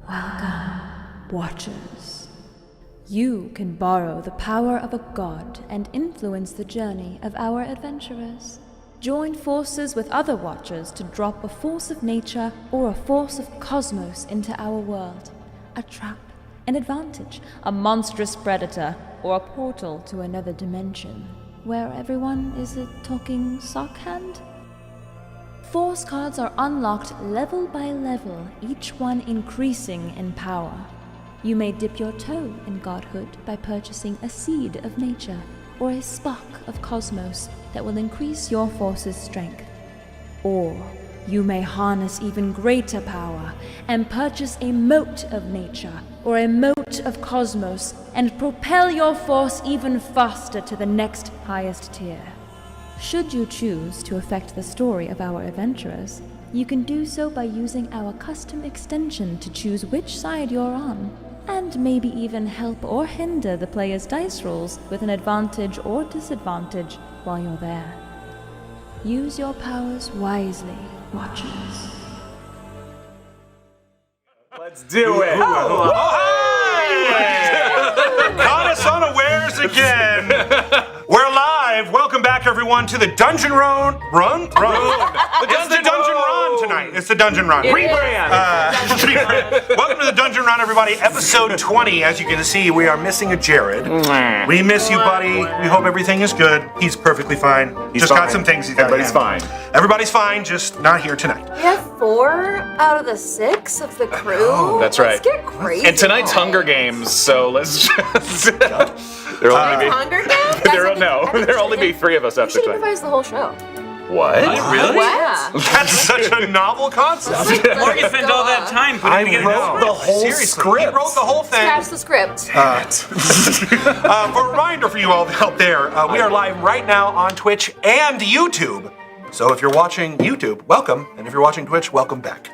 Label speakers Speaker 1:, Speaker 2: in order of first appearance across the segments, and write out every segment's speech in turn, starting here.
Speaker 1: Welcome, Watchers. You can borrow the power of a god and influence the journey of our adventurers. Join forces with other Watchers to drop a force of nature or a force of cosmos into our world. A trap, an advantage, a monstrous predator, or a portal to another dimension, where everyone is a talking sock hand? Force cards are unlocked level by level, each one increasing in power. You may dip your toe in godhood by purchasing a seed of nature or a spark of cosmos that will increase your force's strength. Or you may harness even greater power and purchase a mote of nature or a mote of cosmos and propel your force even faster to the next highest tier. Should you choose to affect the story of our adventurers, you can do so by using our custom extension to choose which side you're on, and maybe even help or hinder the player's dice rolls with an advantage or disadvantage while you're there. Use your powers wisely, Watchers.
Speaker 2: Let's do it!
Speaker 3: Oh, hi! Caught us unawares again! We're live! Welcome back, everyone, to the Dungeon Run. It's the Dungeon Run tonight. It's the Dungeon Run.
Speaker 2: Rebrand!
Speaker 3: Welcome to the Dungeon Run, everybody. Episode 20. As you can see, we are missing a Jared. We miss you, buddy. We hope everything is good. He's perfectly fine. Just got some things he's got to handle.
Speaker 2: Everybody's fine.
Speaker 3: Everybody's fine, just not here tonight.
Speaker 4: We have 4 out of the 6 of the crew.
Speaker 3: Oh,
Speaker 2: that's right.
Speaker 4: Let's get crazy.
Speaker 2: And tonight's Hunger Games, so let's just... There'll only be...
Speaker 4: Hunger Games?
Speaker 2: There'll only be 3 of us
Speaker 4: You
Speaker 2: after
Speaker 4: should
Speaker 2: tonight.
Speaker 4: improvise the whole show.
Speaker 2: What?
Speaker 5: Really?
Speaker 4: Yeah.
Speaker 3: That's such a novel concept.
Speaker 5: Morgan spent all that time putting together
Speaker 3: wrote the whole
Speaker 5: Seriously,
Speaker 3: script. He wrote the whole thing.
Speaker 4: Scratch the script.
Speaker 3: For a reminder for you all out there, we are live right now on Twitch and YouTube. So if you're watching YouTube, welcome. And if you're watching Twitch, welcome back.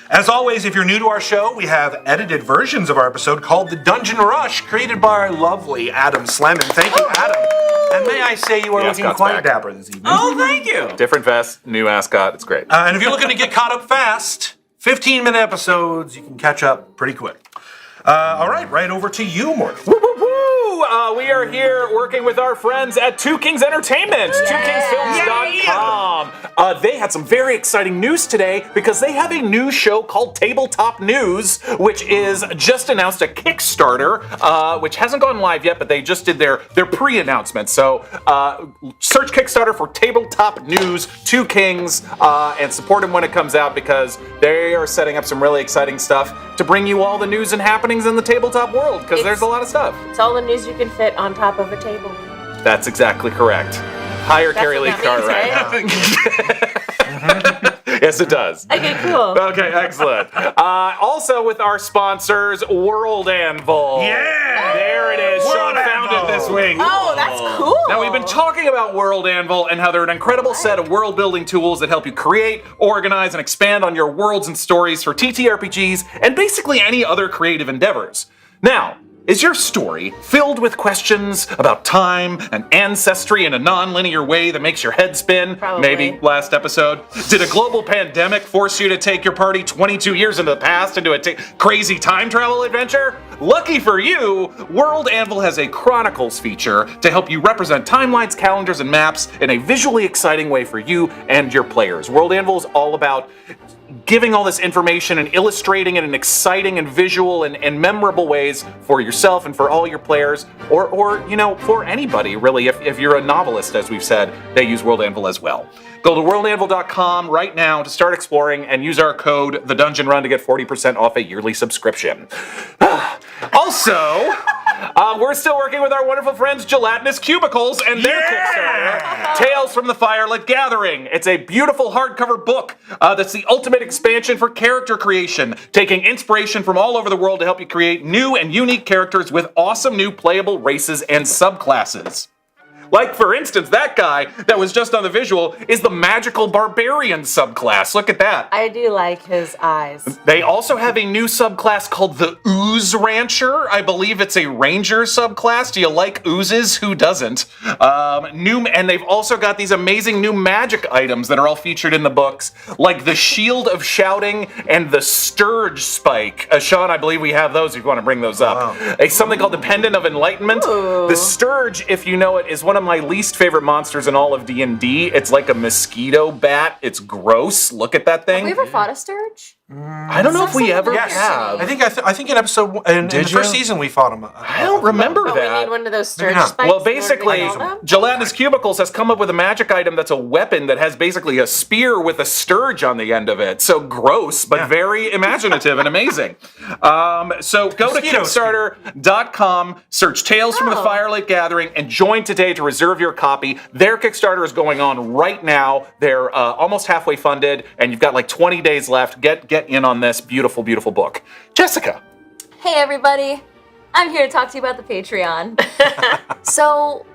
Speaker 3: As always, if you're new to our show, we have edited versions of our episode called The Dungeon Rush, created by our lovely Adam Slemon. Thank you, Adam. And may I say you are looking
Speaker 2: Ascot's
Speaker 3: quite
Speaker 2: back.
Speaker 3: dapper this evening.
Speaker 5: Oh, thank you.
Speaker 2: Different vest, new ascot, it's great.
Speaker 3: And if you're looking to get caught up fast, 15-minute episodes, you can catch up pretty quick. All right over to you, Morgan.
Speaker 2: Woo, woo, woo! We are here working with our friends at Two Kings Entertainment, twokingsfilms.com. They had some very exciting news today because they have a new show called Tabletop News, which is just announced a Kickstarter, which hasn't gone live yet, but they just did their pre-announcement. So search Kickstarter for Tabletop News, Two Kings, and support them when it comes out because they are setting up some really exciting stuff to bring you all the news and happenings in the tabletop world, because there's a lot of stuff.
Speaker 4: It's all the news you can fit on top of a table.
Speaker 2: That's exactly correct. Hire Carrie Lee Cartwright. Yes, it does.
Speaker 4: Okay, cool.
Speaker 2: Okay, excellent. Also with our sponsors, World Anvil.
Speaker 3: Yeah!
Speaker 2: There it is. Sean found it this week.
Speaker 4: Oh, that's cool.
Speaker 2: Now, we've been talking about World Anvil and how they're an incredible set of world-building tools that help you create, organize, and expand on your worlds and stories for TTRPGs and basically any other creative endeavors. Now, is your story filled with questions about time and ancestry in a non-linear way that makes your head spin?
Speaker 4: Probably.
Speaker 2: Maybe last episode. Did a global pandemic force you to take your party 22 years into the past into a crazy time travel adventure? Lucky for you, World Anvil has a Chronicles feature to help you represent timelines, calendars, and maps in a visually exciting way for you and your players. World Anvil is all about giving all this information and illustrating it in exciting and visual and memorable ways for yourself and for all your players, or you know, for anybody really. If you're a novelist, as we've said, they use World Anvil as well. Go to worldanvil.com right now to start exploring and use our code TheDungeonRun to get 40% off a yearly subscription. Also, we're still working with our wonderful friends Gelatinous Cubicles and their Kickstarter, Tales from the Firelit Gathering. It's a beautiful hardcover book that's the ultimate expansion for character creation, taking inspiration from all over the world to help you create new and unique characters with awesome new playable races and subclasses. Like, for instance, that guy that was just on the visual is the magical barbarian subclass. Look at that.
Speaker 6: I do like his eyes.
Speaker 2: They also have a new subclass called the Ooze Rancher. I believe it's a ranger subclass. Do you like oozes? Who doesn't? And they've also got these amazing new magic items that are all featured in the books, like the Shield of Shouting and the Sturge Spike. Sean, I believe we have those if you want to bring those up. Wow. Something called the Pendant of Enlightenment. Ooh. The Sturge, if you know it, is one of my least favorite monsters in all of D&D. It's like a mosquito bat. It's gross. Look at that thing.
Speaker 4: Have we ever fought a Sturge?
Speaker 2: I don't know if we ever have.
Speaker 3: I think in episode in the first season we fought him.
Speaker 2: I don't remember
Speaker 6: But
Speaker 2: that.
Speaker 6: we need one of those Sturge spikes.
Speaker 2: Well, basically, Gelatinous Cubicles has come up with a magic item that's a weapon that has basically a spear with a sturge on the end of it. So gross, but very imaginative and amazing. So go to Kickstarter.com, search Tales from the Firelight Gathering, and join today to reserve your copy. Their Kickstarter is going on right now. They're almost halfway funded, and you've got like 20 days left. Get in on this beautiful, beautiful book. Jessica.
Speaker 4: Hey everybody, I'm here to talk to you about the Patreon. So,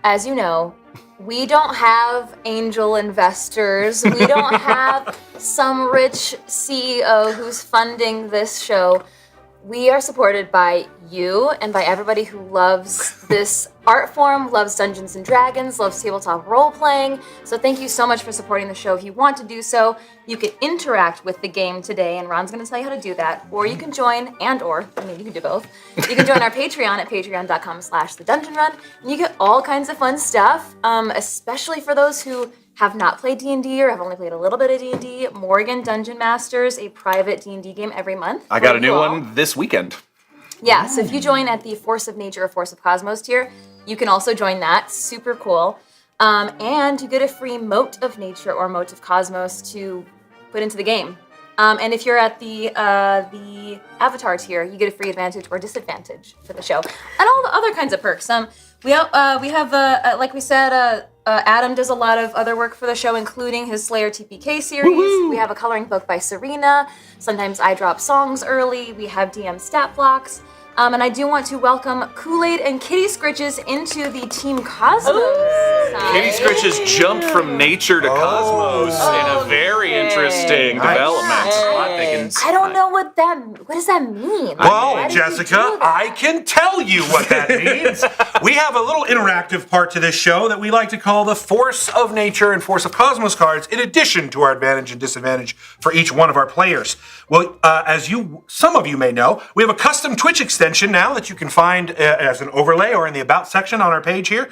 Speaker 4: as you know, we don't have angel investors. We don't have some rich CEO who's funding this show. We are supported by you and by everybody who loves this art form, loves Dungeons & Dragons, loves tabletop role-playing. So thank you so much for supporting the show. If you want to do so, you can interact with the game today, and Ron's going to tell you how to do that. Or you can join, you can do both. You can join our Patreon at patreon.com/thedungeonrun, and you get all kinds of fun stuff, especially for those who have not played D&D or have only played a little bit of D&D. Morgan Dungeon Masters, a private D&D game every month.
Speaker 2: I got a new one this weekend.
Speaker 4: Yeah, so if you join at the Force of Nature or Force of Cosmos tier, you can also join that. Super cool. And you get a free Mote of Nature or Mote of Cosmos to put into the game. And if you're at the Avatar tier, you get a free advantage or disadvantage for the show. And all the other kinds of perks. We have like we said, Adam does a lot of other work for the show, including his Slayer TPK series. Woo-hoo! We have a coloring book by Serena. Sometimes I drop songs early. We have DM stat blocks. And I do want to welcome Kool-Aid and Kitty Scritches into the Team Cosmos side.
Speaker 2: Kitty Scritches jumped from nature to cosmos in a very interesting development.
Speaker 4: I don't know what does that mean?
Speaker 3: Well, Jessica, I can tell you what that means. We have a little interactive part to this show that we like to call the Force of Nature and Force of Cosmos cards, in addition to our advantage and disadvantage for each one of our players. Well, as some of you may know, we have a custom Twitch extension now that you can find as an overlay or in the About section on our page here.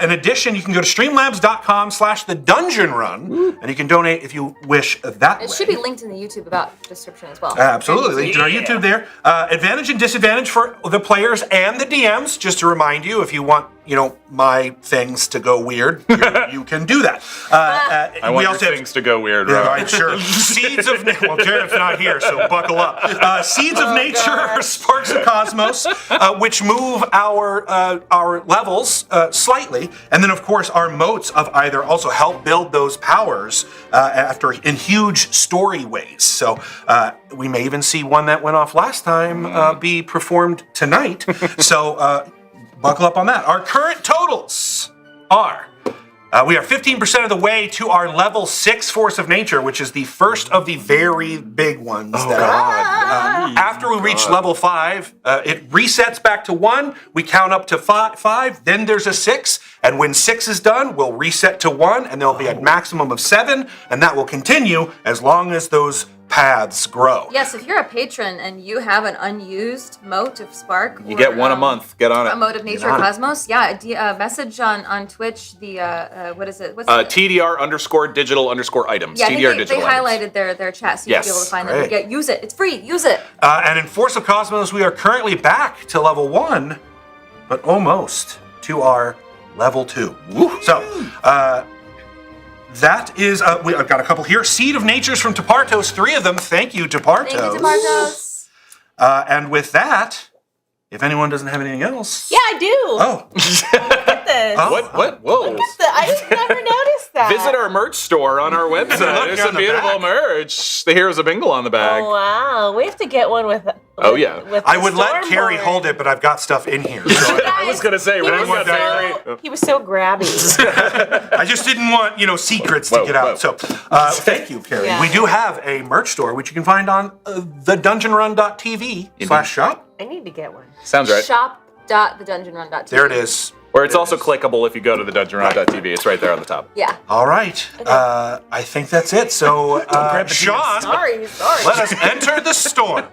Speaker 3: In addition, you can go to streamlabs.com/thedungeonrun, and you can donate if you wish that way.
Speaker 4: It should be linked in the YouTube About description as well.
Speaker 3: Absolutely, linked in our YouTube there. Advantage and disadvantage for the players and the DMs, just to remind you, if you want, my things to go weird, you can do that.
Speaker 2: I want your things to go weird, right?
Speaker 3: Yeah, right, sure. Seeds of Nature. Well, Jared's not here, so buckle up. Seeds of Nature are sparks of cosmos, which move our levels slightly, and then of course our motes of either also help build those powers in huge story ways. So we may even see one that went off last time be performed tonight. So buckle up on that. Our current totals are. We are 15% of the way to our level 6 Force of Nature, which is the first of the very big ones. After we reach level 5, it resets back to 1. We count up to 5. Then there's a 6. And when 6 is done, we'll reset to 1. And there'll be a maximum of 7. And that will continue as long as those paths grow.
Speaker 4: Yes, if you're a patron and you have an unused mote of Spark,
Speaker 2: you get one a month. Get on it.
Speaker 4: A mote of Nature or Cosmos. Yeah, message on Twitch. What is it? What's
Speaker 2: TDR_digital_items.
Speaker 4: Yeah,
Speaker 2: TDR
Speaker 4: they highlighted their chat, so you'll be able to find them. Yeah, use it. It's free. Use it.
Speaker 3: And in Force of Cosmos, we are currently back to level 1, but almost to our level 2. Woo. So, that is, I've got a couple here. Seed of Natures from Tepartos, 3 of them. Thank you, Tepartos.
Speaker 4: Thank you, Tepartos.
Speaker 3: And with that, if anyone doesn't have anything else.
Speaker 6: Yeah, I do.
Speaker 3: Oh.
Speaker 6: Look at this.
Speaker 2: What? Whoa.
Speaker 6: I just never noticed that.
Speaker 2: Visit our merch store on our website. There's some beautiful merch. The Heroes of Bingle on the bag.
Speaker 6: Oh, wow. We have to get one with
Speaker 2: Oh, yeah.
Speaker 6: with
Speaker 3: I
Speaker 6: the
Speaker 3: would let Kari
Speaker 6: Stormborn.
Speaker 3: hold it, but I've got stuff in here. So
Speaker 2: I was going to say,
Speaker 6: He
Speaker 2: when I
Speaker 6: was,
Speaker 2: got that
Speaker 6: so, he was so grabby.
Speaker 3: I just didn't want, secrets to
Speaker 2: Whoa,
Speaker 3: get out.
Speaker 2: whoa.
Speaker 3: So thank you, Kari.
Speaker 6: Yeah.
Speaker 3: We do have a merch store, which you can find on thedungeonrun.tv/shop.
Speaker 6: I need to get one.
Speaker 2: Sounds right.
Speaker 4: Shop.thedungeonrun.tv.
Speaker 3: There it is.
Speaker 2: Or it's also clickable if you go to the dungeonrun.tv. It's right there on the top.
Speaker 4: Yeah.
Speaker 3: All right. I think that's it. So, Sean,
Speaker 6: Sorry.
Speaker 3: let us enter the storm.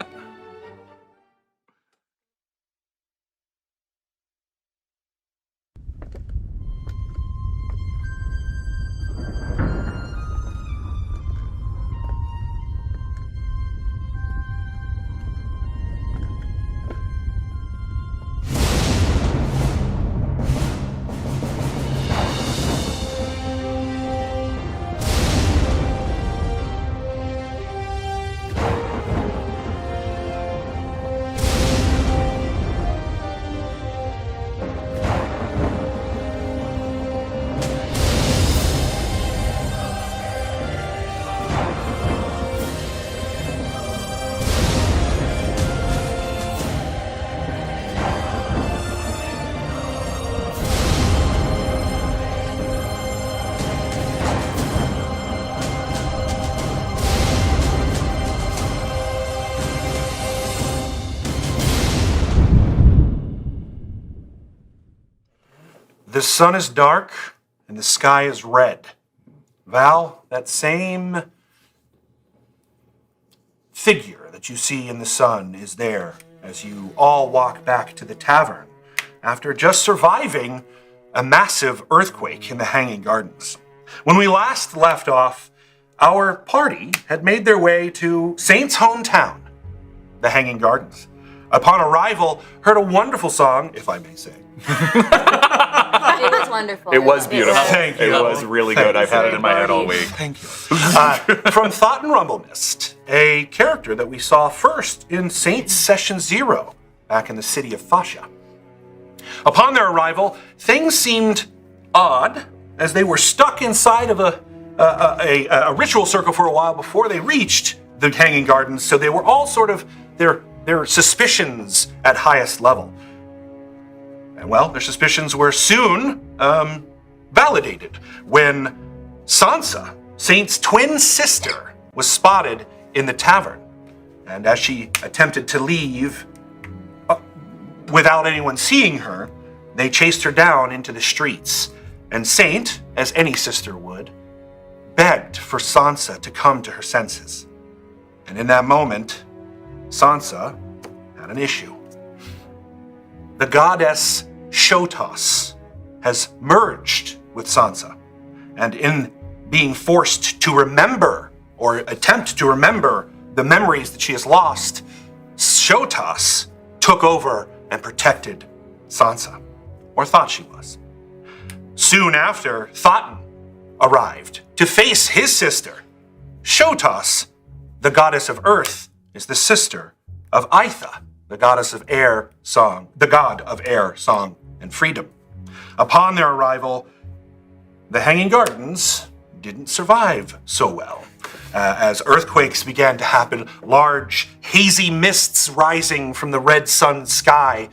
Speaker 3: The sun is dark and the sky is red. Val, that same figure that you see in the sun is there as you all walk back to the tavern after just surviving a massive earthquake in the Hanging Gardens. When we last left off, our party had made their way to Saint's hometown, the Hanging Gardens. Upon arrival, heard a wonderful song, if I may say.
Speaker 4: It was wonderful.
Speaker 2: It was beautiful.
Speaker 3: Thank you.
Speaker 2: It was really good. I've had it in my head all week.
Speaker 3: Thank you. From Thought and Rumble Mist, a character that we saw first in Saints Session 0, back in the city of Fascia. Upon their arrival, things seemed odd, as they were stuck inside of a ritual circle for a while before they reached the Hanging Gardens, so they were all sort of their suspicions at highest level. And well, their suspicions were soon validated when Sansa, Saint's twin sister, was spotted in the tavern. And as she attempted to leave without anyone seeing her, they chased her down into the streets. And Saint, as any sister would, begged for Sansa to come to her senses. And in that moment, Sansa had an issue. The goddess Shotos has merged with Sansa, and in being forced to remember or attempt to remember the memories that she has lost, Shotos took over and protected Sansa, or thought she was. Soon after, Thotten arrived to face his sister. Shotos, the goddess of earth, is the sister of Aitha, the goddess of air, song, the god of air, song, and freedom. Upon their arrival, the Hanging Gardens didn't survive so well. As earthquakes began to happen, large, hazy mists rising from the red sun sky,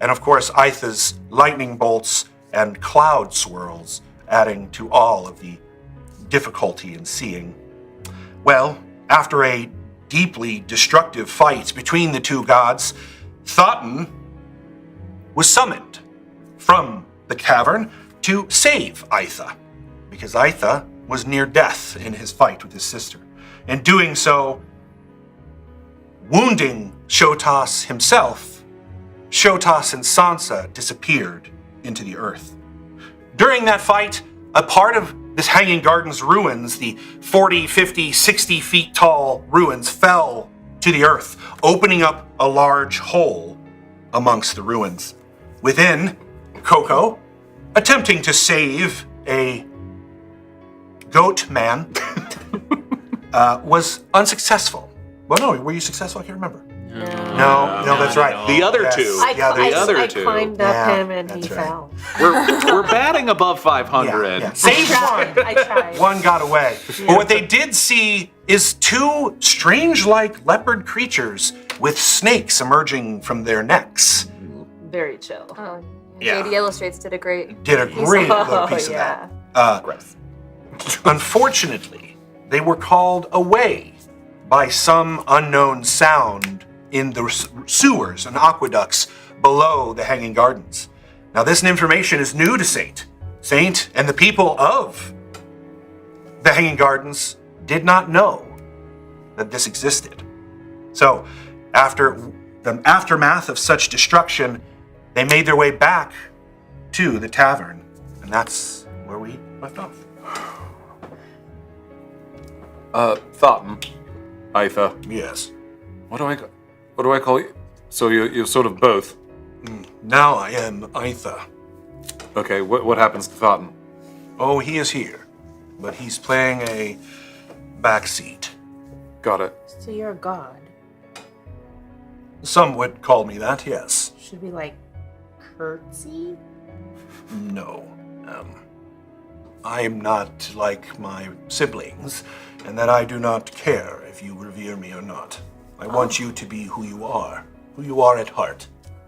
Speaker 3: and of course, Aitha's lightning bolts and cloud swirls, adding to all of the difficulty in seeing. Well, after a deeply destructive fight between the two gods, Thotten was summoned from the cavern to save Aitha, because Aitha was near death in his fight with his sister. In doing so, wounding Shotos himself, Shotos and Sansa disappeared into the earth. During that fight, a part of this Hanging Gardens ruins, the 40, 50, 60 feet tall ruins, fell to the earth, opening up a large hole amongst the ruins. Within, KoKo, attempting to save a goat man, was unsuccessful. Well, no, were you successful? I can't remember. No, that's right.
Speaker 2: The other
Speaker 3: Yes.
Speaker 2: two.
Speaker 6: I
Speaker 2: two.
Speaker 6: climbed up
Speaker 3: Yeah,
Speaker 6: him and he
Speaker 3: that's right.
Speaker 6: fell.
Speaker 2: We're batting above 500.
Speaker 3: Yeah. Save one.
Speaker 6: I tried.
Speaker 3: One got away. But what they did see is two strange-like leopard creatures with snakes emerging from their necks.
Speaker 6: Very chill.
Speaker 4: Oh,
Speaker 3: Yeah.
Speaker 4: JD Illustrates did a great.
Speaker 3: Did a great little piece of
Speaker 6: yeah.
Speaker 3: that.
Speaker 2: Gross.
Speaker 3: Unfortunately, they were called away by some unknown sound in the sewers and aqueducts below the Hanging Gardens. Now, this information is new to Saint. Saint and the people of the Hanging Gardens did not know that this existed. So, after the aftermath of such destruction, they made their way back to the tavern, and that's where we left off.
Speaker 7: Thoughton. Aether.
Speaker 3: Yes.
Speaker 7: What do I call you? So you're sort of both.
Speaker 3: Now I am Aether.
Speaker 7: Okay, what happens to Thoughton?
Speaker 3: Oh, he is here, but he's playing a backseat.
Speaker 7: Got it.
Speaker 6: So you're a god.
Speaker 3: Some would call me that, yes.
Speaker 6: Should we like curtsy?
Speaker 3: No. I am not like my siblings, and that I do not care if you revere me or not. I want you to be who you are at heart.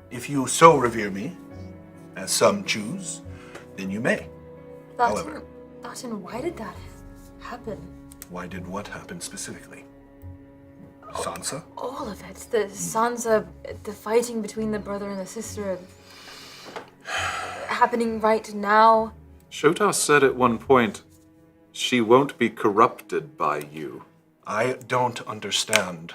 Speaker 3: If you so revere me, as some choose, then you may. However.
Speaker 4: Thoughton, why did that happen?
Speaker 3: Why did what happen specifically? Sansa?
Speaker 4: All of it. The Sansa, the fighting between the brother and the sister, happening right now.
Speaker 7: Shotar said at one point, she won't be corrupted by you.
Speaker 3: I don't understand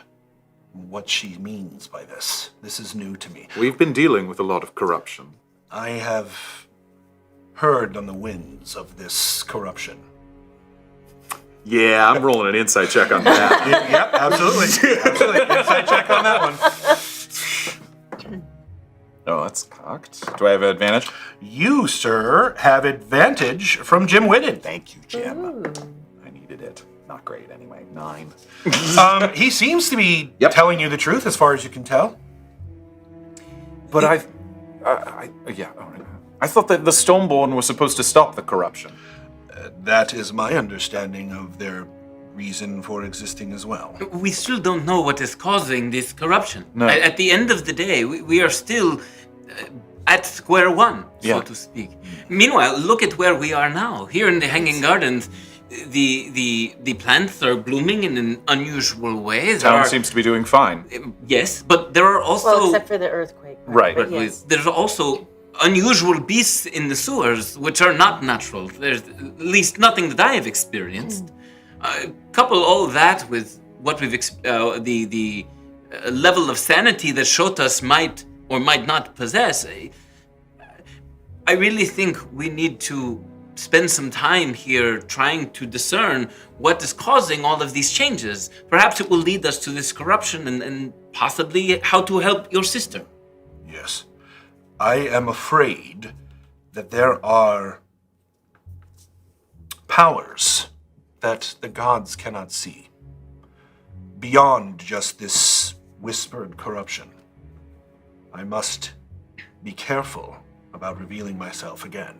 Speaker 3: what she means by this. This is new to me.
Speaker 7: We've been dealing with a lot of corruption.
Speaker 3: I have heard on the winds of this corruption.
Speaker 7: Yeah, I'm rolling an insight check on that.
Speaker 3: Yep, absolutely. Absolutely. Inside check on that one.
Speaker 2: Oh, that's cocked. Do I have an advantage?
Speaker 3: You, sir, have advantage from Jim Whitted.
Speaker 2: Thank you, Jim. I needed it. Not great anyway. 9.
Speaker 3: He seems to be
Speaker 2: Yep.
Speaker 3: telling you the truth as far as you can tell.
Speaker 7: But I thought that the Stormborn was supposed to stop the corruption.
Speaker 3: That is my understanding of their reason for existing as well.
Speaker 5: We still don't know what is causing this corruption.
Speaker 7: No.
Speaker 5: At the end of the day, we are still at square one,
Speaker 7: Yeah.
Speaker 5: so to speak. Meanwhile, look at where we are now. Here in the Hanging Gardens, the plants are blooming in an unusual way.
Speaker 7: Town seems to be doing fine.
Speaker 5: Yes, but there are also
Speaker 6: Well, except for the earthquake.
Speaker 7: Right.
Speaker 6: But yes.
Speaker 5: there's also unusual beasts in the sewers which are not natural. There's at least nothing that I have experienced. Couple all that with what we've the level of sanity that Shotas might or might not possess. I really think we need to spend some time here trying to discern what is causing all of these changes. Perhaps it will lead us to this corruption and possibly how to help your sister.
Speaker 3: Yes. I am afraid that there are powers that the gods cannot see beyond just this whispered corruption. I must be careful about revealing myself again.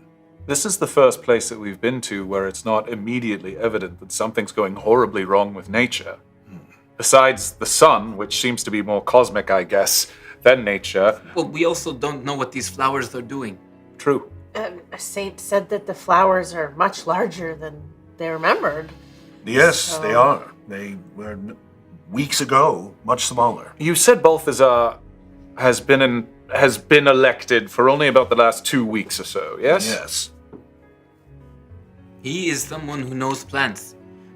Speaker 7: This is the first place that we've been to where it's not immediately evident that something's going horribly wrong with nature. Besides the sun, which seems to be more cosmic, I guess, than nature.
Speaker 5: Well, we also don't know what these flowers are doing.
Speaker 7: True.
Speaker 6: A saint said that the flowers are much larger than they remembered.
Speaker 3: Yes, they are. They were weeks ago much smaller.
Speaker 7: You said Balthazar has been elected for only about the last 2 weeks or so, yes?
Speaker 3: Yes.
Speaker 5: He is someone who knows plants.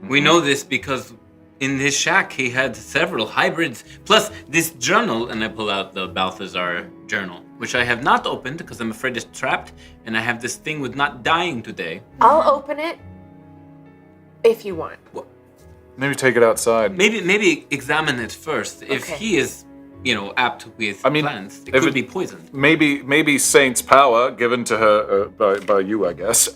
Speaker 5: We know this because in his shack he had several hybrids, plus this journal, and I pull out the Balthazar journal, which I have not opened because I'm afraid it's trapped, and I have this thing with not dying today.
Speaker 6: I'll open it if you want.
Speaker 7: Maybe take it outside.
Speaker 5: Maybe examine it first. If
Speaker 6: Okay.
Speaker 5: he is, apt with plants, it
Speaker 7: if
Speaker 5: could be poisoned.
Speaker 7: Maybe Saint's power, given to her by you, I guess,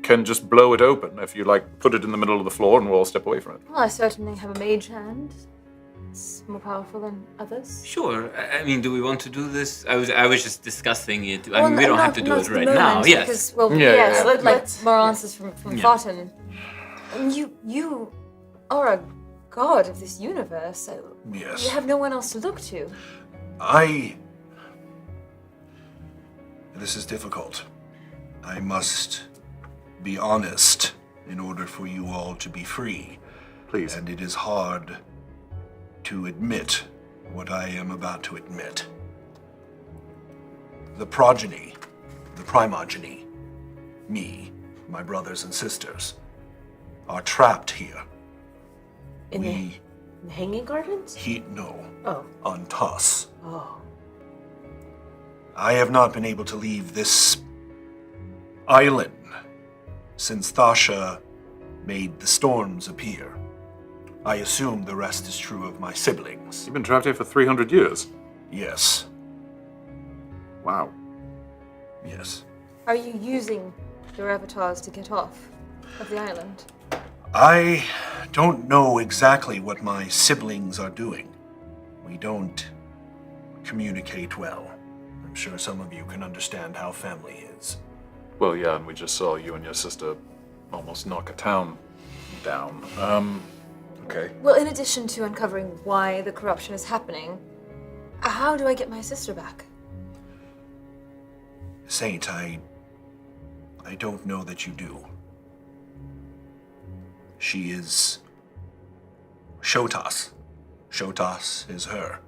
Speaker 7: can just blow it open if you put it in the middle of the floor and we'll all step away from it.
Speaker 4: Well, I certainly have a mage hand. It's more powerful than others?
Speaker 5: Sure. I mean, do we want to do this? I was just discussing it. I
Speaker 4: Well,
Speaker 5: mean, we don't
Speaker 4: not-
Speaker 5: have to do
Speaker 4: not
Speaker 5: it
Speaker 4: at the
Speaker 5: right
Speaker 4: moment,
Speaker 5: now. Yes.
Speaker 4: Because, well,
Speaker 7: Yeah,
Speaker 4: yes,
Speaker 7: yeah,
Speaker 4: I'd like
Speaker 6: let's-
Speaker 4: more answers from
Speaker 5: Yeah.
Speaker 4: Farton. And you are a god of this universe, so
Speaker 3: Yes.
Speaker 4: you have no one else to look to.
Speaker 3: This is difficult. I must be honest in order for you all to be free.
Speaker 7: Please.
Speaker 3: And it is hard to admit what I am about to admit. The progeny, the primogeny, me, my brothers and sisters, are trapped here.
Speaker 6: In the Hanging Gardens?
Speaker 3: No,
Speaker 6: Oh.
Speaker 3: on Toss.
Speaker 6: Oh.
Speaker 3: I have not been able to leave this island since Thasha made the storms appear. I assume the rest is true of my siblings.
Speaker 7: You've been trapped here for 300 years.
Speaker 3: Yes,
Speaker 7: Wow.
Speaker 3: yes.
Speaker 4: Are you using your avatars to get off of the island?
Speaker 3: I don't know exactly what my siblings are doing. We don't communicate well. I'm sure some of you can understand how family is.
Speaker 7: Well, yeah, and we just saw you and your sister almost knock a town down. Okay.
Speaker 4: Well, in addition to uncovering why the corruption is happening, how do I get my sister back?
Speaker 3: Saint, I don't know that you do. She is Shotas. Shotas is her,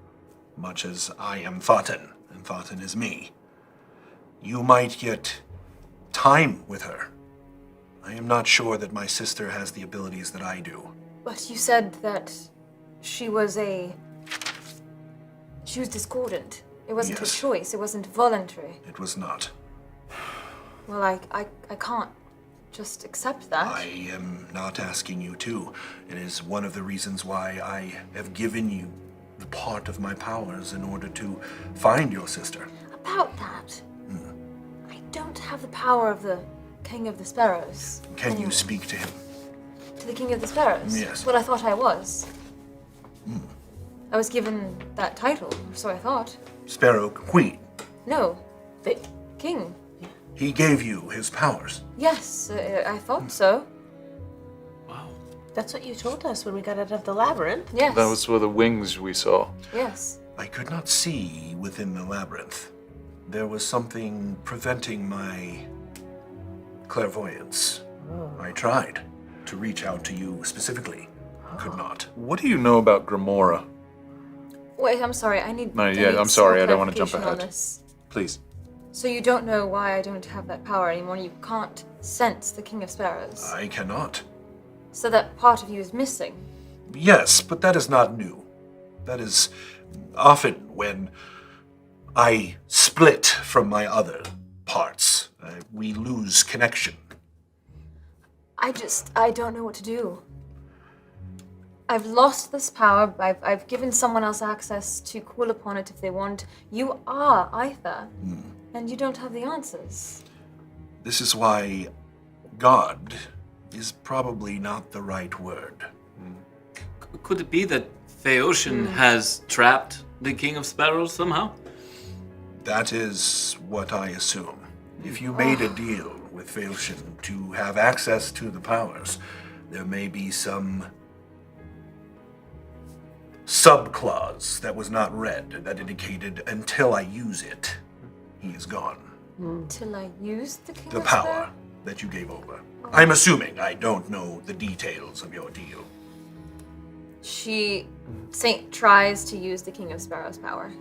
Speaker 3: much as I am Faten, and Faten is me. You might get time with her. I am not sure that my sister has the abilities that I do.
Speaker 4: But you said that she was discordant. It wasn't
Speaker 3: Yes.
Speaker 4: a choice. It wasn't voluntary.
Speaker 3: It was not.
Speaker 4: Well, I can't just accept that.
Speaker 3: I am not asking you to. It is one of the reasons why I have given you the part of my powers in order to find your sister.
Speaker 4: About that, I don't have the power of the King of the Sparrows.
Speaker 3: Can you
Speaker 4: anymore.
Speaker 3: speak to him?
Speaker 4: To the King of the Sparrows?
Speaker 3: Yes.
Speaker 4: Well, I thought I was. I was given that title, so I thought.
Speaker 3: Sparrow Queen.
Speaker 4: No, the King.
Speaker 3: He gave you his powers.
Speaker 4: Yes, I thought so.
Speaker 5: Wow.
Speaker 6: That's what you told us when we got out of the labyrinth.
Speaker 4: Yes.
Speaker 7: That was for the wings we saw.
Speaker 4: Yes.
Speaker 3: I could not see within the labyrinth. There was something preventing my clairvoyance. I tried to reach out to you specifically. Could not.
Speaker 7: What do you know about Grimora?
Speaker 4: Wait, I'm sorry. I need.
Speaker 7: No,
Speaker 4: I
Speaker 7: yeah,
Speaker 4: need
Speaker 7: I'm sorry,
Speaker 4: some
Speaker 7: I don't wanna jump
Speaker 4: clarification on
Speaker 7: ahead.
Speaker 4: this.
Speaker 7: Please.
Speaker 4: So you don't know why I don't have that power anymore? You can't sense the King of Sparrows.
Speaker 3: I cannot.
Speaker 4: So that part of you is missing.
Speaker 3: Yes, but that is not new. That is often when I split from my other parts. We lose connection.
Speaker 4: I don't know what to do. I've lost this power. I've given someone else access to call upon it if they want. You are Aether, and you don't have the answers.
Speaker 3: This is why God is probably not the right word.
Speaker 5: Could it be that Phaeotian has trapped the King of Sparrows somehow?
Speaker 3: That is what I assume. If you made a deal with Phaeotian to have access to the powers, there may be some subclause that was not read that indicated until I use it, he is gone.
Speaker 4: Till I use the King
Speaker 3: The
Speaker 4: of
Speaker 3: power
Speaker 4: Sparrows?
Speaker 3: that you gave over. I'm assuming I don't know the details of your deal.
Speaker 4: Saint tries to use the King of Sparrows' power.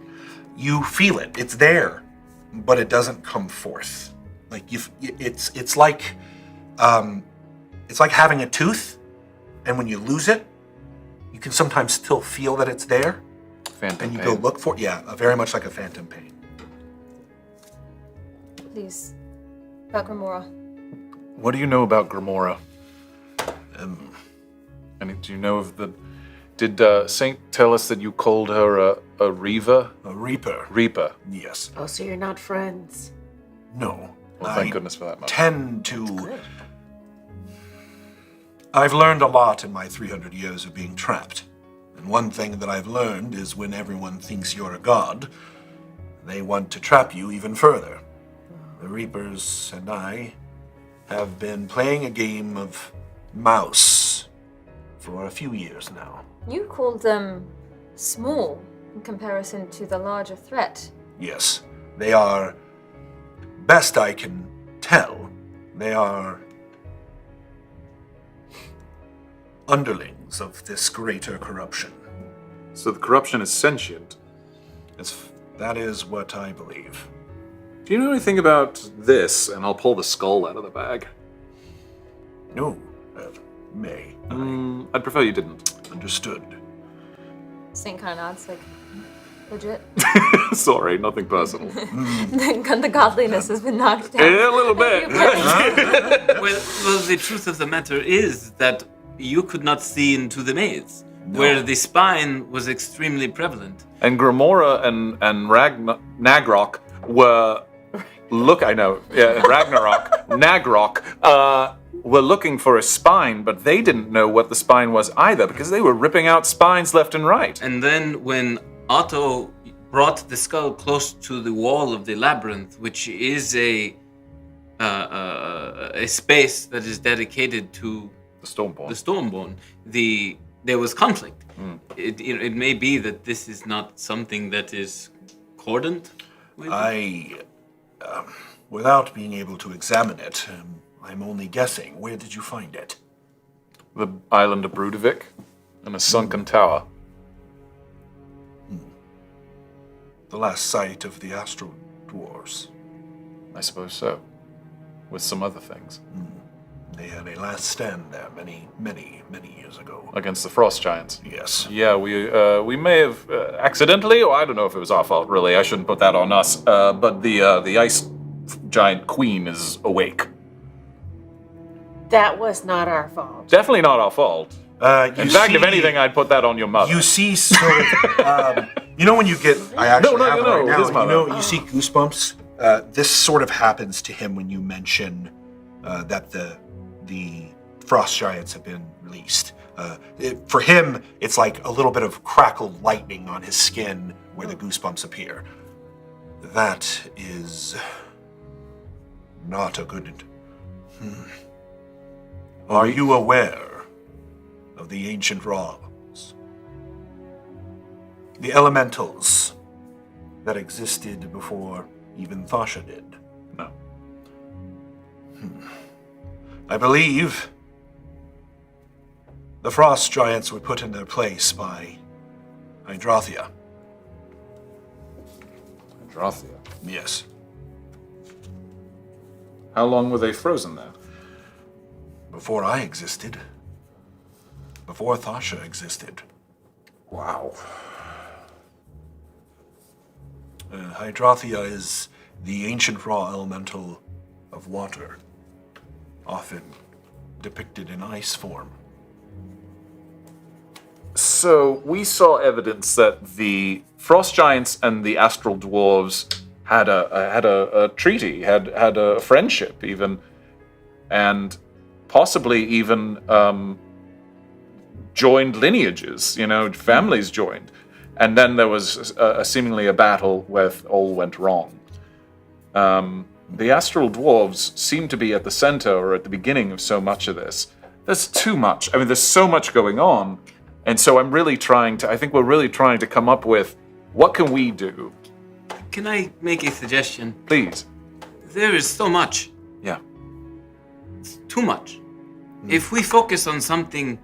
Speaker 3: You feel it. It's there, but it doesn't come forth. Like it's like having a tooth, and when you lose it, you can sometimes still feel that it's there,
Speaker 7: Phantom
Speaker 3: and you
Speaker 7: pain.
Speaker 3: go look for it. Yeah, very much like a phantom pain.
Speaker 4: Please. About Grimora.
Speaker 7: What do you know about Grimora? And do you know of the... Did Saint tell us that you called her a Reaver?
Speaker 3: A reaper.
Speaker 7: Reaper.
Speaker 3: Yes.
Speaker 6: Oh, so you're not friends.
Speaker 3: No.
Speaker 7: Well, thank goodness for that much.
Speaker 3: Tend to.
Speaker 6: Good.
Speaker 3: I've learned a lot in my 300 years of being trapped, And one thing that I've learned is when everyone thinks you're a god, they want to trap you even further. The Reapers and I have been playing a game of mouse for a few years now.
Speaker 4: You called them small in comparison to the larger threat.
Speaker 3: Yes, they are, best I can tell, they are underlings of this greater corruption.
Speaker 7: So the corruption is sentient.
Speaker 3: That is what I believe.
Speaker 7: Do you know anything about this? And I'll pull the skull out of the bag.
Speaker 3: No, may.
Speaker 7: I'd prefer you didn't.
Speaker 3: Understood.
Speaker 4: Saint kind of nods, like, legit.
Speaker 7: Sorry, nothing personal.
Speaker 4: The godliness has been knocked down.
Speaker 7: A little bit.
Speaker 5: Well, the truth of the matter is that you could not see into the maze, where the spine was extremely prevalent.
Speaker 7: And Grimora and Nagrok were Ragnarok, Nagrok, were looking for a spine, but they didn't know what the spine was either, because they were ripping out spines left and right.
Speaker 5: And then when Otto brought the skull close to the wall of the labyrinth, which is a space that is dedicated to
Speaker 7: The Stormborn.
Speaker 5: the Stormborn, there was conflict. It may be that this is not something that is cordant with
Speaker 3: Without being able to examine it, I'm only guessing. Where did you find it?
Speaker 7: The island of Brudevik, in a sunken tower.
Speaker 3: The last site of the Astral Dwarves.
Speaker 7: I suppose so. With some other things.
Speaker 3: They had a last stand there many years ago.
Speaker 7: Against the Frost Giants.
Speaker 3: Yes.
Speaker 7: Yeah, we may have accidentally, or I don't know if it was our fault, really. I shouldn't put that on us. But the Ice Giant Queen is awake.
Speaker 6: That was not our fault.
Speaker 7: Definitely not our fault. In fact, if anything, I'd put that on your mother.
Speaker 3: You see sort of, you know when you get, I actually have it right now,
Speaker 7: his mother.
Speaker 3: you see goosebumps? This sort of happens to him when you mention that the Frost Giants have been released. For him, it's like a little bit of crackled lightning on his skin where the goosebumps appear. That is not a good... Are you aware of the ancient Raws? The elementals that existed before even Thasha did?
Speaker 7: No.
Speaker 3: I believe the Frost Giants were put in their place by Hydrathia.
Speaker 7: Hydrathia.
Speaker 3: Yes.
Speaker 7: How long were they frozen there?
Speaker 3: Before I existed. Before Thasha existed.
Speaker 7: Wow.
Speaker 3: Hydrathia is the ancient raw elemental of water, often depicted in ice form.
Speaker 7: So we saw evidence that the Frost Giants and the Astral Dwarves had a treaty, had a friendship even, and possibly even joined lineages, families joined. And then there was seemingly a battle where all went wrong. The Astral Dwarves seem to be at the center or at the beginning of so much of this. There's too much. I mean, there's so much going on. And so I think we're really trying to come up with, what can we do?
Speaker 5: Can I make a suggestion?
Speaker 7: Please.
Speaker 5: There is so much.
Speaker 7: Yeah.
Speaker 5: It's too much. If we focus on something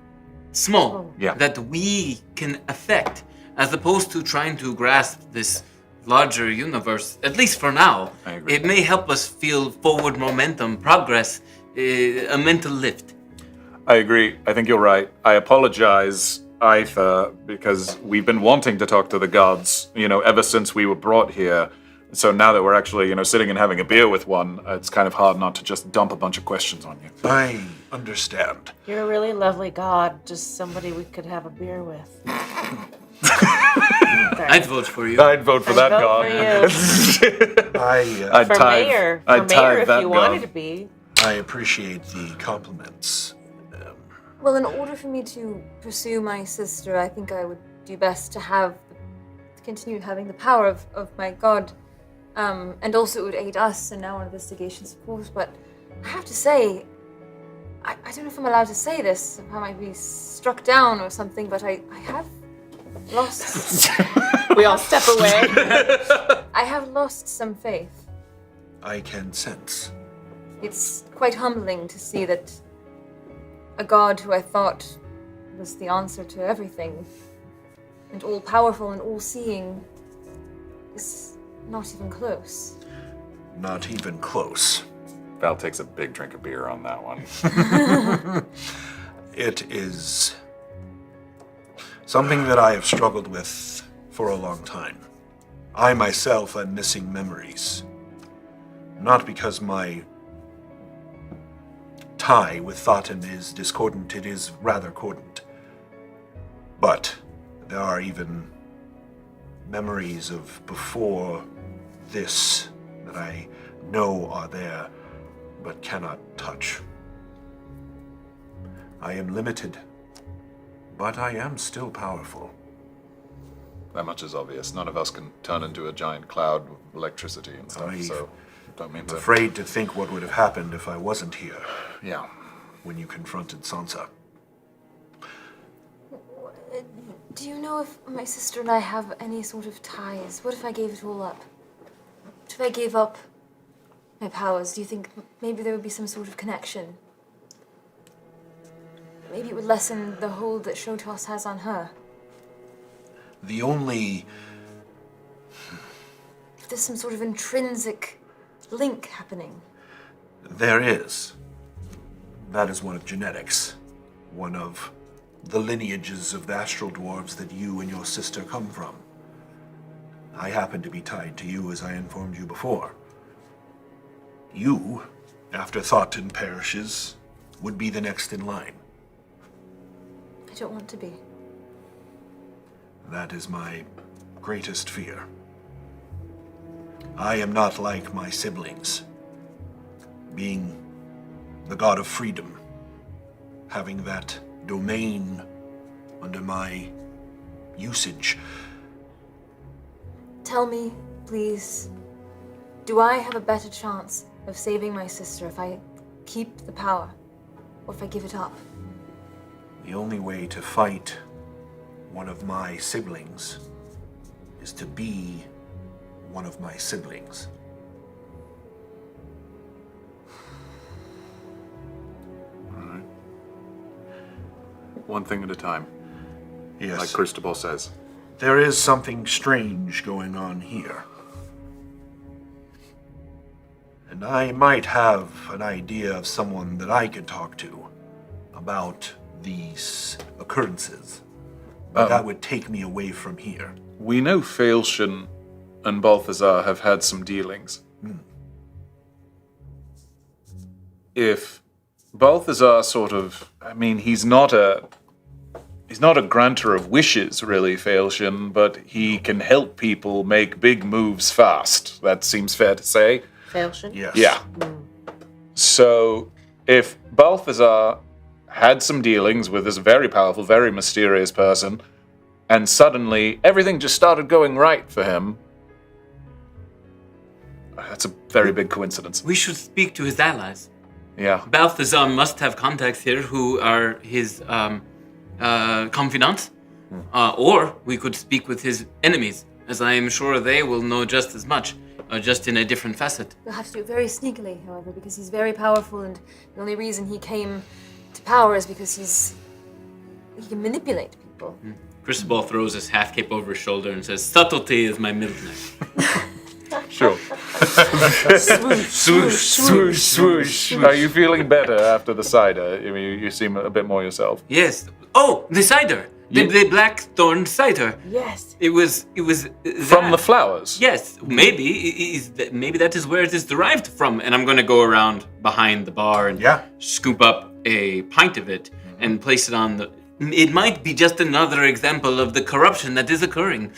Speaker 5: small that we can affect, as opposed to trying to grasp this larger universe, at least for now,
Speaker 7: I agree.
Speaker 5: it may help us feel forward momentum, progress, a mental lift.
Speaker 7: I agree. I think you're right. I apologize, Aether, because we've been wanting to talk to the gods, ever since we were brought here. So now that we're actually, sitting and having a beer with one, it's kind of hard not to just dump a bunch of questions on you.
Speaker 3: I understand.
Speaker 6: You're a really lovely god, just somebody we could have a beer with.
Speaker 5: I'd vote for you.
Speaker 7: I'd vote for that
Speaker 6: vote
Speaker 7: god.
Speaker 6: for
Speaker 7: I'd
Speaker 6: For
Speaker 7: tithe-
Speaker 6: mayor,
Speaker 7: I'd
Speaker 6: for mayor
Speaker 7: tithe
Speaker 6: if
Speaker 7: that
Speaker 6: you
Speaker 7: god.
Speaker 6: wanted to be.
Speaker 3: I appreciate the compliments.
Speaker 4: Well, in order for me to pursue my sister, I think I would do best to continue having the power of my god. And also it would aid us in our investigations, of course, but I have to say, I don't know if I'm allowed to say this, I might be struck down or something, but I have lost...
Speaker 6: We all step away.
Speaker 4: I have lost some faith.
Speaker 3: I can sense.
Speaker 4: It's quite humbling to see that a god who I thought was the answer to everything, and all-powerful and all-seeing, is not even close.
Speaker 3: Not even close.
Speaker 7: Val takes a big drink of beer on that one.
Speaker 3: It is something that I have struggled with for a long time. I myself am missing memories. Not because my tie with Thotan is discordant, it is rather cordant. But there are even memories of before this that I know are there, but cannot touch. I am limited, but I am still powerful.
Speaker 7: That much is obvious. None of us can turn into a giant cloud of electricity and stuff, so don't mean
Speaker 3: I'm
Speaker 7: to...
Speaker 3: afraid to think what would have happened if I wasn't here
Speaker 7: Yeah.
Speaker 3: when you confronted Sansa.
Speaker 4: Do you know if my sister and I have any sort of ties? What if I gave it all up? What if I gave up my powers? Do you think maybe there would be some sort of connection? Maybe it would lessen the hold that Shotos has on her.
Speaker 3: The only...
Speaker 4: If there's some sort of intrinsic link happening.
Speaker 3: There is. That is one of genetics. One of the lineages of the astral dwarves that you and your sister come from. I happen to be tied to you, as I informed you before. You, after Thotan perishes, would be the next in line.
Speaker 4: I don't want to be.
Speaker 3: That is my greatest fear. I am not like my siblings. Being the god of freedom, having that domain under my usage.
Speaker 4: Tell me, please, do I have a better chance of saving my sister if I keep the power, or if I give it up?
Speaker 3: The only way to fight one of my siblings is to be one of my siblings.
Speaker 7: One thing at a time,
Speaker 3: Yes.
Speaker 7: like Cristobal says.
Speaker 3: There is something strange going on here. And I might have an idea of someone that I could talk to about these occurrences. But that would take me away from here.
Speaker 7: We know Faelshin and Balthazar have had some dealings. If Balthazar sort of, I mean, he's not a granter of wishes, really, Faelshin, but he can help people make big moves fast. That seems fair to say.
Speaker 6: Faelshin?
Speaker 3: Yes.
Speaker 7: Yeah. So, if Balthazar had some dealings with this very powerful, very mysterious person, and suddenly everything just started going right for him, that's a very big coincidence.
Speaker 5: We should speak to his allies.
Speaker 7: Yeah.
Speaker 5: Balthazar must have contacts here who are his confidants, or we could speak with his enemies, as I am sure they will know just as much, just in a different facet.
Speaker 4: You'll have to do it very sneakily, however, because he's very powerful, and the only reason he came to power is because he can manipulate people.
Speaker 5: Cristobal throws his half cape over his shoulder and says, "Subtlety is my middle name."
Speaker 7: Sure.
Speaker 5: Swoosh, swoosh, swoosh.
Speaker 7: Are you feeling better after the cider? I mean, you seem a bit more yourself.
Speaker 5: Yes. Oh, the cider. The blackthorn cider.
Speaker 6: Yes.
Speaker 5: It was
Speaker 7: From the flowers?
Speaker 5: Yes, maybe that is where it is derived from. And I'm going to go around behind the bar and scoop up a pint of it and place it on the... It might be just another example of the corruption that is occurring.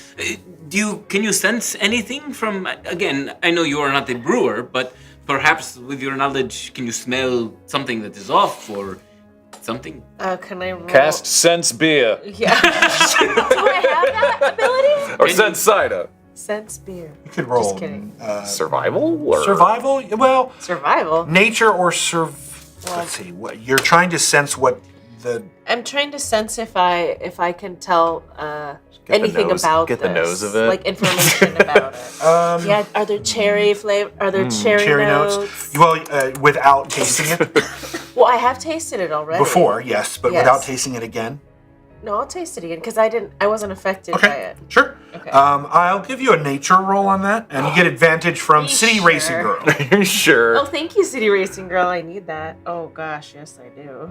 Speaker 5: Can you sense anything from... Again, I know you are not a brewer, but perhaps with your knowledge, can you smell something that is off, or something.
Speaker 6: Can I roll?
Speaker 7: Cast Sense Beer.
Speaker 6: Yeah.
Speaker 4: Do I have that ability?
Speaker 7: Or Sense Cider.
Speaker 6: Sense beer.
Speaker 3: You could roll
Speaker 6: Just kidding.
Speaker 7: Survival? Or?
Speaker 3: survival. Well,
Speaker 6: Survival.
Speaker 3: nature or let's see. What you're trying to sense what the
Speaker 6: I'm trying to sense if I can tell anything about
Speaker 7: get
Speaker 6: this.
Speaker 7: the nose of it.
Speaker 6: Like information about it. Yeah. Are there cherry flavor? Are there cherry notes?
Speaker 3: Well, without tasting it
Speaker 6: Well, I have tasted it already.
Speaker 3: before, yes, but
Speaker 6: Yes.
Speaker 3: without tasting it again.
Speaker 6: No, I'll taste it again because I wasn't affected by
Speaker 3: Okay,
Speaker 6: it.
Speaker 3: sure.
Speaker 6: Okay.
Speaker 3: I'll give you a nature roll on that, and you get advantage from
Speaker 6: Are you
Speaker 3: City
Speaker 6: sure?
Speaker 3: Racing Girl.
Speaker 7: Sure.
Speaker 6: Oh, thank you, City Racing Girl. I need that. Oh gosh, yes, I do.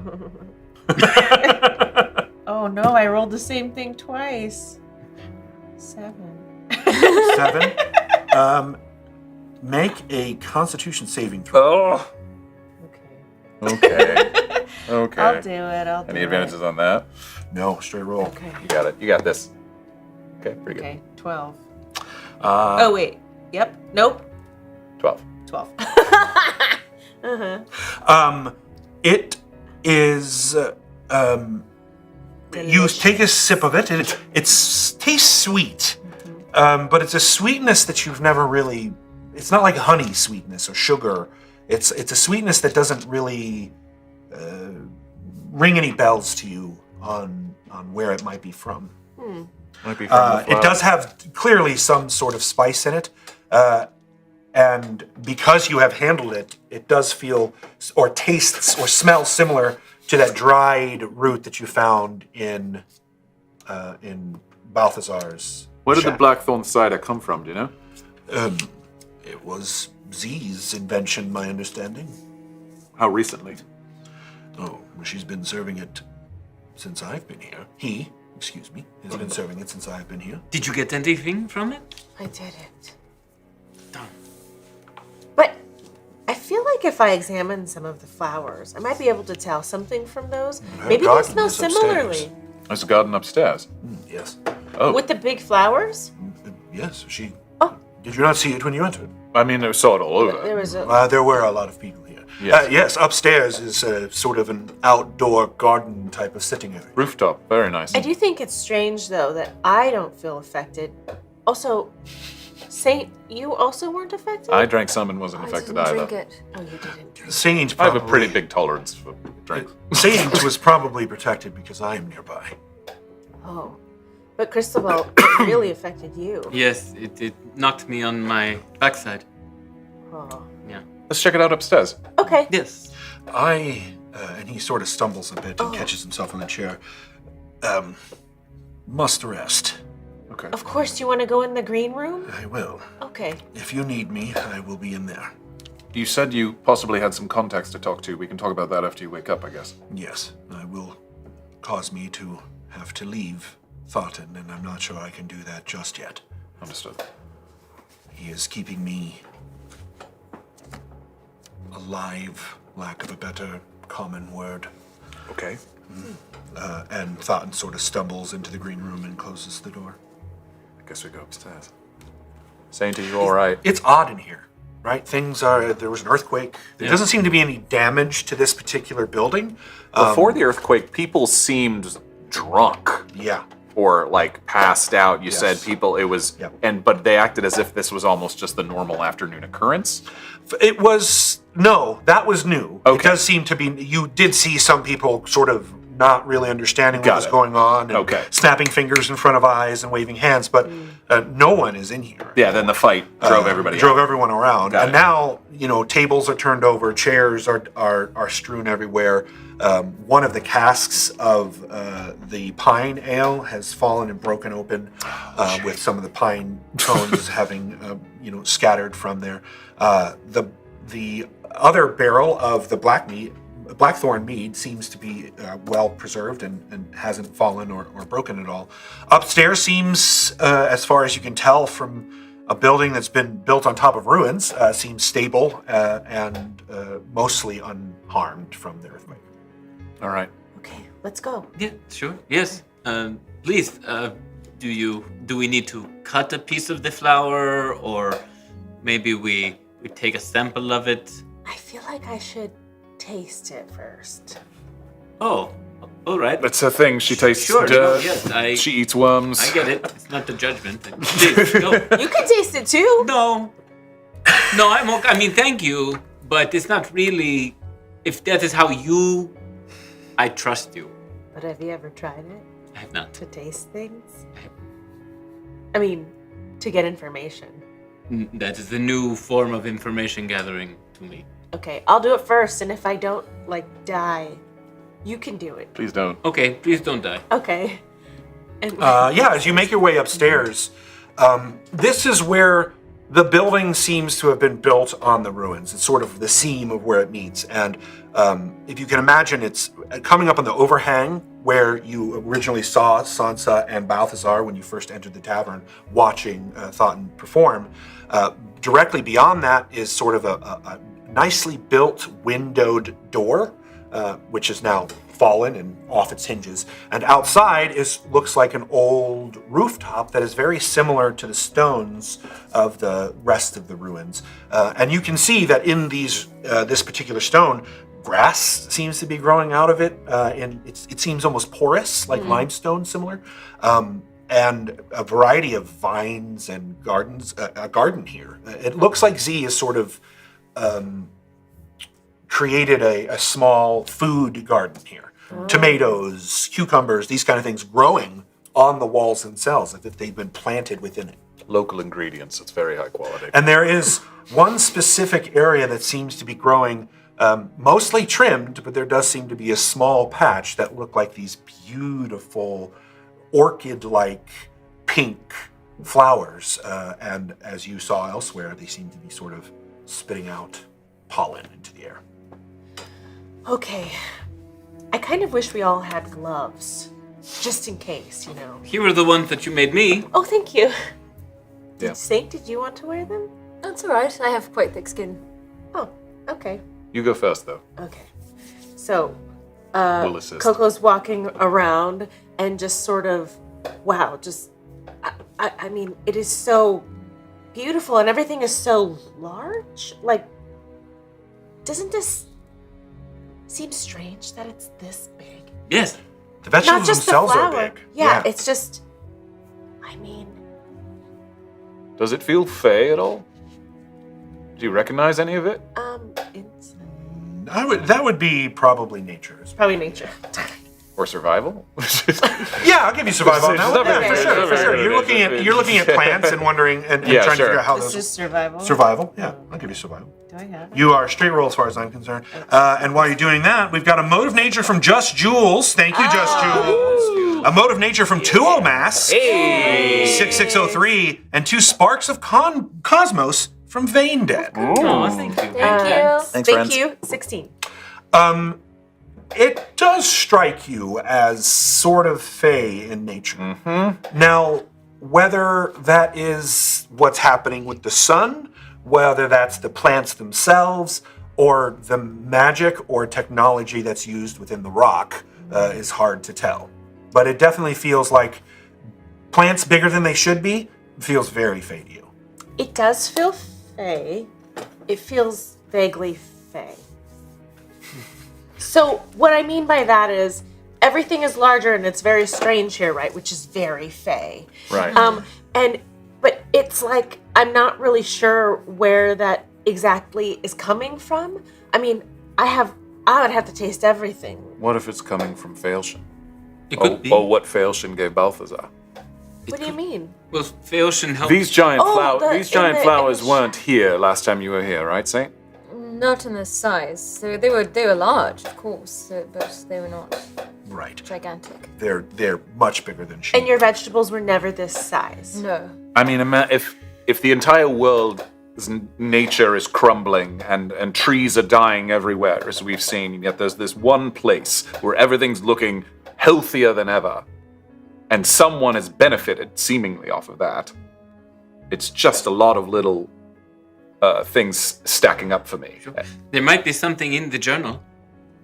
Speaker 6: Oh no, I rolled the same thing twice. 7.
Speaker 3: 7. Make a Constitution saving throw.
Speaker 7: Oh.
Speaker 6: Okay.
Speaker 7: Okay. Okay.
Speaker 6: I'll do it. I'll do
Speaker 7: Any
Speaker 6: it.
Speaker 7: advantages on that?
Speaker 3: No, straight roll.
Speaker 6: Okay.
Speaker 7: You got it. You got this. Okay, pretty
Speaker 6: Okay. 12.
Speaker 3: Uh,
Speaker 6: Oh wait. Yep. Nope.
Speaker 7: good.
Speaker 6: 12.
Speaker 3: It is. You take a sip of it, and it tastes sweet, but it's a sweetness that you've never really. It's not like honey sweetness or sugar. It's a sweetness that doesn't really ring any bells to you on where it might be from.
Speaker 7: Might be from the
Speaker 3: It does have clearly some sort of spice in it, and because you have handled it, it does feel or tastes or smells similar to that dried root that you found in Balthazar's.
Speaker 7: Where did the
Speaker 3: shack.
Speaker 7: blackthorn cider come from? Do you know?
Speaker 3: It was Z's invention, my understanding.
Speaker 7: How recently?
Speaker 3: Oh, she's been serving it since I've been here. He, excuse me, has been serving it since I've been here.
Speaker 5: Did you get anything from it?
Speaker 6: I didn't.
Speaker 5: Darn.
Speaker 6: But I feel like if I examine some of the flowers, I might be able to tell something from those.
Speaker 3: Her
Speaker 6: Maybe they
Speaker 3: garden
Speaker 6: smell
Speaker 3: is upstairs.
Speaker 6: similarly.
Speaker 7: There's a garden upstairs.
Speaker 3: Yes.
Speaker 7: Oh,
Speaker 6: With the big flowers?
Speaker 3: Yes, she.
Speaker 6: Oh.
Speaker 3: Did you not see it when you entered?
Speaker 7: I mean, I saw it all over.
Speaker 6: There was a.
Speaker 3: There were a lot of people here.
Speaker 7: Yes.
Speaker 3: Yes, upstairs is sort of an outdoor garden type of sitting area.
Speaker 7: Rooftop, very nice.
Speaker 6: I do think it's strange, though, that I don't feel affected. Also, Saint, you also weren't affected?
Speaker 7: I drank some and wasn't
Speaker 4: I
Speaker 7: affected
Speaker 4: didn't
Speaker 7: either.
Speaker 4: drink it.
Speaker 6: Oh, you didn't drink.
Speaker 3: Saint
Speaker 7: I have a
Speaker 3: probably-
Speaker 7: pretty big tolerance for drink.
Speaker 3: Saint was probably protected because I am nearby.
Speaker 6: Oh. But Cristobal, it really affected you.
Speaker 5: Yes, it knocked me on my backside.
Speaker 6: Oh.
Speaker 5: Yeah.
Speaker 7: Let's check it out upstairs.
Speaker 6: Okay.
Speaker 5: Yes.
Speaker 3: And he sort of stumbles a bit and catches himself on the chair. Must rest.
Speaker 7: Okay.
Speaker 6: Of course, do you want to go in the green room?
Speaker 3: I will.
Speaker 6: Okay.
Speaker 3: If you need me, I will be in there.
Speaker 7: You said you possibly had some contacts to talk to. We can talk about that after you wake up, I guess.
Speaker 3: Yes, I will cause me to have to leave Thoughton, and I'm not sure I can do that just yet.
Speaker 7: Understood.
Speaker 3: He is keeping me alive, lack of a better common word.
Speaker 7: Okay.
Speaker 3: And Thoughton sort of stumbles into the green room and closes the door.
Speaker 7: I guess we go upstairs. Saint, are you all right?
Speaker 3: It's odd in here, right? There was an earthquake. There
Speaker 5: Yeah.
Speaker 3: doesn't seem to be any damage to this particular building.
Speaker 7: Before the earthquake, people seemed drunk
Speaker 3: Yeah.
Speaker 7: or like passed out. You
Speaker 3: Yes.
Speaker 7: said people. It was,
Speaker 3: Yep.
Speaker 7: but they acted as if this was almost just the normal afternoon occurrence.
Speaker 3: It was, no, that was new. It
Speaker 7: Okay.
Speaker 3: does seem to be, you did see some people sort of not really understanding what
Speaker 7: Got
Speaker 3: was
Speaker 7: it.
Speaker 3: going on. And
Speaker 7: Okay.
Speaker 3: snapping fingers in front of eyes and waving hands, but no one is in here.
Speaker 7: Yeah. Then the fight drove everybody.
Speaker 3: Drove
Speaker 7: out.
Speaker 3: everyone around.
Speaker 7: Got
Speaker 3: And
Speaker 7: it.
Speaker 3: now, tables are turned over, chairs are strewn everywhere. One of the casks of the pine ale has fallen and broken open, with some of the pine cones having, scattered from there. The other barrel of the Blackthorn mead seems to be well preserved and hasn't fallen or broken at all. Upstairs seems, as far as you can tell from a building that's been built on top of ruins, seems stable and mostly unharmed from the earthquake.
Speaker 7: All right.
Speaker 6: Okay, let's go.
Speaker 5: Yeah, sure. Yes. Please, do we need to cut a piece of the flower, or maybe we take a sample of it?
Speaker 6: I feel like I should taste it first.
Speaker 5: Oh, all right.
Speaker 7: It's her thing. She tastes
Speaker 5: Sure,
Speaker 7: dirt.
Speaker 5: yes,
Speaker 7: She eats worms.
Speaker 5: I get it. It's not a judgment. Please, go.
Speaker 6: You can taste it too.
Speaker 5: No. No, I'm okay. I mean, thank you, but it's not really. If that is how you. I trust you.
Speaker 6: But have you ever tried it?
Speaker 5: I have not.
Speaker 6: To taste things? I mean, to get information.
Speaker 5: That is the new form of information gathering to me.
Speaker 6: Okay, I'll do it first, and if I don't, die, you can do it.
Speaker 7: Please don't.
Speaker 5: Okay, please don't die.
Speaker 6: Okay. And
Speaker 3: As you make your way upstairs, this is where the building seems to have been built on the ruins. It's sort of the seam of where it meets. And if you can imagine, it's coming up on the overhang where you originally saw Sansa and Balthazar when you first entered the tavern watching Thoughton perform. Directly beyond that is sort of a nicely built windowed door, which is now fallen and off its hinges. And outside looks like an old rooftop that is very similar to the stones of the rest of the ruins. And you can see that in this particular stone, grass seems to be growing out of it. And it seems almost porous, like limestone similar. And a variety of vines and gardens, a garden here. It looks like Z is sort of created a small food garden here. Tomatoes, cucumbers, these kind of things growing on the walls themselves, as if they've been planted within it.
Speaker 7: Local ingredients. It's very high quality.
Speaker 3: And there is one specific area that seems to be growing, mostly trimmed, but there does seem to be a small patch that look like these beautiful orchid-like pink flowers. And as you saw elsewhere, they seem to be sort of spitting out pollen into the air.
Speaker 6: okay. I kind of wish we all had gloves, just in case,
Speaker 5: Here are the ones that you made me.
Speaker 6: Oh, thank you.
Speaker 7: Yeah.
Speaker 6: Saint, did you want to wear them?
Speaker 4: That's alright. I have quite thick skin.
Speaker 6: Oh, okay.
Speaker 7: You go first, though.
Speaker 6: Okay. So,
Speaker 7: We'll assist.
Speaker 6: Coco's walking around and just sort of, wow, I mean, it is so beautiful and everything is so large. Doesn't this seem strange that it's this big?
Speaker 5: Yes.
Speaker 3: The vegetables
Speaker 6: Not just the
Speaker 3: themselves
Speaker 6: flower.
Speaker 3: are big.
Speaker 6: Yeah, it's just, I mean,
Speaker 7: Does it feel fey at all? Do you recognize any of it?
Speaker 6: it's
Speaker 3: that would be probably nature's.
Speaker 6: probably nature.
Speaker 7: Or survival?
Speaker 3: Yeah, I'll give you survival on that one.
Speaker 7: It's
Speaker 3: Yeah,
Speaker 7: not
Speaker 3: for sure,
Speaker 7: very
Speaker 3: for sure.
Speaker 7: good.
Speaker 3: You're looking at plants and wondering and
Speaker 7: Yeah,
Speaker 3: trying to
Speaker 7: sure.
Speaker 3: figure out how
Speaker 6: It's
Speaker 3: those
Speaker 6: just survival.
Speaker 3: survival. Yeah, I'll give you survival.
Speaker 6: Do I have it?
Speaker 3: You are straight roll as far as I'm concerned. And while you're doing that, we've got a mode of nature from Just Jules. Thank you, Just Jules. A mode of nature from Tuomas. Hey. 6603. And 2 sparks of Cosmos from Vein Dead.
Speaker 5: Oh, thank you.
Speaker 4: Thank you.
Speaker 3: Thanks,
Speaker 6: Thank
Speaker 3: friends.
Speaker 6: you. 16.
Speaker 3: It does strike you as sort of fey in nature. Now, whether that is what's happening with the sun, whether that's the plants themselves, or the magic or technology that's used within the rock, is hard to tell. But it definitely feels like plants bigger than they should be feels very fey to you.
Speaker 6: It does feel fey. It feels vaguely fey. So what I mean by that is everything is larger and it's very strange here, right? Which is very fey.
Speaker 7: Right.
Speaker 6: But it's like I'm not really sure where that exactly is coming from. I mean, I would have to taste everything.
Speaker 7: What if it's coming from Faelshin?
Speaker 5: It could be.
Speaker 7: Or what Faelshin gave Balthazar?
Speaker 6: What do you mean?
Speaker 5: Well, Faelshin helped.
Speaker 7: These giant,
Speaker 6: in the
Speaker 7: flowers
Speaker 6: shop.
Speaker 7: weren't here last time you were here, right, Saint?
Speaker 4: Not in this size. So they were large, of course, but they were not
Speaker 3: Right.
Speaker 4: gigantic.
Speaker 3: They're much bigger than she.
Speaker 6: And your vegetables were never this size.
Speaker 4: No.
Speaker 7: I mean, if the entire world's nature is crumbling and trees are dying everywhere, as we've seen, and yet there's this one place where everything's looking healthier than ever, and someone has benefited seemingly off of that. It's just a lot of little things stacking up for me.
Speaker 5: There might be something in the journal.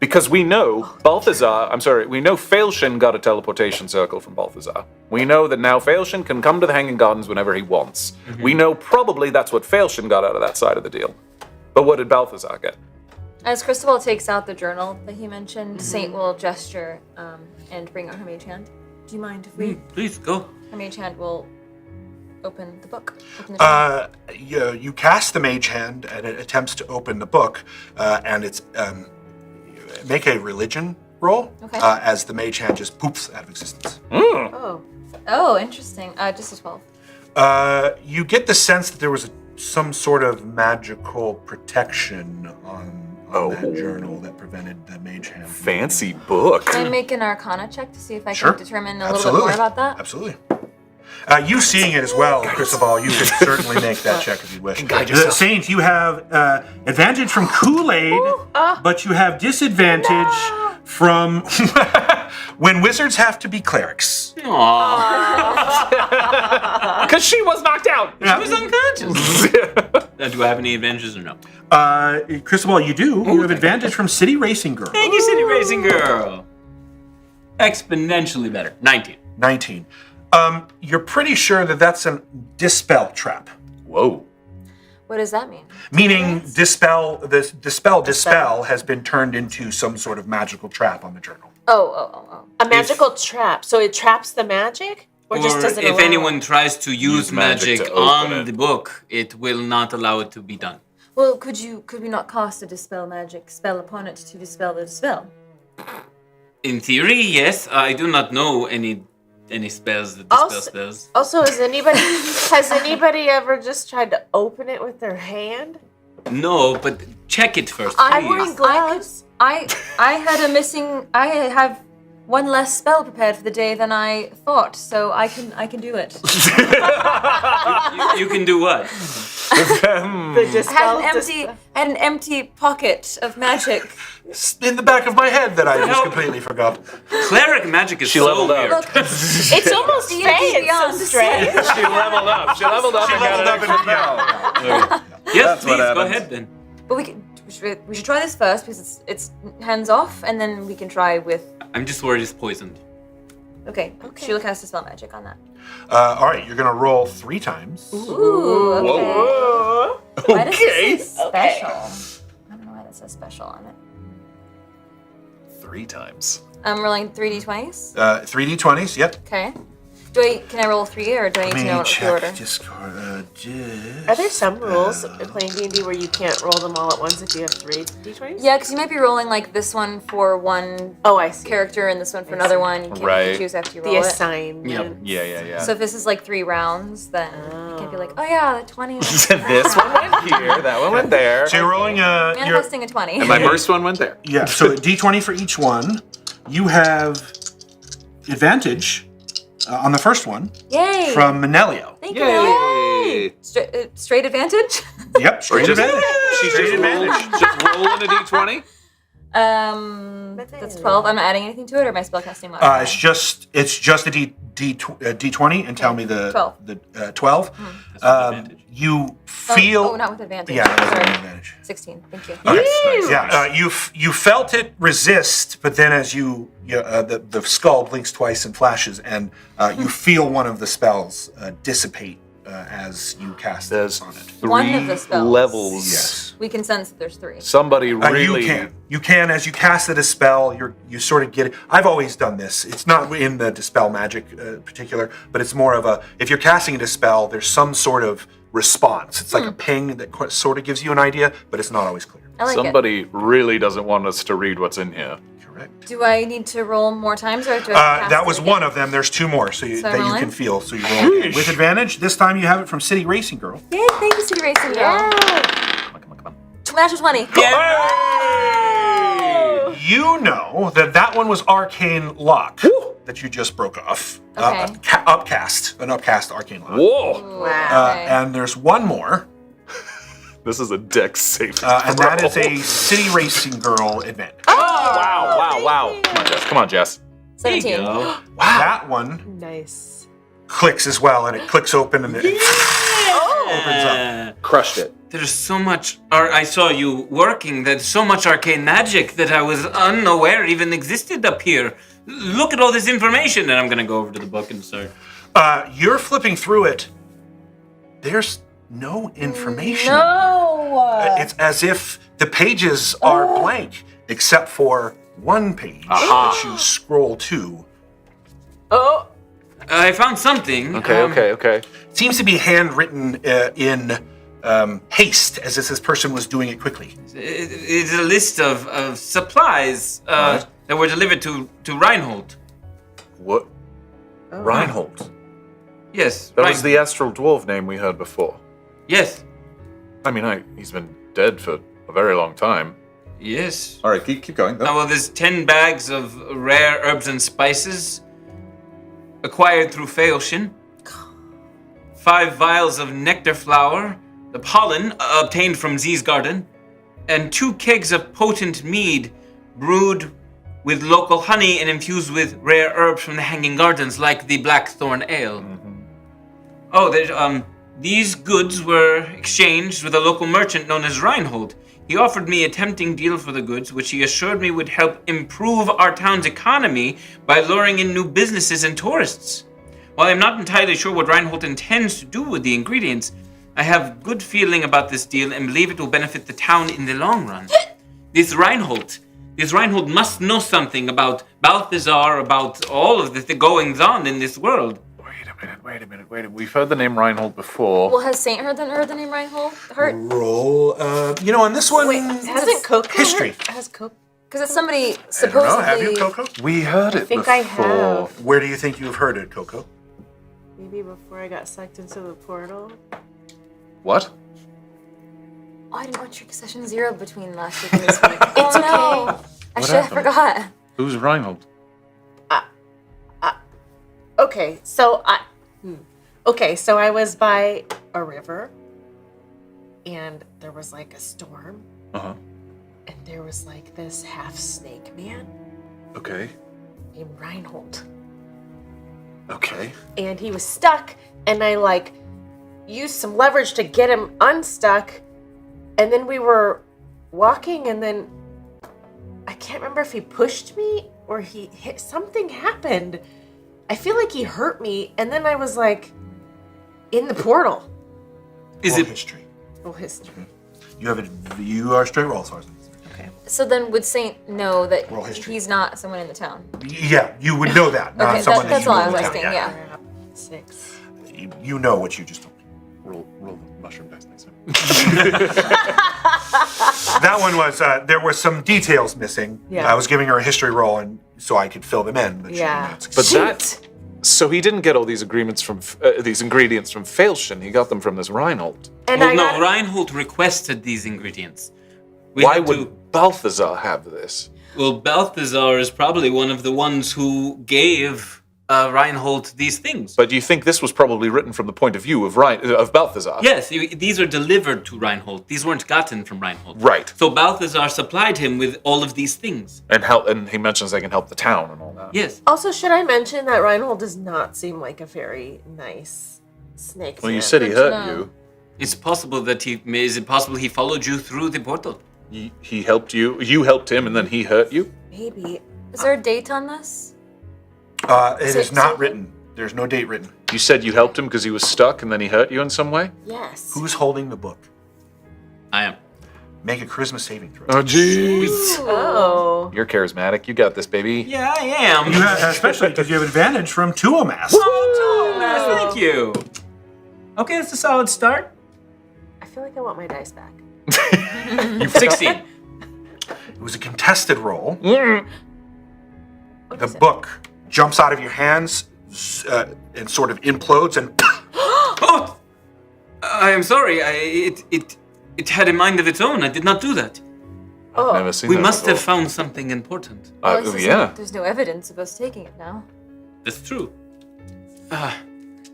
Speaker 7: Because we know we know Faelshin got a teleportation circle from Balthazar. We know that now Faelshin can come to the Hanging Gardens whenever he wants. We know probably that's what Faelshin got out of that side of the deal. But what did Balthazar get?
Speaker 4: As Cristobal takes out the journal that he mentioned, Saint will gesture and bring out her mage hand. Do you mind if we...
Speaker 5: Please, go.
Speaker 4: Her mage hand will open the book. Open the journal.
Speaker 3: You cast the mage hand, and it attempts to open the book, and it's make a religion roll as the mage hand just poops out of existence.
Speaker 4: Oh, interesting. Just a 12.
Speaker 3: You get the sense that there was some sort of magical protection on that journal that prevented the mage hand.
Speaker 7: Fancy book.
Speaker 4: Can I make an Arcana check to see if I
Speaker 3: Sure.
Speaker 4: can determine a little bit more about that?
Speaker 3: Absolutely. You seeing it as well, Cristobal, you could certainly make that check if you wish. Saint, you have advantage from Kool-Aid, but you have disadvantage from when wizards have to be clerics.
Speaker 2: Because she was knocked out.
Speaker 5: She was unconscious. Do I have any advantages or no?
Speaker 3: Cristobal, you do. You have advantage from City Racing Girl.
Speaker 5: Thank you, City Racing Girl. Exponentially better. 19.
Speaker 3: 19. You're pretty sure that that's a dispel trap.
Speaker 7: Whoa.
Speaker 4: What does that mean?
Speaker 3: Meaning dispel has been turned into some sort of magical trap on the journal.
Speaker 4: Oh.
Speaker 6: A magical trap. So it traps the magic? Or just doesn't
Speaker 5: if
Speaker 6: allow
Speaker 5: anyone tries to use
Speaker 7: magic
Speaker 5: magic
Speaker 7: to open
Speaker 5: on
Speaker 7: it.
Speaker 5: the book, it will not allow it to be done.
Speaker 4: Well, could we not cast a dispel magic spell upon it to dispel the spell?
Speaker 5: In theory, yes. I do not know any spells that dispel spells.
Speaker 6: Also, has anybody ever just tried to open it with their hand?
Speaker 5: No, but check it first,
Speaker 6: I'm
Speaker 5: please.
Speaker 6: wearing gloves.
Speaker 4: I have one less spell prepared for the day than I thought, so I can do it.
Speaker 5: You can do what?
Speaker 6: The dispel.
Speaker 4: I had an empty pocket of magic.
Speaker 3: In the back of my head that I just completely forgot.
Speaker 5: Cleric magic is
Speaker 7: She
Speaker 5: so
Speaker 7: leveled up.
Speaker 5: weird.
Speaker 4: Look,
Speaker 6: It's almost
Speaker 4: D&D
Speaker 6: fey. It's
Speaker 4: Beyond
Speaker 6: so strange.
Speaker 7: She leveled up. She leveled up and got an extra.
Speaker 5: Yes,
Speaker 7: That's what
Speaker 5: please, go
Speaker 7: happens.
Speaker 5: ahead then.
Speaker 4: but we should try this first because it's hands off, and then we can try with.
Speaker 5: I'm just worried it's poisoned.
Speaker 4: Okay. She'll cast a spell magic on that.
Speaker 3: All right, you're going to roll 3 times.
Speaker 4: Ooh. Okay.
Speaker 7: Whoa.
Speaker 4: Why does
Speaker 7: Okay.
Speaker 4: this say special? I don't know why that says special on it.
Speaker 7: 3 times.
Speaker 4: I'm rolling 3d20s.
Speaker 3: 3d20s, yep.
Speaker 4: Okay. Can I roll 3 or do I need to know what the order?
Speaker 3: Discord.
Speaker 6: Are there some rules in playing D&D where you can't roll them all at once if you have 3 d20s?
Speaker 4: Yeah, because you might be rolling like this one for one
Speaker 6: Oh, I see.
Speaker 4: character and this one for another one. You can't
Speaker 7: Right.
Speaker 4: choose after you
Speaker 6: The
Speaker 4: roll it.
Speaker 6: assignment.
Speaker 7: Yeah.
Speaker 4: So if this is like 3 rounds, then you can't be like, oh yeah, the 20.
Speaker 7: This one went here, that one went there.
Speaker 3: So you're rolling
Speaker 4: Manifesting a 20.
Speaker 7: And my first one went there.
Speaker 3: yeah, so a d20 for each one. You have advantage on the first one
Speaker 4: Yay!
Speaker 3: from Manelio.
Speaker 4: Thank you. Yay! Straight advantage?
Speaker 3: Yep, straight advantage. Straight advantage.
Speaker 7: Just rolling a d20.
Speaker 4: That's 12. I'm not adding anything to it, or am I spellcasting modifier?
Speaker 3: It's just a d20 and tell me the
Speaker 4: 12.
Speaker 3: The 12. You feel
Speaker 4: Oh, not with advantage.
Speaker 3: yeah, that was an
Speaker 4: Sorry.
Speaker 3: advantage.
Speaker 4: 16. Thank you.
Speaker 3: Okay. Yeah, you felt it resist, but then as the skull blinks twice and flashes, and you feel one of the spells dissipate as you cast
Speaker 7: There's
Speaker 3: on it.
Speaker 7: 3
Speaker 4: One of the spells.
Speaker 7: levels.
Speaker 3: Yes.
Speaker 4: We can sense that there's 3.
Speaker 7: Somebody really.
Speaker 3: You can as you cast it a spell. You sort of get it. I've always done this. It's not in the dispel magic particular, but it's more of a if you're casting a spell, there's some sort of response. It's like a ping that sort of gives you an idea, but it's not always clear.
Speaker 4: I like it.
Speaker 7: Somebody really doesn't want us to read what's in here.
Speaker 3: Correct.
Speaker 4: Do I need to roll more times, or do I have to
Speaker 3: That
Speaker 4: cast
Speaker 3: was
Speaker 4: it again?
Speaker 3: one of them. There's 2 more, so
Speaker 4: So
Speaker 3: that you
Speaker 4: rolling?
Speaker 3: can feel. So you roll again. With advantage. This time you have it from City Racing Girl.
Speaker 4: Yay, thank you, City Racing Girl.
Speaker 7: Come on.
Speaker 4: Natural 20.
Speaker 3: You know that one was arcane lock that you just broke off.
Speaker 4: Okay.
Speaker 3: An upcast arcane lock.
Speaker 7: Whoa!
Speaker 6: Wow.
Speaker 4: Okay.
Speaker 3: And there's one more,
Speaker 7: This is a dex save.
Speaker 3: and that is a City Racing Girl advantage.
Speaker 7: Wow. Come on, Jess.
Speaker 4: 17.
Speaker 5: Go.
Speaker 3: That one
Speaker 6: Nice.
Speaker 3: clicks as well, and it clicks open, and it opens up.
Speaker 7: Crushed it.
Speaker 5: There's so much. I saw you working. There's so much arcane magic that I was unaware even existed up here. Look at all this information, and I'm gonna go over to the book and start.
Speaker 3: You're flipping through it. There's no information.
Speaker 4: No!
Speaker 3: It's as if the pages are blank, except for one page that you scroll to.
Speaker 6: Oh,
Speaker 5: I found something.
Speaker 7: Okay.
Speaker 3: It seems to be handwritten in haste, as if this person was doing it quickly.
Speaker 5: It's a list of supplies that were delivered to Reinhold.
Speaker 7: What? Reinhold.
Speaker 5: Yes.
Speaker 7: That was the astral dwarf name we heard before.
Speaker 5: Yes.
Speaker 7: I mean, he's been dead for a very long time.
Speaker 5: Yes.
Speaker 2: All right, keep going.
Speaker 5: Now, well, there's 10 bags of rare herbs and spices acquired through Feoshin, 5 vials of nectar flower, the pollen obtained from Z's garden, and 2 kegs of potent mead brewed with local honey and infused with rare herbs from the Hanging Gardens, like the Blackthorn Ale. Oh, these goods were exchanged with a local merchant known as Reinhold. He offered me a tempting deal for the goods, which he assured me would help improve our town's economy by luring in new businesses and tourists. While I'm not entirely sure what Reinhold intends to do with the ingredients, I have good feeling about this deal and believe it will benefit the town in the long run. This Reinhold must know something about Balthazar, about all of the goings-on in this world.
Speaker 7: Wait a minute. We've heard the name Reinhold before.
Speaker 4: Well, has Saint heard the name Reinhold?
Speaker 3: Roll, on this one,
Speaker 6: wait, hasn't KoKo?
Speaker 3: history.
Speaker 6: Has KoKo?
Speaker 4: Because it's somebody
Speaker 3: I don't
Speaker 4: supposedly.
Speaker 3: know, have you, KoKo?
Speaker 7: We heard it
Speaker 6: think
Speaker 7: before.
Speaker 6: I have.
Speaker 3: Where do you think you've heard it, KoKo?
Speaker 6: Maybe before I got sucked into the portal.
Speaker 7: What?
Speaker 4: Oh, I didn't watch your session 0 between last week and this week. It's okay. I
Speaker 7: What
Speaker 4: should have
Speaker 7: happened?
Speaker 4: forgot.
Speaker 7: Who's Reinhold?
Speaker 6: Okay, so I was by a river, and there was like a storm,
Speaker 7: Uh-huh.
Speaker 6: and there was like this half snake man
Speaker 7: Okay.
Speaker 6: named Reinhold,
Speaker 7: Okay.
Speaker 6: and he was stuck, and I like used some leverage to get him unstuck, and then we were walking, and then I can't remember if he pushed me or he hit. Something happened. I feel like he hurt me, and then I was like in the portal.
Speaker 5: Is
Speaker 3: Roll
Speaker 5: it
Speaker 3: history?
Speaker 6: Roll history.
Speaker 3: You are straight roll, Tarzan.
Speaker 6: Okay.
Speaker 4: So then would Saint know that
Speaker 3: Roll history.
Speaker 4: he's not someone in the town?
Speaker 3: Yeah, you would know that, not
Speaker 4: Okay,
Speaker 3: someone
Speaker 4: that's
Speaker 3: that you
Speaker 4: all
Speaker 3: know
Speaker 4: I
Speaker 3: in
Speaker 4: was
Speaker 3: town.
Speaker 4: asking, yeah.
Speaker 6: 6.
Speaker 3: You know what you just told me.
Speaker 7: Roll the mushroom dice next time.
Speaker 3: That one was, there were some details missing.
Speaker 6: Yeah.
Speaker 3: I was giving her a history roll and so I could fill them in, but she did
Speaker 6: Yeah.
Speaker 3: not succeed.
Speaker 7: But so he didn't get all these agreements from these ingredients from Feoshin. He got them from this Reinhold.
Speaker 6: And
Speaker 5: Well,
Speaker 6: I
Speaker 5: no,
Speaker 6: got
Speaker 5: Reinhold requested these ingredients. We
Speaker 7: Why
Speaker 5: had
Speaker 7: would
Speaker 5: to-
Speaker 7: Balthazar have this?
Speaker 5: Well, Balthazar is probably one of the ones who gave Reinhold these things.
Speaker 7: But do you think this was probably written from the point of view of Balthazar?
Speaker 5: Yes, these are delivered to Reinhold. These weren't gotten from Reinhold.
Speaker 7: Right.
Speaker 5: So Balthazar supplied him with all of these things.
Speaker 7: And he mentions they can help the town and all that.
Speaker 5: Yes.
Speaker 6: also, should I mention that Reinhold does not seem like a very nice snake
Speaker 7: Well,
Speaker 6: man?
Speaker 7: you said he
Speaker 4: Good to
Speaker 7: hurt
Speaker 4: know.
Speaker 7: you.
Speaker 5: It's possible that is it possible he followed you through the portal?
Speaker 7: He helped you. You helped him, and then he hurt you.
Speaker 6: Maybe.
Speaker 4: Is there a date on this?
Speaker 3: It is not written. There's no date written.
Speaker 7: You said you helped him because he was stuck, and then he hurt you in some way.
Speaker 6: Yes.
Speaker 3: Who's holding the book?
Speaker 5: I am.
Speaker 3: Make a charisma saving throw.
Speaker 7: Oh, jeez.
Speaker 6: Oh.
Speaker 7: You're charismatic. You got this, baby.
Speaker 5: Yeah, I am.
Speaker 3: You have, especially because you have advantage from Tuomas.
Speaker 5: Oh, thank you.
Speaker 8: Okay, that's a solid start.
Speaker 6: I feel like I want my dice back.
Speaker 5: You've 16.
Speaker 3: It was a contested roll.
Speaker 6: What
Speaker 3: The
Speaker 6: is it?
Speaker 3: book jumps out of your hands and sort of implodes and
Speaker 5: Oh, I am sorry. It had a mind of its own. I did not do that.
Speaker 6: Oh.
Speaker 7: Never seen
Speaker 5: We
Speaker 7: that
Speaker 5: must have
Speaker 7: before.
Speaker 5: found something important.
Speaker 4: Well, at least
Speaker 7: Yeah.
Speaker 4: There's no evidence of us taking it now.
Speaker 5: That's true.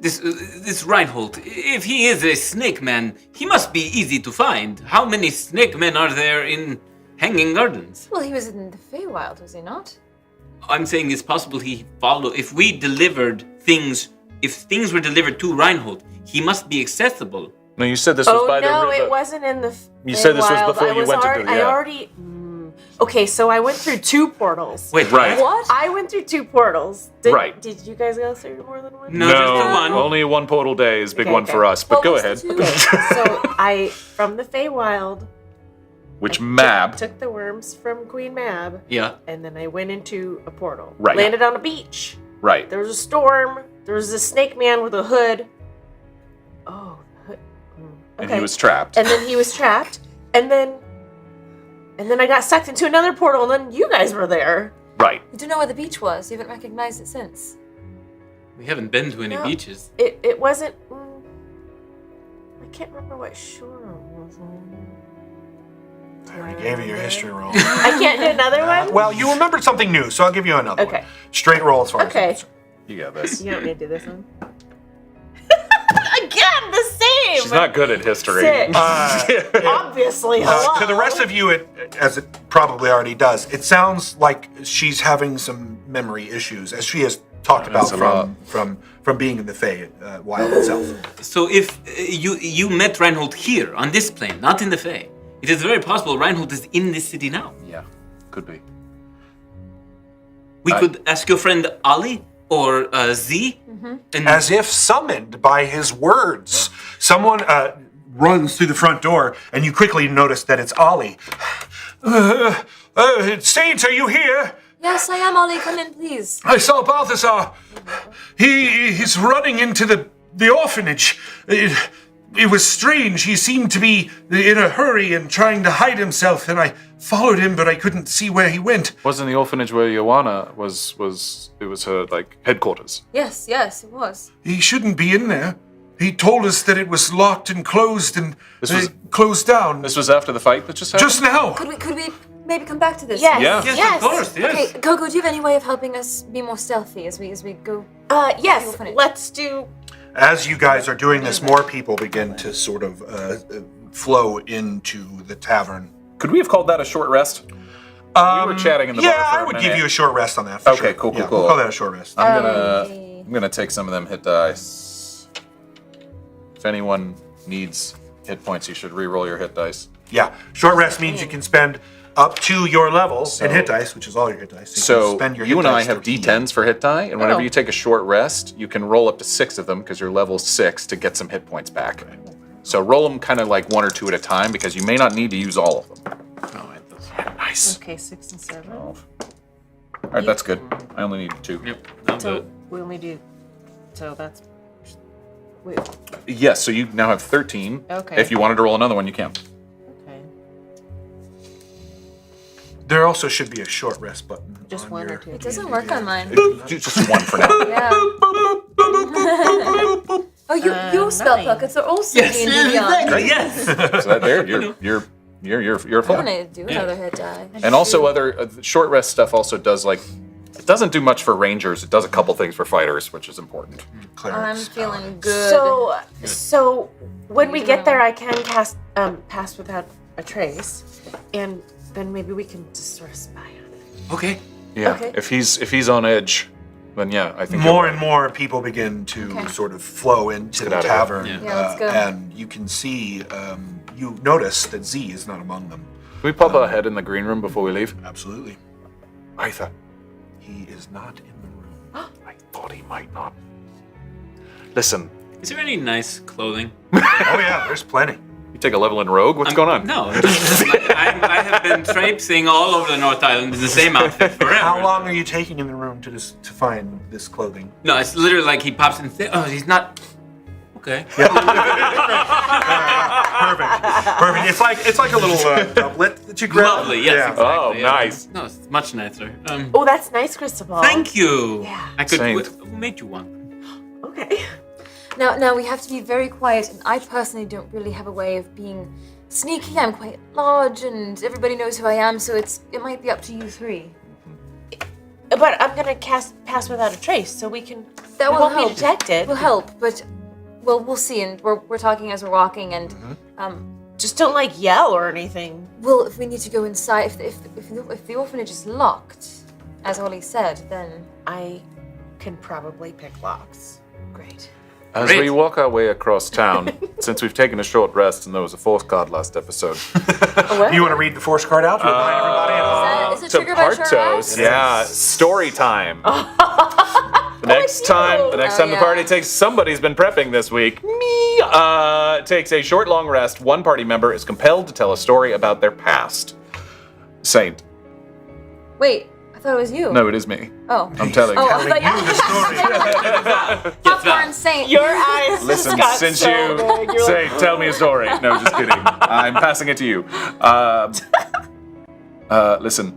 Speaker 5: This Reinhold, if he is a snake man, he must be easy to find. How many snake men are there in Hanging Gardens?
Speaker 4: Well, he was in the Feywild, was he not?
Speaker 5: I'm saying it's possible he followed. If we delivered things, if things were delivered to Reinhold, he must be accessible.
Speaker 7: No, you said this was
Speaker 6: Oh
Speaker 7: by the
Speaker 6: no,
Speaker 7: river.
Speaker 6: it wasn't in the.
Speaker 7: You said this was
Speaker 6: Feywild.
Speaker 7: before
Speaker 6: I
Speaker 7: you
Speaker 6: was
Speaker 7: went to
Speaker 6: already,
Speaker 7: do-
Speaker 6: I
Speaker 7: yeah.
Speaker 6: already. Okay, so I went through 2 portals.
Speaker 5: Wait,
Speaker 2: Right.
Speaker 4: What?
Speaker 6: I went through 2 portals.
Speaker 2: Right.
Speaker 6: Did you guys go through more than one?
Speaker 5: No, just the one.
Speaker 7: only one portal day is big
Speaker 6: Okay,
Speaker 7: one
Speaker 6: okay.
Speaker 7: for us. But
Speaker 4: What
Speaker 7: go
Speaker 4: was
Speaker 7: ahead.
Speaker 4: the two?
Speaker 6: So I, from the Feywild,
Speaker 7: Which map?
Speaker 6: took the worms from Queen Mab,
Speaker 5: Yeah.
Speaker 6: and then I went into a portal.
Speaker 2: Right.
Speaker 6: Landed on a beach.
Speaker 2: Right.
Speaker 6: There was a storm. There was a snake man with a hood. Oh, the hood.
Speaker 2: And he was trapped.
Speaker 6: And then he was trapped. And then I got sucked into another portal, and then you guys were there.
Speaker 2: Right.
Speaker 4: You don't know where the beach was. You haven't recognized it since.
Speaker 5: We haven't been to any
Speaker 6: No.
Speaker 5: beaches.
Speaker 6: It wasn't. I can't remember what shore it was on.
Speaker 3: I already gave you your history roll.
Speaker 6: I can't do another one.
Speaker 3: Well, you remembered something new, so I'll give you another
Speaker 6: Okay.
Speaker 3: one. Straight roll as far as
Speaker 6: Okay.
Speaker 3: I'm concerned.
Speaker 2: You got this.
Speaker 6: You want me to do this one? Again, the same.
Speaker 7: She's not good at history.
Speaker 6: 6.
Speaker 3: Uh,
Speaker 6: Obviously, hello.
Speaker 3: to the rest of you, as it probably already does, it sounds like she's having some memory issues, as she has talked about
Speaker 7: That's a lot.
Speaker 3: from being in the Fey wild itself.
Speaker 5: So if you met Reinhold here on this plane, not in the Fae, it is very possible Reinhold is in this city now.
Speaker 2: Yeah. Could be.
Speaker 5: We could ask your friend Ali or Z. And
Speaker 3: As if summoned by his words, someone runs through the front door, and you quickly notice that it's Ollie. Saint, are you here?
Speaker 4: Yes, I am, Ollie. Come in, please.
Speaker 3: I saw Balthazar. He's running into the orphanage. It was strange. He seemed to be in a hurry and trying to hide himself, and I followed him, but I couldn't see where he went.
Speaker 7: Wasn't the orphanage where Joanna was it was her like headquarters?
Speaker 4: Yes, it was.
Speaker 3: He shouldn't be in there. He told us that it was locked and closed and
Speaker 7: This was-
Speaker 3: closed down.
Speaker 7: This was after the fight that just happened?
Speaker 3: Just now.
Speaker 4: Could we maybe come back to this?
Speaker 6: Yes.
Speaker 7: Yeah.
Speaker 5: yes, of course, yes.
Speaker 4: Okay, KoKo, do you have any way of helping us be more stealthy as we go?
Speaker 6: Yes.
Speaker 4: Orphanage.
Speaker 6: Let's do.
Speaker 3: As you guys are doing this, more people begin to sort of flow into the tavern.
Speaker 2: Could we have called that a short rest?
Speaker 7: We were chatting in the bar
Speaker 3: Yeah,
Speaker 7: for
Speaker 3: I
Speaker 7: a
Speaker 3: would
Speaker 7: minute.
Speaker 3: give you a short rest on that. For
Speaker 2: Okay,
Speaker 3: sure.
Speaker 2: cool,
Speaker 3: Yeah,
Speaker 2: cool.
Speaker 3: We'll call that a short rest.
Speaker 2: I'm gonna take some of them hit dice. If anyone needs hit points, you should re-roll your hit dice.
Speaker 3: Yeah, short rest means you can spend up to your level in hit dice, which is all your hit dice. You
Speaker 2: So
Speaker 3: can spend your
Speaker 2: you
Speaker 3: hit
Speaker 2: and I
Speaker 3: dice
Speaker 2: have
Speaker 3: to heal.
Speaker 2: D10s for hit die, and whenever
Speaker 6: Oh.
Speaker 2: you take a short rest, you can roll up to 6 of them because you're level 6 to get some hit points back. So roll them kind of like 1 or 2 at a time because you may not need to use all of them.
Speaker 5: Oh, it does.
Speaker 2: Nice.
Speaker 6: Okay, 6 and 7.
Speaker 2: All right, that's good. I only need 2.
Speaker 5: Yep, that'll do
Speaker 6: So
Speaker 5: it.
Speaker 6: we only do. So that's. Wait.
Speaker 2: Yes, so you now have 13.
Speaker 6: Okay.
Speaker 2: If you wanted to roll another one, you can.
Speaker 6: Okay.
Speaker 3: There also should be a short rest button.
Speaker 6: Just
Speaker 3: on
Speaker 6: one
Speaker 3: your-
Speaker 6: or two.
Speaker 4: It doesn't work on mine.
Speaker 2: Just 1 for now.
Speaker 4: Yeah. Oh, your spell
Speaker 6: 9.
Speaker 4: pockets are also D&D Beyond.
Speaker 5: Yes.
Speaker 2: So that there, you're full.
Speaker 4: I'm gonna do another hit die.
Speaker 2: And also other short rest stuff also does like it doesn't do much for rangers. It does a couple things for fighters, which is important.
Speaker 4: I'm
Speaker 3: Clerics.
Speaker 4: feeling good.
Speaker 6: So when we get there, I can cast pass without a trace, and then maybe we can just sort of spy on it.
Speaker 5: Okay.
Speaker 2: Yeah.
Speaker 4: Okay.
Speaker 2: If he's on edge, then yeah, I think
Speaker 3: More
Speaker 2: you're
Speaker 3: and more people begin to
Speaker 4: Okay.
Speaker 3: sort of flow into
Speaker 2: get
Speaker 3: the
Speaker 2: out of here.
Speaker 3: tavern,
Speaker 5: Yeah.
Speaker 4: Yeah, let's go.
Speaker 3: and you can see, you notice that Z is not among them.
Speaker 7: Can we pop our head in the green room before we leave?
Speaker 3: Absolutely,
Speaker 2: Arthur.
Speaker 3: he is not in the room.
Speaker 2: I thought he might not. Listen,
Speaker 5: Is there any nice clothing?
Speaker 3: Oh yeah, there's plenty.
Speaker 2: you take a level in rogue. What's going on?
Speaker 5: No. I have been traipsing all over the North Island in the same outfit forever.
Speaker 3: How long are you taking in the room to find this clothing?
Speaker 5: No, it's literally like he pops in. Oh, he's not. Okay.
Speaker 3: Perfect. It's like a little doublet that you grab.
Speaker 5: Lovely. Yes.
Speaker 3: Yeah.
Speaker 5: Exactly.
Speaker 2: Oh,
Speaker 5: yeah.
Speaker 2: nice.
Speaker 5: No, it's much nicer.
Speaker 6: Oh, that's nice, Cristobal.
Speaker 5: Thank you.
Speaker 6: Yeah.
Speaker 5: I could.
Speaker 2: Saint.
Speaker 5: Who made you one?
Speaker 6: Okay.
Speaker 4: Now we have to be very quiet, and I personally don't really have a way of being sneaky. I'm quite large, and everybody knows who I am, so it might be up to you 3.
Speaker 6: But I'm gonna cast pass without a trace, so we can.
Speaker 4: That
Speaker 6: we
Speaker 4: will
Speaker 6: won't
Speaker 4: help.
Speaker 6: be detected.
Speaker 4: Will help, but we'll see. And we're talking as we're walking, and
Speaker 6: Just don't like yell or anything.
Speaker 4: well, if we need to go inside, if the orphanage is locked, as Ollie said, then
Speaker 6: I can probably pick locks.
Speaker 4: great.
Speaker 7: As
Speaker 5: Great.
Speaker 7: we walk our way across town, since we've taken a short rest and there was a force card last episode,
Speaker 6: What?
Speaker 3: You want to read the force card out to remind everybody?
Speaker 4: Is it
Speaker 7: to
Speaker 4: triggered by short
Speaker 7: Partos,
Speaker 4: rest?
Speaker 7: yeah, story time. The next time the
Speaker 4: yeah.
Speaker 7: party takes, somebody's been prepping this week. Me takes a short, long rest. One party member is compelled to tell a story about their past. Saint.
Speaker 4: Wait, I thought it was you.
Speaker 7: No, it is me.
Speaker 4: Oh.
Speaker 7: I'm telling
Speaker 4: Oh,
Speaker 7: you.
Speaker 4: I thought
Speaker 3: You the story.
Speaker 4: Popcorn Saint.
Speaker 6: Your eyes
Speaker 7: Listen,
Speaker 6: got
Speaker 7: since
Speaker 6: so
Speaker 7: you
Speaker 6: big. You're
Speaker 7: say, tell me a story. No, just kidding. I'm passing it to you. Listen.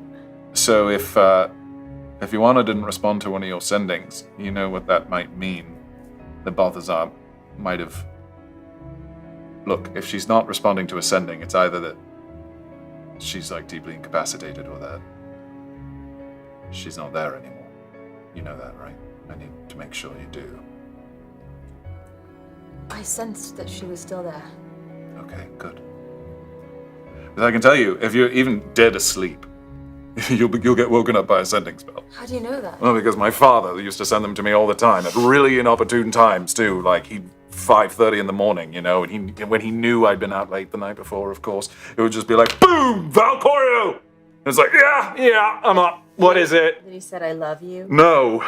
Speaker 7: So if Yuana didn't respond to one of your sendings, you know what that might mean. The Balthazar might have. Look, if she's not responding to a sending, it's either that she's like deeply incapacitated or that she's not there anymore. You know that, right? I need to make sure you do.
Speaker 4: I sensed that she was still there.
Speaker 7: Okay, good. But I can tell you, if you're even dead asleep, you'll get woken up by a sending spell.
Speaker 4: How do you know that?
Speaker 7: Well, because my father used to send them to me all the time at really inopportune times too. Like 5:30 in the morning, you know, and when he knew I'd been out late the night before, of course, it would just be like, boom, Valcorio! It's like, yeah, I'm up. What is it?
Speaker 6: And he said, I love you.
Speaker 7: No.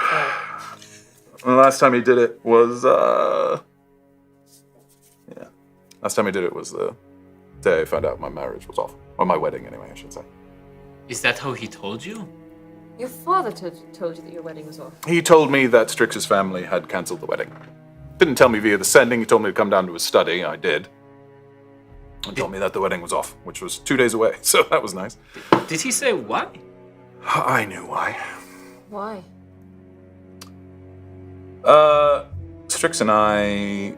Speaker 7: The last time he did it was, Last time he did it was the day I found out my marriage was off. Or my wedding, anyway, I should say.
Speaker 5: Is that how he told you?
Speaker 4: Your father told you that your wedding was off.
Speaker 7: He told me that Strix's family had cancelled the wedding. Didn't tell me via the sending, he told me to come down to his study, I did. And told me that the wedding was off, which was 2 days away, so that was nice.
Speaker 5: Did he say why?
Speaker 7: I knew why.
Speaker 4: Why?
Speaker 7: Strix and I...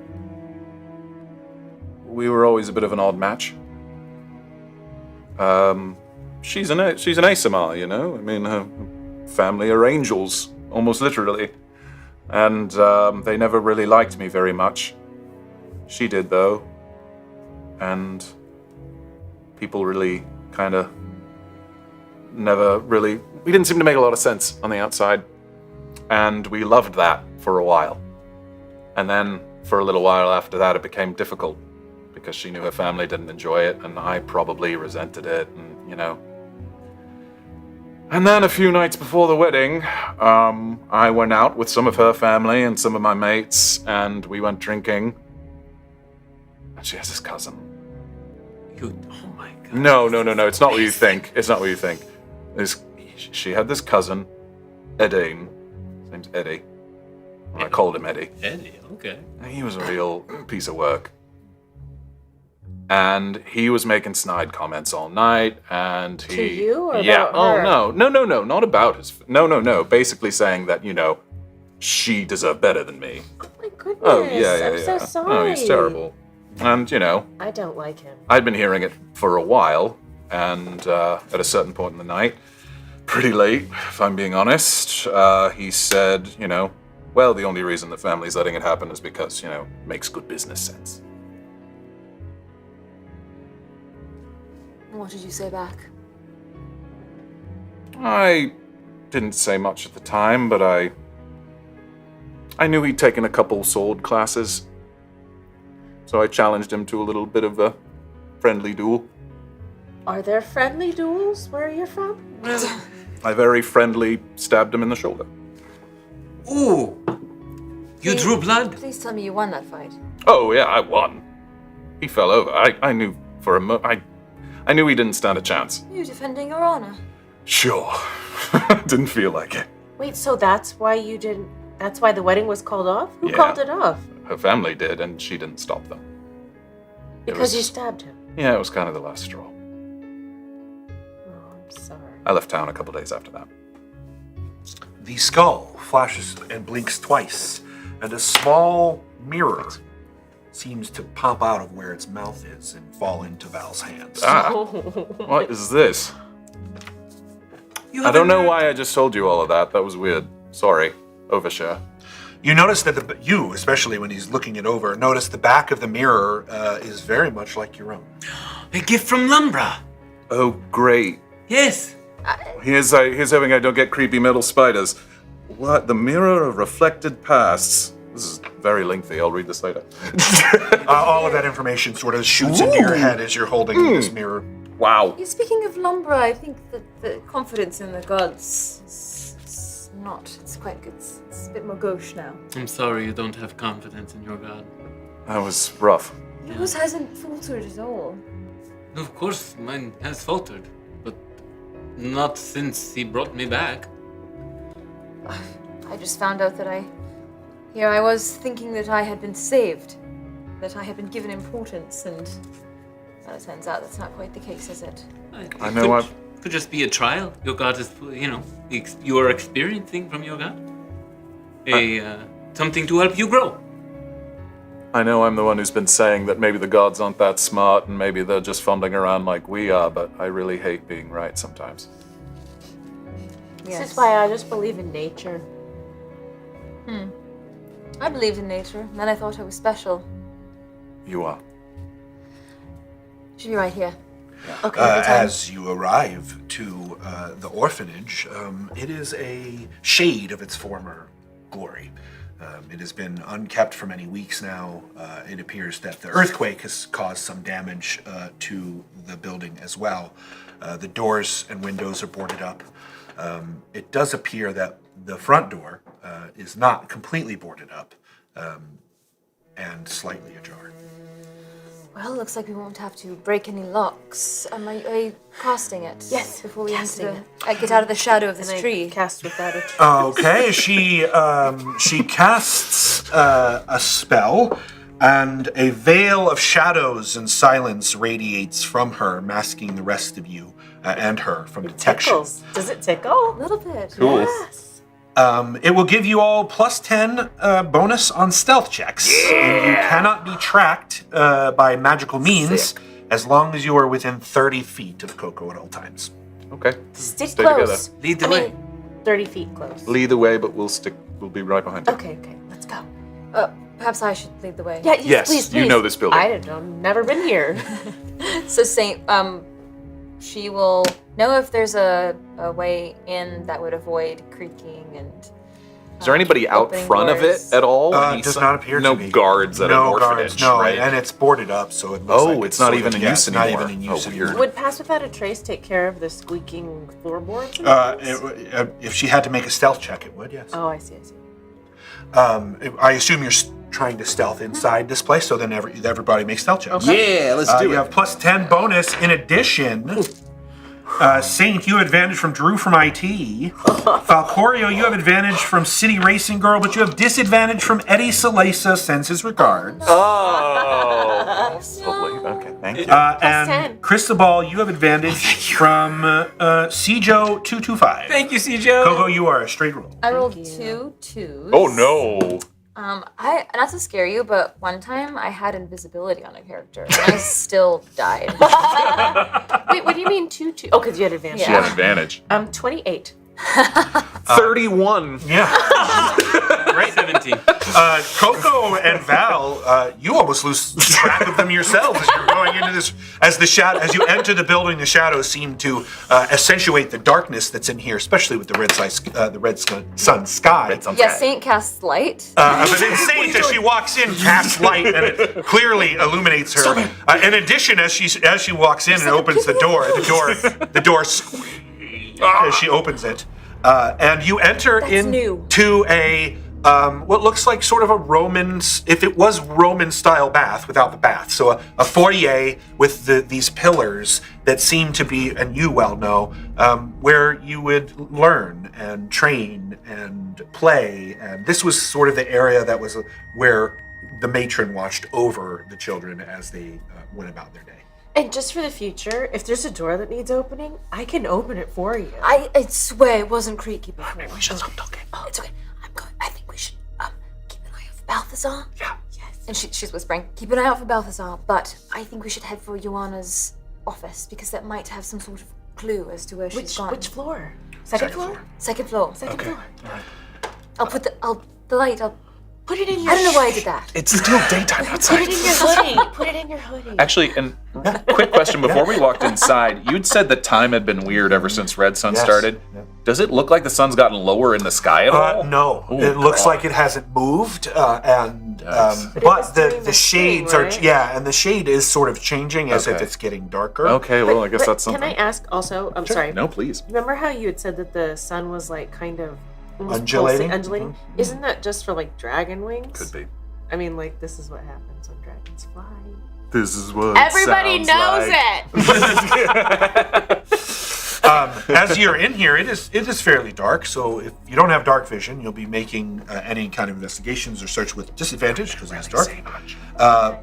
Speaker 7: we were always a bit of an odd match. She's an Asamar, you know? I mean, her family are angels, almost literally. And they never really liked me very much. She did, though. And people really kind of never really... we didn't seem to make a lot of sense on the outside. And we loved that for a while. And then for a little while after that, it became difficult because she knew her family didn't enjoy it, and I probably resented it, and, you know. And then a few nights before the wedding, I went out with some of her family and some of my mates, and we went drinking. And she has this cousin.
Speaker 5: Oh my god.
Speaker 7: No, it's not what you think. It's not what you think. She had this cousin, Edane. His name's Eddie. Well, I called him Eddie.
Speaker 5: Eddie, okay.
Speaker 7: He was a real piece of work. And he was making snide comments all night, and he...
Speaker 6: To you or
Speaker 7: yeah,
Speaker 6: about her?
Speaker 7: No, not about his... No, basically saying that, you know, she deserved better than me.
Speaker 6: Oh my goodness.
Speaker 7: Oh, yeah.
Speaker 6: I'm so sorry.
Speaker 7: Oh, he's terrible. And, you know,
Speaker 6: I don't like him.
Speaker 7: I'd been hearing it for a while, and at a certain point in the night, pretty late, if I'm being honest, he said, you know, well, the only reason the family's letting it happen is because, you know, it makes good business sense.
Speaker 4: What did you say back?
Speaker 7: I didn't say much at the time, but I knew he'd taken a couple sword classes. So I challenged him to a little bit of a friendly duel.
Speaker 6: Are there friendly duels where you're from?
Speaker 7: I very friendly stabbed him in the shoulder.
Speaker 5: Ooh! You drew blood?
Speaker 4: Please tell me you won that fight.
Speaker 7: Oh yeah, I won. He fell over. I knew for a I knew he didn't stand a chance.
Speaker 4: You defending your honor.
Speaker 7: Sure. Didn't feel like it.
Speaker 6: Wait, so that's why the wedding was called off? Who
Speaker 7: Yeah.
Speaker 6: called it off?
Speaker 7: Her family did, and she didn't stop them.
Speaker 6: Because you stabbed him.
Speaker 7: Yeah, it was kind of the last straw.
Speaker 6: Oh, I'm sorry.
Speaker 7: I left town a couple days after that.
Speaker 3: The skull flashes and blinks twice, and a small mirror seems to pop out of where its mouth is and fall into Val's hands.
Speaker 7: What is this? I don't know why I just told you all of that. That was weird. Sorry. Overshare.
Speaker 3: You notice that you, especially when he's looking it over, notice the back of the mirror is very much like your own.
Speaker 5: A gift from Lumbra.
Speaker 7: Oh, great.
Speaker 5: Yes.
Speaker 7: Here's hoping I don't get creepy metal spiders. What? The mirror of reflected pasts. This is very lengthy. I'll read this later.
Speaker 3: All of that information sort of shoots into your head as you're holding this mirror.
Speaker 7: Wow.
Speaker 4: Yeah, speaking of Lumbra, I think that the confidence in the gods is not. It's quite good. It's a bit more gauche now.
Speaker 5: I'm sorry you don't have confidence in your god.
Speaker 7: That was rough.
Speaker 4: Yours hasn't faltered at all.
Speaker 5: Of course, mine has faltered, but not since he brought me back.
Speaker 4: I just found out that Here I was thinking that I had been saved, that I had been given importance, and well, it turns out that's not quite the case, is it?
Speaker 7: I know
Speaker 5: Could just be a trial. Your god is, you are experiencing from your god. Something to help you grow.
Speaker 7: I know I'm the one who's been saying that maybe the gods aren't that smart and maybe they're just fumbling around like we are, but I really hate being right sometimes.
Speaker 6: This is why I just believe in nature.
Speaker 4: I believed in nature, and then I thought I was special.
Speaker 7: You are.
Speaker 4: Should be right here.
Speaker 6: Okay.
Speaker 3: As you arrive to the orphanage, it is a shade of its former glory. It has been unkept for many weeks now. It appears that the earthquake has caused some damage to the building as well. The doors and windows are boarded up. It does appear that the front door is not completely boarded up and slightly ajar.
Speaker 4: Well, looks like we won't have to break any locks. Are you casting it?
Speaker 6: Yes,
Speaker 4: Before we
Speaker 6: casting
Speaker 4: get out of the shadow of this
Speaker 6: And I
Speaker 4: tree.
Speaker 6: cast without a
Speaker 3: Okay, she casts a spell, and a veil of shadows and silence radiates from her, masking the rest of you and her from detection.
Speaker 6: tickles. Does it tickle?
Speaker 4: A little bit.
Speaker 7: Cool.
Speaker 6: Yes.
Speaker 3: It will give you all plus 10 bonus on stealth checks, and you cannot be tracked by magical means as long as you are within 30 feet of KoKo at all times.
Speaker 7: Okay.
Speaker 6: Stick
Speaker 7: Stay
Speaker 6: close.
Speaker 7: together.
Speaker 5: Lead the
Speaker 6: I
Speaker 5: way.
Speaker 6: mean, 30 feet close.
Speaker 7: Lead the way, but we'll be right behind you.
Speaker 6: Okay, let's go.
Speaker 4: Perhaps I should lead the way.
Speaker 6: Yeah,
Speaker 7: Yes,
Speaker 6: please.
Speaker 7: you know this building.
Speaker 6: I don't know. Never been here.
Speaker 4: So Saint, she will know if there's a way in that would avoid creaking and.
Speaker 7: Is there anybody out
Speaker 4: opening
Speaker 7: front of
Speaker 4: doors.
Speaker 7: it at all?
Speaker 3: It does not appear
Speaker 7: no
Speaker 3: to be.
Speaker 7: guards at an orphanage,
Speaker 3: guards,
Speaker 7: right?
Speaker 3: and it's boarded up, so it looks like
Speaker 7: it's not
Speaker 3: sort
Speaker 7: even
Speaker 3: of-
Speaker 7: in use
Speaker 3: it's not
Speaker 7: anymore.
Speaker 3: even in use
Speaker 7: Oh,
Speaker 3: anymore.
Speaker 7: weird.
Speaker 6: Would Pass Without a Trace take care of the squeaking floorboards?
Speaker 3: If she had to make a stealth check, it would, yes.
Speaker 6: Oh, I see.
Speaker 3: I assume you're trying to stealth inside this place, so then everybody makes stealth checks.
Speaker 7: Yeah, let's do
Speaker 3: You
Speaker 7: it.
Speaker 3: have plus 10 bonus. In addition, Saint, you have advantage from Drew from IT. Valcorio, you have advantage from City Racing Girl, but you have disadvantage from Eddie Salesa, sends his regards.
Speaker 7: Oh, lovely. Okay, thank you.
Speaker 3: And
Speaker 6: 10.
Speaker 3: Cristobal, you have advantage from Cjo225.
Speaker 8: Thank you, Cjo.
Speaker 3: KoKo, you are a straight roll.
Speaker 4: I rolled 2 2s.
Speaker 7: Oh no!
Speaker 4: Not to scare you, but one time I had invisibility on a character and I still died.
Speaker 6: Wait, what do you mean 2-2? Oh, because you had advantage.
Speaker 7: She had advantage.
Speaker 6: 28.
Speaker 7: 31.
Speaker 3: Yeah.
Speaker 5: Right. 17.
Speaker 3: KoKo and Val, you almost lose track of them yourselves as you're going into this. As you enter the building, the shadows seem to accentuate the darkness that's in here, especially with the red sun sky.
Speaker 4: Yes, Saint casts light.
Speaker 3: But then Saint, as she walks in, casts light and it clearly illuminates her. In addition, as she walks in and opens the door squeaks as she opens it, and you enter into a what looks like sort of a Roman, if it was Roman style bath without the bath. So a foyer with these pillars that seem to be, and you well know, where you would learn and train and play. And this was sort of the area that was where the matron watched over the children as they went about their day.
Speaker 6: And just for the future, if there's a door that needs opening, I can open it for you.
Speaker 4: I swear it wasn't creaky before.
Speaker 3: Maybe we should stop talking.
Speaker 4: Oh, it's okay. I think we should keep an eye out for Balthazar.
Speaker 3: Yeah.
Speaker 6: Yes.
Speaker 4: And she's whispering, keep an eye out for Balthazar, but I think we should head for Joanna's office because that might have some sort of clue as to where she's gone.
Speaker 6: Which floor? Second floor?
Speaker 4: Second floor.
Speaker 6: Second floor.
Speaker 4: I'll put the light. I'll
Speaker 6: Put it in your
Speaker 4: I don't know why I did that.
Speaker 7: It's still daytime
Speaker 6: Put
Speaker 7: outside.
Speaker 6: it in your hoodie. Put it in your hoodie.
Speaker 7: Actually, and quick question before we walked inside, you'd said the time had been weird ever since Red Sun
Speaker 3: Yes.
Speaker 7: started.
Speaker 3: Yeah.
Speaker 7: Does it look like the sun's gotten lower in the sky at all?
Speaker 3: No,
Speaker 7: Oh,
Speaker 3: it looks
Speaker 7: God.
Speaker 3: like it hasn't moved, and
Speaker 7: Nice.
Speaker 3: but
Speaker 6: during
Speaker 3: the
Speaker 6: the
Speaker 3: shades
Speaker 6: spring,
Speaker 3: are
Speaker 6: right?
Speaker 3: and the shade is sort of changing as if
Speaker 7: Okay.
Speaker 3: it's getting darker.
Speaker 7: Okay, well, I guess that's something.
Speaker 6: Can I ask also? I'm sorry.
Speaker 7: No, please.
Speaker 6: Remember how you had said that the sun was like kind of almost
Speaker 3: Undulating?
Speaker 6: undulating? Isn't that just for like dragon wings?
Speaker 7: Could be.
Speaker 6: I mean, like this is what happens when dragons fly.
Speaker 7: This is what
Speaker 6: Everybody knows it.
Speaker 3: As you're in here, it is fairly dark. So if you don't have dark vision, you'll be making any kind of investigations or search with disadvantage because it's dark.
Speaker 7: I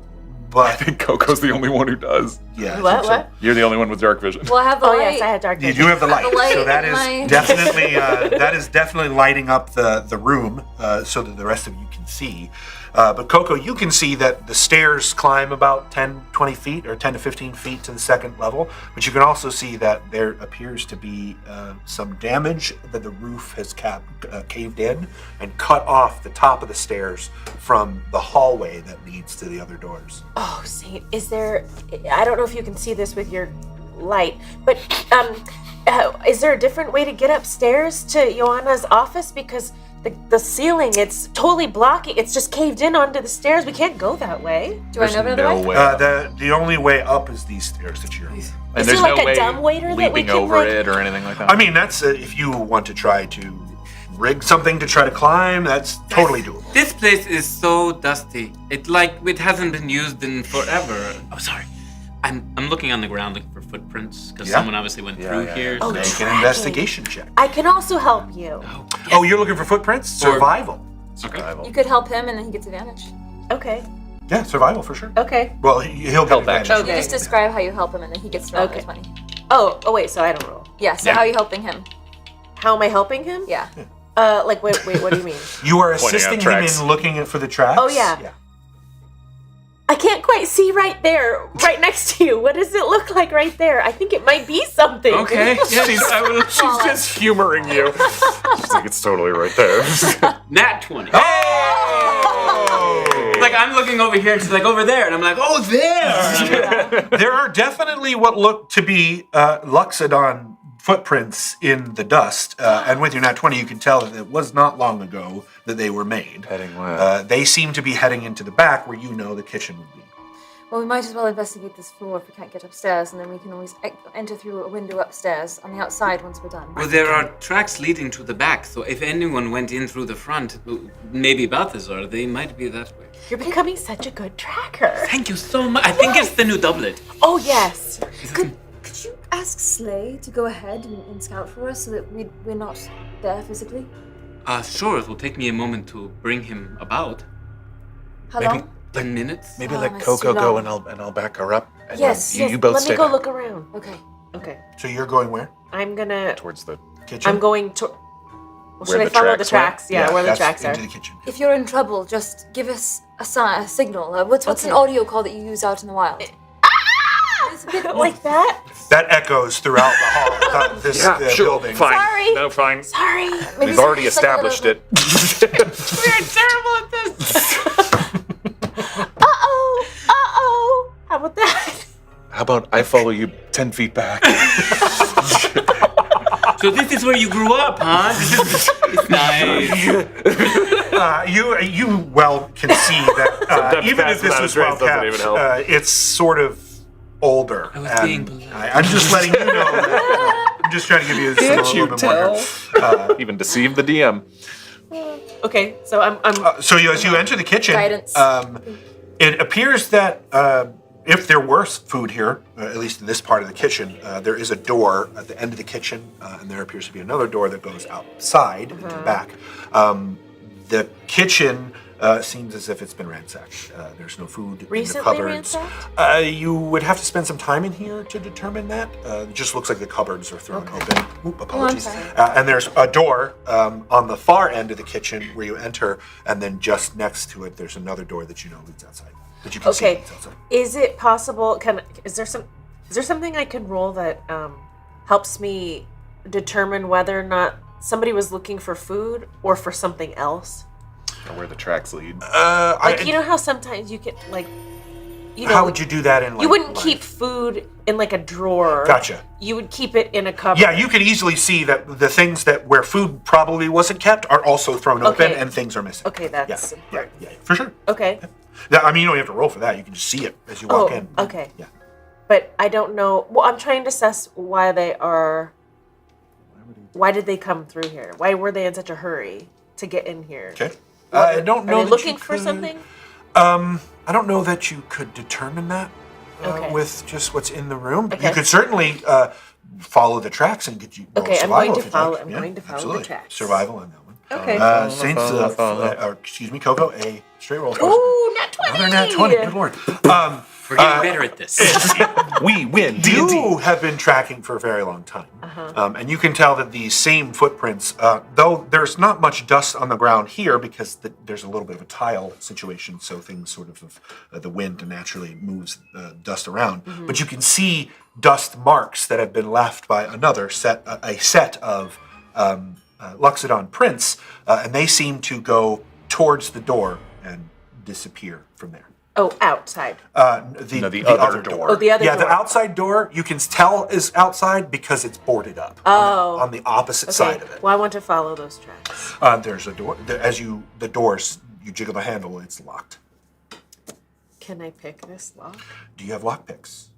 Speaker 3: But
Speaker 7: think KoKo's the only one who does.
Speaker 3: yeah, I
Speaker 6: What?
Speaker 3: think so.
Speaker 6: What?
Speaker 7: You're the only one with dark vision.
Speaker 4: Well, I have the
Speaker 6: Oh
Speaker 4: light.
Speaker 6: yes, I had dark
Speaker 3: You
Speaker 6: vision.
Speaker 3: do have the light,
Speaker 4: The light
Speaker 3: so that
Speaker 4: in
Speaker 3: is
Speaker 4: my-
Speaker 3: definitely definitely lighting up the room so that the rest of you can see. But KoKo, you can see that the stairs climb about 10, 20 feet or 10 to 15 feet to the second level. But you can also see that there appears to be some damage, that the roof has caved in and cut off the top of the stairs from the hallway that leads to the other doors.
Speaker 6: Oh, Saint, is there? I don't know if you can see this with your light, but is there a different way to get upstairs to Joanna's office? Because the ceiling, it's totally blocking. It's just caved in onto the stairs. We can't go that way.
Speaker 4: Do I know
Speaker 7: There's
Speaker 4: another
Speaker 7: no
Speaker 4: way?
Speaker 7: way.
Speaker 3: The only way up is these stairs that you're.
Speaker 7: And
Speaker 6: Is
Speaker 7: there's
Speaker 6: there like
Speaker 7: no
Speaker 6: a
Speaker 7: way
Speaker 6: dumbwaiter that we
Speaker 7: leaping
Speaker 6: can,
Speaker 7: over
Speaker 6: like-
Speaker 7: it or anything like that.
Speaker 3: I mean, that's if you want to try to rig something to try to climb, that's totally doable.
Speaker 5: This place is so dusty. It hasn't been used in forever. Oh, sorry. I'm looking on the ground looking for footprints because
Speaker 3: Yeah.
Speaker 5: someone obviously went through here.
Speaker 6: Oh,
Speaker 5: so-
Speaker 3: Make an
Speaker 6: tracking.
Speaker 3: investigation check.
Speaker 6: I can also help you.
Speaker 3: Oh, you're looking for footprints? Survival.
Speaker 7: Survival.
Speaker 4: You could help him, and then he gets advantage.
Speaker 6: Okay.
Speaker 3: Yeah, survival for sure.
Speaker 6: Okay.
Speaker 3: Well, he'll
Speaker 7: Help
Speaker 3: get
Speaker 7: action.
Speaker 3: advantage.
Speaker 4: You just describe how you help him, and then he gets thrown
Speaker 6: Okay.
Speaker 4: 20.
Speaker 6: Oh, wait. So I don't roll.
Speaker 4: Yeah. So how are you helping him?
Speaker 6: How am I helping him?
Speaker 4: Yeah.
Speaker 6: Like, wait. What do you mean?
Speaker 3: You are
Speaker 7: Pointing
Speaker 3: assisting
Speaker 7: out
Speaker 3: him
Speaker 7: tracks.
Speaker 3: in looking for the tracks.
Speaker 6: Oh, yeah. I can't quite see right there, right next to you. What does it look like right there? I think it might be something.
Speaker 5: Okay. Yes, I will.
Speaker 7: She's just humoring you. She's like, it's totally right there.
Speaker 5: Nat 20.
Speaker 3: Oh!
Speaker 5: Like I'm looking over here and she's like over there and I'm like, oh there.
Speaker 3: There are definitely what look to be Luxodon footprints in the dust, and with your nat 20, you can tell that it was not long ago that they were made.
Speaker 7: Heading west.
Speaker 3: They seem to be heading into the back where you know the kitchen would be.
Speaker 4: Well, we might as well investigate this floor if we can't get upstairs, and then we can always enter through a window upstairs on the outside once we're done.
Speaker 5: Well, there are tracks leading to the back, so if anyone went in through the front, maybe Balthazar, they might be that way.
Speaker 6: You're becoming such a good tracker.
Speaker 5: Thank you so much. I think it's the new doublet.
Speaker 6: Oh, yes.
Speaker 4: Could you ask Slay to go ahead and scout for us so that we're not there physically?
Speaker 5: Sure, it will take me a moment to bring him about.
Speaker 4: How
Speaker 3: Maybe-
Speaker 4: long?
Speaker 5: 10 minutes?
Speaker 3: Maybe
Speaker 4: Oh,
Speaker 3: let
Speaker 4: that's
Speaker 3: KoKo
Speaker 4: too
Speaker 3: go
Speaker 4: long.
Speaker 3: and I'll back her up. And
Speaker 6: Yes,
Speaker 3: you,
Speaker 6: yes.
Speaker 3: you both
Speaker 6: Let
Speaker 3: stay
Speaker 6: me go
Speaker 3: back.
Speaker 6: look around.
Speaker 4: Okay.
Speaker 6: Okay.
Speaker 3: So you're going where?
Speaker 6: I'm gonna.
Speaker 7: Towards the
Speaker 3: Kitchen?
Speaker 6: I'm going to. Well, should I
Speaker 7: the
Speaker 6: follow the
Speaker 7: tracks
Speaker 6: tracks? Yeah, where the
Speaker 3: that's
Speaker 6: tracks are.
Speaker 3: into the kitchen.
Speaker 4: If you're in trouble, just give us a signal. What's
Speaker 6: Okay.
Speaker 4: an audio call that you use out in the wild? It's a bit
Speaker 6: Like that?
Speaker 3: That echoes throughout the hall, this building.
Speaker 7: Fine.
Speaker 6: Sorry.
Speaker 7: No, fine.
Speaker 6: Sorry.
Speaker 4: Maybe
Speaker 7: We've already
Speaker 4: just like a little-
Speaker 7: established it.
Speaker 5: We're terrible at this!
Speaker 6: Uh-oh. How about that?
Speaker 7: How about I follow you 10 feet back?
Speaker 5: So this is where you grew up, huh? It's nice.
Speaker 3: You well can see that
Speaker 7: Sometimes
Speaker 3: even if
Speaker 7: fast
Speaker 3: this
Speaker 7: amount of
Speaker 3: was well
Speaker 7: trace doesn't
Speaker 3: kept,
Speaker 7: even help.
Speaker 3: it's sort of older.
Speaker 5: I was
Speaker 3: and
Speaker 5: being polite.
Speaker 3: I'm just letting you know that. I'm just trying to give you a little bit more.
Speaker 7: Even deceive the DM.
Speaker 6: Okay, so I'm
Speaker 3: So as you enter the kitchen,
Speaker 4: Guidance.
Speaker 3: it appears that if there were food here, at least in this part of the kitchen, there is a door at the end of the kitchen, and there appears to be another door that goes outside into the back. The kitchen seems as if it's been ransacked. There's no food
Speaker 6: Recently
Speaker 3: in the cupboards.
Speaker 6: ransacked?
Speaker 3: You would have to spend some time in here to determine that. It just looks like the cupboards are thrown open. Oop, apologies.
Speaker 4: sorry.
Speaker 3: And there's a door on the far end of the kitchen where you enter, and then just next to it, there's another door that you know leads outside. That you can see
Speaker 6: okay.
Speaker 3: leads outside.
Speaker 6: Is it possible? Is there something I can roll that helps me determine whether or not somebody was looking for food or for something else?
Speaker 7: Or where the tracks lead.
Speaker 6: Like you know how sometimes you get like you know,
Speaker 3: How would you do that in? Like,
Speaker 6: you wouldn't
Speaker 3: life?
Speaker 6: keep food in like a drawer.
Speaker 3: Gotcha.
Speaker 6: You would keep it in a cupboard.
Speaker 3: Yeah, you could easily see that the things that where food probably wasn't kept are also thrown open
Speaker 6: Okay.
Speaker 3: and things are missing.
Speaker 6: Okay, that's
Speaker 3: yeah, for sure.
Speaker 6: okay.
Speaker 3: Yeah, I mean, you don't have to roll for that. You can just see it as you walk in.
Speaker 6: Okay.
Speaker 3: Yeah.
Speaker 6: But I don't know. Well, I'm trying to assess why they are. Why did they come through here? Why were they in such a hurry to get in here?
Speaker 3: Okay. I don't know.
Speaker 6: Are they
Speaker 3: that
Speaker 6: looking
Speaker 3: you
Speaker 6: for
Speaker 3: could-
Speaker 6: something?
Speaker 3: I don't know that you could determine that
Speaker 6: Okay.
Speaker 3: with just what's in the room.
Speaker 6: Okay.
Speaker 3: You could certainly follow the tracks and get you. roll
Speaker 6: Okay, I'm
Speaker 3: survival
Speaker 6: going to
Speaker 3: if you'd
Speaker 6: follow-
Speaker 3: like.
Speaker 6: I'm
Speaker 3: Yeah,
Speaker 6: going to follow the
Speaker 3: absolutely.
Speaker 6: tracks.
Speaker 3: Survival on that one.
Speaker 6: Okay.
Speaker 3: Saints, or excuse me, KoKo, a straight roll.
Speaker 6: Ooh, nat 20!
Speaker 3: Another nat 20. Good lord.
Speaker 5: We're getting better at this.
Speaker 2: We win.
Speaker 3: You
Speaker 2: D&D.
Speaker 3: have been tracking for a very long time. And you can tell that these same footprints, though there's not much dust on the ground here because there's a little bit of a tile situation, so things sort of, the wind naturally moves dust around. But you can see dust marks that have been left by another set, a set of Luxodon prints, and they seem to go towards the door and disappear from there.
Speaker 6: Oh, outside.
Speaker 3: The other door.
Speaker 6: Oh, the other
Speaker 3: Yeah,
Speaker 6: door.
Speaker 3: the outside door you can tell is outside because it's boarded up. On the opposite side of it.
Speaker 6: Well, I want to follow those tracks.
Speaker 3: There's a door. The doors, you jiggle the handle, it's locked.
Speaker 6: Can I pick this lock?
Speaker 3: Do you have lockpicks?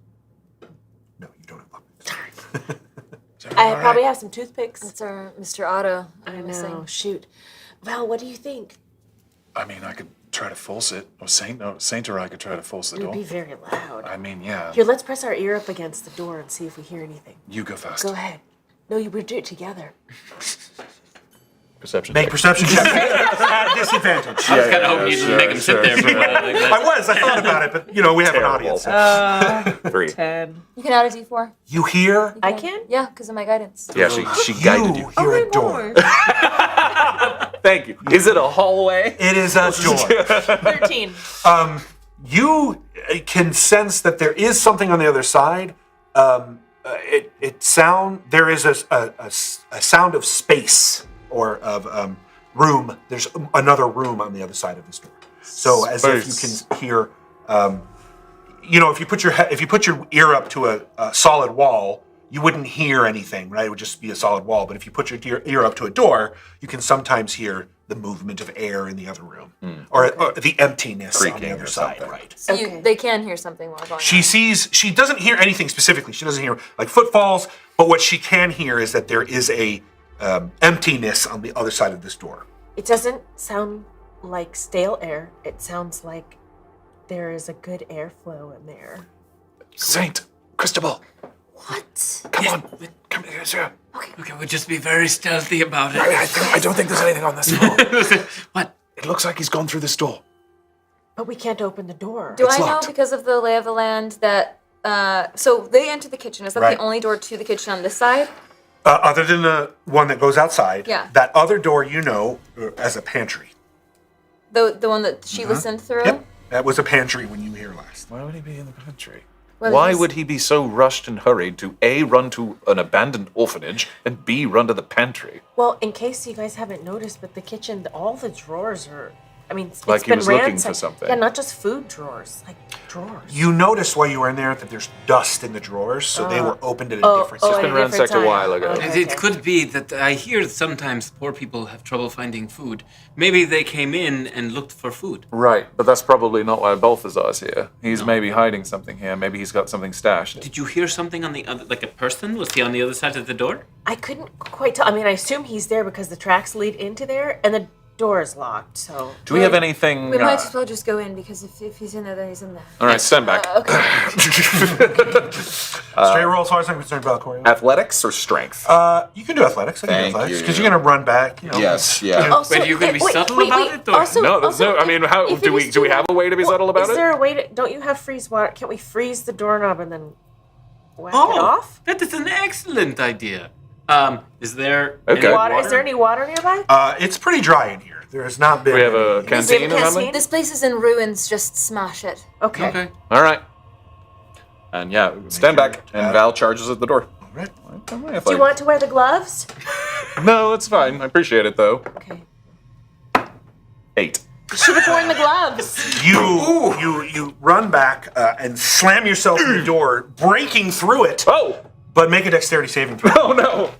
Speaker 3: No, you don't have lockpicks.
Speaker 6: I probably have some toothpicks.
Speaker 4: That's our Mr. Otto.
Speaker 6: I know. Shoot. Val, what do you think?
Speaker 7: I mean, I could try to force it. Or Saint or I could try to force the
Speaker 6: It would
Speaker 7: door.
Speaker 6: be very loud.
Speaker 7: I mean, yeah.
Speaker 6: Here, let's press our ear up against the door and see if we hear anything.
Speaker 7: You go first.
Speaker 6: Go ahead. No, we'll do it together.
Speaker 7: Perception.
Speaker 3: Make
Speaker 7: check.
Speaker 3: perception check at disadvantage.
Speaker 5: I was kind of hoping you didn't make him sit there for a while like that.
Speaker 3: I thought about it, but we have
Speaker 7: Terrible.
Speaker 3: an audience.
Speaker 7: 3.
Speaker 6: 10.
Speaker 4: You can add a D4.
Speaker 3: You hear?
Speaker 6: I can?
Speaker 4: Yeah, because of my guidance.
Speaker 7: Yeah, she guided you.
Speaker 3: hear a door.
Speaker 2: Thank you. Is it a hallway?
Speaker 3: It is a door.
Speaker 6: 13.
Speaker 3: You can sense that there is something on the other side. There is a sound of space or of room. There's another room on the other side of this door. So as if you can hear, if you put your ear up to a solid wall, you wouldn't hear anything, right? It would just be a solid wall. But if you put your ear up to a door, you can sometimes hear the movement of air in the other room, or the emptiness on the
Speaker 2: Creaking
Speaker 3: other
Speaker 2: or
Speaker 3: side,
Speaker 2: something.
Speaker 3: right?
Speaker 4: So
Speaker 6: Okay.
Speaker 4: they can hear something while going
Speaker 3: She doesn't hear anything specifically. She doesn't hear like footfalls, but what she can hear is that there is a emptiness on the other side of this door.
Speaker 6: It doesn't sound like stale air. It sounds like there is a good airflow in there.
Speaker 7: Saint, Cristobal,
Speaker 4: What?
Speaker 7: come on. Come here, sir.
Speaker 5: Okay, we'll just be very stealthy about it.
Speaker 7: I don't think there's anything on this floor.
Speaker 5: What?
Speaker 7: It looks like he's gone through this door.
Speaker 6: But we can't open the door.
Speaker 4: Do
Speaker 3: It's
Speaker 4: I know
Speaker 3: locked.
Speaker 4: because of the lay of the land that so they enter the kitchen? Is that
Speaker 3: Right.
Speaker 4: the only door to the kitchen on this side?
Speaker 3: Other than the one that goes outside,
Speaker 4: Yeah.
Speaker 3: that other door as a pantry.
Speaker 4: The one that she listened through?
Speaker 3: Yep, that was a pantry when you were here last.
Speaker 7: Why would he be in the pantry?
Speaker 4: Well,
Speaker 7: Why
Speaker 4: he's-
Speaker 7: would he be so rushed and hurried to A, run to an abandoned orphanage, and B, run to the pantry?
Speaker 6: Well, in case you guys haven't noticed, but the kitchen, all the drawers are. I mean, it's
Speaker 7: Like he
Speaker 6: been
Speaker 7: was looking
Speaker 6: ransacked.
Speaker 7: for something.
Speaker 6: Yeah, not just food drawers, like drawers.
Speaker 3: You noticed while you were in there that there's dust in the drawers, so they were opened at a different
Speaker 6: at
Speaker 3: time.
Speaker 6: a
Speaker 7: been
Speaker 6: different
Speaker 7: ransacked a
Speaker 6: time.
Speaker 7: while ago.
Speaker 6: Okay.
Speaker 5: It could be that I hear sometimes poor people have trouble finding food. Maybe they came in and looked for food.
Speaker 7: Right, but that's probably not why Balthazar's here. He's maybe hiding something here. Maybe he's got something stashed.
Speaker 5: Did you hear something on the other, like a person? Was he on the other side of the door?
Speaker 6: I couldn't quite tell. I mean, I assume he's there because the tracks lead into there, and the door is locked. So
Speaker 7: Do we have anything?
Speaker 4: We might as well just go in because if he's in there, then he's in there.
Speaker 7: All right, stand back.
Speaker 4: Okay.
Speaker 3: Straight roll as far as I'm concerned, Valcorio.
Speaker 2: Athletics or strength?
Speaker 3: You can do athletics. I can do
Speaker 2: Thank
Speaker 3: athletics
Speaker 2: you.
Speaker 3: because you're going to run back.
Speaker 2: Yes, yeah.
Speaker 6: Also,
Speaker 5: Wait, are you gonna be subtle about it, or-
Speaker 6: Also,
Speaker 7: No, there's
Speaker 6: also,
Speaker 7: no. I mean, how
Speaker 6: if
Speaker 7: do
Speaker 6: it
Speaker 7: we
Speaker 6: is
Speaker 7: do? We
Speaker 6: too-
Speaker 7: have a way to be subtle about
Speaker 6: Is
Speaker 7: it?
Speaker 6: there a way to? Don't you have freeze water? Can't we freeze the doorknob and then whack it off?
Speaker 5: that is an excellent idea. Is there
Speaker 7: Okay.
Speaker 5: any
Speaker 6: Water? Is there any water nearby?
Speaker 3: It's pretty dry in here. There has not been.
Speaker 7: We have a
Speaker 3: any-
Speaker 7: canteen or something.
Speaker 4: This place is in ruins. Just smash it.
Speaker 6: Okay.
Speaker 5: Okay.
Speaker 7: All right. And yeah, stand back. And Val charges at the door.
Speaker 3: All right.
Speaker 6: Do you want to wear the gloves?
Speaker 7: No, it's fine. I appreciate it though.
Speaker 6: Okay.
Speaker 7: 8.
Speaker 6: Should have worn the gloves.
Speaker 3: You run back and slam yourself in the door, breaking through it.
Speaker 2: Oh!
Speaker 3: But make a dexterity saving throw.
Speaker 2: Oh no!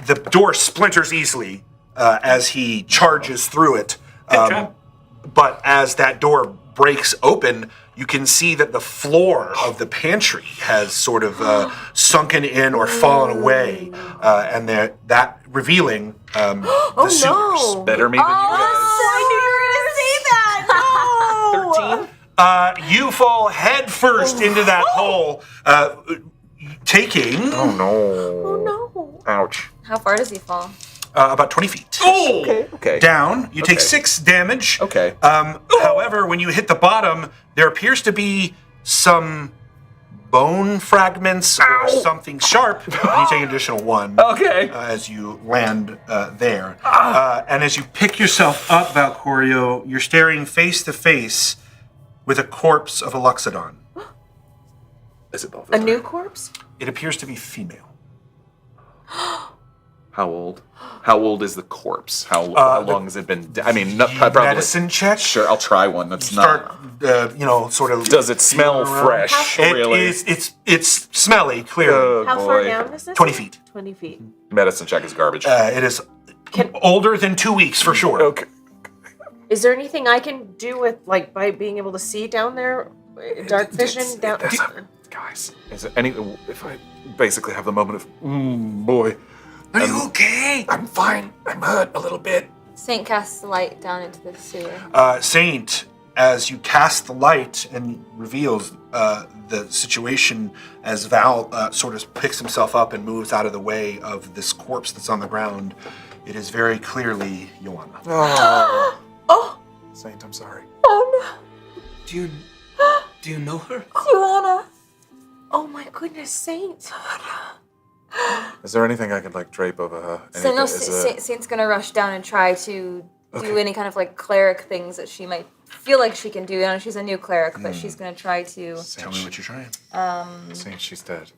Speaker 3: The door splinters easily as he charges through it. But as that door breaks open, you can see that the floor of the pantry has sort of sunken in or fallen away, and that revealing the sewers.
Speaker 6: No.
Speaker 7: Better me than you guys.
Speaker 6: I knew you were going to say that. No.
Speaker 3: You fall head first into that hole, taking
Speaker 7: Oh no.
Speaker 6: Oh no.
Speaker 7: Ouch.
Speaker 4: How far does he fall?
Speaker 3: about 20 feet.
Speaker 7: Okay.
Speaker 3: Down. You take
Speaker 7: Okay.
Speaker 3: 6 damage.
Speaker 7: Okay.
Speaker 3: However, when you hit the bottom, there appears to be some bone fragments or something sharp. And you take an additional 1
Speaker 2: Okay.
Speaker 3: as you land there. And as you pick yourself up, Valcorio, you're staring face to face with a corpse of a Luxodon.
Speaker 7: Is it both?
Speaker 6: A new corpse?
Speaker 3: It appears to be female.
Speaker 7: How old? How old is the corpse? How long has it been? I mean, probably.
Speaker 3: Medicine check.
Speaker 7: Sure, I'll try one. That's
Speaker 3: Start,
Speaker 7: not.
Speaker 3: sort of.
Speaker 7: Does it smell
Speaker 3: around.
Speaker 7: fresh?
Speaker 3: It
Speaker 7: Really?
Speaker 3: is. It's smelly. Clearly,
Speaker 7: Oh,
Speaker 6: How far
Speaker 7: boy.
Speaker 6: down is this?
Speaker 3: 20 feet.
Speaker 6: 20 feet.
Speaker 7: Medicine check is garbage.
Speaker 3: It is older than 2 weeks for sure.
Speaker 7: Okay.
Speaker 6: Is there anything I can do with, like, by being able to see down there? Dark vision down.
Speaker 7: Guys, is it any? If I basically have the moment of, boy,
Speaker 5: Are you okay?
Speaker 7: I'm fine. I'm hurt a little bit.
Speaker 4: Saint casts the light down into the sewer.
Speaker 3: Saint, as you cast the light and reveals the situation, as Val sort of picks himself up and moves out of the way of this corpse that's on the ground, it is very clearly Joanna.
Speaker 6: Oh,
Speaker 7: Saint, I'm sorry.
Speaker 5: Do you know her?
Speaker 6: Joanna. Oh my goodness, Saint.
Speaker 7: Is there anything I could like drape over her?
Speaker 4: So no,
Speaker 7: Anything-
Speaker 4: Saint's gonna rush down and try to do any kind of like cleric things that she might feel like she can do. I know she's a new cleric, but she's gonna try to.
Speaker 3: Tell me what you're trying.
Speaker 7: Saint, she's dead.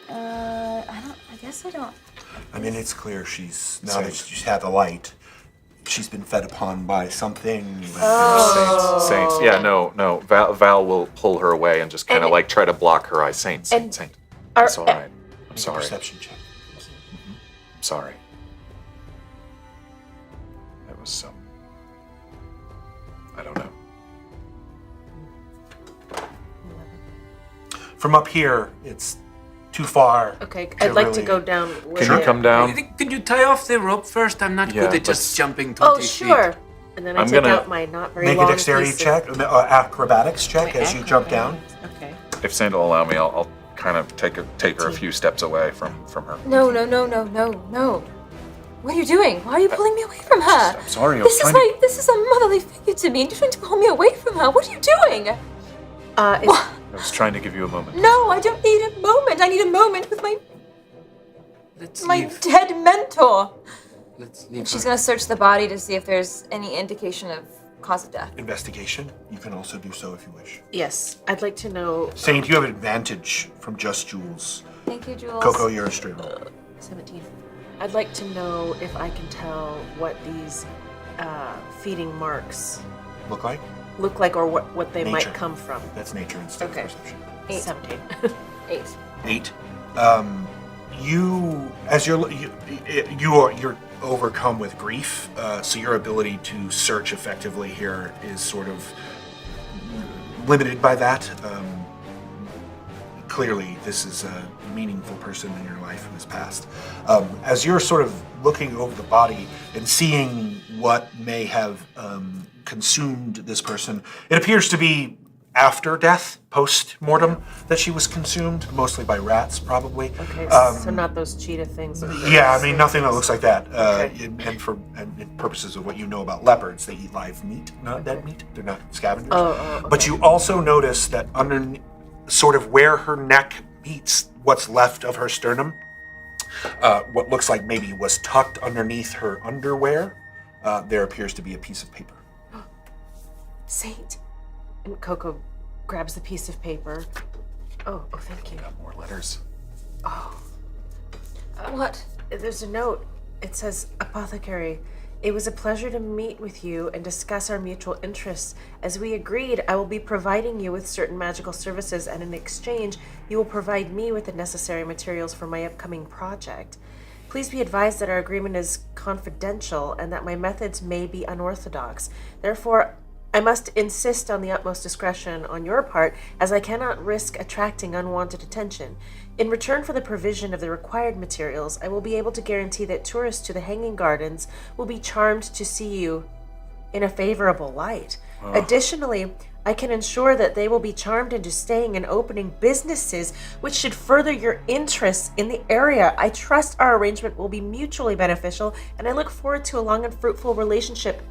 Speaker 4: I guess I don't.
Speaker 3: I mean, it's clear she's, now that she's had the light, she's been fed upon by something.
Speaker 7: Saint. Yeah, no. Val will pull her away and just kind of
Speaker 6: And-
Speaker 7: like try to block her eyes. Saint. It's all right. I'm sorry.
Speaker 3: Perception check.
Speaker 7: I'm sorry. That was some. I don't know.
Speaker 3: From up here, it's too far.
Speaker 6: Okay, I'd like to
Speaker 3: really-
Speaker 6: go down. With
Speaker 7: Can you
Speaker 6: it.
Speaker 7: come down?
Speaker 5: Could you tie off the rope first? I'm not
Speaker 7: Yeah,
Speaker 5: good at just
Speaker 7: let's-
Speaker 5: jumping 20
Speaker 6: Oh,
Speaker 5: feet.
Speaker 6: sure. And then I
Speaker 7: I'm
Speaker 6: take
Speaker 7: gonna
Speaker 6: out my not very
Speaker 3: Make a
Speaker 6: long
Speaker 3: dexterity
Speaker 6: piece of-
Speaker 3: check, acrobatics check
Speaker 6: my
Speaker 3: as you jump down.
Speaker 6: acrobatics. Okay.
Speaker 7: If Saint will allow me, I'll kind of take her a few steps away from her.
Speaker 4: No. What are you doing? Why are you pulling me away from her?
Speaker 7: I'm sorry. I was trying to.
Speaker 4: This is a motherly figure to me, and you're trying to pull me away from her. What are you doing?
Speaker 7: I was trying to give you a moment.
Speaker 4: No, I don't need a moment. I need a moment with
Speaker 5: Let's
Speaker 4: my
Speaker 5: leave.
Speaker 4: dead mentor.
Speaker 5: Let's leave.
Speaker 4: She's
Speaker 5: her.
Speaker 4: gonna search the body to see if there's any indication of cause of death.
Speaker 3: Investigation. You can also do so if you wish.
Speaker 6: Yes, I'd like to know.
Speaker 3: Saint, you have advantage from just Jules.
Speaker 4: Thank you, Jules.
Speaker 3: KoKo, you're a streamer.
Speaker 6: 17. I'd like to know if I can tell what these feeding marks
Speaker 3: Look like?
Speaker 6: look like, or what they
Speaker 3: Nature.
Speaker 6: might come from.
Speaker 3: That's nature instead
Speaker 6: Okay.
Speaker 3: of perception.
Speaker 4: 8.
Speaker 6: 17.
Speaker 4: 8.
Speaker 3: 8. You're overcome with grief, so your ability to search effectively here is sort of limited by that. Clearly, this is a meaningful person in your life who has passed. As you're sort of looking over the body and seeing what may have consumed this person, it appears to be after death, post-mortem, that she was consumed, mostly by rats, probably.
Speaker 6: Okay, so not those cheetah things.
Speaker 3: Yeah, I mean, nothing that looks like that.
Speaker 6: Okay.
Speaker 3: And in purposes of what you know about leopards, they eat live meat, not dead meat. They're not scavengers.
Speaker 6: Oh,
Speaker 3: But you also notice that underneath, sort of where her neck meets what's left of her sternum, what looks like maybe was tucked underneath her underwear, there appears to be a piece of paper.
Speaker 6: Saint. And KoKo grabs the piece of paper. Oh, thank you.
Speaker 7: Got more letters.
Speaker 4: What?
Speaker 6: There's a note. It says, Apothecary, It was a pleasure to meet with you and discuss our mutual interests. As we agreed, I will be providing you with certain magical services, and in exchange, you will provide me with the necessary materials for my upcoming project. Please be advised that our agreement is confidential and that my methods may be unorthodox. Therefore, I must insist on the utmost discretion on your part, as I cannot risk attracting unwanted attention. In return for the provision of the required materials, I will be able to guarantee that tourists to the Hanging Gardens will be charmed to see you in a favorable light. Additionally, I can ensure that they will be charmed into staying and opening businesses which should further your interests in the area. I trust our arrangement will be mutually beneficial, and I look forward to a long and fruitful relationship.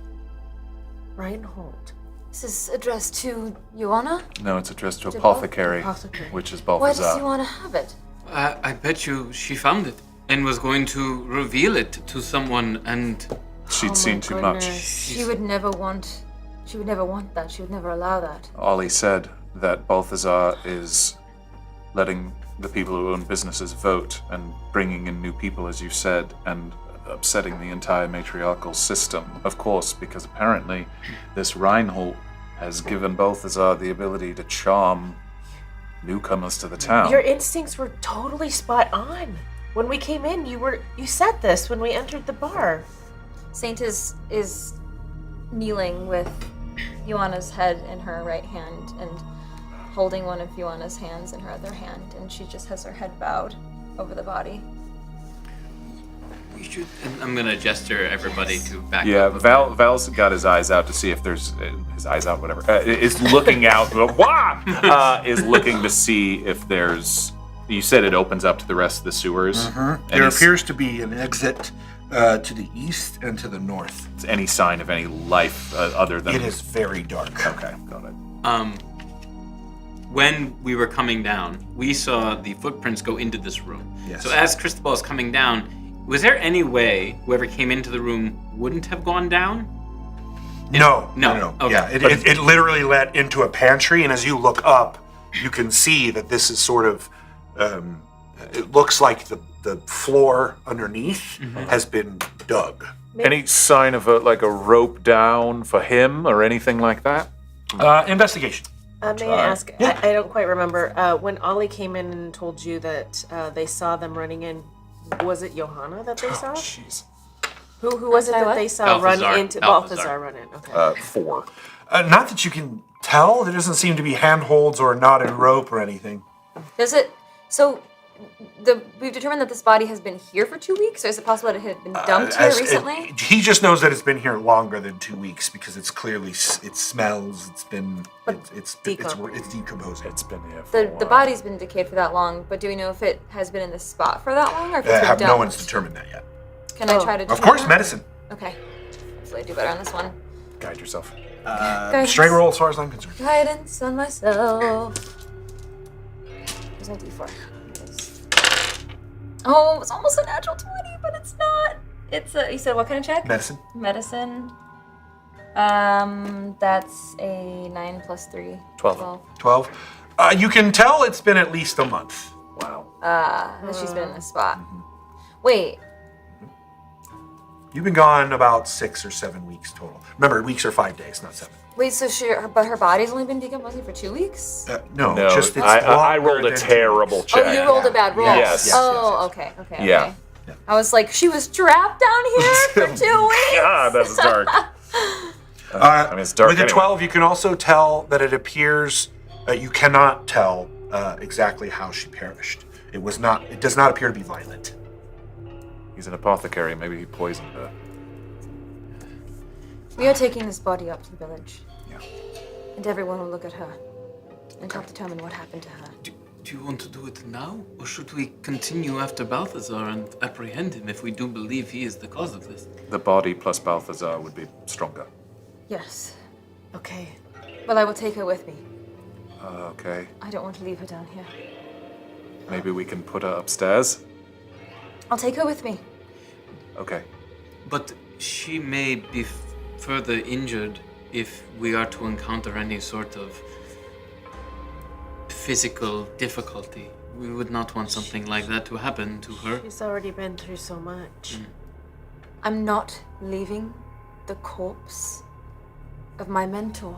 Speaker 6: Reinhold.
Speaker 4: This is addressed to Yuana?
Speaker 7: No, it's addressed to
Speaker 4: To
Speaker 7: Apothecary,
Speaker 6: Apothecary.
Speaker 7: which is
Speaker 4: Why
Speaker 7: Balthazar.
Speaker 4: does Yuana have it?
Speaker 5: I bet you she found it and was going to reveal it to someone, and
Speaker 7: She'd
Speaker 4: Oh
Speaker 7: seen
Speaker 4: my
Speaker 7: too much.
Speaker 4: goodness. She would never want that. She would never allow that.
Speaker 7: Ollie said that Balthazar is letting the people who own businesses vote and bringing in new people, as you said, and upsetting the entire matriarchal system. Of course, because apparently this Reinhold has given Balthazar the ability to charm newcomers to the town.
Speaker 6: Your instincts were totally spot on. When we came in, you said this when we entered the bar.
Speaker 4: Saint is kneeling with Yuana's head in her right hand and holding one of Yuana's hands in her other hand, and she just has her head bowed over the body.
Speaker 5: we should. And I'm gonna gesture everybody to back
Speaker 7: Yeah,
Speaker 5: up.
Speaker 7: Val's got his eyes out to see if there's his eyes out, whatever. Is looking out. Is looking to see if there's. You said it opens up to the rest of the sewers.
Speaker 3: There appears to be an exit to the east and to the north.
Speaker 7: Any sign of any life other than
Speaker 3: It is very dark.
Speaker 7: Okay, got it.
Speaker 5: When we were coming down, we saw the footprints go into this room.
Speaker 3: Yes.
Speaker 5: So as Cristobal is coming down, was there any way whoever came into the room wouldn't have gone down?
Speaker 3: No.
Speaker 5: Okay.
Speaker 3: Yeah, it literally led into a pantry, and as you look up, you can see that this is sort of. It looks like the floor underneath has been dug.
Speaker 7: Any sign of a rope down for him or anything like that?
Speaker 3: Investigation.
Speaker 6: May I ask? I don't quite remember. When Ollie came in and told you that they saw them running in, was it Johanna that they saw?
Speaker 3: Jeez.
Speaker 6: Who was it that they saw
Speaker 5: Balthazar.
Speaker 6: run into? Balthazar run in. Okay.
Speaker 3: 4. Not that you can tell. There doesn't seem to be handholds or knotted rope or anything.
Speaker 4: Does it? So, we've determined that this body has been here for 2 weeks, or is it possible that it had been dumped here recently?
Speaker 3: He just knows that it's been here longer than 2 weeks because it's clearly it smells. It's been it's decomposing.
Speaker 7: It's been here for
Speaker 4: The body's been decayed for that long, but do we know if it has been in this spot for that long, or if it's been dumped?
Speaker 3: No one's determined that yet.
Speaker 4: Can I try to?
Speaker 3: Of course,
Speaker 4: determine that?
Speaker 3: medicine.
Speaker 4: Okay. Hopefully, I do better on this one.
Speaker 7: Guide yourself.
Speaker 3: Straight roll as far as I'm concerned.
Speaker 4: Guidance on myself. Where's my D4? Oh, it's almost a natural 20, but it's not. It's a. You said what kind of check?
Speaker 3: Medicine.
Speaker 4: Medicine. That's a 9 plus 3.
Speaker 7: 12.
Speaker 3: 12. You can tell it's been at least a month.
Speaker 7: Wow.
Speaker 4: That she's been in this spot. Wait.
Speaker 3: You've been gone about 6 or 7 weeks total. Remember, weeks are 5 days, not 7.
Speaker 4: Wait, so but her body's only been decomposing for 2 weeks?
Speaker 3: No,
Speaker 7: No,
Speaker 3: just it's
Speaker 7: I
Speaker 3: longer
Speaker 7: rolled a
Speaker 3: than 2
Speaker 7: terrible
Speaker 3: weeks.
Speaker 7: check.
Speaker 4: Oh, you rolled a bad roll.
Speaker 7: Yes.
Speaker 4: Oh,
Speaker 3: Yes.
Speaker 4: okay.
Speaker 7: Yeah.
Speaker 4: I was like, she was trapped down here for 2 weeks.
Speaker 7: God, that's dark. I mean, it's dark
Speaker 3: With a
Speaker 7: anyway.
Speaker 3: 12, you can also tell that it appears you cannot tell exactly how she perished. It does not appear to be violent.
Speaker 7: He's an apothecary. Maybe he poisoned her.
Speaker 4: We are taking this body up to the village.
Speaker 7: Yeah.
Speaker 4: And everyone will look at her and help determine what happened to her.
Speaker 5: Do you want to do it now, or should we continue after Balthazar and apprehend him if we do believe he is the cause of this?
Speaker 7: The body plus Balthazar would be stronger.
Speaker 4: Yes.
Speaker 6: Okay.
Speaker 4: Well, I will take her with me.
Speaker 7: Okay.
Speaker 4: I don't want to leave her down here.
Speaker 7: Maybe we can put her upstairs.
Speaker 4: I'll take her with me.
Speaker 7: Okay.
Speaker 5: But she may be further injured if we are to encounter any sort of physical difficulty. We would not want something like that to happen to her.
Speaker 6: She's already been through so much.
Speaker 4: I'm not leaving the corpse of my mentor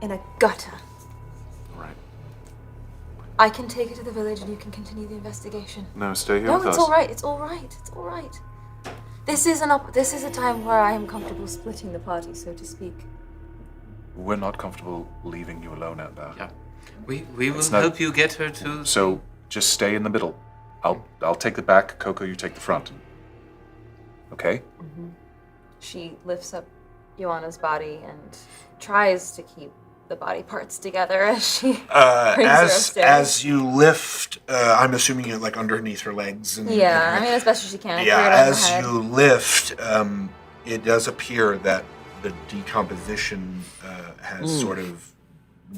Speaker 4: in a gutter.
Speaker 7: Right.
Speaker 4: I can take it to the village and you can continue the investigation.
Speaker 7: No, stay here
Speaker 4: No,
Speaker 7: with
Speaker 4: it's
Speaker 7: us.
Speaker 4: all right. It's all right. It's all right. This is a time where I am comfortable splitting the party, so to speak.
Speaker 7: We're not comfortable leaving you alone out there.
Speaker 5: Yeah. We will
Speaker 7: It's not-
Speaker 5: help you get her to.
Speaker 7: So just stay in the middle. I'll take the back, KoKo, you take the front. Okay?
Speaker 4: She lifts up Ioana's body and tries to keep the body parts together as she brings her upstairs.
Speaker 3: As you lift, I'm assuming you're like underneath her legs. And,
Speaker 4: Yeah, I mean, as best as she can.
Speaker 3: Yeah,
Speaker 4: clear it on the
Speaker 3: as
Speaker 4: head.
Speaker 3: you lift, it does appear that the decomposition has sort of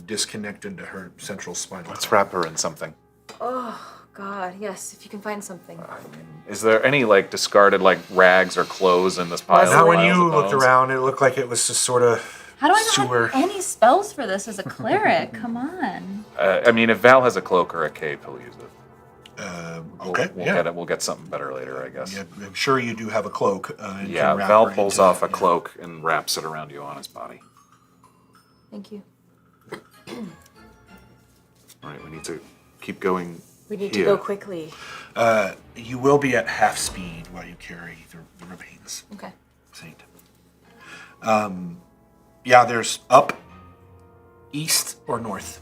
Speaker 3: disconnected to her central spinal
Speaker 7: Let's
Speaker 3: cord.
Speaker 7: wrap her in something.
Speaker 4: Oh, God, yes, if you can find something.
Speaker 7: Is there any like discarded like rags or clothes in this pile?
Speaker 3: Now,
Speaker 7: of
Speaker 3: when
Speaker 7: piles
Speaker 3: you
Speaker 7: of
Speaker 3: looked
Speaker 7: bones?
Speaker 3: around, it looked like it was just sort of
Speaker 1: How do I not
Speaker 3: sewer.
Speaker 1: have any spells for this as a cleric? Come on.
Speaker 7: I mean, if Val has a cloak or a cape, he'll use it.
Speaker 3: Okay,
Speaker 7: We'll
Speaker 3: yeah.
Speaker 7: get it. We'll get something better later, I guess.
Speaker 3: Yeah, I'm sure you do have a cloak. And
Speaker 7: Yeah,
Speaker 3: can wrap
Speaker 7: Val
Speaker 3: her
Speaker 7: pulls
Speaker 3: into
Speaker 7: off a
Speaker 3: it, yeah.
Speaker 7: cloak and wraps it around Ioana's body.
Speaker 4: Thank you.
Speaker 7: All right, we need to keep going.
Speaker 6: We need to
Speaker 7: here.
Speaker 6: go quickly.
Speaker 3: You will be at half speed while you carry the remains.
Speaker 4: Okay.
Speaker 3: Saint. Yeah, there's up, east, or north.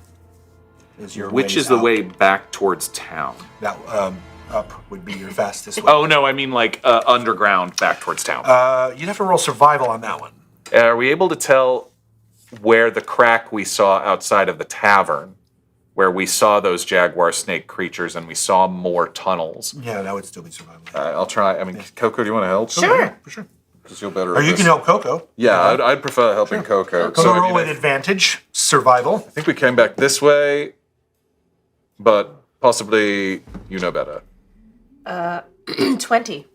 Speaker 3: Is your
Speaker 7: Which
Speaker 3: ways
Speaker 7: is the
Speaker 3: out.
Speaker 7: way back towards town?
Speaker 3: That up would be your fastest way.
Speaker 7: Oh no, I mean like underground back towards town.
Speaker 3: You'd have to roll survival on that one.
Speaker 7: Are we able to tell where the crack we saw outside of the tavern, where we saw those jaguar snake creatures and we saw more tunnels?
Speaker 3: Yeah, that would still be survival.
Speaker 7: I'll try. I mean, KoKo, do you want to help?
Speaker 6: Sure.
Speaker 3: For sure.
Speaker 7: Because you're better.
Speaker 3: Or
Speaker 7: at
Speaker 3: you
Speaker 7: this.
Speaker 3: can help KoKo.
Speaker 7: Yeah, I'd prefer helping KoKo.
Speaker 3: So
Speaker 7: I
Speaker 3: roll
Speaker 7: mean,
Speaker 3: with advantage. Survival.
Speaker 7: I think we came back this way, but possibly you know better.
Speaker 6: 20.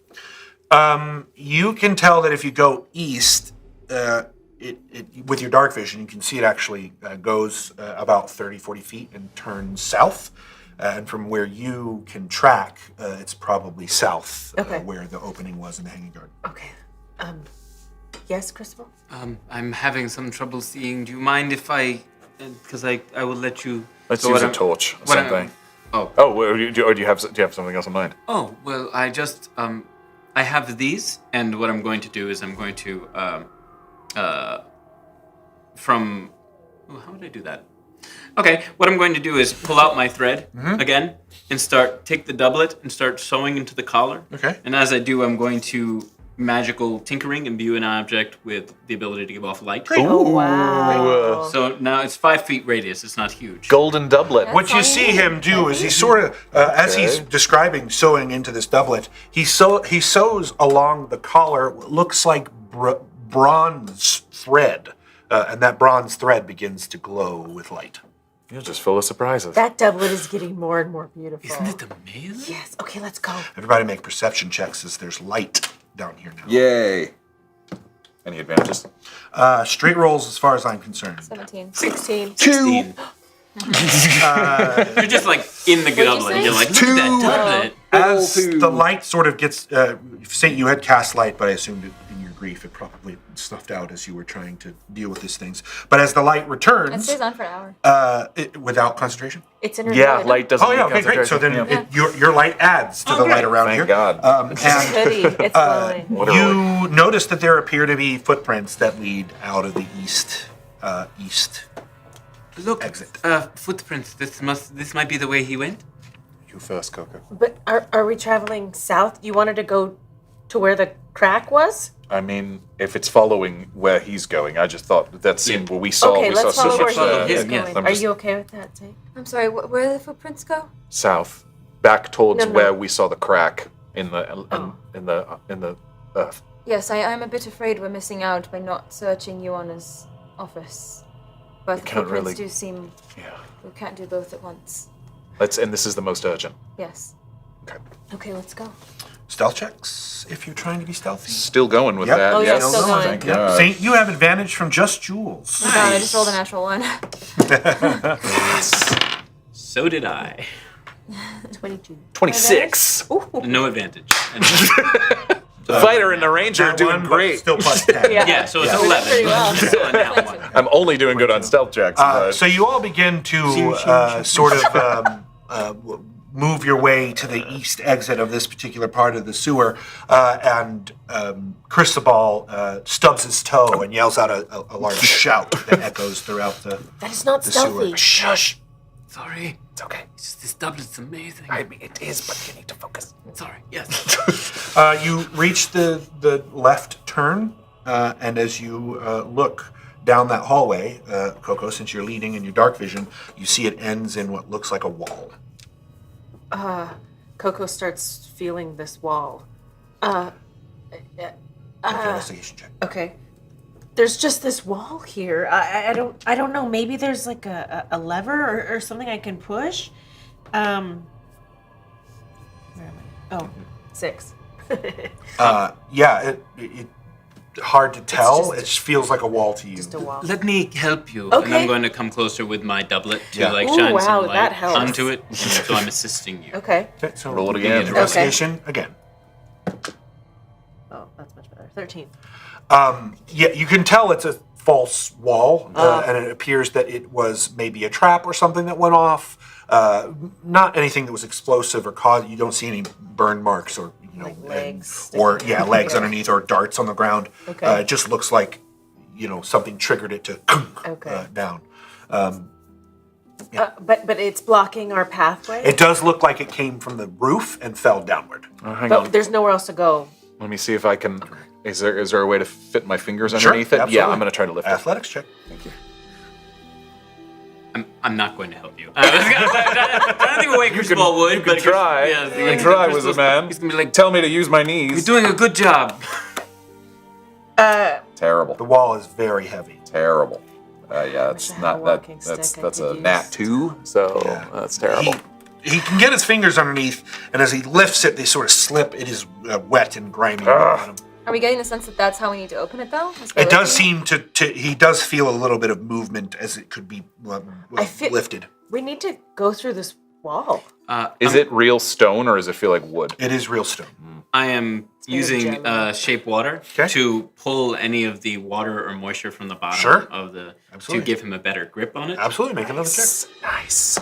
Speaker 3: You can tell that if you go east, with your dark vision, you can see it actually goes about 30, 40 feet and turns south. And from where you can track, it's probably south,
Speaker 6: Okay.
Speaker 3: where the opening was in the hanging guard.
Speaker 6: Okay. Yes, Cristobal?
Speaker 5: I'm having some trouble seeing. Do you mind if I? Because I will let you.
Speaker 7: Let's
Speaker 5: so
Speaker 7: use
Speaker 5: what
Speaker 7: a
Speaker 5: I'm-
Speaker 7: torch or
Speaker 5: what I'm-
Speaker 7: something.
Speaker 5: Oh.
Speaker 7: Oh, do you have something else in mind?
Speaker 5: Oh, well, I just, I have these, and what I'm going to do is I'm going to, how would I do that? Okay, what I'm going to do is pull out my thread again and take the doublet and start sewing into the collar.
Speaker 3: Okay.
Speaker 5: And as I do, I'm going to magical tinkering, imbue an object with the ability to give off light.
Speaker 6: Oh, wow.
Speaker 5: So now it's 5 feet radius, it's not huge.
Speaker 7: Golden doublet.
Speaker 3: What you see him do is he sort of, as he's describing sewing into this doublet, he sews along the collar what looks like bronze thread, and that bronze thread begins to glow with light.
Speaker 7: You're just full of surprises.
Speaker 6: That doublet is getting more and more beautiful.
Speaker 5: Isn't it amazing?
Speaker 6: Yes. Okay, let's go.
Speaker 3: Everybody make perception checks as there's light down here now.
Speaker 7: Yay. Any advantages?
Speaker 3: Straight rolls as far as I'm concerned.
Speaker 4: 17.
Speaker 6: 16.
Speaker 5: 16. You're just like in the doublet.
Speaker 4: say?
Speaker 5: You're like, look at that doublet.
Speaker 3: As the light sort of gets, Saint, you had cast light, but I assumed in your grief it probably snuffed out as you were trying to deal with these things. But as the light
Speaker 4: It
Speaker 3: returns,
Speaker 4: stays on for an hour.
Speaker 3: without concentration.
Speaker 6: It's in her
Speaker 7: Yeah,
Speaker 6: hood.
Speaker 7: light doesn't.
Speaker 3: Oh yeah,
Speaker 7: need
Speaker 3: okay, great. So then
Speaker 7: concentration.
Speaker 3: your light adds to the light around
Speaker 7: Thank
Speaker 3: here.
Speaker 7: God.
Speaker 3: And
Speaker 6: Hoodie. It's glowing.
Speaker 3: you notice that there appear to be footprints that lead out of the east.
Speaker 5: Look,
Speaker 3: Exit.
Speaker 5: footprints. This might be the way he went.
Speaker 7: You first, KoKo.
Speaker 6: But are we traveling south? You wanted to go to where the crack was?
Speaker 7: I mean, if it's following where he's going, I just thought that seemed what we saw.
Speaker 6: Okay,
Speaker 7: we
Speaker 6: let's
Speaker 7: saw
Speaker 6: follow
Speaker 7: so
Speaker 6: where
Speaker 7: much
Speaker 5: follow
Speaker 6: he is
Speaker 5: him, yes.
Speaker 6: going.
Speaker 7: I'm
Speaker 6: Are
Speaker 7: just-
Speaker 6: you okay with that, Zane?
Speaker 4: I'm sorry, where do the footprints go?
Speaker 7: south, back towards
Speaker 6: No.
Speaker 7: where we saw the crack in the earth.
Speaker 4: Yes, I'm a bit afraid we're missing out by not searching Ioana's office. But the
Speaker 7: can't
Speaker 4: footprints
Speaker 7: really-
Speaker 4: do seem...
Speaker 7: Yeah.
Speaker 4: We can't do both at once.
Speaker 7: And this is the most urgent.
Speaker 4: Yes.
Speaker 7: Okay.
Speaker 6: Okay, let's go.
Speaker 3: Stealth checks if you're trying to be stealthy.
Speaker 7: Still going with
Speaker 3: Yep.
Speaker 7: that.
Speaker 6: Oh, yeah,
Speaker 7: yes.
Speaker 6: still going.
Speaker 7: Thank
Speaker 3: Yep.
Speaker 7: God.
Speaker 3: Saint, you have advantage from just jewels.
Speaker 4: Oh, God, I just rolled a natural one.
Speaker 5: So did I.
Speaker 6: 22.
Speaker 7: 26.
Speaker 5: No advantage.
Speaker 7: The fighter and the ranger are
Speaker 3: Nat
Speaker 7: doing
Speaker 3: 1, but
Speaker 7: great.
Speaker 3: Still plus 10.
Speaker 5: Yeah, so it's
Speaker 4: We did
Speaker 5: 11.
Speaker 4: pretty well.
Speaker 5: but still a nat one.
Speaker 7: I'm only doing good on stealth checks. but
Speaker 3: So you all begin to sort of move your way to the east exit of this particular part of the sewer, and Cristobal stubs his toe and yells out a large shout that echoes throughout the
Speaker 6: That is not
Speaker 3: the
Speaker 6: stealthy.
Speaker 3: sewer. Shush!
Speaker 5: Sorry.
Speaker 7: it's okay.
Speaker 5: It's just this doublet's amazing.
Speaker 7: I mean, it is, but you need to focus.
Speaker 5: Sorry. Yes.
Speaker 3: You reach the left turn, and as you look down that hallway, KoKo, since you're leading in your dark vision, you see it ends in what looks like a wall.
Speaker 6: KoKo starts feeling this wall.
Speaker 3: Make an investigation check.
Speaker 6: Okay. There's just this wall here. I don't know. Maybe there's like a lever or something I can push. Where am I? Oh, 6.
Speaker 3: Yeah, it hard to tell.
Speaker 6: just-
Speaker 3: It just feels like a wall to you.
Speaker 6: Just a wall.
Speaker 5: Let me help you.
Speaker 6: Okay.
Speaker 5: And I'm going to come closer with my doublet to
Speaker 3: Yeah.
Speaker 5: like
Speaker 6: Ooh,
Speaker 5: shine
Speaker 6: wow,
Speaker 5: some light
Speaker 6: that helps.
Speaker 5: onto it. So I'm assisting you.
Speaker 6: Okay.
Speaker 3: Okay, so
Speaker 7: Roll it
Speaker 3: make
Speaker 7: again.
Speaker 3: an Investigation again.
Speaker 6: Oh, that's much better. 13.
Speaker 3: Yeah, you can tell it's a false wall, and it appears that it was maybe a trap or something that went off. Not anything that was explosive or caused. You don't see any burn marks or
Speaker 6: Like legs
Speaker 3: or
Speaker 6: sticking out.
Speaker 3: legs
Speaker 6: Okay.
Speaker 3: underneath or darts on the ground.
Speaker 6: Okay.
Speaker 3: It just looks like something triggered it to
Speaker 6: Okay.
Speaker 3: down.
Speaker 6: But it's blocking our pathway.
Speaker 3: It does look like it came from the roof and fell downward.
Speaker 7: Hang
Speaker 6: but
Speaker 7: on.
Speaker 6: there's nowhere else to go.
Speaker 7: Let me see if I can. Is there a way to fit my fingers
Speaker 3: Sure,
Speaker 7: underneath it? Yeah,
Speaker 3: absolutely.
Speaker 7: I'm going to try to lift it.
Speaker 3: Athletics check.
Speaker 7: Thank you.
Speaker 5: I'm not going to help you. I don't think away Cristobal would.
Speaker 7: You can try.
Speaker 5: Yeah,
Speaker 7: You can try, Wizard Man.
Speaker 5: He's going to be like,
Speaker 7: Tell me to use my
Speaker 5: you're
Speaker 7: knees.
Speaker 5: doing a good job.
Speaker 7: Terrible.
Speaker 3: The wall is very heavy.
Speaker 7: Terrible. Yeah, it's
Speaker 6: I had a
Speaker 7: not that.
Speaker 6: walking
Speaker 7: That's
Speaker 6: stick I
Speaker 7: a
Speaker 6: could
Speaker 7: nat
Speaker 6: use.
Speaker 7: 2. So
Speaker 3: Yeah.
Speaker 7: that's terrible.
Speaker 3: He can get his fingers underneath, and as he lifts it, they sort of slip. It is wet and grimy. on him.
Speaker 4: Are we getting the sense that that's how we need to open it, though? Let's go
Speaker 3: It does
Speaker 4: lifting?
Speaker 3: seem to. He does feel a little bit of movement as it could be lifted.
Speaker 6: We need to go through this wall.
Speaker 7: Is it real stone or does it feel like wood?
Speaker 3: It is real stone.
Speaker 5: I am
Speaker 6: made of
Speaker 5: using
Speaker 6: jello.
Speaker 5: shape water
Speaker 3: Okay.
Speaker 5: to pull any of the water or moisture from the bottom
Speaker 3: Sure.
Speaker 5: of the
Speaker 3: Absolutely.
Speaker 5: to give him a better grip on it.
Speaker 3: Absolutely, make another check.
Speaker 7: Nice.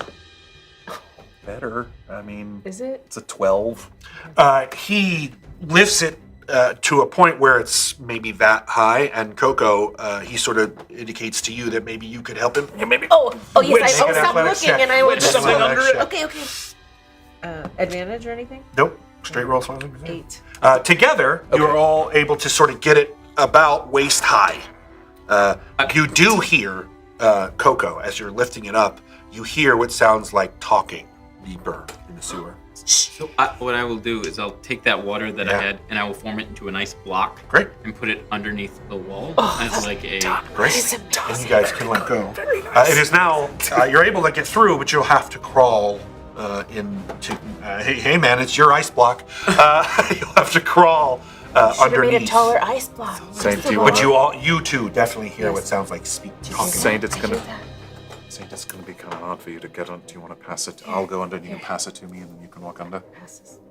Speaker 7: Better. I mean,
Speaker 6: Is it?
Speaker 7: it's a 12.
Speaker 3: He lifts it to a point where it's maybe that high, and KoKo, he sort of indicates to you that maybe you could help him. Yeah, maybe.
Speaker 6: Oh, yes.
Speaker 3: Make
Speaker 6: I
Speaker 3: an
Speaker 6: stop
Speaker 3: athletics
Speaker 6: looking
Speaker 3: check.
Speaker 6: and I will
Speaker 3: Wedge
Speaker 6: just
Speaker 3: something under it.
Speaker 6: Okay. Advantage or anything?
Speaker 3: Nope. Straight roll. Something.
Speaker 6: 8.
Speaker 3: Together, you're all able to sort of get it about waist high. You do hear KoKo as you're lifting it up. You hear what sounds like talking deeper in the sewer.
Speaker 5: So what I will do is I'll take that water that
Speaker 3: Yeah.
Speaker 5: I had and I will form it into a nice block.
Speaker 3: Great.
Speaker 5: And put it underneath the wall
Speaker 6: Oh,
Speaker 5: as like a.
Speaker 3: Great. And you guys can let go. It is now, you're able to get through, but you'll have to crawl into. Hey, man, it's your ice block. You'll have to crawl
Speaker 6: Should have made a
Speaker 3: underneath.
Speaker 6: taller ice block.
Speaker 7: Saint, do you
Speaker 3: But
Speaker 7: want
Speaker 3: you two definitely hear what sounds like talking.
Speaker 7: Saint, it's
Speaker 6: I
Speaker 7: gonna.
Speaker 6: hear that.
Speaker 7: Saint, it's gonna be kind of hard for you to get on. Do you want to pass it? I'll go under and you can pass it to me, and then you can walk under.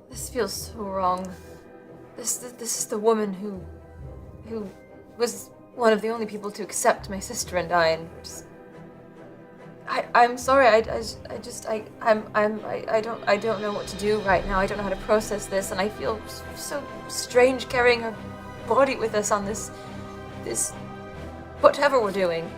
Speaker 4: This feels so wrong. This is the woman who was one of the only people to accept my sister and I, and just, I'm sorry. I don't know what to do right now. I don't know how to process this, and I feel so strange carrying her body with us on this whatever we're doing.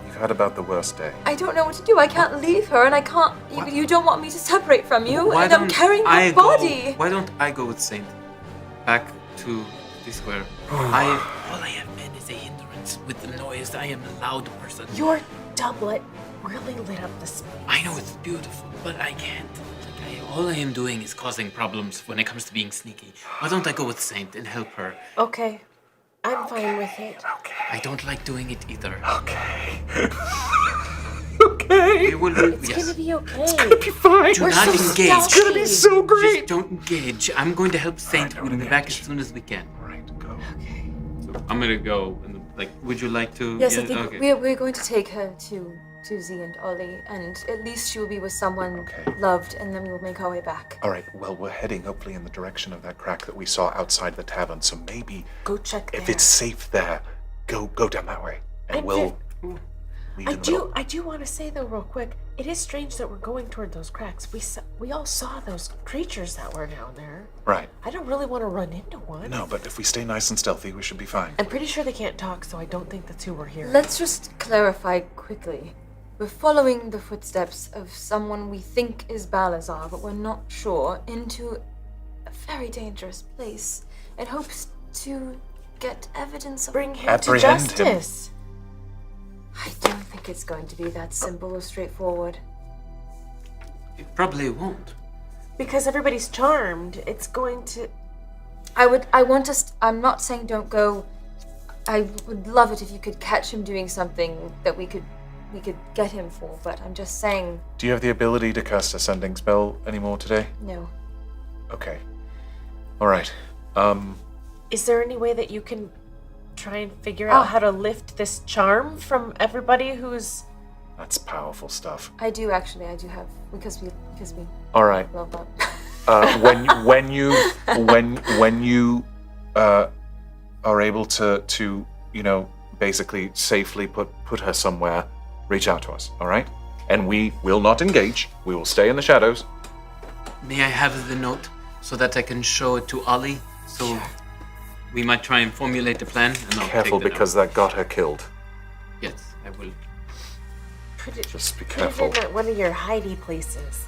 Speaker 7: You've had about the worst day.
Speaker 4: I don't know what to do. I can't leave her, and I can't. You don't want me to separate from you, and I'm carrying her body.
Speaker 5: Why don't I go with Saint back to the square? All I have been is a hindrance with the noise. I am a loud person.
Speaker 6: Your doublet really lit up the space.
Speaker 5: I know it's beautiful, but I can't. All I am doing is causing problems when it comes to being sneaky. Why don't I go with Saint and help her?
Speaker 6: Okay. I'm fine with it.
Speaker 5: I don't like doing it either.
Speaker 7: Okay.
Speaker 5: It will be,
Speaker 6: It's
Speaker 5: yes.
Speaker 6: gonna be okay.
Speaker 7: Be fine.
Speaker 5: Do
Speaker 6: We're
Speaker 5: not
Speaker 6: so
Speaker 5: engage.
Speaker 6: stealthy. It's gonna be
Speaker 7: so
Speaker 5: Just don't engage. I'm going to help Saint. We'll be back as soon as we can.
Speaker 7: Right, go.
Speaker 5: So I'm gonna go. And would you like to?
Speaker 4: Yes,
Speaker 5: yeah,
Speaker 4: I think
Speaker 5: okay.
Speaker 4: we're going to take her to to Z and Ollie, and at least she will be with someone
Speaker 7: Okay.
Speaker 4: loved, and then we will make our way back.
Speaker 7: All right, well, we're heading hopefully in the direction of that crack that we saw outside the tavern, so maybe
Speaker 6: Go check
Speaker 7: if
Speaker 6: there.
Speaker 7: it's safe there, go down that way, and
Speaker 6: I'm
Speaker 7: we'll leave in the middle.
Speaker 6: I do want to say though, real quick, it is strange that we're going toward those cracks. We all saw those creatures that were down there.
Speaker 7: Right.
Speaker 6: I don't really want to run into one.
Speaker 7: No, but if we stay nice and stealthy, we should be fine.
Speaker 6: I'm pretty sure they can't talk, so I don't think that's who we're hearing.
Speaker 4: Let's just clarify quickly. We're following the footsteps of someone we think is Balazar, but we're not sure, into a very dangerous place in hopes to get evidence of...
Speaker 6: Bring him to
Speaker 7: Apprehend him.
Speaker 6: justice.
Speaker 4: I don't think it's going to be that simple or straightforward.
Speaker 5: It probably won't.
Speaker 6: Because everybody's charmed, it's going to...
Speaker 4: I'm not saying don't go. I would love it if you could catch him doing something that we could get him for, but I'm just saying,
Speaker 7: Do you have the ability to cast a sending spell anymore today?
Speaker 4: no.
Speaker 7: Okay. All right.
Speaker 6: Is there any way that you can try and figure out how to lift this charm from everybody who's...
Speaker 7: That's powerful stuff.
Speaker 4: I do have, because we
Speaker 7: All right.
Speaker 4: love that.
Speaker 7: When you are able to basically safely put her somewhere, reach out to us, all right? And we will not engage. We will stay in the shadows.
Speaker 5: May I have the note so that I can show it to Ollie? So we might try and formulate a plan. And I'll
Speaker 7: Careful,
Speaker 5: take the
Speaker 7: because that got her killed.
Speaker 5: note. Yes, I will.
Speaker 7: Just be
Speaker 6: Put
Speaker 7: careful.
Speaker 6: it in one of your hidey places.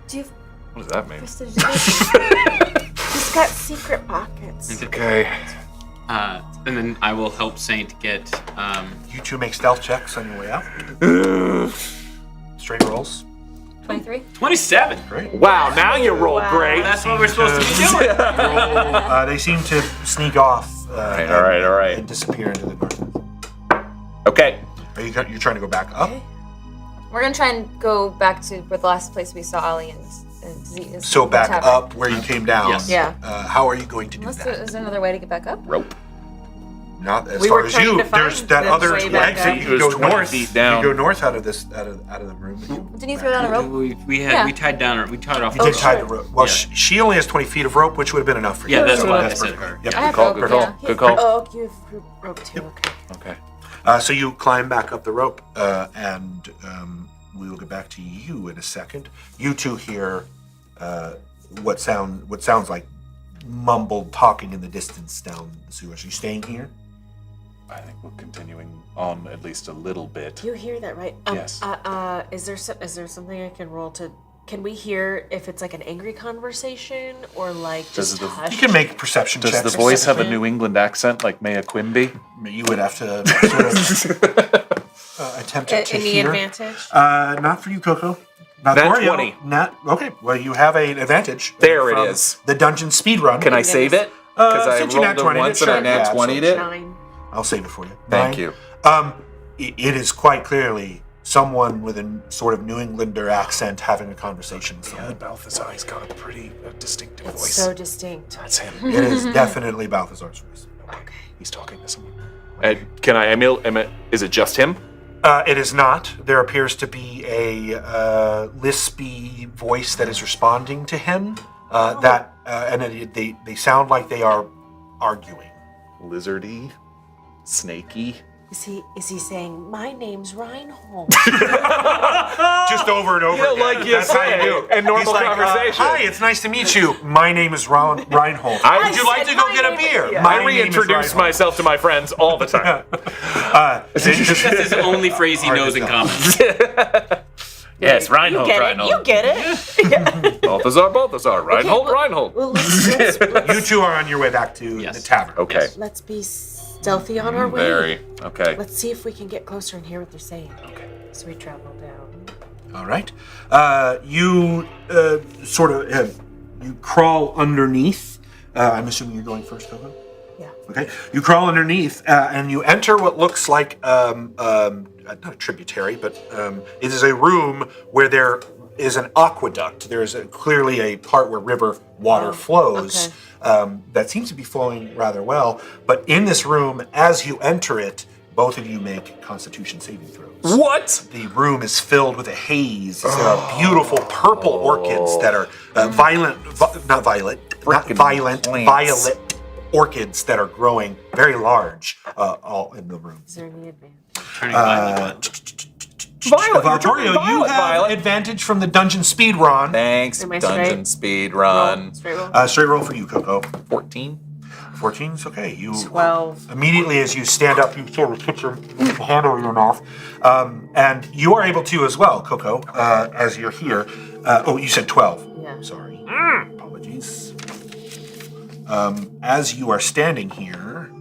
Speaker 4: Do you have
Speaker 7: What does that mean?
Speaker 4: prestidigitation?
Speaker 6: He's got secret pockets.
Speaker 7: Okay.
Speaker 5: And then I will help Saint get.
Speaker 3: You two make stealth checks on your way out. Straight rolls.
Speaker 4: 23?
Speaker 5: 27.
Speaker 3: Great.
Speaker 7: Wow, now you roll great.
Speaker 5: That's what we're supposed to be doing.
Speaker 3: They seem to sneak off.
Speaker 7: All right.
Speaker 3: And disappear into the darkness.
Speaker 7: Okay.
Speaker 3: Are you trying to go back up?
Speaker 4: We're gonna try and go back to where the last place we saw Ollie and Z is.
Speaker 3: So
Speaker 4: the
Speaker 3: back
Speaker 4: tavern.
Speaker 3: up where you came down.
Speaker 5: Yes.
Speaker 6: Yeah.
Speaker 3: How are you going to do
Speaker 4: Unless
Speaker 3: that?
Speaker 4: is there another way to get back up?
Speaker 7: Rope.
Speaker 3: Not as
Speaker 6: We
Speaker 3: far
Speaker 6: were
Speaker 3: as
Speaker 6: trying
Speaker 3: you.
Speaker 6: to find
Speaker 3: There's that
Speaker 6: the
Speaker 3: other
Speaker 6: way back
Speaker 3: exit.
Speaker 6: up.
Speaker 3: You
Speaker 7: It
Speaker 3: can
Speaker 7: was
Speaker 3: go
Speaker 7: 20
Speaker 3: north.
Speaker 7: feet down.
Speaker 3: You go north out of the room.
Speaker 4: Didn't you throw down a rope?
Speaker 5: We
Speaker 4: Yeah.
Speaker 5: tied down. We tied off.
Speaker 3: You did tie the
Speaker 6: sure.
Speaker 3: rope. Well,
Speaker 5: Yeah.
Speaker 3: she only has 20 feet of rope, which would have been enough for you.
Speaker 5: Yeah, that's
Speaker 3: So
Speaker 5: what I
Speaker 3: that's
Speaker 5: said.
Speaker 3: perfect.
Speaker 5: Her.
Speaker 3: Yep.
Speaker 4: I have
Speaker 7: call,
Speaker 4: rope,
Speaker 7: good call.
Speaker 4: yeah.
Speaker 7: Good call.
Speaker 6: Oh, you have rope too, okay.
Speaker 7: Okay.
Speaker 3: So you climb back up the rope, and we will get back to you in a second. You two hear what sounds like mumbled talking in the distance down the sewers. Are you staying here?
Speaker 7: I think we're continuing on at least a little bit.
Speaker 6: You hear that, right?
Speaker 7: Yes.
Speaker 6: Is there something I can roll to... Can we hear if it's like an angry conversation or like
Speaker 7: Does
Speaker 6: just
Speaker 7: the-
Speaker 6: hush?
Speaker 3: You can make perception
Speaker 7: Does
Speaker 3: checks.
Speaker 7: the voice have a New England accent like Maya Quimby?
Speaker 3: You would have to sort of attempt to
Speaker 6: Any
Speaker 3: hear.
Speaker 6: advantage?
Speaker 3: Not for you, KoKo.
Speaker 7: Nat
Speaker 3: Valcorio,
Speaker 7: 20.
Speaker 3: Okay, well, you have an advantage.
Speaker 7: There it
Speaker 3: from
Speaker 7: is.
Speaker 3: The dungeon speed run.
Speaker 7: Can I save it? Because I
Speaker 3: since you
Speaker 7: rolled
Speaker 3: nat
Speaker 7: it
Speaker 3: 20'd
Speaker 7: once
Speaker 3: it,
Speaker 7: and I
Speaker 3: sure.
Speaker 7: nat
Speaker 3: Yeah,
Speaker 7: 20'd it.
Speaker 6: 9.
Speaker 3: I'll save it for you.
Speaker 7: Thank
Speaker 3: 9.
Speaker 7: you.
Speaker 3: It is quite clearly someone with a sort of New Englander accent having a conversation with someone.
Speaker 7: Balthazar, he's got a pretty distinctive
Speaker 6: It's
Speaker 7: voice.
Speaker 6: so distinct.
Speaker 7: That's him.
Speaker 3: It is definitely Balthazar's voice.
Speaker 6: Okay.
Speaker 7: He's talking to someone. Can I, Emil, is it just him?
Speaker 3: It is not. There appears to be a lispy voice that is responding to him. They sound like they are arguing.
Speaker 7: Lizardy? Snakey?
Speaker 6: Is he saying, my name's Reinhold?
Speaker 3: Just over and over again.
Speaker 7: like you
Speaker 3: That's how
Speaker 7: say,
Speaker 3: do.
Speaker 7: in normal
Speaker 3: He's like,
Speaker 7: conversation.
Speaker 3: Hi, it's nice to meet you. My name is Reinhold. Would you like to go get a beer?
Speaker 7: I reintroduce myself to my friends all the time.
Speaker 5: That's his only phrase he knows in common.
Speaker 7: Yes, Reinhold,
Speaker 6: You get it.
Speaker 7: Balthazar, Reinhold, Reinhold.
Speaker 6: Well, let's
Speaker 3: You two are on your way back to
Speaker 5: Yes.
Speaker 3: the tavern.
Speaker 7: Okay.
Speaker 6: let's be stealthy on our way.
Speaker 7: Very. Okay.
Speaker 6: Let's see if we can get closer and hear what they're saying. Okay. So we travel down.
Speaker 3: All right. You you crawl underneath. I'm assuming you're going first, KoKo?
Speaker 6: Yeah.
Speaker 3: Okay. You crawl underneath, and you enter what looks like not a tributary, but it is a room where there is an aqueduct. There is clearly a part where river water flows that seems to be flowing rather well. But in this room, as you enter it, both of you make Constitution saving throws.
Speaker 2: What?
Speaker 3: The room is filled with a haze. There are beautiful purple orchids that are violet orchids that are growing very large all in the room.
Speaker 6: Is there any advantage?
Speaker 5: Turning violet.
Speaker 3: Valcorio, you have advantage from the dungeon speed run.
Speaker 7: Thanks,
Speaker 6: Am I
Speaker 7: dungeon speed run.
Speaker 6: Straight roll?
Speaker 3: Straight roll for you, KoKo.
Speaker 7: 14.
Speaker 3: 14 is okay. You
Speaker 6: 12.
Speaker 3: Immediately as you stand up, you sort of put your hand over your mouth, and you are able to as well, KoKo, as you're here. You said 12.
Speaker 6: Yeah.
Speaker 3: Sorry. Apologies. As you are standing here,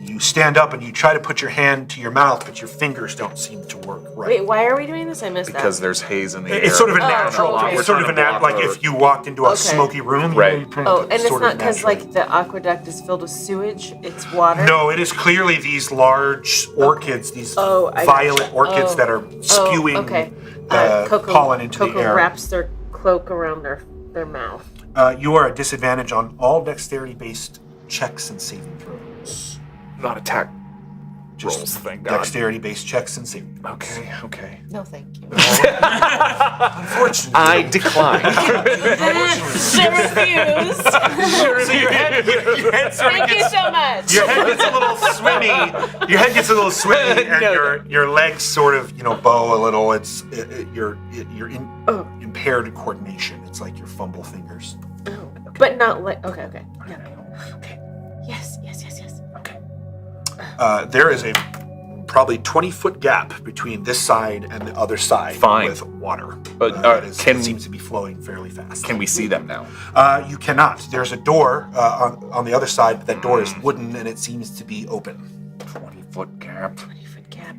Speaker 3: you stand up and you try to put your hand to your mouth, but your fingers don't seem to work right.
Speaker 6: Wait, why are we doing this? I missed
Speaker 7: Because
Speaker 6: that.
Speaker 7: there's haze in the air.
Speaker 3: It's sort of a natural.
Speaker 6: okay.
Speaker 3: It's sort of a like if you walked into a smoky room.
Speaker 7: Right.
Speaker 6: And it's not because like the aqueduct is filled with sewage. It's water.
Speaker 3: No, it is clearly these large orchids, these violet orchids that are spewing pollen into the air.
Speaker 6: KoKo wraps their cloak around their mouth.
Speaker 3: You are at disadvantage on all dexterity-based checks and saving throws.
Speaker 7: Not attack
Speaker 3: Just
Speaker 7: rolls, thank God.
Speaker 3: dexterity-based checks and saving throws.
Speaker 7: Okay.
Speaker 6: No, thank you.
Speaker 3: Unfortunately,
Speaker 7: I decline.
Speaker 6: She refused.
Speaker 3: so your head sort of
Speaker 6: Thank you
Speaker 3: gets,
Speaker 6: so much.
Speaker 3: your head gets a little swimmy. Your head gets a little swimmy, and your legs sort of bow a little. You're impaired coordination. It's like your fumble fingers.
Speaker 6: Oh, but not like okay. Yeah. Okay. Yes.
Speaker 3: Okay. There is a probably 20-foot gap between this side and the other side with water.
Speaker 7: But
Speaker 3: it seems to be flowing fairly fast.
Speaker 7: Can we see them now?
Speaker 3: You cannot. There's a door on the other side, but that door is wooden and it seems to be open.
Speaker 7: 20-foot gap.
Speaker 6: 20-foot gap.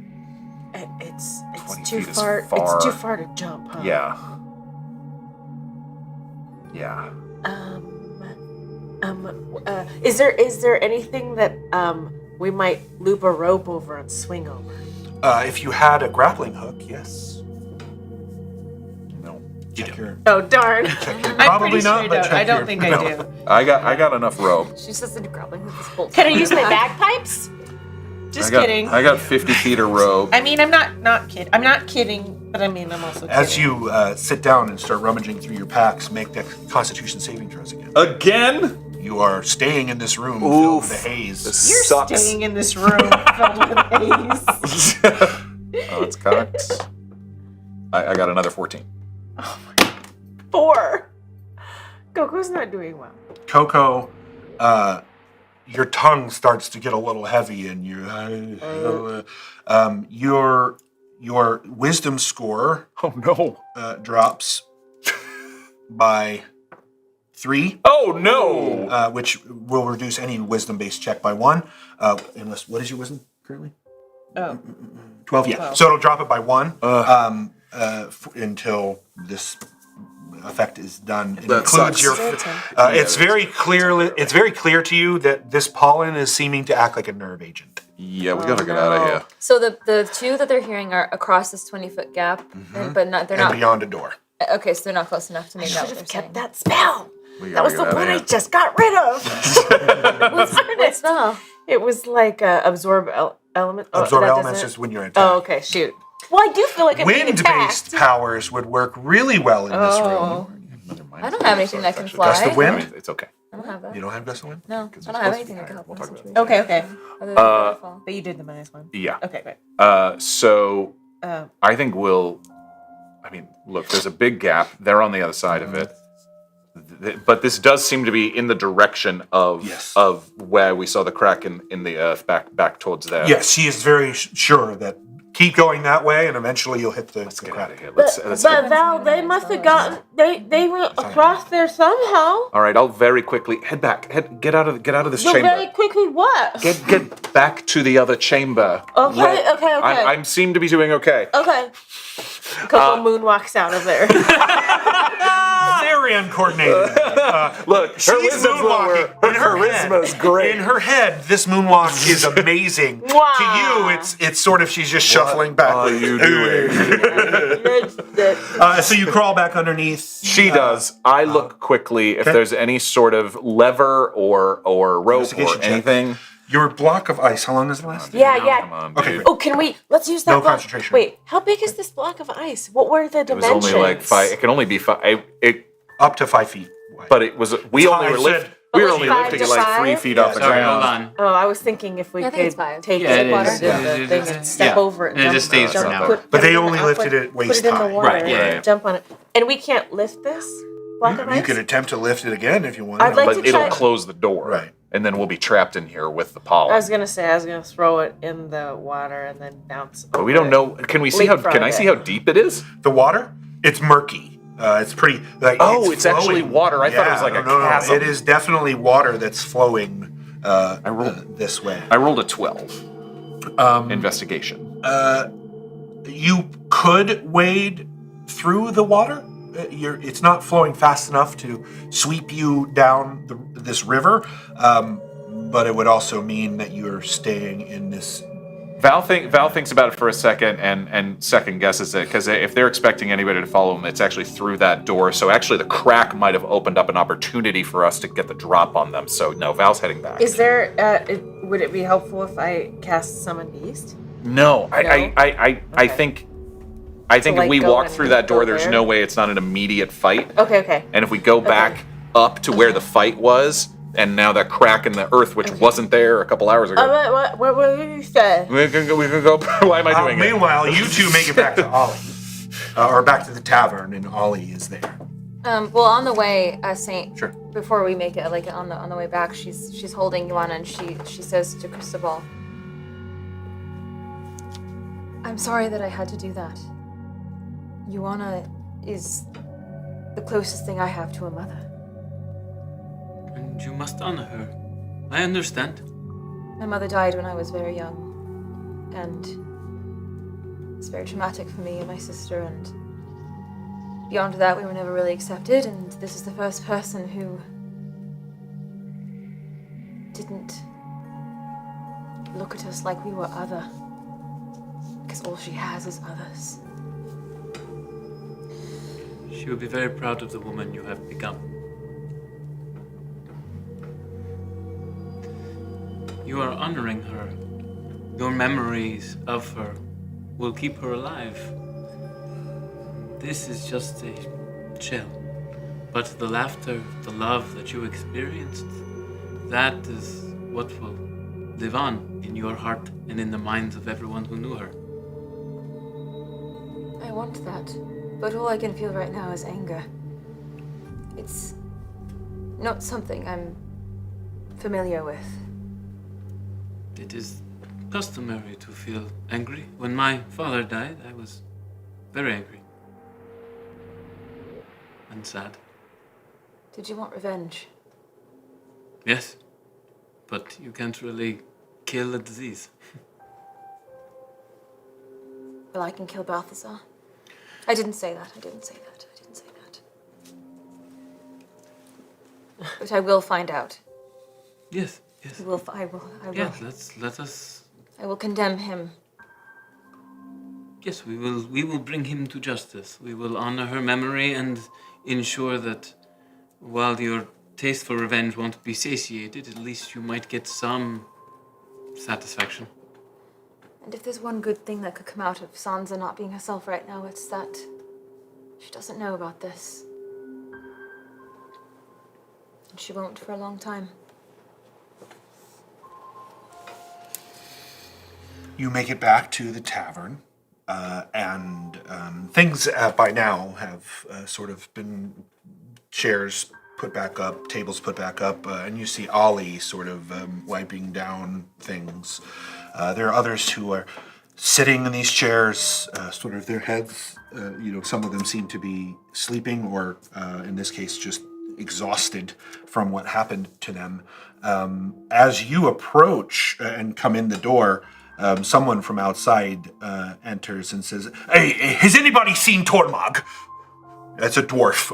Speaker 6: It's
Speaker 7: 20
Speaker 6: too
Speaker 7: feet is
Speaker 6: far.
Speaker 7: far.
Speaker 6: It's too far to jump, huh?
Speaker 7: Yeah.
Speaker 6: Is there anything that we might loop a rope over and swing over?
Speaker 3: If you had a grappling hook, yes.
Speaker 7: No.
Speaker 3: Check your.
Speaker 6: Oh darn!
Speaker 3: Probably not, but check
Speaker 6: I don't
Speaker 3: your-
Speaker 6: think
Speaker 3: no.
Speaker 6: I do.
Speaker 7: I got enough rope.
Speaker 4: She says the grappling with this bolt.
Speaker 6: Can I use my bagpipes? Just kidding.
Speaker 7: I got 50 feet of rope.
Speaker 6: I mean, I'm not kidding. I'm not kidding, but I mean, I'm also kidding.
Speaker 3: As you sit down and start rummaging through your packs, make that Constitution saving throws again.
Speaker 7: Again?
Speaker 3: You are staying in this room filled with the haze.
Speaker 7: This
Speaker 6: You're
Speaker 7: sucks.
Speaker 6: staying in this room filled with haze.
Speaker 7: Oh, it's cocked. I got another 14.
Speaker 6: 4. KoKo's not doing well.
Speaker 3: KoKo, your tongue starts to get a little heavy, and your wisdom score
Speaker 7: Oh no.
Speaker 3: drops by 3.
Speaker 7: Oh no.
Speaker 3: Which will reduce any wisdom-based check by 1. Unless, what is your wisdom currently? 12, yeah.
Speaker 6: 12.
Speaker 3: So it'll drop it by 1 until this effect is done. It
Speaker 7: That
Speaker 3: includes
Speaker 7: sucks.
Speaker 3: your. It's very clear to you that this pollen is seeming to act like a nerve agent.
Speaker 7: Yeah, we gotta get out of here.
Speaker 4: So the two that they're hearing are across this 20-foot gap, but they're
Speaker 3: And
Speaker 4: not.
Speaker 3: beyond a door.
Speaker 4: Okay, so they're not close enough to make out
Speaker 6: Should
Speaker 4: what
Speaker 6: have
Speaker 4: they're
Speaker 6: kept
Speaker 4: saying.
Speaker 6: that spell.
Speaker 7: We
Speaker 6: That
Speaker 7: gotta
Speaker 6: was
Speaker 7: get
Speaker 6: the
Speaker 7: out
Speaker 6: one
Speaker 7: of
Speaker 6: I
Speaker 7: here.
Speaker 6: just got rid of.
Speaker 4: What spell?
Speaker 6: It was like absorb element.
Speaker 3: Absorb
Speaker 6: that
Speaker 3: elements
Speaker 6: doesn't-
Speaker 3: is when you're attacked.
Speaker 6: Oh, okay. Shoot. Well, I do feel like I'm being
Speaker 3: Wind-based
Speaker 6: attacked.
Speaker 3: powers would work really well in this room.
Speaker 4: I don't have anything that can fly.
Speaker 3: Gust of wind?
Speaker 7: It's okay.
Speaker 4: I don't have that.
Speaker 3: You don't have gust of wind?
Speaker 4: No, I don't have anything that can help in this situation.
Speaker 6: Okay.
Speaker 4: Other than waterfall.
Speaker 6: But you did the -1.
Speaker 7: Yeah.
Speaker 6: Okay, great.
Speaker 7: So I think look, there's a big gap. They're on the other side of it. But this does seem to be in the direction of of where we saw the crack in the earth back towards there.
Speaker 3: Yes, she is very sure that keep going that way, and eventually you'll hit the
Speaker 7: Get out
Speaker 3: crack.
Speaker 7: of here.
Speaker 6: But
Speaker 7: Let's
Speaker 6: Val, they must have gotten. They went across there somehow.
Speaker 7: all right, I'll very quickly head back. Get out of this
Speaker 6: So
Speaker 7: chamber.
Speaker 6: very quickly, what?
Speaker 7: Get back to the other chamber.
Speaker 6: Okay, okay.
Speaker 7: I seem to be doing okay.
Speaker 6: Okay. KoKo moonwalks out of there.
Speaker 3: Very very uncoordinated.
Speaker 7: Look, her
Speaker 3: She's
Speaker 7: wisdom's lower.
Speaker 3: moonwalking.
Speaker 7: Her charisma's great.
Speaker 3: In her head, this moonwalk is amazing. To you, it's sort of she's just shuffling back.
Speaker 7: What are you doing?
Speaker 3: So you crawl back underneath.
Speaker 7: She does. I look quickly if there's any sort of lever or rope or
Speaker 3: Investigation check.
Speaker 7: anything.
Speaker 3: Your block of ice, how long does it last?
Speaker 6: Yeah.
Speaker 7: Come on,
Speaker 3: Okay,
Speaker 7: dude.
Speaker 6: Oh, can we? Let's use that
Speaker 3: No
Speaker 6: block.
Speaker 3: concentration.
Speaker 6: Wait, how big is this block of ice? What were the
Speaker 7: It was
Speaker 6: dimensions?
Speaker 7: only like 5. It can only be 5.
Speaker 3: Up to 5 feet wide.
Speaker 7: But it was. We
Speaker 3: It's
Speaker 7: only
Speaker 3: high,
Speaker 7: were
Speaker 3: it
Speaker 7: lift.
Speaker 3: said-
Speaker 7: We were
Speaker 6: But
Speaker 7: only
Speaker 6: like
Speaker 7: lifting
Speaker 6: 5
Speaker 7: it
Speaker 6: to
Speaker 7: like 3
Speaker 6: 5?
Speaker 7: feet off the
Speaker 5: Sorry, hold
Speaker 7: ground.
Speaker 5: on.
Speaker 6: Oh, I was thinking if we
Speaker 4: I think it's
Speaker 6: could
Speaker 4: 5.
Speaker 6: take
Speaker 5: Yeah,
Speaker 6: it
Speaker 5: it
Speaker 6: under
Speaker 5: is.
Speaker 6: the
Speaker 5: Yeah.
Speaker 6: thing and step
Speaker 5: Yeah.
Speaker 6: over it.
Speaker 5: And it
Speaker 6: jump,
Speaker 5: just stays
Speaker 6: jump,
Speaker 5: for an hour.
Speaker 6: put
Speaker 3: But they
Speaker 6: everything
Speaker 3: only
Speaker 6: up,
Speaker 3: lifted it
Speaker 6: put
Speaker 3: waist
Speaker 6: it in
Speaker 3: high.
Speaker 6: the water,
Speaker 5: Right, yeah, yeah.
Speaker 6: jump on it. And we can't lift this block of
Speaker 3: You
Speaker 6: ice?
Speaker 3: could attempt to lift it again if you want.
Speaker 6: I'd like
Speaker 7: But
Speaker 6: to
Speaker 7: it'll
Speaker 6: try-
Speaker 7: close the door.
Speaker 3: Right.
Speaker 7: And then we'll be trapped in here with the pollen.
Speaker 6: I was gonna throw it in the water and then bounce.
Speaker 7: But we don't know. Can we see how?
Speaker 6: Leapfrog
Speaker 7: Can I see
Speaker 6: it.
Speaker 7: how deep it is?
Speaker 3: The water, it's murky. It's pretty. Like,
Speaker 7: Oh, it's actually
Speaker 3: flowing.
Speaker 7: water. I thought it was like a chasm.
Speaker 3: It is definitely water that's flowing
Speaker 7: rolled-
Speaker 3: this way.
Speaker 7: I rolled a 12. Investigation.
Speaker 3: You could wade through the water. It's not flowing fast enough to sweep you down this river, but it would also mean that you're staying in this.
Speaker 7: Val thinks about it for a second and second guesses it, because if they're expecting anybody to follow them, it's actually through that door. So actually the crack might have opened up an opportunity for us to get the drop on them. So no, Val's heading back.
Speaker 6: Is there? Would it be helpful if I cast Summon Beast?
Speaker 7: No, I
Speaker 6: Okay.
Speaker 7: think
Speaker 6: like,
Speaker 7: if we
Speaker 6: go
Speaker 7: walk
Speaker 6: and
Speaker 7: through that door,
Speaker 6: go
Speaker 7: there's
Speaker 6: there?
Speaker 7: no way it's not an immediate fight.
Speaker 6: Okay.
Speaker 7: And if we go back up to where the fight was, and now that crack in the earth, which wasn't there a couple hours ago,
Speaker 6: What did you say?
Speaker 7: we can go. Why am I doing it?
Speaker 3: Meanwhile, you two make it back to Ollie, or back to the tavern, and Ollie is there.
Speaker 4: Well, on the way, Saint.
Speaker 3: Sure.
Speaker 4: Before we make it, like on the way back, she's holding Yuan and she says to Cristobal, "I'm sorry that I had to do that. Yuana is the closest thing I have to a mother.
Speaker 5: And you must honor her. I understand.
Speaker 4: My mother died when I was very young, and it's very traumatic for me and my sister, and beyond that, we were never really accepted, and this is the first person who didn't look at us like we were other, because all she has is others.
Speaker 5: She will be very proud of the woman you have become. You are honoring her. Your memories of her will keep her alive. This is just a shell. But the laughter, the love that you experienced, that is what will live on in your heart and in the minds of everyone who knew her.
Speaker 4: I want that, but all I can feel right now is anger. It's not something I'm familiar with.
Speaker 5: It is customary to feel angry. When my father died, I was very angry. And sad.
Speaker 4: Did you want revenge?
Speaker 5: Yes. But you can't really kill a disease.
Speaker 4: Well, I can kill Balthazar. I didn't say that. But I will find out.
Speaker 5: Yes.
Speaker 4: I will.
Speaker 5: Yes, let us.
Speaker 4: I will condemn him.
Speaker 5: Yes, we will bring him to justice. We will honor her memory and ensure that while your taste for revenge won't be satiated, at least you might get some satisfaction.
Speaker 4: And if there's one good thing that could come out of Sansa not being herself right now, it's that she doesn't know about this. And she won't for a long time.
Speaker 3: You make it back to the tavern, and things by now have sort of been chairs put back up, tables put back up, and you see Ollie sort of wiping down things. There are others who are sitting in these chairs, sort of their heads, some of them seem to be sleeping or, in this case, just exhausted from what happened to them. As you approach and come in the door, someone from outside enters and says, "Hey, has anybody seen Tormag?" That's a dwarf.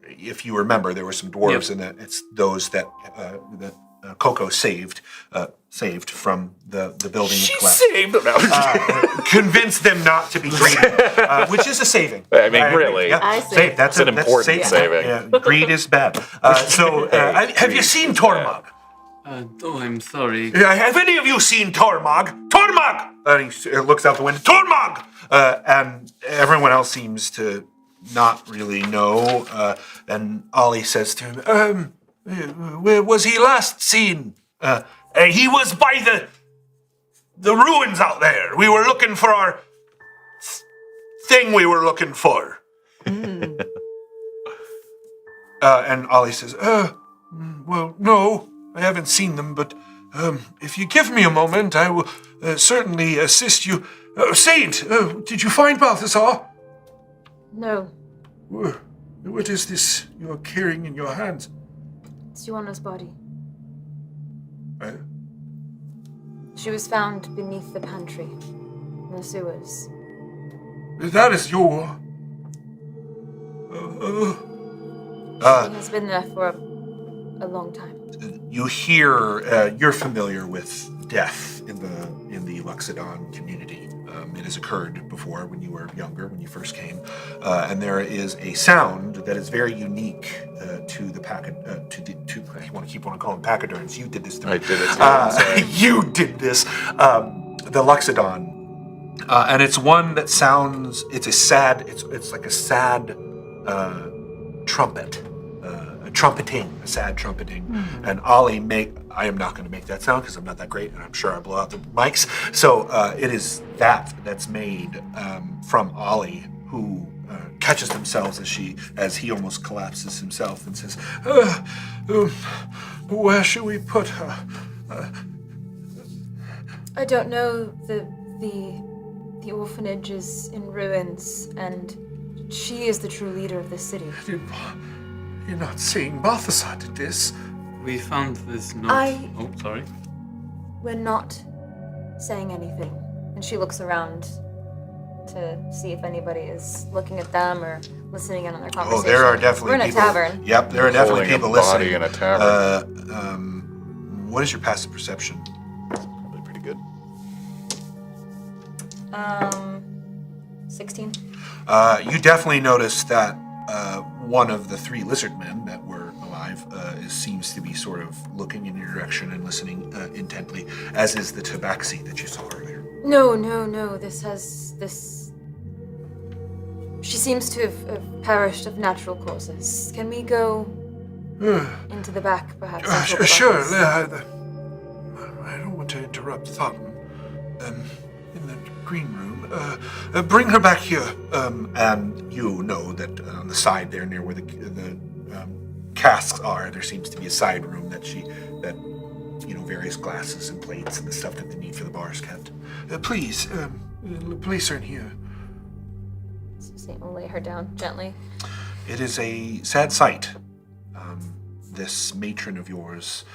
Speaker 3: if you remember, there were some dwarves, and it's those that KoKo saved from the building.
Speaker 2: She saved them out.
Speaker 3: Convinced them not to be greedy, which is a saving.
Speaker 2: I mean, really.
Speaker 3: Yeah,
Speaker 6: I see.
Speaker 3: save. That's
Speaker 2: an important saving.
Speaker 3: Yeah, greed is bad. Have you seen Tormog?
Speaker 5: Oh, I'm sorry.
Speaker 3: Have any of you seen Tormog? Tormog! And he looks out the window. Tormog! And everyone else seems to not really know. And Ollie says to him, where was he last seen? He was by the ruins out there. We were looking for our thing we were looking for. And Ollie says, well, no, I haven't seen them, but if you give me a moment, I will certainly assist you. Saint, did you find Balthazar?
Speaker 4: No,
Speaker 3: What is this you are carrying in your hands?
Speaker 4: it's Yuana's body.
Speaker 3: Uh,
Speaker 4: She was found beneath the pantry, in the sewers.
Speaker 3: that is your...
Speaker 4: She has been there for a long time.
Speaker 3: You hear, you're familiar with death in the Luxodon community. It has occurred before when you were younger, when you first came, and there is a sound that is very unique to the I want to keep on calling pachyderms. You did this to me.
Speaker 7: I did it.
Speaker 3: You did this. The Luxodon, and it's one that sounds. It's a sad. It's like a sad trumpet. A sad trumpeting. And Ollie I am not going to make that sound because I'm not that great, and I'm sure I blow out the mics. So it is that's made from Ollie, who catches themselves as he almost collapses himself and says, "Where should we put her?"
Speaker 4: I don't know. The orphanage is in ruins, and she is the true leader of the city.
Speaker 3: You're not saying Balthazar did this.
Speaker 5: We found this note. Oh, sorry.
Speaker 4: We're not saying anything. And she looks around to see if anybody is looking at them or listening in on their conversation.
Speaker 3: Oh, there are definitely
Speaker 4: We're in
Speaker 3: people.
Speaker 4: a tavern.
Speaker 3: Yep, there are definitely
Speaker 7: Holding a
Speaker 3: people
Speaker 7: body
Speaker 3: listening.
Speaker 7: in a tavern.
Speaker 3: What is your passive perception?
Speaker 7: Probably pretty good.
Speaker 4: 16.
Speaker 3: You definitely notice that one of the three lizard men that were alive seems to be sort of looking in your direction and listening intently, as is the tabaxi that you saw earlier.
Speaker 4: No. She seems to have perished of natural causes. Can we go into the back, perhaps? and talk about
Speaker 3: Sure.
Speaker 4: this?
Speaker 3: I don't want to interrupt Thotton. In the green room. Bring her back here. And you know that on the side there, near where the casks are, there seems to be a side room that various glasses and plates and the stuff that they need for the bar is kept. Please, place her in here.
Speaker 4: Saint will lay her down gently.
Speaker 3: It is a sad sight. This matron of yours,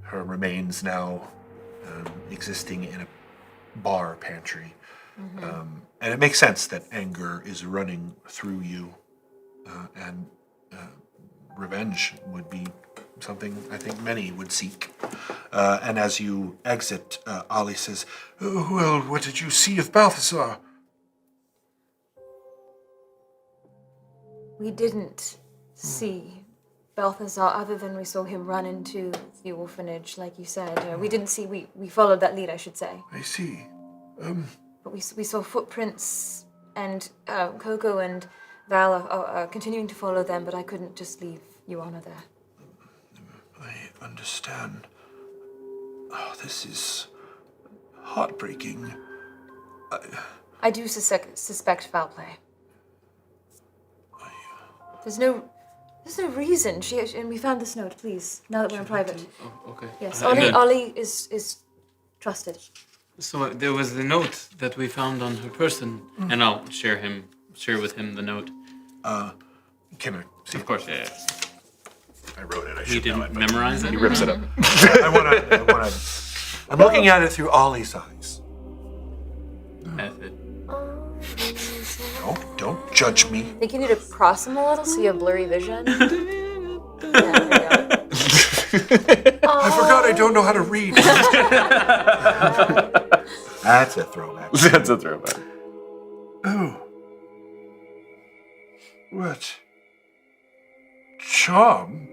Speaker 3: her remains now existing in a bar pantry. And it makes sense that anger is running through you, and revenge would be something I think many would seek. And as you exit, Ollie says, well, what did you see of Balthazar?
Speaker 4: We didn't see Balthazar other than we saw him run into the orphanage, like you said. We didn't see, we followed that lead, I should say.
Speaker 3: I see.
Speaker 4: But we saw footprints, and KoKo and Val are continuing to follow them, but I couldn't just leave Yuana there.
Speaker 3: I understand. Oh, this is heartbreaking.
Speaker 4: I do suspect foul play. There's no reason. And we found this note, please, now that we're in private.
Speaker 5: Oh, okay.
Speaker 4: Yes,
Speaker 5: And then-
Speaker 4: Ollie is trusted.
Speaker 5: So there was the note that we found on her person, and I'll share with him the note.
Speaker 3: Can I see?
Speaker 5: Of course, yeah.
Speaker 3: I wrote it. I
Speaker 5: He
Speaker 3: should know
Speaker 5: didn't
Speaker 3: it.
Speaker 5: memorize it.
Speaker 7: He rips it up.
Speaker 3: I wanna. I'm looking at it through Ollie's eyes.
Speaker 5: Method.
Speaker 3: No, don't judge me.
Speaker 4: I think you need to cross them a little so you have blurry vision. Yeah, there we go.
Speaker 3: I forgot I don't know how to read. That's a throwback.
Speaker 7: That's a throwback.
Speaker 3: Oh. What? Charm?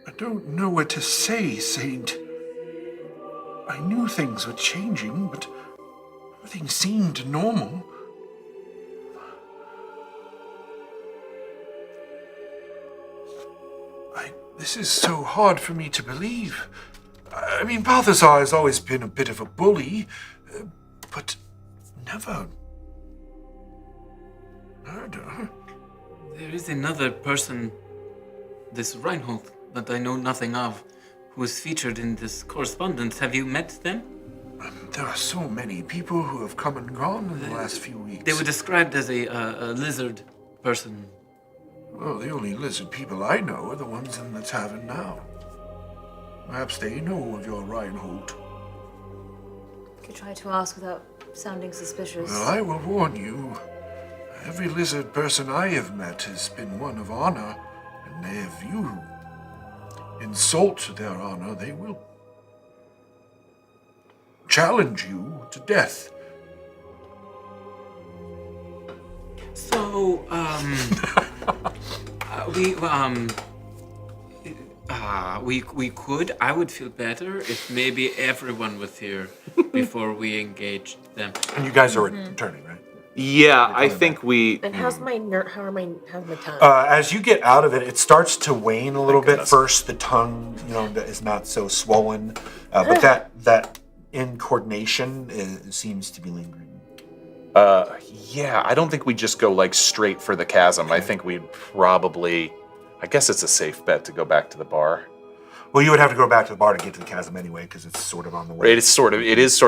Speaker 3: I don't know what to say, Saint. I knew things were changing, but everything seemed normal. This is so hard for me to believe. I mean, Balthazar has always been a bit of a bully, but never murder.
Speaker 5: There is another person, this Reinhold, that I know nothing of, who is featured in this correspondence. Have you met them?
Speaker 3: There are so many people who have come and gone in the last few weeks.
Speaker 5: They were described as a lizard person.
Speaker 3: Well, the only lizard people I know are the ones in the tavern now. Perhaps they know of your Reinhold.
Speaker 4: You could try to ask without sounding suspicious.
Speaker 3: Well, I will warn you. Every lizard person I have met has been one of honor, and if you insult their honor, they will challenge you to death.
Speaker 5: So, we could. I would feel better if maybe everyone was here before we engaged them.
Speaker 3: And you guys are returning, right?
Speaker 2: Yeah, I think we.
Speaker 6: And how's my how's my tongue?
Speaker 3: As you get out of it, it starts to wane a little bit. First, the tongue, is not so swollen, but that incoordination seems to be lingering.
Speaker 7: Yeah, I don't think we just go like straight for the chasm. Okay. I think we'd probably, I guess it's a safe bet to go back to the bar.
Speaker 3: Well, you would have to go back to the bar to get to the chasm anyway, because it's sort of on the way.
Speaker 7: It is sort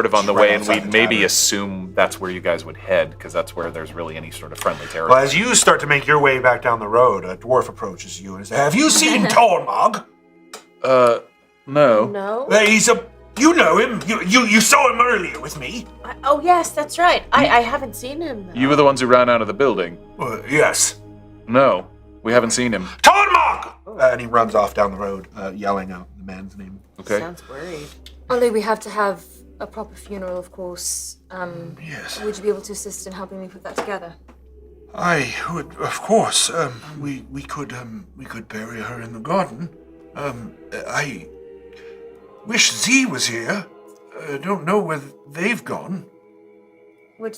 Speaker 7: of on the way, and we'd maybe assume that's where you guys would head, because that's where there's really any sort of friendly territory.
Speaker 3: Well, as you start to make your way back down the road, a dwarf approaches you and says, "Have you seen Tormog?"
Speaker 7: No.
Speaker 6: No.
Speaker 3: You know him. You saw him earlier with me.
Speaker 6: Oh yes, that's right. I haven't seen him. Though.
Speaker 7: You were the ones who ran out of the building.
Speaker 3: Yes.
Speaker 7: No, we haven't seen him.
Speaker 3: Tormog! And he runs off down the road, yelling out the man's name.
Speaker 7: Okay.
Speaker 6: Sounds worried.
Speaker 4: Only we have to have a proper funeral, of course.
Speaker 3: Yes.
Speaker 4: Would you be able to assist in helping me put that together?
Speaker 3: I would, of course. We could bury her in the garden. I wish Z was here. I don't know where they've gone.
Speaker 4: Would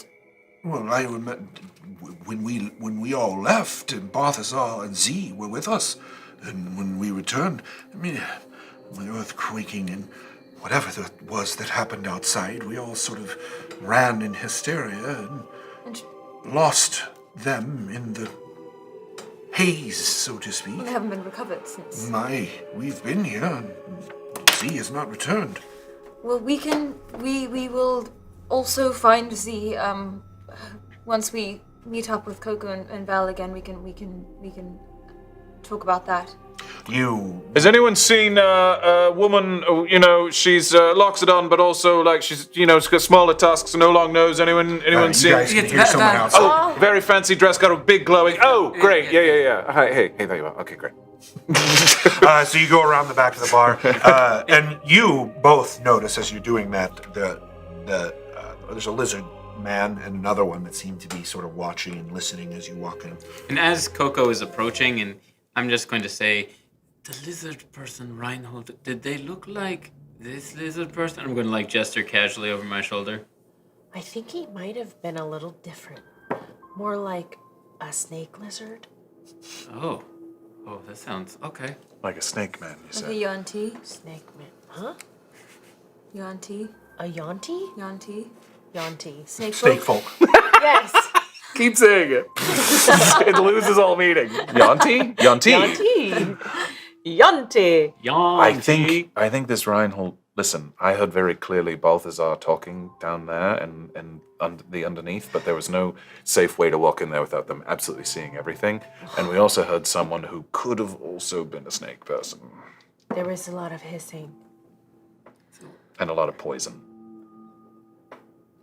Speaker 3: Well, I remember when we all left, and Balthazar and Z were with us, and when we returned, I mean, the earth quaking and whatever that was that happened outside, we all sort of ran in hysteria and lost them in the haze, so to speak.
Speaker 4: they haven't been recovered since.
Speaker 3: We've been here, and Z has not returned.
Speaker 4: Well, we will also find Z. Once we meet up with KoKo and Val again, we can talk about that.
Speaker 7: Has anyone seen a woman? She's Loxodon, but also like she's got smaller tusks, no long nose. Anyone seen?
Speaker 3: You guys can hear someone outside.
Speaker 7: Oh, very fancy dress, got a big glowing. Oh, great! Yeah. Hi, hey, there you are. Okay, great.
Speaker 3: So you go around the back of the bar, and you both notice as you're doing that there's a lizard man and another one that seem to be sort of watching and listening as you walk in.
Speaker 5: And as KoKo is approaching, and I'm just going to say, the lizard person, Reinhold, did they look like this lizard person? I'm going to gesture casually over my shoulder.
Speaker 6: I think he might have been a little different. More like a snake lizard.
Speaker 5: Oh, that sounds okay.
Speaker 7: Like a snake man, you
Speaker 4: Like
Speaker 7: said.
Speaker 4: a Yuan-Ti?
Speaker 6: Snake man. Huh?
Speaker 4: Yuan-Ti?
Speaker 6: A Yuan-Ti?
Speaker 4: Yuan-Ti?
Speaker 6: Yuan-Ti.
Speaker 4: Snake
Speaker 3: folk.
Speaker 6: Yes.
Speaker 7: Keep saying it. It loses all meaning. Yanti?
Speaker 6: Yuan-Ti. Yuan-Ti.
Speaker 7: I think this Reinhold. Listen, I heard very clearly Balthazar talking down there and the underneath, but there was no safe way to walk in there without them absolutely seeing everything. And we also heard someone who could have also been a snake person.
Speaker 6: There is a lot of hissing.
Speaker 7: And a lot of poison.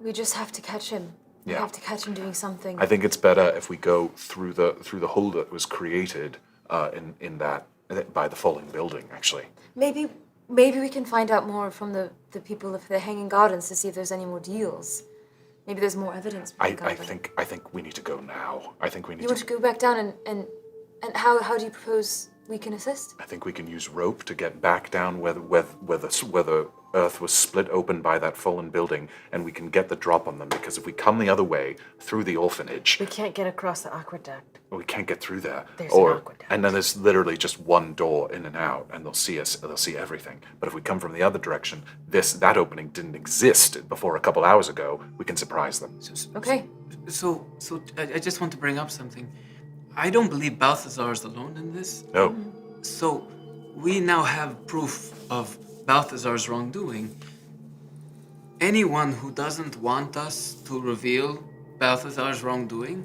Speaker 4: We just have to catch him. We
Speaker 7: Yeah.
Speaker 4: have to catch him doing something.
Speaker 7: I think it's better if we go through the hole that was created in that by the falling building. Actually,
Speaker 4: Maybe we can find out more from the people of the Hanging Gardens to see if there's any more deals. Maybe there's more evidence.
Speaker 7: I think we need to go now. I think we need
Speaker 4: You want to go back down and how do you propose we can assist?
Speaker 7: I think we can use rope to get back down where the earth was split open by that fallen building, and we can get the drop on them, because if we come the other way through the orphanage,
Speaker 6: We can't get across the aqueduct.
Speaker 7: we can't get through there.
Speaker 6: There's an aqueduct.
Speaker 7: And then there's literally just one door in and out, and they'll see us. They'll see everything. But if we come from the other direction, that opening didn't exist before a couple hours ago. We can surprise them.
Speaker 4: Okay.
Speaker 5: So I just want to bring up something. I don't believe Balthazar is alone in this.
Speaker 7: No,
Speaker 5: So we now have proof of Balthazar's wrongdoing. Anyone who doesn't want us to reveal Balthazar's wrongdoing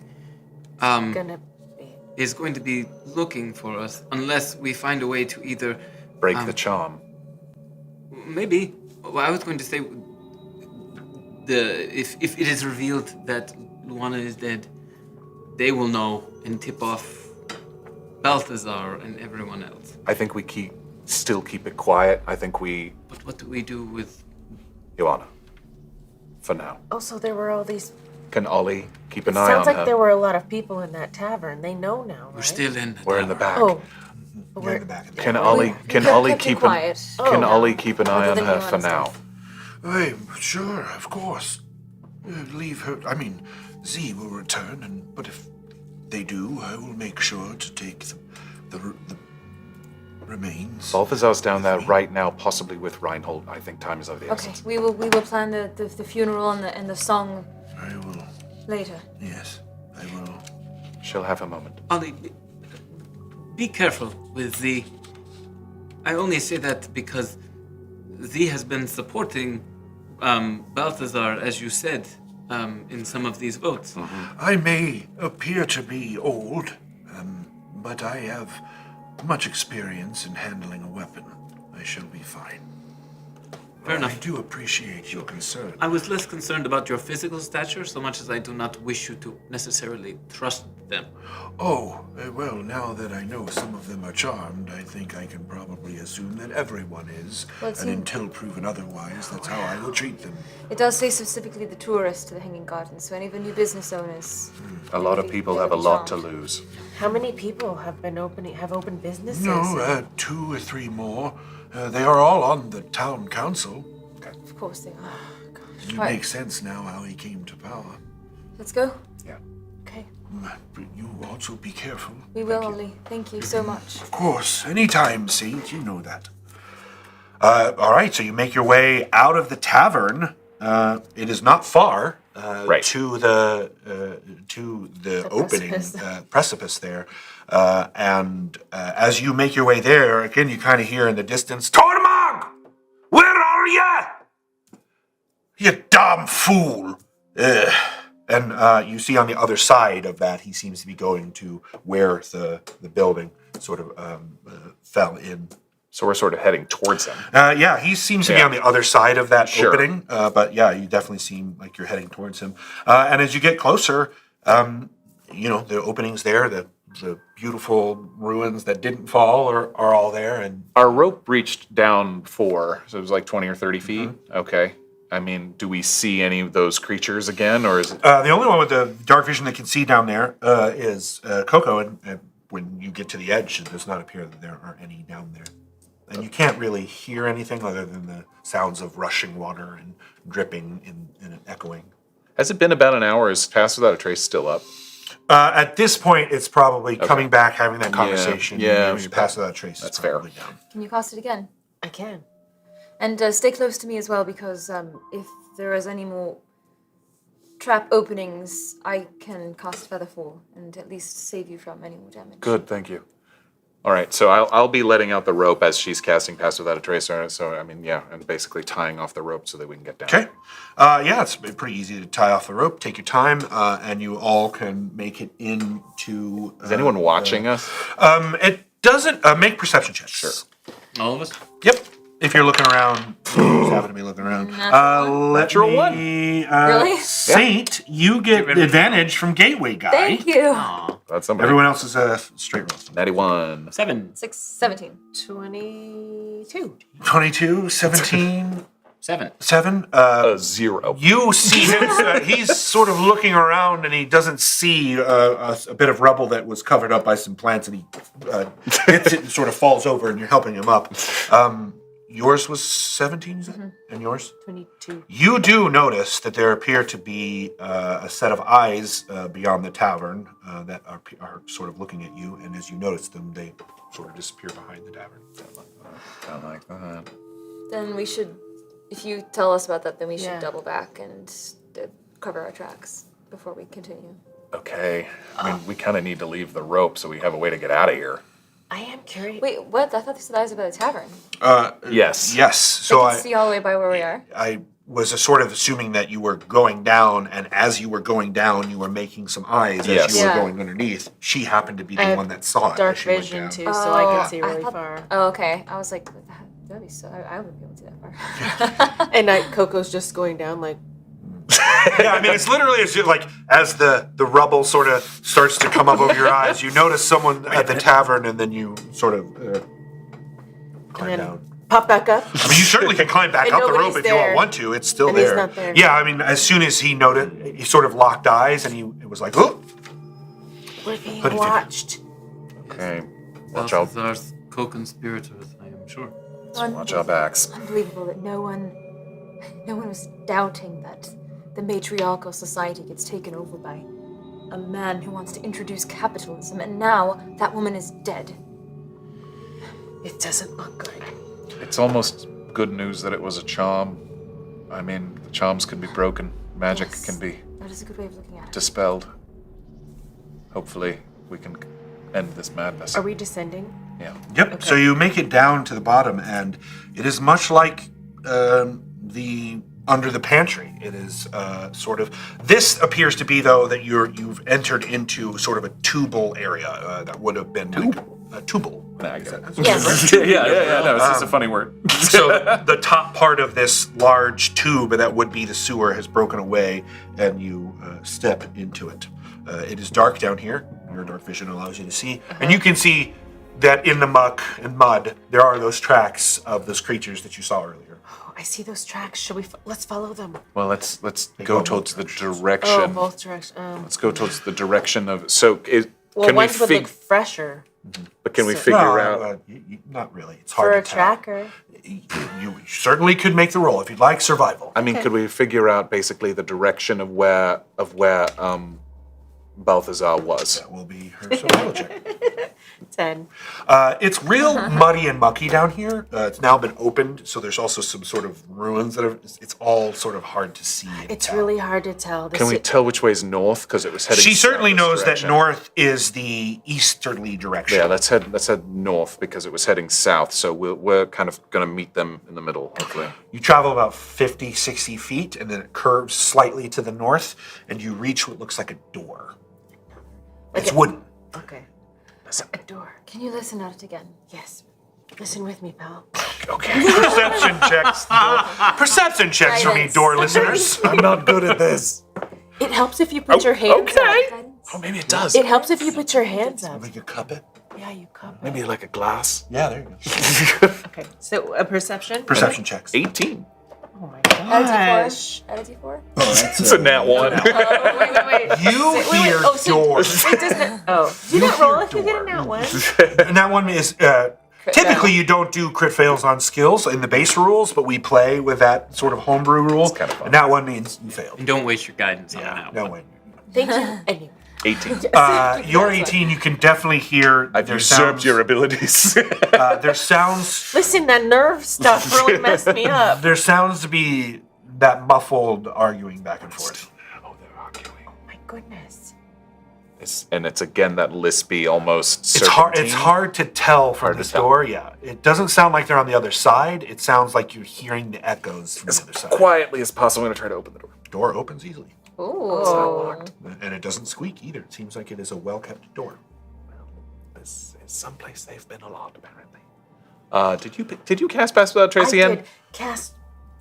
Speaker 6: Gonna be.
Speaker 5: is going to be looking for us unless we find a way to either
Speaker 7: break the charm.
Speaker 5: maybe. Well, I was going to say if it is revealed that Luana is dead, they will know and tip off Balthazar and everyone else.
Speaker 7: I think we still keep it quiet. I think we,
Speaker 5: But what do we do with...
Speaker 7: Joanna, for now.
Speaker 6: Oh, so there were all these.
Speaker 7: Can Ollie keep an
Speaker 6: It
Speaker 7: eye on
Speaker 6: sounds like
Speaker 7: her?
Speaker 6: there were a lot of people in that tavern. They know now, right?
Speaker 5: We're still in.
Speaker 7: We're in the back.
Speaker 6: Oh,
Speaker 3: You're in the back of the
Speaker 7: Can
Speaker 3: room.
Speaker 7: Ollie keep an
Speaker 4: quiet.
Speaker 7: Can Ollie keep an eye
Speaker 4: Other
Speaker 7: on
Speaker 4: than
Speaker 7: her
Speaker 4: Joanna's
Speaker 7: for now?
Speaker 4: death.
Speaker 3: I'm sure, of course. Leave her. I mean, Z will return, but if they do, I will make sure to take the remains.
Speaker 7: Balthazar's down there right now, possibly with Reinhold. I think time is of the
Speaker 4: Okay,
Speaker 7: essence.
Speaker 4: we will plan the funeral and the song
Speaker 3: I will.
Speaker 4: later.
Speaker 3: Yes, I will.
Speaker 7: She'll have a moment.
Speaker 5: Ollie, be careful with Z. I only say that because Z has been supporting Balthazar, as you said, in some of these votes.
Speaker 3: I may appear to be old, but I have much experience in handling a weapon. I shall be fine.
Speaker 5: Fair enough.
Speaker 3: I do appreciate your concern.
Speaker 5: I was less concerned about your physical stature so much as I do not wish you to necessarily trust them.
Speaker 3: Oh, well, now that I know some of them are charmed, I think I can probably assume that everyone is.
Speaker 4: Well, it
Speaker 3: and
Speaker 4: seems-
Speaker 3: until proven otherwise, that's how I will treat them.
Speaker 4: It does say specifically the tourists to the Hanging Gardens, so any of the new business owners.
Speaker 7: A lot of people have a lot to lose.
Speaker 6: how many people have opened businesses?
Speaker 3: No, 2 or 3 more. They are all on the town council.
Speaker 4: Of course they are.
Speaker 3: It
Speaker 4: Right.
Speaker 3: makes sense now how he came to power.
Speaker 4: Let's go.
Speaker 7: Yeah.
Speaker 6: Okay.
Speaker 3: But you also be careful.
Speaker 4: We will, Ollie. Thank you so much.
Speaker 3: Of course, anytime, Saint, you know that. All right, so you make your way out of the tavern. It is not far
Speaker 7: Right.
Speaker 3: to the opening precipice there, and as you make your way there, again you kind of hear in the distance, "Tormag, where are ya? You damn fool!" And you see on the other side of that, he seems to be going to where the building sort of fell in.
Speaker 7: So we're sort of heading towards them.
Speaker 3: Yeah, he seems to be on the other side of that
Speaker 7: Sure.
Speaker 3: opening. But yeah, you definitely seem like you're heading towards him. And as you get closer, the openings there, the beautiful ruins that didn't fall are all there. And
Speaker 7: Our rope reached down before, so it was like 20 or 30 feet. Okay. I mean, do we see any of those creatures again, or is it?
Speaker 3: the only one with the dark vision that can see down there is KoKo. And when you get to the edge, it does not appear that there are any down there. And you can't really hear anything other than the sounds of rushing water and dripping and echoing.
Speaker 7: Has it been about an hour? Is Pass Without a Trace still up?
Speaker 3: At this point, it's probably coming back, having that conversation.
Speaker 7: yeah,
Speaker 3: You pass without trace.
Speaker 7: that's
Speaker 3: it's probably
Speaker 7: fair.
Speaker 3: Down.
Speaker 4: Can you cast it again?
Speaker 6: I can.
Speaker 4: And stay close to me as well, because if there is any more trap openings, I can cast Featherfall and at least save you from any more damage.
Speaker 7: Good, thank you. All right, so I'll be letting out the rope as she's casting Pass Without a Trace. So, I mean, yeah, and basically tying off the rope so that we can get down.
Speaker 3: Okay. Yeah, it's pretty easy to tie off the rope. Take your time, and you all can make it into.
Speaker 7: Is anyone watching us?
Speaker 3: It doesn't make perception checks.
Speaker 7: Sure.
Speaker 5: All of us?
Speaker 3: Yep. If you're looking around, just happen to be looking around.
Speaker 2: Natural one.
Speaker 4: Really?
Speaker 3: Saint, you get advantage from Gateway Guy.
Speaker 4: Thank you.
Speaker 5: Aw.
Speaker 7: That's somebody.
Speaker 3: Everyone else is a straight roll.
Speaker 7: 91.
Speaker 5: 7.
Speaker 4: 17.
Speaker 6: 22.
Speaker 3: 22, 17,
Speaker 5: 7.
Speaker 3: 7.
Speaker 7: 0.
Speaker 3: You see him. He's sort of looking around, and he doesn't see a bit of rubble that was covered up by some plants, and he hits it and sort of falls over, and you're helping him up. Yours was 17, is it? And yours?
Speaker 6: 22.
Speaker 3: You do notice that there appear to be a set of eyes beyond the tavern that are sort of looking at you, and as you notice them, they sort of disappear behind the tavern.
Speaker 7: I like that.
Speaker 4: Then we should, if you tell us about that, then we should
Speaker 6: Yeah.
Speaker 4: double back and cover our tracks before we continue.
Speaker 7: Okay. I mean, we kind of need to leave the rope so we have a way to get out of here.
Speaker 6: I am curious.
Speaker 4: Wait, what? I thought these eyes were by the tavern.
Speaker 7: Yes.
Speaker 3: Yes. So
Speaker 4: I can see all the way by where we are.
Speaker 3: I was sort of assuming that you were going down, and as you were going down, you were making some eyes
Speaker 7: Yes.
Speaker 3: as you were
Speaker 4: Yeah.
Speaker 3: going underneath. She happened to be
Speaker 6: I
Speaker 3: the
Speaker 6: have
Speaker 3: one that saw it.
Speaker 6: Dark
Speaker 3: as she went
Speaker 6: vision
Speaker 3: down.
Speaker 6: too, so I can see
Speaker 4: I
Speaker 6: really
Speaker 4: thought-
Speaker 6: far.
Speaker 4: Oh, okay. I was like, that'd be so. I wouldn't be able to do that far.
Speaker 6: And KoKo's just going down like.
Speaker 3: Yeah, I mean, it's literally as the rubble sort of starts to come up over your eyes, you notice someone at the tavern, and then you sort of climb
Speaker 6: And then
Speaker 3: down.
Speaker 6: pop back up.
Speaker 3: I mean, you certainly can climb back
Speaker 6: And
Speaker 3: up the rope
Speaker 6: nobody's
Speaker 3: if you all
Speaker 6: there.
Speaker 3: want to. It's still
Speaker 6: And he's
Speaker 3: there.
Speaker 6: not there.
Speaker 3: Yeah, I mean, as soon as he noted, he sort of locked eyes, and it was like, oh.
Speaker 6: We're being
Speaker 3: What do you think?
Speaker 6: watched.
Speaker 7: Okay. Watch out.
Speaker 5: Balthazar's co-conspirators, I am sure.
Speaker 7: Watch our backs.
Speaker 4: Unbelievable that no one was doubting that the matriarchal society gets taken over by a man who wants to introduce capitalism, and now that woman is dead.
Speaker 6: It doesn't look good.
Speaker 7: It's almost good news that it was a charm. I mean, the charms can be broken. Magic
Speaker 4: Yes.
Speaker 7: can be
Speaker 4: That is a good way of looking at it.
Speaker 7: dispelled. Hopefully, we can end this madness.
Speaker 6: Are we descending?
Speaker 7: Yeah.
Speaker 3: Yep. So you make it down to the bottom, and it is much like the under the pantry. It is sort of. This appears to be though that you've entered into sort of a tubal area that would have been like a tubal.
Speaker 7: I get it.
Speaker 4: Yes.
Speaker 7: yeah. No, it's just a funny word.
Speaker 3: So the top part of this large tube that would be the sewer has broken away, and you step into it. It is dark down here. Your dark vision allows you to see, and you can see that in the muck and mud there are those tracks of those creatures that you saw earlier.
Speaker 6: Oh, I see those tracks. Should we? Let's follow them.
Speaker 7: Well, let's
Speaker 3: go
Speaker 7: go
Speaker 3: both
Speaker 7: towards the
Speaker 3: directions.
Speaker 7: direction.
Speaker 6: Oh, both directions.
Speaker 7: Let's go towards the direction of. So,
Speaker 6: Well,
Speaker 7: can we
Speaker 6: ones would look fresher
Speaker 7: Can we
Speaker 6: so-
Speaker 7: figure out?
Speaker 3: Not really. It's
Speaker 6: for
Speaker 3: hard
Speaker 6: a
Speaker 3: to tell.
Speaker 6: tracker.
Speaker 3: You certainly could make the roll if you'd like survival.
Speaker 7: I mean, could we figure out basically the direction of where Balthazar was?
Speaker 3: That will be her survival check.
Speaker 6: 10.
Speaker 3: It's real muddy and mucky down here. It's now been opened, so there's also some sort of ruins that are. It's all sort of hard to see. and
Speaker 6: It's
Speaker 3: tell.
Speaker 6: really hard to tell.
Speaker 7: Can we tell which way is north? Because it was heading.
Speaker 3: She certainly
Speaker 7: south
Speaker 3: knows
Speaker 7: this
Speaker 3: that
Speaker 7: direction.
Speaker 3: north is the easterly direction.
Speaker 7: Yeah, let's head north because it was heading south. So we're kind of going to meet them in the middle, hopefully.
Speaker 3: You travel about 50, 60 feet, and then it curves slightly to the north, and you reach what looks like a door. It's wooden.
Speaker 6: Okay. A door.
Speaker 4: Can you listen at it again?
Speaker 6: Yes. Listen with me, pal.
Speaker 3: Okay. Perception checks. Perception checks for me,
Speaker 4: Guidance.
Speaker 3: door listeners.
Speaker 7: I'm not good at this.
Speaker 6: It helps if you put your hands up.
Speaker 4: Guidance?
Speaker 7: Oh, maybe it does.
Speaker 6: It helps if you put your hands up.
Speaker 3: We could cup it.
Speaker 6: Yeah, you cup it.
Speaker 7: Maybe like a glass.
Speaker 3: Yeah, there you go.
Speaker 6: Okay. So a perception?
Speaker 3: Perception checks.
Speaker 7: 18.
Speaker 6: Oh my
Speaker 4: Add a
Speaker 6: gosh.
Speaker 4: D4. Add a D4.
Speaker 7: It's a nat one.
Speaker 6: Oh, wait.
Speaker 3: You hear
Speaker 6: Oh, so-
Speaker 3: doors.
Speaker 6: It doesn't. Oh. Do you not roll if you get a nat one?
Speaker 3: And that one is typically you don't do crit fails on skills in the base rules, but we play with that sort of homebrew rule.
Speaker 7: kind of fun.
Speaker 3: And that one means you failed.
Speaker 5: And don't waste your guidance on that
Speaker 3: No
Speaker 5: one.
Speaker 3: way.
Speaker 6: Thank you. And you.
Speaker 7: 18.
Speaker 3: You're 18. You can definitely hear.
Speaker 7: I've
Speaker 3: their
Speaker 7: usurped
Speaker 3: sounds.
Speaker 7: your abilities.
Speaker 3: Their sounds.
Speaker 6: Listen, that nerve stuff really messed me up.
Speaker 3: There sounds to be that muffled arguing back and forth.
Speaker 7: Oh, they're arguing.
Speaker 6: Oh my goodness.
Speaker 7: And it's again that lispy, almost.
Speaker 3: It's hard.
Speaker 7: serpentine.
Speaker 3: It's hard to tell from
Speaker 7: Hard to
Speaker 3: this
Speaker 7: tell.
Speaker 3: door. Yeah, it doesn't sound like they're on the other side. It sounds like you're hearing the echoes from the other side.
Speaker 7: Quietly as possible, I'm going to try to open the door.
Speaker 3: Door opens easily,
Speaker 4: Ooh.
Speaker 3: and it doesn't squeak either. It seems like it is a well-kept door.
Speaker 7: This is someplace they've been a lot, apparently. Did you cast Pass Without Trace
Speaker 6: I
Speaker 7: again?
Speaker 6: did cast.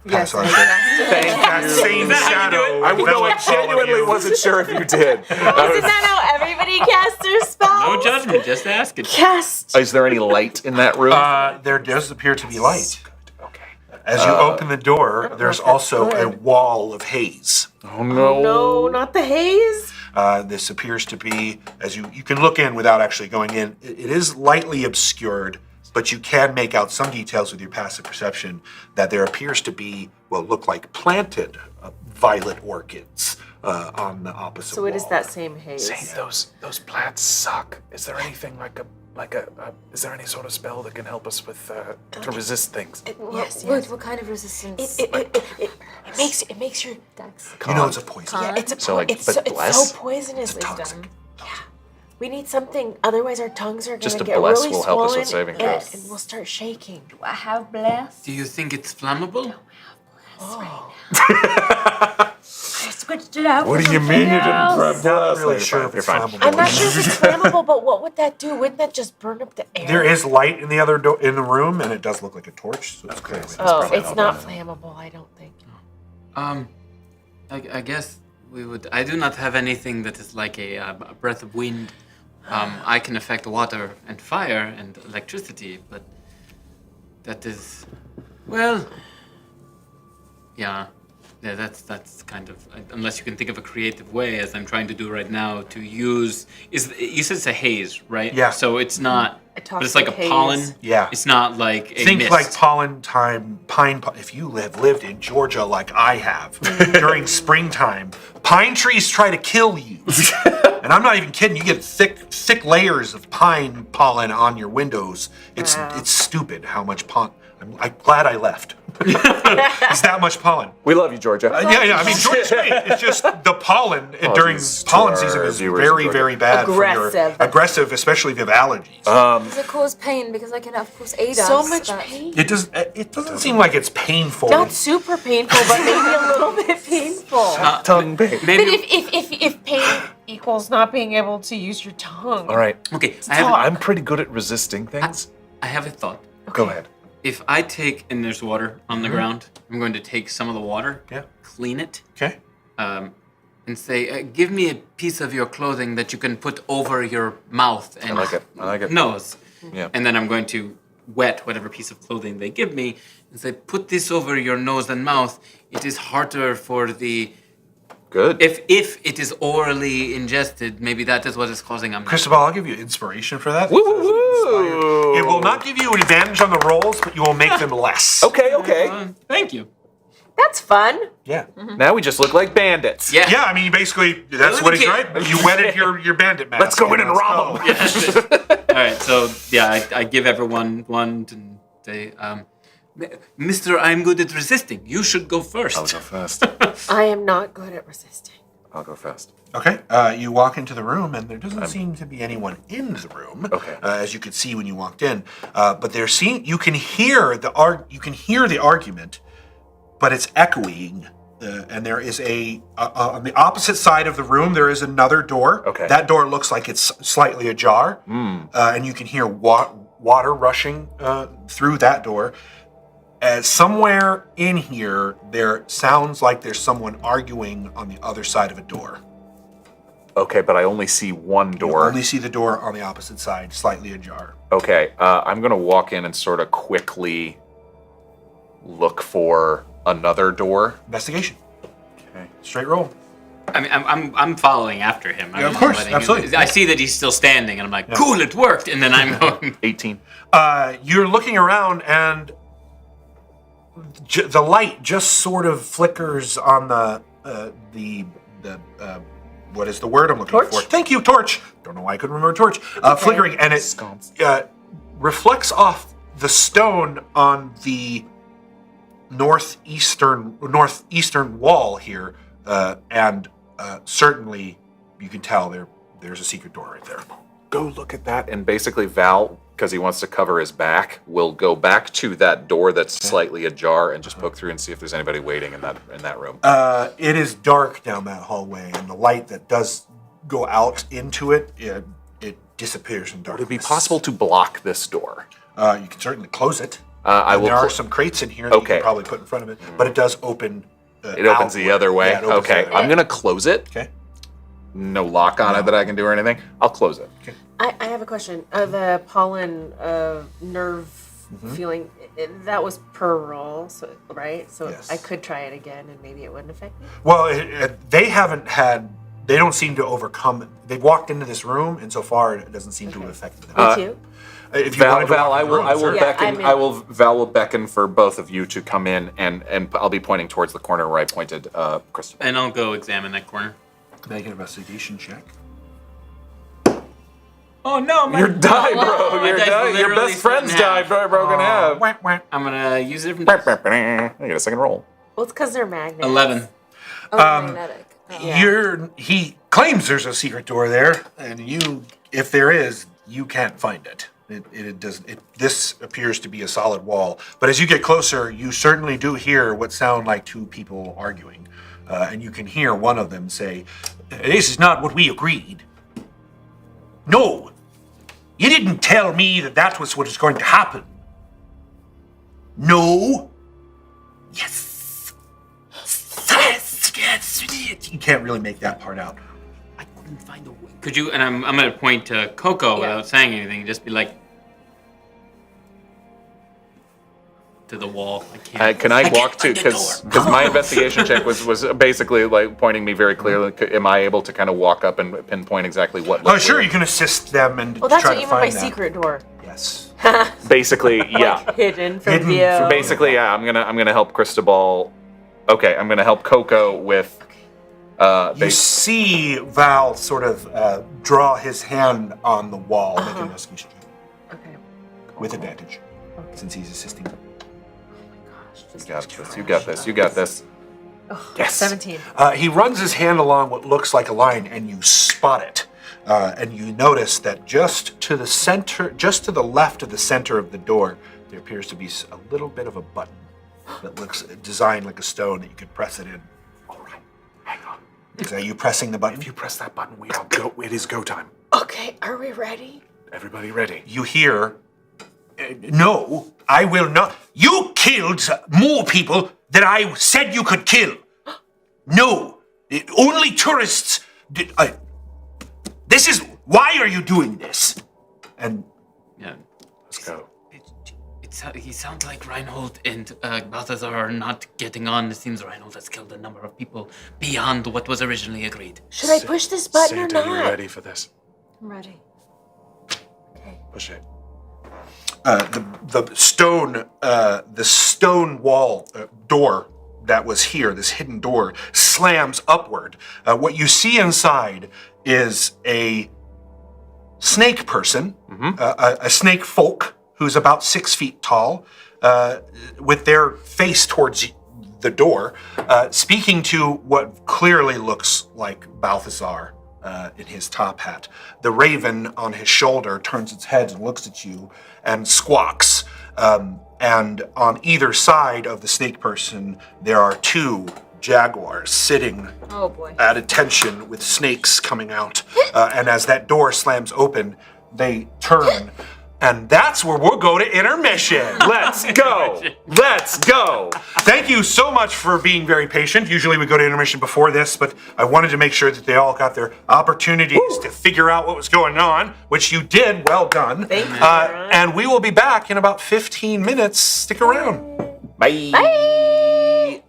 Speaker 3: Pass
Speaker 6: Yes,
Speaker 3: on
Speaker 6: I
Speaker 3: it.
Speaker 6: cast.
Speaker 3: That same shadow.
Speaker 7: I genuinely wasn't sure if you did.
Speaker 6: Isn't that how everybody casts their spells?
Speaker 5: No judgment, just asking.
Speaker 6: Cast.
Speaker 7: Is there any light in that room?
Speaker 3: There does appear to be light.
Speaker 7: Okay.
Speaker 3: As you open the door, there's also a wall of haze.
Speaker 7: Oh no.
Speaker 6: No, not the haze.
Speaker 3: This appears to be, as you can look in without actually going in, it is lightly obscured, but you can make out some details with your passive perception that there appears to be what look like planted violet orchids on the opposite
Speaker 6: So it is
Speaker 3: wall.
Speaker 6: that same haze.
Speaker 7: Say, those plants suck. Is there anything is there any sort of spell that can help us with to resist things?
Speaker 6: Yes,
Speaker 4: What,
Speaker 6: yes.
Speaker 4: what kind of resistance?
Speaker 6: It makes your.
Speaker 4: Dex.
Speaker 3: You know it's a poison.
Speaker 6: Yeah, it's a.
Speaker 7: So, like,
Speaker 6: it's
Speaker 7: but
Speaker 6: so, it's
Speaker 7: bless?
Speaker 6: so poisonous.
Speaker 3: toxic.
Speaker 6: Yeah. We need something, otherwise our tongues are
Speaker 7: Just
Speaker 6: gonna
Speaker 7: a
Speaker 6: get
Speaker 7: bless
Speaker 6: really
Speaker 7: will help us
Speaker 6: swollen
Speaker 7: with saving
Speaker 6: and,
Speaker 7: throws.
Speaker 6: and we'll start shaking.
Speaker 4: I have blessed.
Speaker 5: Do you think it's flammable?
Speaker 1: I switched it out.
Speaker 7: What do you mean you didn't prep
Speaker 3: Not really sure if
Speaker 7: You're
Speaker 3: it's
Speaker 7: fine.
Speaker 3: flammable.
Speaker 6: I'm not sure if it's flammable, but what would that do? Wouldn't that just burn up the air?
Speaker 3: There is light in the other in the room, and it does look like a torch, so it's clearly.
Speaker 6: Oh, it's not flammable, I don't think.
Speaker 5: I guess we would. I do not have anything that is like a breath of wind. I can affect water and fire and electricity, but that is, well, yeah, that's kind of, unless you can think of a creative way, as I'm trying to do right now, to use. You said it's a haze, right?
Speaker 3: Yeah.
Speaker 5: So it's not.
Speaker 6: A
Speaker 5: But it's like a
Speaker 6: toxic haze.
Speaker 5: pollen.
Speaker 3: Yeah.
Speaker 5: It's not like a
Speaker 3: Think
Speaker 5: mist.
Speaker 3: like pollen time, if you have lived in Georgia like I have, during springtime, pine trees try to kill you. And I'm not even kidding, you get thick layers of pine pollen on your windows. It's stupid how much pollen. I'm glad I left. It's that much pollen.
Speaker 7: We love you, Georgia.
Speaker 3: Yeah, I mean, Georgia's great. It's just the pollen during
Speaker 7: Apologies to
Speaker 3: pollen
Speaker 7: our
Speaker 3: season is
Speaker 7: viewers in
Speaker 3: very,
Speaker 7: Georgia.
Speaker 3: very bad for
Speaker 6: Aggressive.
Speaker 3: your aggressive, especially if you have allergies.
Speaker 4: Does it cause pain? Because I can, of course, aid
Speaker 6: So
Speaker 4: us.
Speaker 6: much
Speaker 4: but-
Speaker 6: pain.
Speaker 3: It doesn't seem like it's painful.
Speaker 6: Not super painful, but maybe a little bit painful.
Speaker 7: Tongue pain.
Speaker 6: But
Speaker 5: Maybe.
Speaker 6: if pain equals not being able to use your tongue.
Speaker 7: All right.
Speaker 5: Okay.
Speaker 7: I'm pretty good at resisting things.
Speaker 5: I have a thought.
Speaker 7: Go ahead.
Speaker 5: If I take, and there's water on the ground, I'm going to take some of the water,
Speaker 3: Yeah.
Speaker 5: clean it,
Speaker 3: Okay.
Speaker 5: and say, give me a piece of your clothing that you can put over your mouth and
Speaker 7: I like it.
Speaker 5: nose.
Speaker 7: Yeah.
Speaker 5: And then I'm going to wet whatever piece of clothing they give me and say, put this over your nose and mouth. It is harder for the...
Speaker 7: Good.
Speaker 5: If it is orally ingested, maybe that is what is causing...
Speaker 3: Cristobal, I'll give you inspiration for that.
Speaker 7: Woo, woo, woo.
Speaker 3: It will not give you an advantage on the rolls, but you will make them less.
Speaker 7: Okay.
Speaker 5: Thank you.
Speaker 6: That's fun.
Speaker 3: Yeah.
Speaker 7: Now we just look like bandits.
Speaker 5: Yeah.
Speaker 3: Yeah, I mean, basically, that's what he's right. You wetted your bandit mask.
Speaker 7: Let's go in and rob them.
Speaker 5: All right, so yeah, I give everyone one and say, Mr. I'm good at resisting. You should go first.
Speaker 7: I'll go first.
Speaker 6: I am not good at resisting.
Speaker 7: I'll go first.
Speaker 3: Okay, you walk into the room, and there doesn't seem to be anyone in the room.
Speaker 7: Okay.
Speaker 3: As you could see when you walked in, but you can hear the argument, but it's echoing. And there is on the opposite side of the room, there is another door.
Speaker 7: Okay.
Speaker 3: That door looks like it's slightly ajar, and you can hear water rushing through that door. Somewhere in here, there sounds like there's someone arguing on the other side of a door.
Speaker 7: Okay, but I only see one
Speaker 3: You
Speaker 7: door.
Speaker 3: only see the door on the opposite side, slightly ajar.
Speaker 7: Okay, I'm gonna walk in and sort of quickly look for another door.
Speaker 3: Investigation.
Speaker 7: Okay.
Speaker 3: Straight roll.
Speaker 5: I mean, I'm following after him.
Speaker 3: Yeah, of course, absolutely.
Speaker 5: I see that he's still standing, and I'm like, cool, it worked. And then I'm going,
Speaker 7: 18.
Speaker 3: You're looking around, and the light just sort of flickers on the what is the word I'm looking
Speaker 6: Torch?
Speaker 3: for? Thank you, torch. Don't know why I couldn't remember torch. Flickering, and it
Speaker 7: Sconce.
Speaker 3: reflects off the stone on the northeastern wall here, and certainly you can tell there's a secret door right there.
Speaker 7: Go look at that. And basically Val, because he wants to cover his back, will go back to that door that's slightly ajar and just poke through and see if there's anybody waiting in that room.
Speaker 3: It is dark down that hallway, and the light that does go out into it, it disappears in
Speaker 7: Would
Speaker 3: darkness.
Speaker 7: it be possible to block this door?
Speaker 3: You can certainly close it.
Speaker 7: I will.
Speaker 3: There are some crates in here that you can probably put in front of it, but it does open.
Speaker 7: It opens the other way.
Speaker 3: Yeah, it opens the
Speaker 7: Okay,
Speaker 3: other way.
Speaker 7: I'm gonna close it.
Speaker 3: Okay.
Speaker 7: No lock on it that I can do or anything. I'll close it.
Speaker 3: Okay.
Speaker 6: I have a question. The pollen nerve feeling, that was per roll, so, right? So
Speaker 3: Yes.
Speaker 6: I could try it again and maybe it wouldn't affect me?
Speaker 3: Well, they don't seem to overcome it. They've walked into this room, and so far it doesn't seem to have affected them.
Speaker 6: Me too?
Speaker 3: If you wanted to walk in the room, sure.
Speaker 7: Val will beckon for both of you to come in, and I'll be pointing towards the corner where I pointed Cristobal.
Speaker 5: And I'll go examine that corner.
Speaker 3: Make an investigation check.
Speaker 8: Oh no, my
Speaker 7: Your die, bro.
Speaker 5: my
Speaker 7: Your
Speaker 5: dice
Speaker 7: die. Your
Speaker 5: literally
Speaker 7: best friend's
Speaker 5: split in
Speaker 7: die,
Speaker 5: half.
Speaker 7: broken half.
Speaker 5: I'm gonna use a different dice.
Speaker 7: I get a second roll.
Speaker 6: Well, it's because they're magnets.
Speaker 5: 11.
Speaker 4: Oh, magnetic. Oh.
Speaker 3: He claims there's a secret door there, and if there is, you can't find it. This appears to be a solid wall, but as you get closer, you certainly do hear what sound like two people arguing, and you can hear one of them say, "This is not what we agreed. No, you didn't tell me that was what is going to happen. No. Yes. You can't really make that part out.
Speaker 5: I couldn't find a way. Could you, and I'm gonna point to KoKo without saying anything, just be like, to the wall. I can't.
Speaker 7: Can I walk to, because my investigation check was basically like pointing me very clearly. Am I able to kind of walk up and pinpoint exactly what?
Speaker 3: Oh, sure, you can assist them and
Speaker 6: Well, that's
Speaker 3: try
Speaker 6: what
Speaker 3: to
Speaker 6: you meant by
Speaker 3: find that.
Speaker 6: secret door.
Speaker 3: Yes.
Speaker 7: Basically, yeah.
Speaker 6: Like hidden from
Speaker 3: Hidden
Speaker 6: view.
Speaker 3: from-
Speaker 7: Basically, yeah. I'm gonna help Cristobal. Okay, I'm gonna help KoKo with.
Speaker 3: You see Val sort of draw his hand on the wall, make an investigation check
Speaker 6: Okay.
Speaker 3: with advantage, since he's assisting.
Speaker 7: You got this. You got this. You got this. Yes.
Speaker 6: 17.
Speaker 3: He runs his hand along what looks like a line, and you spot it. And you notice that just to the center, just to the left of the center of the door, there appears to be a little bit of a button that looks designed like a stone that you could press it in. All right, hang on. Is that you pressing the button?
Speaker 7: If you press that button, we all go. It is go time.
Speaker 6: Okay, are we ready?
Speaker 7: Everybody ready?
Speaker 3: You hear, no, I will not. You killed more people than I said you could kill. No, only tourists. This is, why are you doing this? And
Speaker 5: Yeah.
Speaker 7: Let's go.
Speaker 5: He sounds like Reinhold and Balthazar are not getting on. It seems Reinhold has killed a number of people beyond what was originally agreed.
Speaker 6: Should I push this button
Speaker 7: Santa,
Speaker 6: or not?
Speaker 7: you ready for this?
Speaker 4: I'm ready.
Speaker 7: Push it.
Speaker 3: the stone wall door that was here, this hidden door, slams upward. What you see inside is a snake person, a snake folk who's about 6 feet tall, with their face towards the door, speaking to what clearly looks like Balthazar in his top hat. The raven on his shoulder turns its head and looks at you and squawks. And on either side of the snake person, there are 2 jaguars sitting
Speaker 4: Oh boy.
Speaker 3: at attention with snakes coming out. And as that door slams open, they turn. And that's where we'll go to intermission.
Speaker 7: Let's go. Let's go.
Speaker 3: Thank you so much for being very patient. Usually we go to intermission before this, but I wanted to make sure that they all got their opportunities to figure out what was going on, which you did. Well done.
Speaker 6: Thank you.
Speaker 3: And we will be back in about 15 minutes. Stick around.
Speaker 7: Bye.
Speaker 6: Bye.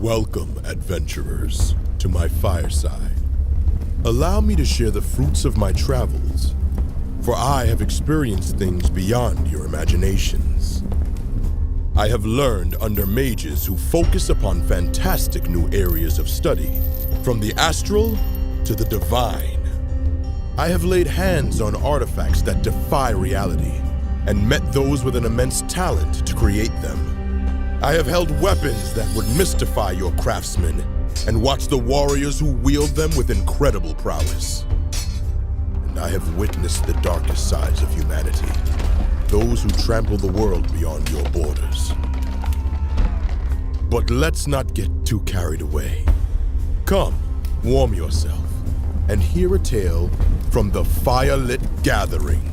Speaker 9: Welcome, adventurers, to my fireside. Allow me to share the fruits of my travels, for I have experienced things beyond your imaginations. I have learned under mages who focus upon fantastic new areas of study, from the astral to the divine. I have laid hands on artifacts that defy reality, and met those with an immense talent to create them. I have held weapons that would mystify your craftsmen, and watched the warriors who wield them with incredible prowess. And I have witnessed the darkest sides of humanity, those who trample the world beyond your borders. But let's not get too carried away. Come, warm yourself, and hear a tale from the Firelit Gathering.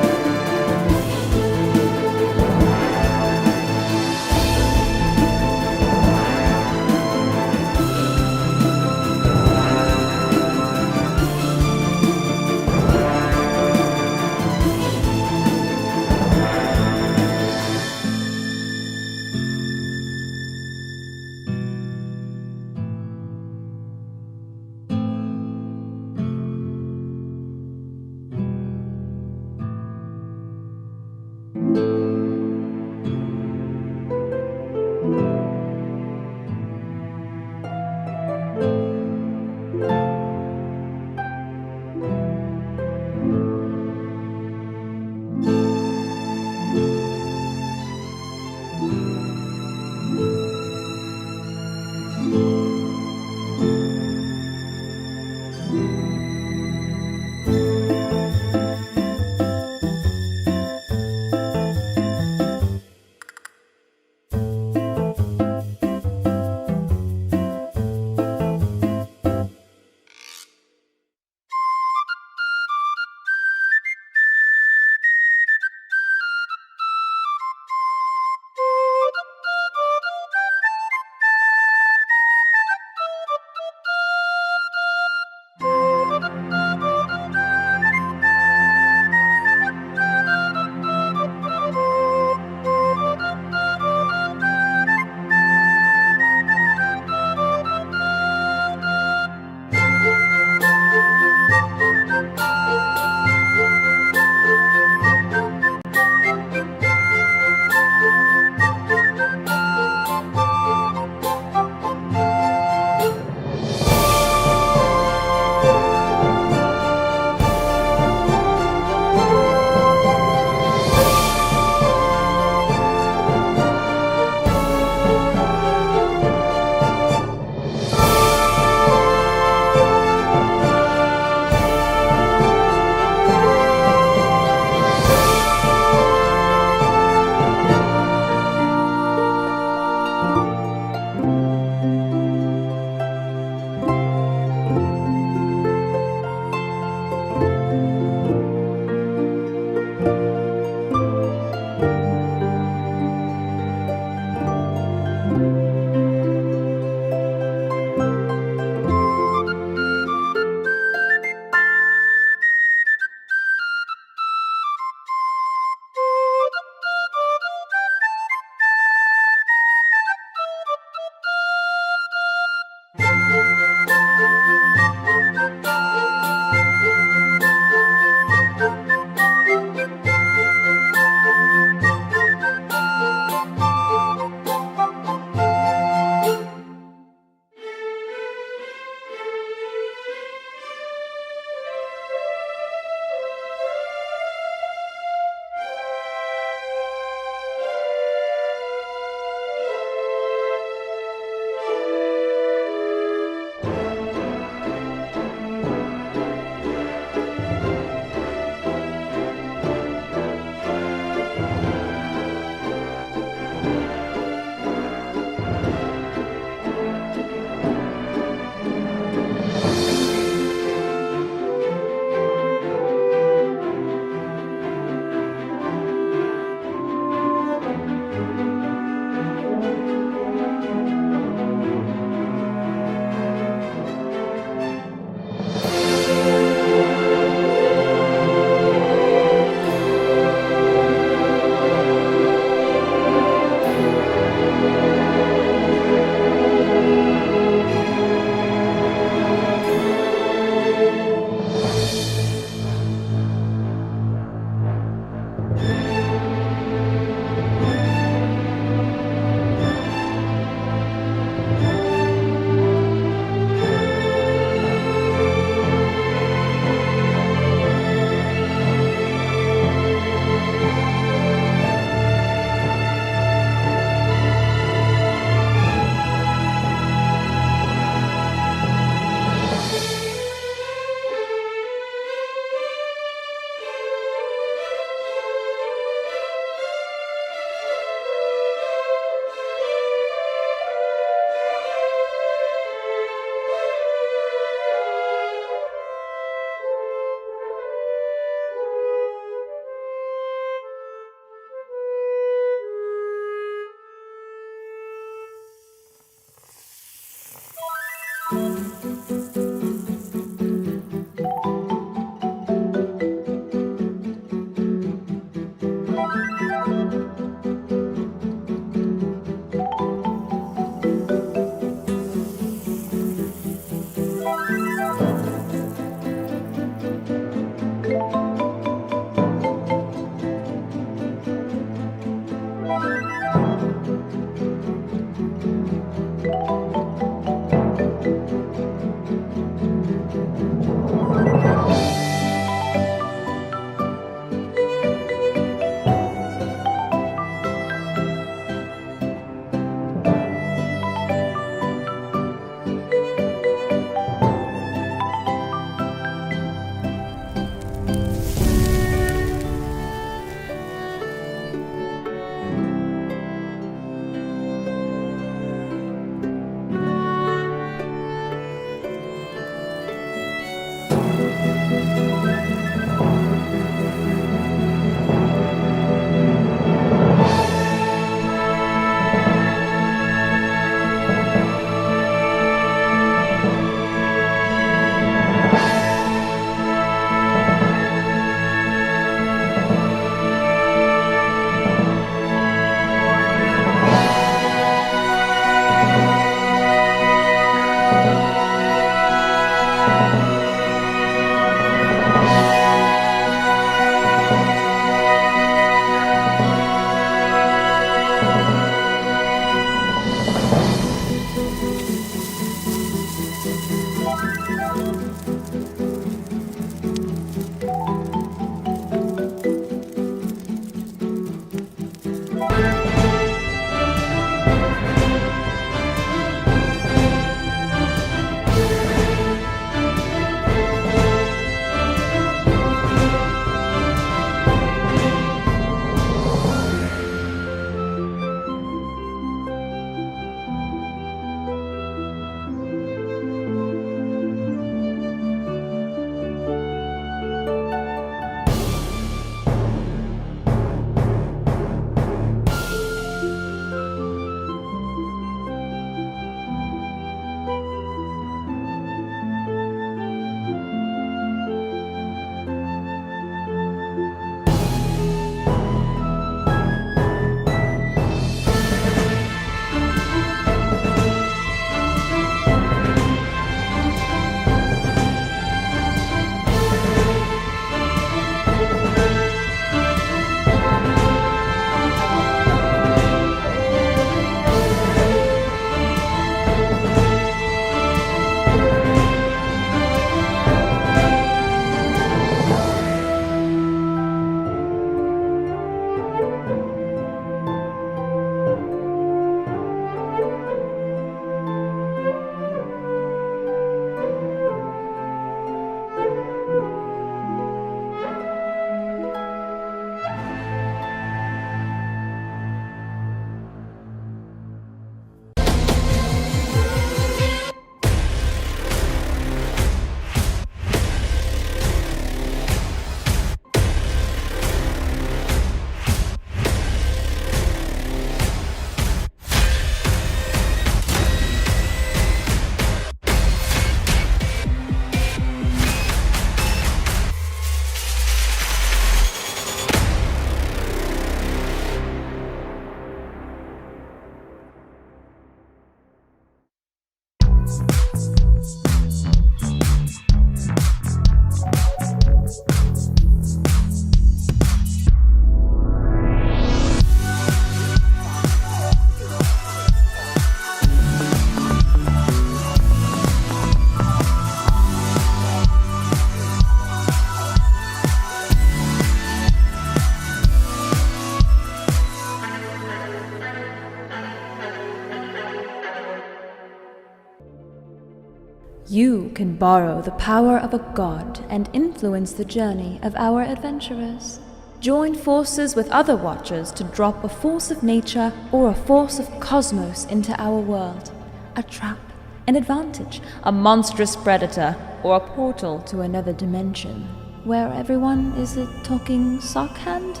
Speaker 1: You can borrow the power of a god and influence the journey of our adventurers. Join forces with other watchers to drop a force of nature or a force of cosmos into our world. A trap, an advantage, a monstrous predator, or a portal to another dimension, where everyone is a talking sock hand?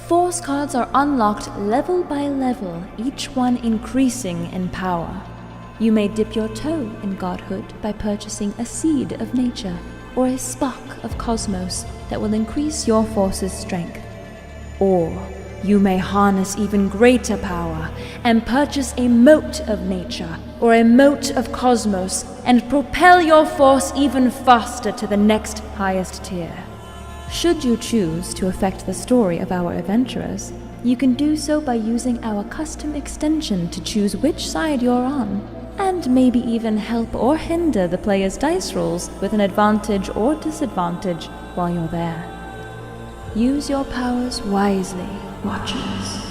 Speaker 1: Force cards are unlocked level by level, each one increasing in power. You may dip your toe in godhood by purchasing a seed of nature or a spark of cosmos that will increase your force's strength. Or you may harness even greater power and purchase a mote of nature or a mote of cosmos and propel your force even faster to the next highest tier. Should you choose to affect the story of our adventurers, you can do so by using our custom extension to choose which side you're on, and maybe even help or hinder the player's dice rolls with an advantage or disadvantage while you're there. Use your powers wisely, Watchers.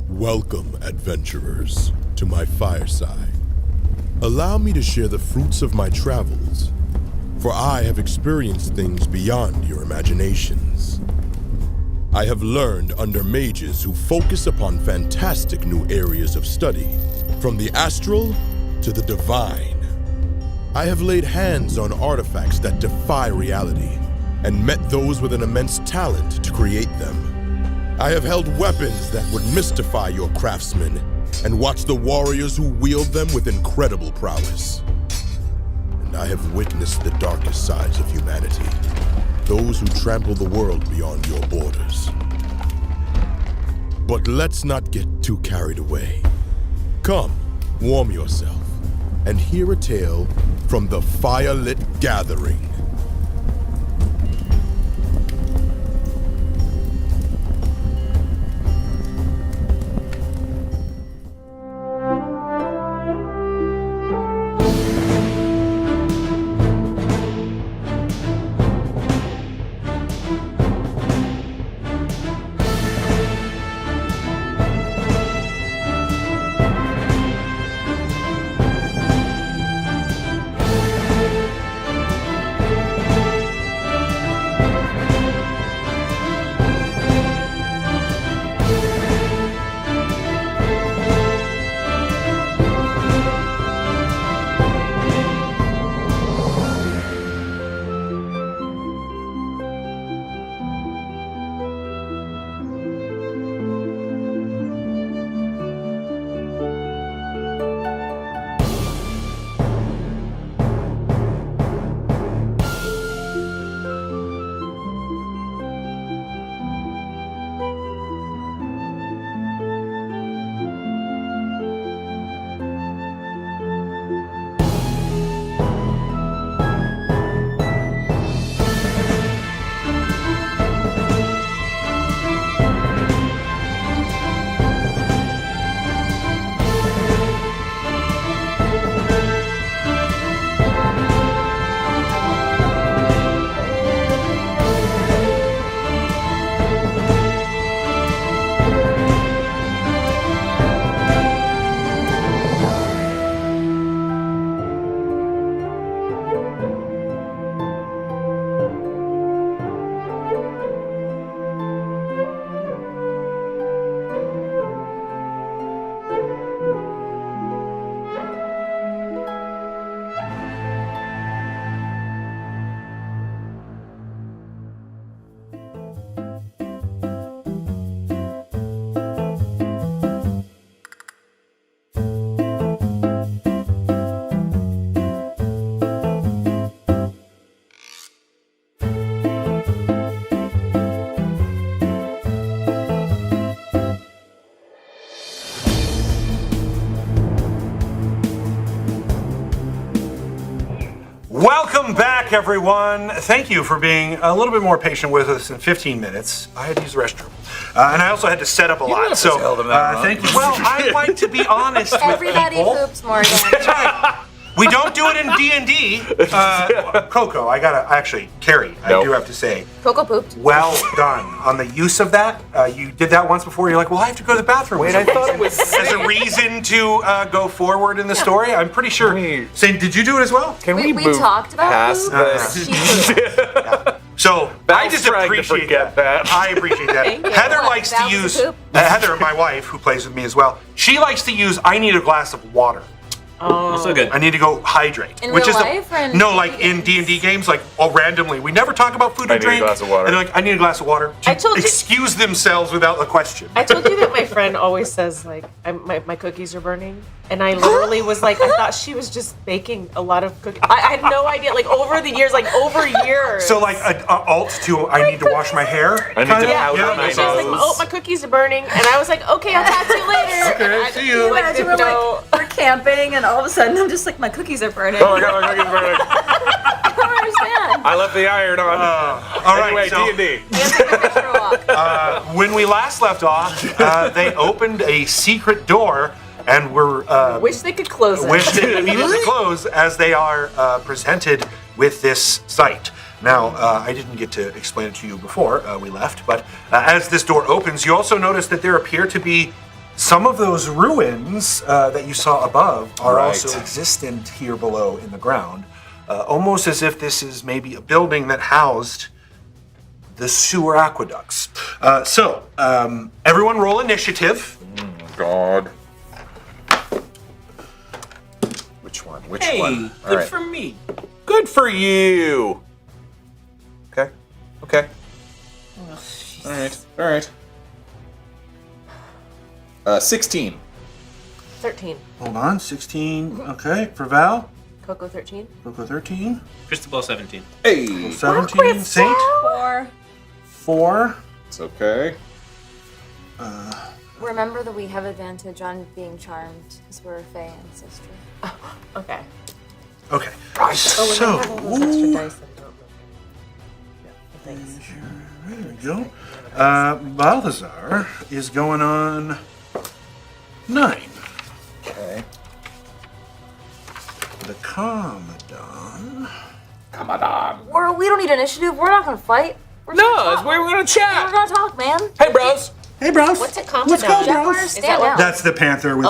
Speaker 9: Welcome, adventurers, to my fireside. Allow me to share the fruits of my travels, for I have experienced things beyond your imaginations. I have learned under mages who focus upon fantastic new areas of study, from the astral to the divine. I have laid hands on artifacts that defy reality, and met those with an immense talent to create them. I have held weapons that would mystify your craftsmen, and watched the warriors who wield them with incredible prowess. And I have witnessed the darkest sides of humanity, those who trample the world beyond your borders. But let's not get too carried away. Come, warm yourself, and hear a tale from the Firelit Gathering.
Speaker 3: Welcome back, everyone. Thank you for being a little bit more patient with us in 15 minutes. I had to use the restroom. And I also had to set up a lot. So thank you. Well, I like to be honest with
Speaker 4: Everybody
Speaker 3: people.
Speaker 4: poops, Morgan.
Speaker 3: That's right. We don't do it in D&D. KoKo, Kari, I do have to say,
Speaker 4: KoKo pooped.
Speaker 3: well done on the use of that. You did that once before. You're like, well, I have to go to the bathroom.
Speaker 2: Wait, I thought it was
Speaker 3: as a reason to go forward in the story. I'm pretty sure. Saying, did you do it as well?
Speaker 2: Can
Speaker 4: We
Speaker 2: move
Speaker 4: talked about
Speaker 2: past
Speaker 4: poop.
Speaker 2: this?
Speaker 4: She pooped.
Speaker 3: So I just
Speaker 2: trying to
Speaker 3: appreciate
Speaker 2: forget
Speaker 3: that.
Speaker 2: that.
Speaker 3: I appreciate that.
Speaker 6: Thank you.
Speaker 3: Heather
Speaker 4: What,
Speaker 3: likes to
Speaker 4: that was
Speaker 3: use
Speaker 4: a poop?
Speaker 3: Heather, my wife, who plays with me as well. She likes to use. I need a glass of water.
Speaker 5: Also good.
Speaker 3: I need to go hydrate.
Speaker 4: In
Speaker 3: which
Speaker 4: real
Speaker 3: is
Speaker 4: life or in
Speaker 3: no,
Speaker 4: D&D
Speaker 3: like in
Speaker 4: games?
Speaker 3: D&D games, like all randomly. We never talk about food
Speaker 2: I
Speaker 3: or
Speaker 2: need a
Speaker 3: drink.
Speaker 2: glass of water.
Speaker 3: And they're like, I need a glass of water.
Speaker 6: I told you-
Speaker 3: excuse themselves without a question.
Speaker 6: I told you that my friend always says like my cookies are burning, and I literally was like, I thought she was just baking a lot of cookies. I had no idea. Like over the years, over years.
Speaker 3: So like alt to I need to wash my hair.
Speaker 2: I need to
Speaker 3: kinda?
Speaker 2: powder
Speaker 3: Yeah,
Speaker 2: my
Speaker 6: And she was like,
Speaker 2: nose.
Speaker 6: oh, my cookies are burning, and I was like, okay, I'll talk to you later.
Speaker 3: Okay,
Speaker 6: And I
Speaker 3: see you.
Speaker 6: Like, didn't know.
Speaker 1: We're camping, and all of a sudden, I'm just like, my cookies are burning.
Speaker 2: Oh my god, my cookies burning.
Speaker 4: I don't understand.
Speaker 2: I left the iron on.
Speaker 3: All right,
Speaker 2: Anyway,
Speaker 3: so,
Speaker 2: D&D.
Speaker 4: We have to take a picture of walk.
Speaker 3: when we last left off, they opened a secret door and were
Speaker 6: Wish they could close it.
Speaker 3: wished it immediately close as they are presented with this site. Now, I didn't get to explain it to you before we left, but as this door opens, you also notice that there appear to be some of those ruins that you saw above are
Speaker 2: Right.
Speaker 3: also existent here below in the ground, almost as if this is maybe a building that housed the sewer aqueducts. So, everyone roll initiative.
Speaker 2: God. Which one? Which
Speaker 8: Hey,
Speaker 2: one? All
Speaker 8: good
Speaker 2: right.
Speaker 8: for me.
Speaker 2: Good for you. Okay. Okay. All right. All right. 16.
Speaker 6: 13.
Speaker 3: Hold on, 16. Okay, for Val.
Speaker 6: KoKo 13.
Speaker 3: KoKo 13.
Speaker 5: Cristobal 17.
Speaker 2: Hey.
Speaker 3: 17. Saint. 4.
Speaker 2: It's okay.
Speaker 4: Remember that we have advantage on being charmed because we're a Fae ancestry.
Speaker 6: Okay.
Speaker 3: Okay.
Speaker 6: Oh,
Speaker 3: So,
Speaker 6: and I have all those extra dice that don't look. Yeah, thanks.
Speaker 3: there we go. Balthazar is going on 9.
Speaker 2: Okay.
Speaker 3: The Kamadan.
Speaker 2: Kamadan.
Speaker 4: We don't need initiative. We're not gonna fight. We're just gonna talk.
Speaker 2: we're gonna
Speaker 4: We're
Speaker 2: chat.
Speaker 4: gonna talk, man.
Speaker 2: Hey, bros.
Speaker 3: Hey, bros.
Speaker 6: What's a Kamadans?
Speaker 3: Let's go,
Speaker 4: Jack,
Speaker 3: bros.
Speaker 4: stand down.
Speaker 3: That's the panther with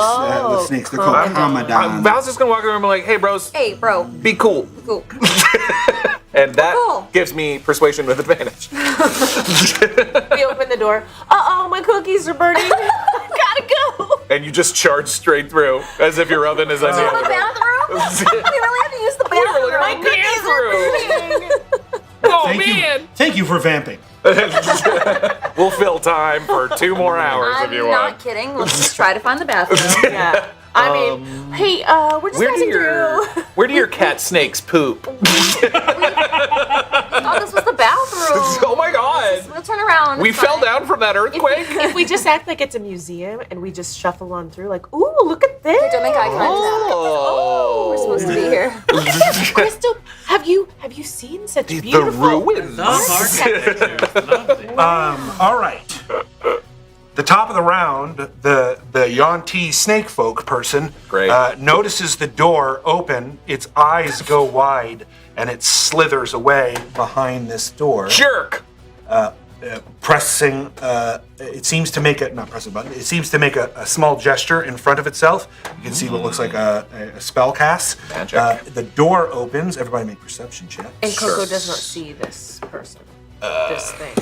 Speaker 3: snakes. They're called Kamadan.
Speaker 2: Val's just gonna walk over and be like, "Hey, bros,
Speaker 4: Hey, bro.
Speaker 2: be cool,"
Speaker 4: Cool.
Speaker 2: and that
Speaker 4: Cool.
Speaker 2: gives me persuasion with advantage.
Speaker 6: We open the door. Uh-oh, my cookies are burning. Gotta go.
Speaker 2: And you just charge straight through, as if your oven is on the
Speaker 4: The
Speaker 2: other door.
Speaker 4: bathroom? We really have to use the
Speaker 2: really
Speaker 4: bathroom.
Speaker 2: My cookies are burning. Oh man!
Speaker 3: Thank you for vamping.
Speaker 2: We'll fill time for 2 more hours
Speaker 4: I'm
Speaker 2: if you
Speaker 4: not
Speaker 2: want.
Speaker 4: kidding. Let's just try to find the bathroom.
Speaker 6: Yeah. I mean, hey, we're just passing through.
Speaker 2: Where do your cat snakes poop?
Speaker 4: Oh, this was the bathroom.
Speaker 2: Oh my god!
Speaker 4: We'll turn around.
Speaker 2: We
Speaker 4: It's
Speaker 2: fell
Speaker 4: fine.
Speaker 2: down from that earthquake.
Speaker 6: If we just act like it's a museum and we just shuffle on through, like, ooh, look at this.
Speaker 4: Don't make eye contact.
Speaker 2: Oh,
Speaker 4: We're supposed to be here.
Speaker 6: Crystal, have you seen such
Speaker 2: the
Speaker 6: beautiful
Speaker 2: ruins.
Speaker 5: Love architecture. Lovely.
Speaker 3: All right. The top of the round, the Yuan-Ti snake folk person notices the door open, its eyes go wide, and it slithers away behind this door.
Speaker 2: Jerk!
Speaker 3: Pressing, it seems to make not pressing a button, it seems to make a small gesture in front of itself. You can see what looks like a spell cast.
Speaker 2: Magic.
Speaker 3: The door opens. Everybody make perception checks.
Speaker 6: And KoKo does not see this person, this thing.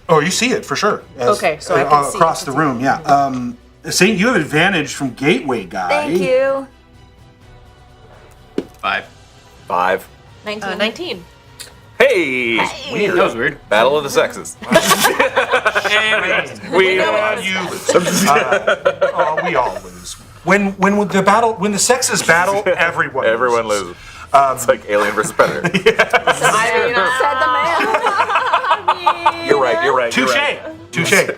Speaker 3: Oh, you see it for sure.
Speaker 6: Okay, so I can see
Speaker 3: across
Speaker 6: it.
Speaker 3: the room. Yeah. Saint, you have advantage from Gateway Guy.
Speaker 4: Thank you.
Speaker 5: 5.
Speaker 4: 19.
Speaker 6: 19.
Speaker 2: Hey!
Speaker 5: Weird. That was weird.
Speaker 2: Battle of the sexes. We
Speaker 3: And you lose. We all lose. When the sexes battle, everyone
Speaker 2: loses. It's like Alien versus Predator.
Speaker 4: Said the man.
Speaker 2: You're right.
Speaker 3: Touche.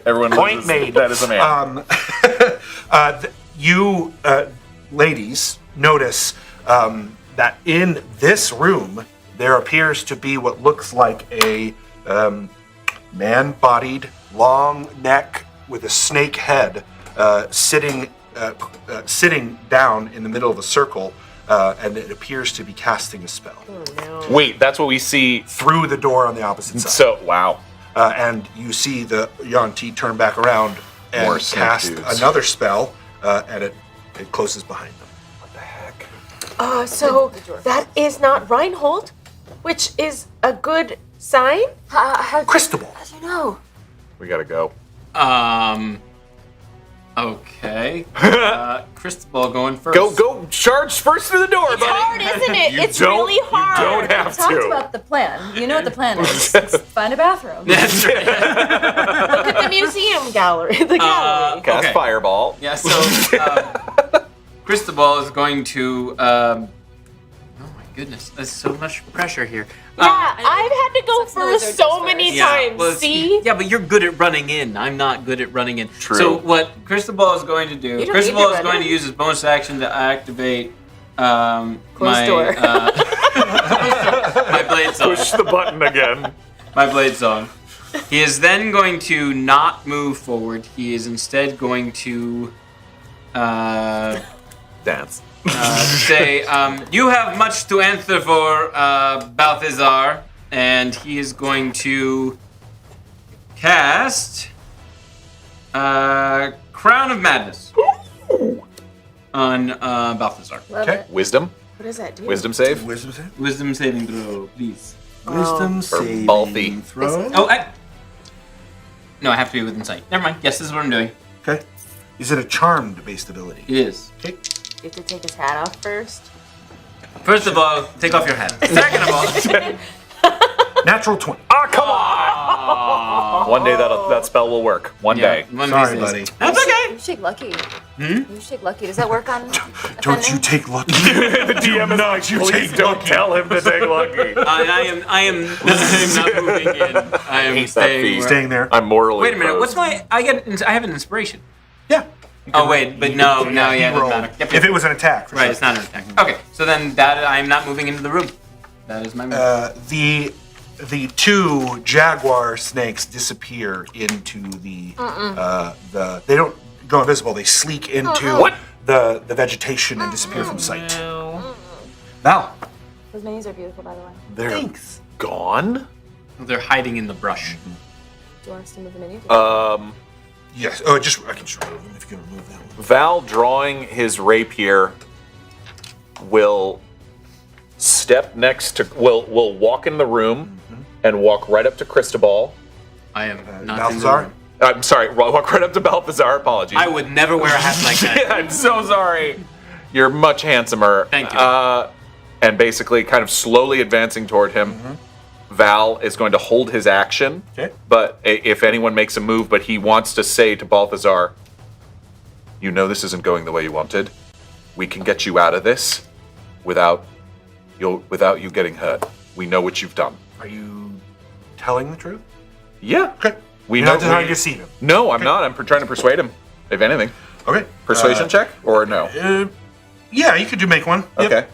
Speaker 2: Everyone
Speaker 3: Point
Speaker 2: loses.
Speaker 3: made.
Speaker 2: That is a man.
Speaker 3: You ladies notice that in this room there appears to be what looks like a man-bodied, long neck with a snake head sitting down in the middle of a circle, and it appears to be casting a spell.
Speaker 6: Oh, no.
Speaker 7: Wait, that's what we see.
Speaker 3: Through the door on the opposite side.
Speaker 7: So, wow.
Speaker 3: And you see the Yuan-Ti turn back around and
Speaker 7: More snake
Speaker 3: cast
Speaker 7: dudes.
Speaker 3: another spell, and it closes behind them.
Speaker 7: What the heck?
Speaker 6: So that is not Reinhold, which is a good sign.
Speaker 3: Cristobal.
Speaker 4: How do you know?
Speaker 7: We gotta go.
Speaker 5: Okay. Cristobal going first.
Speaker 7: Go, charge first through the door,
Speaker 6: It's
Speaker 7: buddy.
Speaker 6: hard, isn't it?
Speaker 7: You
Speaker 6: It's
Speaker 7: don't-
Speaker 6: really hard.
Speaker 7: You don't have
Speaker 1: Talked
Speaker 7: to.
Speaker 1: about the plan. You know what the plan is. It's find a bathroom.
Speaker 5: That's right.
Speaker 6: Look at the museum gallery. The gallery.
Speaker 7: Cast
Speaker 5: Okay.
Speaker 7: fireball.
Speaker 5: Yeah, so Cristobal is going to. Oh my goodness, there's so much pressure here.
Speaker 6: Yeah, I've had to go first so many times.
Speaker 5: well,
Speaker 6: See?
Speaker 5: Yeah, but you're good at running in. I'm not good at running in.
Speaker 7: True.
Speaker 5: So what Cristobal is going to do?
Speaker 6: You don't
Speaker 5: Cristobal
Speaker 6: need
Speaker 5: is
Speaker 6: to
Speaker 5: going
Speaker 6: run
Speaker 5: to
Speaker 6: in.
Speaker 5: use his bonus action to activate my
Speaker 6: door.
Speaker 5: my blade song.
Speaker 7: Push the button again.
Speaker 5: My blade song. He is then going to not move forward. He is instead going to
Speaker 7: Dance.
Speaker 5: say, you have much to answer for, Balthazar, and he is going to cast Crown of Madness on Balthazar.
Speaker 1: Love
Speaker 3: Okay.
Speaker 1: it.
Speaker 7: Wisdom.
Speaker 6: What does that do?
Speaker 7: Wisdom save.
Speaker 3: Wisdom save?
Speaker 5: Wisdom saving throw, please.
Speaker 3: Wisdom
Speaker 7: For
Speaker 3: saving
Speaker 7: Balthy.
Speaker 3: throw.
Speaker 5: Oh, no, I have to be within sight. Never mind. Yes, this is what I'm doing.
Speaker 3: Okay. Is it a charmed-based ability?
Speaker 5: It is.
Speaker 3: Okay.
Speaker 6: You have to take his hat off first.
Speaker 5: First of all, take off your hat. Second of all,
Speaker 3: Natural 20.
Speaker 7: Ah, come on! One day that spell will work. One day.
Speaker 5: one of
Speaker 3: Sorry,
Speaker 5: these days.
Speaker 3: buddy.
Speaker 5: That's okay.
Speaker 1: You shake lucky. You shake lucky. Does that work on?
Speaker 3: Don't you take lucky.
Speaker 7: The DM is like, please don't tell him to take lucky.
Speaker 5: I am not moving in. I am
Speaker 7: hate that
Speaker 5: staying.
Speaker 7: feat.
Speaker 5: where-
Speaker 3: Staying there.
Speaker 7: I'm morally
Speaker 5: Wait a minute.
Speaker 7: opposed.
Speaker 5: What's my? I have an inspiration.
Speaker 3: Yeah.
Speaker 5: Oh wait, but no,
Speaker 3: he
Speaker 5: yeah, it doesn't
Speaker 3: rolled.
Speaker 5: matter. Yep,
Speaker 3: If it was an attack, for
Speaker 5: right,
Speaker 3: sure.
Speaker 5: it's not an attack. Okay, so then that I'm not moving into the room. That is my move.
Speaker 3: The two jaguar snakes disappear into the they don't go invisible. They sleek into
Speaker 7: What?
Speaker 3: the vegetation and disappear from sight. Val,
Speaker 4: Those minis are beautiful, by the way.
Speaker 7: They're gone?
Speaker 5: They're hiding in the brush.
Speaker 4: Do you want us to move the minis?
Speaker 3: yes. Oh, I can just remove them if you can remove them.
Speaker 7: Val, drawing his rapier, will step next to. Will walk in the room and walk right up to Cristobal.
Speaker 5: I am not
Speaker 3: Balthazar?
Speaker 5: in the room.
Speaker 7: I'm sorry, walk right up to Balthazar. Apologies.
Speaker 5: I would never wear a hat like that.
Speaker 7: I'm so sorry. You're much handsomer.
Speaker 5: Thank you.
Speaker 7: And basically, kind of slowly advancing toward him, Val is going to hold his action.
Speaker 3: Okay.
Speaker 7: But if anyone makes a move, but he wants to say to Balthazar, you know this isn't going the way you wanted. We can get you out of this without you getting hurt. We know what you've done.
Speaker 3: Are you telling the truth?
Speaker 7: Yeah.
Speaker 3: Okay.
Speaker 7: We
Speaker 3: You're
Speaker 7: know.
Speaker 3: not trying to deceive him.
Speaker 7: No, I'm not. I'm trying to persuade him. If anything,
Speaker 3: Okay.
Speaker 7: persuasion check or no?
Speaker 3: Yeah, you could do make one. Yep.
Speaker 7: Okay.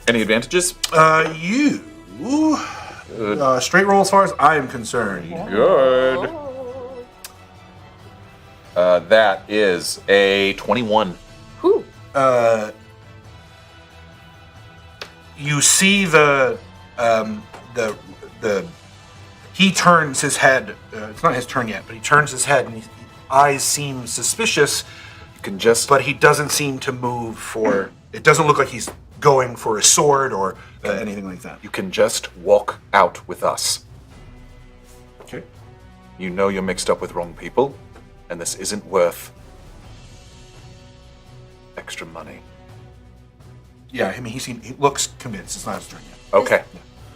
Speaker 7: Any advantages?
Speaker 3: You straight roll as far as I am concerned.
Speaker 7: Good. That is a 21.
Speaker 3: You see the he turns his head. It's not his turn yet, but he turns his head and his eyes seem suspicious.
Speaker 7: You can just.
Speaker 3: But he doesn't seem to move for. It doesn't look like he's going for a sword or anything like that.
Speaker 7: You can just walk out with us.
Speaker 3: Okay.
Speaker 7: You know you're mixed up with wrong people, and this isn't worth extra money.
Speaker 3: Yeah, I mean he looks convinced. It's not his turn yet.
Speaker 7: Okay.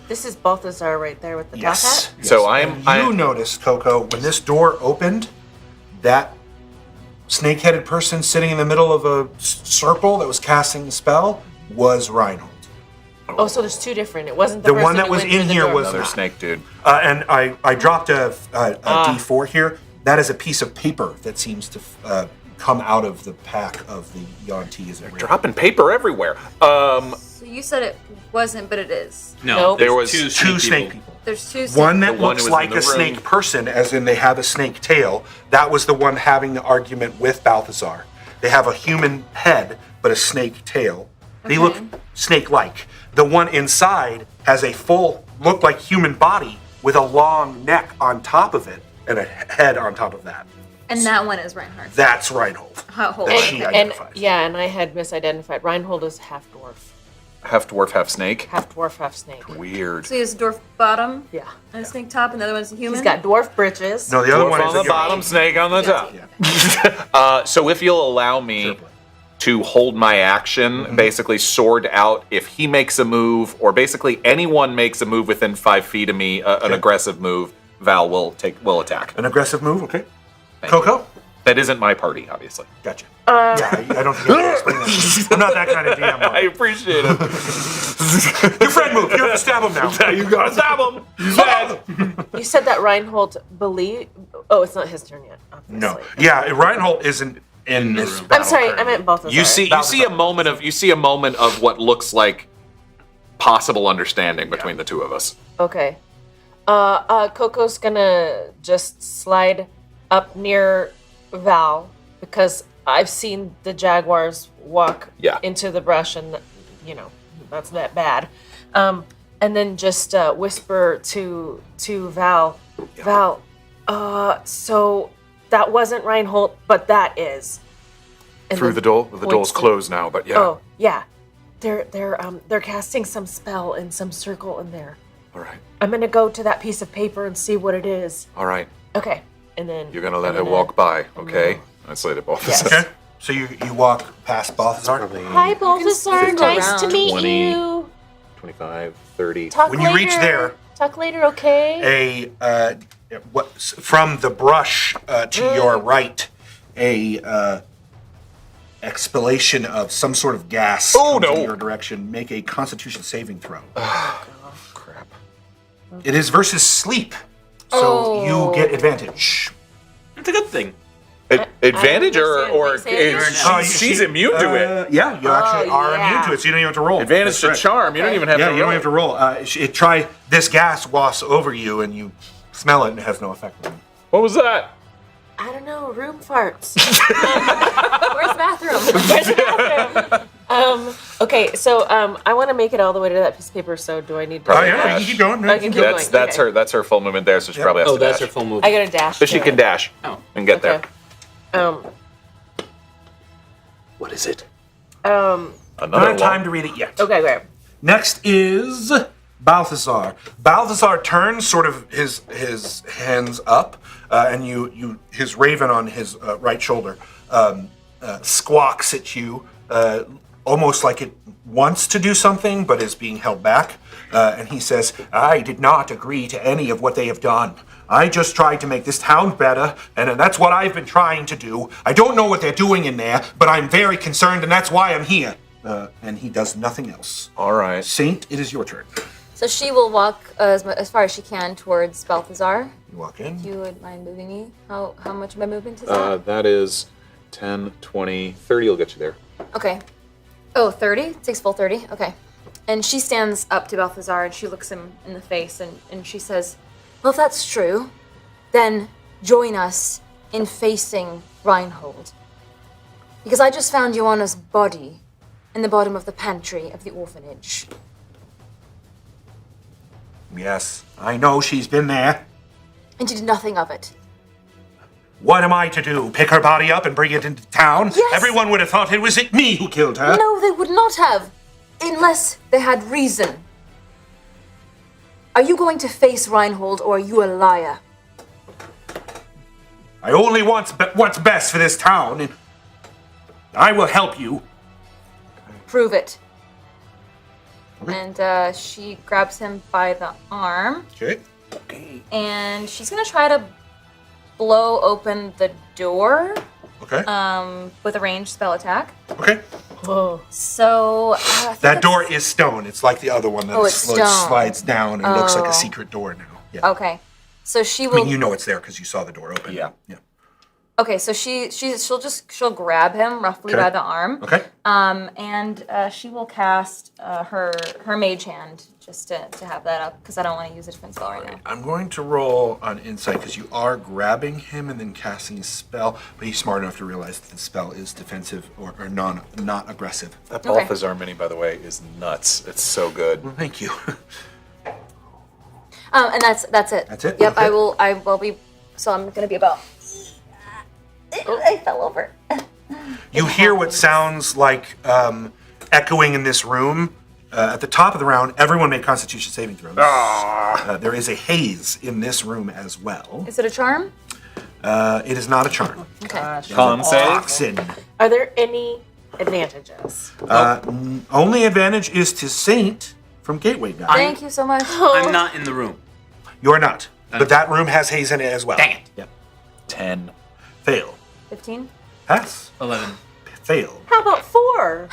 Speaker 6: This is Balthazar right there with the top
Speaker 3: Yes.
Speaker 6: hat.
Speaker 7: So
Speaker 3: And
Speaker 7: I
Speaker 3: you
Speaker 7: am.
Speaker 3: noticed, KoKo, when this door opened, that snake-headed person sitting in the middle of a circle that was casting the spell was Reinhold.
Speaker 6: Oh, so there's two different. It wasn't
Speaker 3: The
Speaker 6: person
Speaker 3: one that
Speaker 6: who
Speaker 3: was
Speaker 6: went through
Speaker 3: in
Speaker 6: the
Speaker 3: here
Speaker 6: door.
Speaker 3: was
Speaker 7: Another
Speaker 3: not.
Speaker 7: snake dude.
Speaker 3: And I dropped a D4 here. That is a piece of paper that seems to come out of the pack of the Yuan-Ti as it
Speaker 2: Dropping paper everywhere.
Speaker 4: So you said it wasn't, but it is.
Speaker 5: No,
Speaker 6: Nope.
Speaker 2: There
Speaker 5: there's
Speaker 2: was
Speaker 3: two snake people.
Speaker 4: There's two.
Speaker 3: One that
Speaker 2: The one
Speaker 3: looks
Speaker 2: who was
Speaker 3: like
Speaker 2: in the
Speaker 3: a snake
Speaker 2: room.
Speaker 3: person, as in they have a snake tail. That was the one having the argument with Balthazar. They have a human head, but a snake tail. They look snake-like. The one inside has a full, look like human body with a long neck on top of it and a head on top of that.
Speaker 4: And that one is Reinhardt.
Speaker 3: That's Reinhold.
Speaker 4: Hold
Speaker 3: That
Speaker 4: on.
Speaker 3: she
Speaker 6: And
Speaker 3: identifies.
Speaker 6: yeah, and I had misidentified. Reinhold is half dwarf,
Speaker 2: Half dwarf, half snake.
Speaker 6: half dwarf, half snake.
Speaker 2: Weird.
Speaker 4: So he has a dwarf bottom
Speaker 6: Yeah,
Speaker 4: and a snake top, and the other one's a human.
Speaker 6: he's got dwarf britches.
Speaker 3: No, the other
Speaker 2: Dwarf
Speaker 3: one is
Speaker 2: on the
Speaker 3: a
Speaker 2: bottom, snake on the top.
Speaker 3: Yeah.
Speaker 2: So if you'll allow me to hold my action, basically sword out if he makes a move, or basically anyone makes a move within 5 feet of me, an aggressive move, Val will attack.
Speaker 3: An aggressive move, okay. KoKo?
Speaker 2: That isn't my party, obviously.
Speaker 3: Gotcha. Yeah, I don't think you have to explain that. I'm not that kind of DM.
Speaker 2: I appreciate it.
Speaker 3: Your friend moved. You have to stab him now.
Speaker 2: You gotta stab him. He's dead.
Speaker 6: You said that Reinhold believe. Oh, it's not his turn yet. Obviously.
Speaker 3: No. Yeah, Reinhold isn't in this battle
Speaker 6: I'm sorry. I
Speaker 3: currently.
Speaker 6: meant both of
Speaker 2: You see a moment of what looks like possible understanding between the two of us.
Speaker 6: Okay. KoKo's gonna just slide up near Val because I've seen the jaguars walk into the brush, and that's that bad. And then just whisper to Val, Val. So that wasn't Reinhold, but that is. And
Speaker 7: Through
Speaker 6: then
Speaker 7: the door. The
Speaker 6: points
Speaker 7: door's
Speaker 6: to-
Speaker 7: closed now, but yeah.
Speaker 6: Oh yeah, they're casting some spell in some circle in there.
Speaker 7: All right.
Speaker 6: I'm gonna go to that piece of paper and see what it is.
Speaker 7: All right.
Speaker 6: Okay, and then
Speaker 7: You're gonna let her walk by, okay? I say to both.
Speaker 6: Yes.
Speaker 3: Okay. So you walk past Balthazar.
Speaker 6: Hi, Balthazar.
Speaker 4: go
Speaker 6: Nice to
Speaker 4: around.
Speaker 6: meet
Speaker 2: 20.
Speaker 6: you.
Speaker 2: 25, 30.
Speaker 6: Talk
Speaker 3: When
Speaker 6: later.
Speaker 3: you reach there,
Speaker 6: Talk later, okay?
Speaker 3: from the brush to your right, a expellation of some sort of gas comes in your direction. Make a Constitution saving throw.
Speaker 2: Crap.
Speaker 3: It is versus sleep, so you get advantage.
Speaker 5: It's a good thing.
Speaker 2: Advantage or
Speaker 4: understand.
Speaker 2: she's immune to it.
Speaker 3: Yeah, you actually are
Speaker 6: yeah.
Speaker 3: immune to it, so you don't even have to roll.
Speaker 2: Advantage
Speaker 3: That's
Speaker 2: to
Speaker 3: right.
Speaker 2: charm. You don't even have
Speaker 3: Yeah,
Speaker 2: to
Speaker 3: you don't
Speaker 2: roll.
Speaker 3: have to roll. This gas wafts over you, and you smell it, and it has no effect on you.
Speaker 2: What was that?
Speaker 6: I don't know. Room farts.
Speaker 4: Where's the bathroom?
Speaker 6: Where's the bathroom? Okay, so I want to make it all the way to that piece of paper. So do I need to?
Speaker 3: Oh yeah, you can keep going.
Speaker 6: I can keep
Speaker 2: That's
Speaker 6: going. Okay.
Speaker 2: that's her full movement there, so she probably has
Speaker 5: Oh,
Speaker 2: to
Speaker 5: that's
Speaker 2: dash.
Speaker 5: her full move.
Speaker 6: I got to dash.
Speaker 2: So she
Speaker 6: to
Speaker 2: can
Speaker 6: it.
Speaker 2: dash and get
Speaker 6: Okay.
Speaker 2: there. What is it?
Speaker 3: Don't
Speaker 2: Another
Speaker 3: have time
Speaker 2: one.
Speaker 3: to read it yet.
Speaker 6: Okay, great.
Speaker 3: Next is Balthazar. Balthazar turns sort of his hands up, and his raven on his right shoulder squawks at you, almost like it wants to do something but is being held back. And he says, "I did not agree to any of what they have done. I just tried to make this town better, and that's what I've been trying to do. I don't know what they're doing in there, but I'm very concerned, and that's why I'm here." And he does nothing else.
Speaker 2: All right.
Speaker 3: Saint, it is your turn.
Speaker 4: So she will walk as far as she can towards Balthazar.
Speaker 3: You walk in.
Speaker 4: If you would mind moving me. How much of my movement is that?
Speaker 2: That is 10, 20, 30 will get you there.
Speaker 4: Okay. Oh, 30? It takes full 30? Okay. And she stands up to Balthazar and she looks him in the face and she says, "Well, if that's true, then join us in facing Reinhold. Because I just found Joanna's body in the bottom of the pantry of the orphanage."
Speaker 3: Yes, I know she's been there.
Speaker 4: And you did nothing of it.
Speaker 3: What am I to do? Pick her body up and bring it into town?
Speaker 4: Yes.
Speaker 3: Everyone would have thought it was me who killed her.
Speaker 4: No, they would not have, unless they had reason. Are you going to face Reinhold, or are you a liar?
Speaker 3: I only want what's best for this town, and I will help you.
Speaker 4: Prove it. And she grabs him by the arm,
Speaker 3: Okay.
Speaker 4: and she's gonna try to blow open the door
Speaker 3: Okay.
Speaker 4: with a ranged spell attack.
Speaker 3: Okay.
Speaker 6: Whoa.
Speaker 4: So I think
Speaker 3: That door
Speaker 4: that's-
Speaker 3: is stone. It's like the other one that
Speaker 4: Oh, it's stone.
Speaker 3: slides down and looks like
Speaker 4: Oh.
Speaker 3: a secret door now. Yeah.
Speaker 4: Okay. So she
Speaker 3: I
Speaker 4: will.
Speaker 3: mean, you know it's there because you saw the door open.
Speaker 2: Yeah.
Speaker 3: Yeah.
Speaker 4: Okay, so she'll grab him roughly
Speaker 3: Okay.
Speaker 4: by the arm.
Speaker 3: Okay.
Speaker 4: And she will cast her mage hand just to have that up because I don't want to use a defense spell right now.
Speaker 3: I'm going to roll on insight because you are grabbing him and then casting a spell, but he's smart enough to realize that the spell is defensive or not aggressive.
Speaker 7: That
Speaker 4: Okay.
Speaker 7: Balthazar mini, by the way, is nuts. It's so good.
Speaker 3: Well, thank you.
Speaker 4: And that's it.
Speaker 3: That's it?
Speaker 4: Yep.
Speaker 3: Okay.
Speaker 4: I will be. So I'm gonna be about. I fell over.
Speaker 3: You hear what sounds like echoing in this room. At the top of the round, everyone make Constitution saving throws. There is a haze in this room as well.
Speaker 4: Is it a charm?
Speaker 3: It is not a charm.
Speaker 4: Okay.
Speaker 7: Con save.
Speaker 3: Toxin.
Speaker 6: Are there any advantages?
Speaker 3: Only advantage is to Saint from Gateway Guy.
Speaker 4: Thank you so much.
Speaker 5: I'm not in the room.
Speaker 3: You are not. But that room has haze in it as well.
Speaker 5: Dang it.
Speaker 3: Yep.
Speaker 7: 10.
Speaker 3: Fail.
Speaker 4: 15.
Speaker 3: Pass.
Speaker 5: 11.
Speaker 3: Fail.
Speaker 6: How about 4?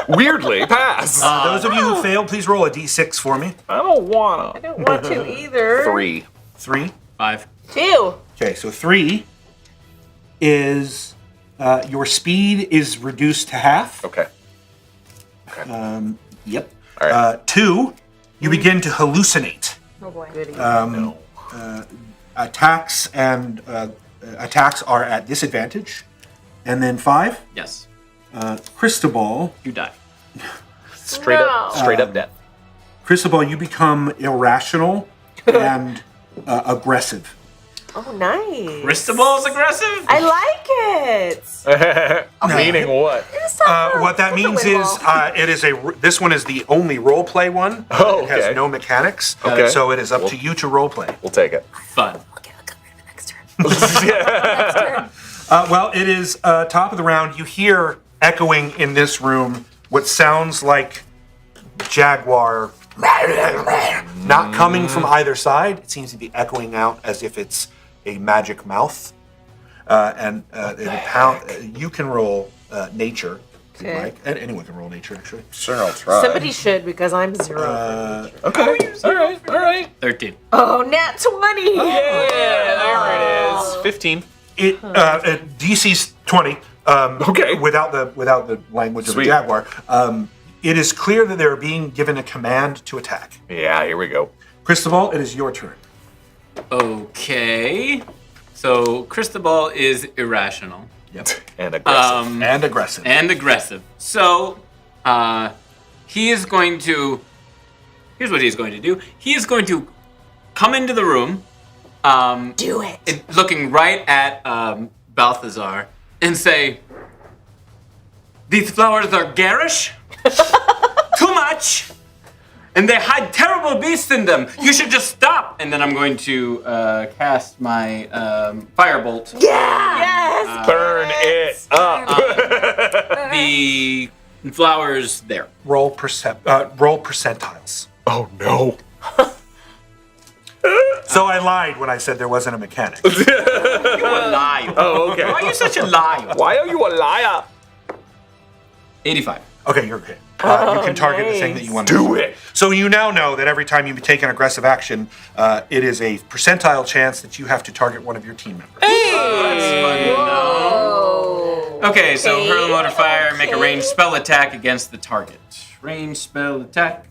Speaker 7: Weirdly, pass.
Speaker 3: Those of you who failed, please roll a d6 for me.
Speaker 7: I don't wanna.
Speaker 6: I don't want to either.
Speaker 7: 3.
Speaker 3: 3.
Speaker 5: 5.
Speaker 6: 2.
Speaker 3: Okay, so 3 is your speed is reduced to half.
Speaker 7: Okay.
Speaker 3: Yep.
Speaker 7: All right.
Speaker 3: 2, you begin to hallucinate.
Speaker 4: Oh boy.
Speaker 3: Attacks and attacks are at disadvantage. And then 5,
Speaker 5: Yes.
Speaker 3: Cristobal.
Speaker 5: You die.
Speaker 7: Straight up death.
Speaker 3: Cristobal, you become irrational and aggressive.
Speaker 6: Oh, nice.
Speaker 5: Cristobal's aggressive?
Speaker 6: I like it.
Speaker 7: Meaning what?
Speaker 3: What that means is this one is the only role play one.
Speaker 7: Oh,
Speaker 3: It has
Speaker 7: okay.
Speaker 3: no mechanics.
Speaker 7: Okay.
Speaker 3: So it is up to you to role play.
Speaker 7: We'll take it.
Speaker 5: Fun.
Speaker 4: Okay, I'll come here the next turn. Next turn.
Speaker 3: Well, it is top of the round. You hear echoing in this room what sounds like jaguar, not coming from either side. It seems to be echoing out as if it's a magic mouth. You can roll nature if you
Speaker 6: Okay.
Speaker 3: like. And anyone can roll nature, actually.
Speaker 7: Sure, I'll try.
Speaker 6: Somebody should because I'm 0.
Speaker 7: Okay. All right.
Speaker 5: 13.
Speaker 6: Oh, nat 20.
Speaker 7: Yeah, there it is. 15.
Speaker 3: DC's 20.
Speaker 7: Okay.
Speaker 3: Without the language of
Speaker 7: Sweet.
Speaker 3: the jaguar. It is clear that they're being given a command to attack.
Speaker 7: Yeah, here we go.
Speaker 3: Cristobal, it is your turn.
Speaker 5: Okay. So Cristobal is irrational
Speaker 3: Yep.
Speaker 7: And aggressive.
Speaker 3: And aggressive.
Speaker 5: and aggressive. So he is going to. Here's what he's going to do. He is going to come into the room,
Speaker 6: Do it.
Speaker 5: looking right at Balthazar, and say, "These flowers are garish, too much, and they hide terrible beasts in them. You should just stop." And then I'm going to cast my firebolt.
Speaker 6: Yes.
Speaker 7: Burn it up.
Speaker 5: The flowers there.
Speaker 3: roll percentiles.
Speaker 7: Oh no.
Speaker 3: So I lied when I said there wasn't a mechanic.
Speaker 5: You a liar.
Speaker 7: Oh, okay.
Speaker 5: Why are you such a liar?
Speaker 7: Why are you a liar?
Speaker 5: 85.
Speaker 3: Okay, you're okay. You can target the thing that you want to
Speaker 7: Do it.
Speaker 3: So you now know that every time you take an aggressive action, it is a percentile chance that you have to target one of your team members.
Speaker 5: Okay, so hurl a motor fire, make a ranged spell attack against the target. Ranged spell attack,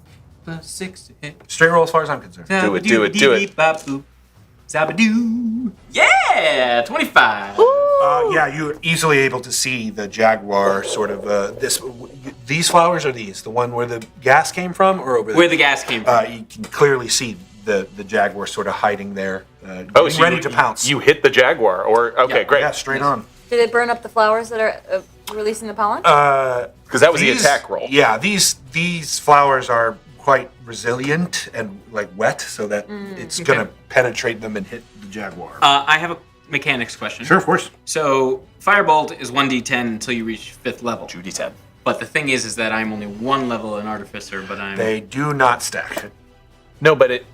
Speaker 5: +6 to hit.
Speaker 3: Straight roll as far as I'm concerned.
Speaker 7: Do it, do it, do it.
Speaker 5: Zabadoo. Zabadoo. Yeah, 25.
Speaker 3: Yeah, you're easily able to see the jaguar sort of these flowers are these the one where the gas came from or over there?
Speaker 5: Where the gas came from.
Speaker 3: You can clearly see the jaguar sort of hiding there,
Speaker 7: Oh, so
Speaker 3: ready to pounce.
Speaker 7: You hit the jaguar, or okay,
Speaker 5: Yeah.
Speaker 7: great.
Speaker 3: Yeah, straight on.
Speaker 4: Did it burn up the flowers that are releasing the pollen?
Speaker 7: Because that was the
Speaker 3: These-
Speaker 7: attack roll.
Speaker 3: Yeah, these flowers are quite resilient and like wet, so that it's gonna penetrate them and hit the jaguar.
Speaker 5: I have a mechanics question.
Speaker 3: Sure, of course.
Speaker 5: So, Firebolt is 1d10 until you reach 5th level.
Speaker 7: 2d10.
Speaker 5: But the thing is that I'm only 1 level an Artificer, but I'm...
Speaker 3: They do not stack.
Speaker 7: No, but at